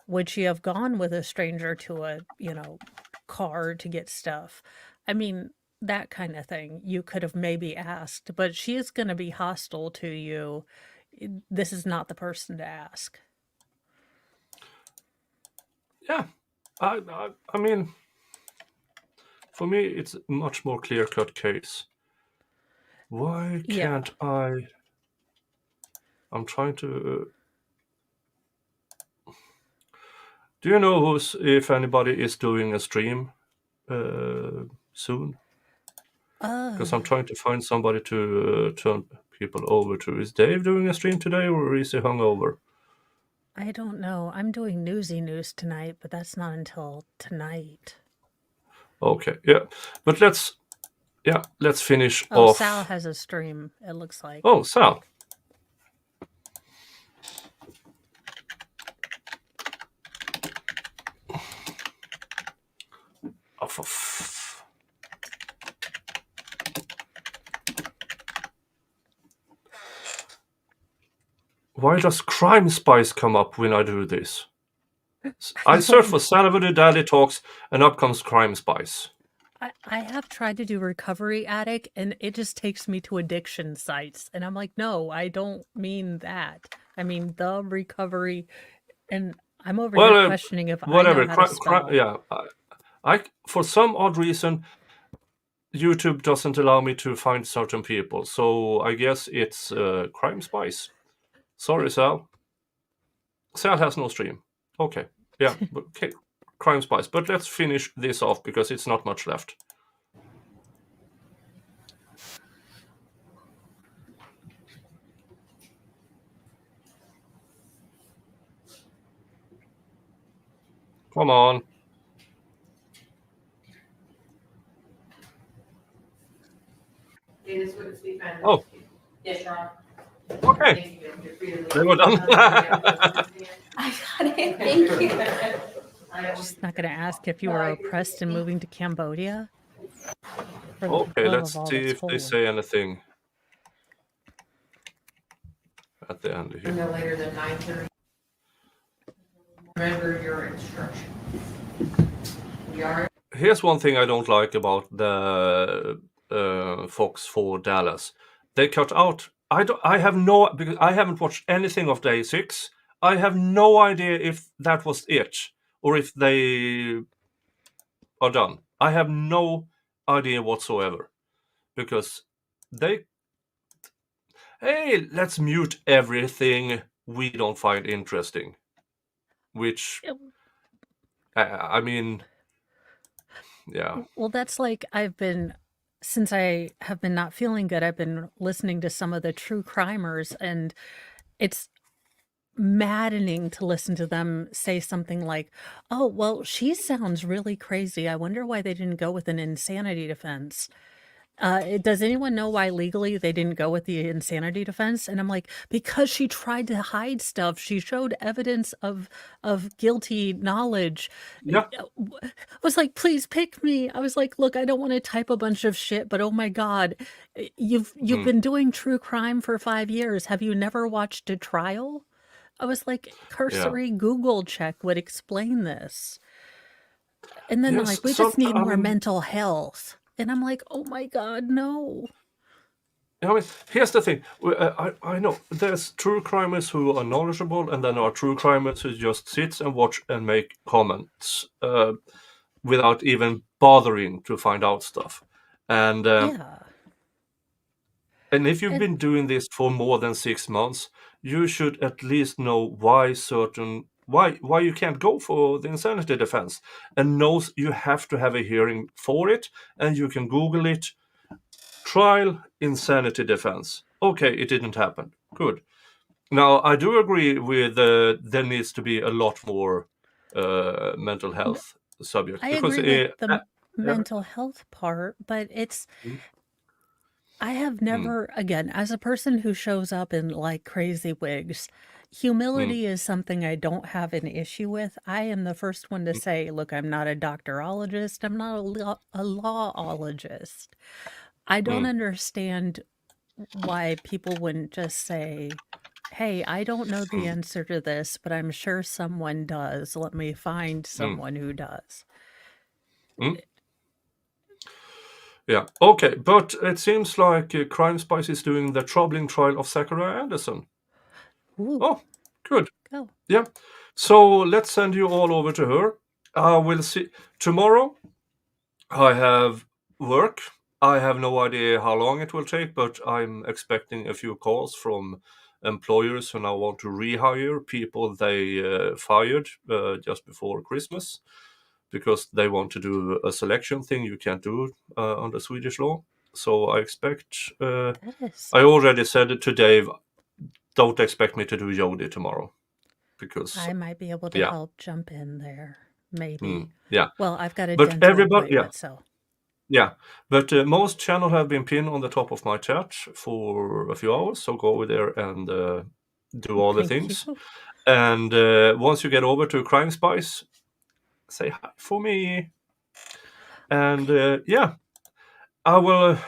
[SPEAKER 11] Would she have gone with a stranger to a, car to get stuff? I mean, that kind of thing you could have maybe asked, but she is going to be hostile to you. This is not the person to ask.
[SPEAKER 1] Yeah. I mean, for me, it's a much more clear-cut case. Why can't I'm trying to... Do you know if anybody is doing a stream soon? Because I'm trying to find somebody to turn people over to. Is Dave doing a stream today, or is he hungover?
[SPEAKER 11] I don't know. I'm doing Newsy News tonight, but that's not until tonight.
[SPEAKER 1] Okay, yeah. But let's finish off.
[SPEAKER 11] Oh, Sal has a stream, it looks like.
[SPEAKER 1] Oh, Sal. Why does Crime Spice come up when I do this? I search for Salvador Dali Talks, and up comes Crime Spice.
[SPEAKER 11] I have tried to do Recovery Addict, and it just takes me to addiction sites. And I'm like, no, I don't mean that. I mean the recovery, and I'm over here questioning if I know how to spell.
[SPEAKER 1] Yeah, I for some odd reason, YouTube doesn't allow me to find certain people, so I guess it's Crime Spice. Sorry, Sal. Sal has no stream. Okay, yeah, okay, Crime Spice. But let's finish this off because it's not much left. Come on. Oh.
[SPEAKER 2] Yes, Your Honor.
[SPEAKER 1] Okay. They were done.
[SPEAKER 10] I got it. Thank you.
[SPEAKER 11] I'm just not going to ask if you were oppressed and moving to Cambodia.
[SPEAKER 1] Okay, let's see if they say anything at the end here.
[SPEAKER 5] No later than 9:30. Remember your instructions.
[SPEAKER 1] Here's one thing I don't like about the Fox 4 Dallas. They cut out. Because I haven't watched anything of Day 6. I have no idea if that was it or if they are done. I have no idea whatsoever because hey, let's mute everything we don't find interesting. which
[SPEAKER 11] Yep.
[SPEAKER 1] I mean, yeah.
[SPEAKER 11] Well, that's like since I have been not feeling good, I've been listening to some of the true crimers, and it's maddening to listen to them say something like, "Oh, well, she sounds really crazy. I wonder why they didn't go with an insanity defense." Does anyone know why legally they didn't go with the insanity defense? And I'm like, because she tried to hide stuff. She showed evidence of guilty knowledge.
[SPEAKER 1] Yeah.
[SPEAKER 11] I was like, please pick me. I was like, look, I don't want to type a bunch of shit, but oh my God, you've been doing true crime for 5 years. Have you never watched a trial? I was like, cursory Google check would explain this. And then they're
[SPEAKER 1] Yes,
[SPEAKER 11] like, we just need more
[SPEAKER 1] I mean,
[SPEAKER 11] mental health. And I'm like, oh my God, no.
[SPEAKER 1] I mean, here's the thing. I know there's true crimers who are knowledgeable, and then there are true crimers who just sit and watch and make comments without even bothering to find out stuff. And
[SPEAKER 11] Yeah.
[SPEAKER 1] and if you've
[SPEAKER 11] And
[SPEAKER 1] been doing this for more than 6 months, you should at least know why you can't go for the insanity defense, and knows you have to have a hearing for it, and you can Google it. Trial insanity defense. Okay, it didn't happen. Good. Now I do agree with there needs to be a lot more mental health subjects
[SPEAKER 11] I
[SPEAKER 1] because
[SPEAKER 11] agree with the
[SPEAKER 1] yeah.
[SPEAKER 11] mental health part, but I have never, again, as a person who shows up in like crazy wigs, humility is something I don't have an issue with. I am the first one to say, look, I'm not a doctorologist. I'm not a lawologist. I don't understand why people wouldn't just say, hey, I don't know the answer to this, but I'm sure someone does. Let me find someone who does.
[SPEAKER 1] Yeah. Okay, but it seems like Crime Spice is doing the troubling trial of Zachariah Anderson.
[SPEAKER 11] Ooh,
[SPEAKER 1] Oh, good.
[SPEAKER 11] go.
[SPEAKER 1] Yeah. So let's send you all over to her. I will see tomorrow. I have work. I have no idea how long it will take, but I'm expecting a few calls from employers who now want to rehire people they fired just before Christmas, because they want to do a selection thing you can't do under Swedish law. So I expect. I already said it to Dave. Don't expect me to do Jody tomorrow, because
[SPEAKER 11] I might be able to help jump in there. Maybe.
[SPEAKER 1] Yeah.
[SPEAKER 11] Well, I've got a
[SPEAKER 1] But
[SPEAKER 11] dental
[SPEAKER 1] everybody,
[SPEAKER 11] appointment, so.
[SPEAKER 1] Yeah, but most channels have been pinned on the top of my chat for a few hours. So go over there and do all the
[SPEAKER 11] Thank
[SPEAKER 1] things.
[SPEAKER 11] you.
[SPEAKER 1] And once you get over to Crime Spice, say hi for me. And yeah, I will.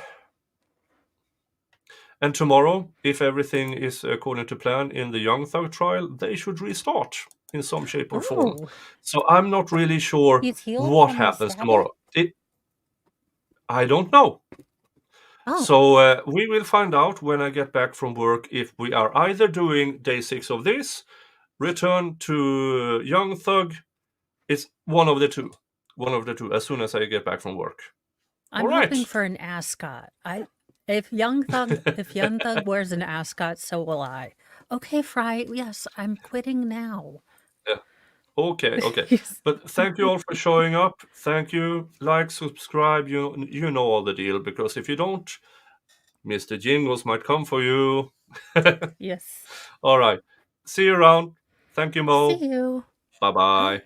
[SPEAKER 1] And tomorrow, if everything is according to plan in the Young Thug trial, they should restart in some shape or form.
[SPEAKER 11] Oh,
[SPEAKER 1] So I'm not really sure
[SPEAKER 11] he's healed
[SPEAKER 1] what
[SPEAKER 11] from the
[SPEAKER 1] happens
[SPEAKER 11] stabbing?
[SPEAKER 1] tomorrow. I don't know.
[SPEAKER 11] Oh,
[SPEAKER 1] So we will find out when I get back from work if we are either doing day 6 of this, return to Young Thug. It's one of the two. One of the two, as soon as I get back from work.
[SPEAKER 11] I'm
[SPEAKER 1] All right.
[SPEAKER 11] hoping for an ascot. If Young Thug wears an ascot, so will I. Okay, Fry. Yes, I'm quitting now.
[SPEAKER 1] Yeah. Okay. But thank you all for showing up. Thank you. Like, subscribe. You know all the deal, because if you don't, Mr. Jingles might come for you.
[SPEAKER 11] Yes.
[SPEAKER 1] All right. See you around. Thank you, Mo.
[SPEAKER 11] See you.
[SPEAKER 1] Bye-bye.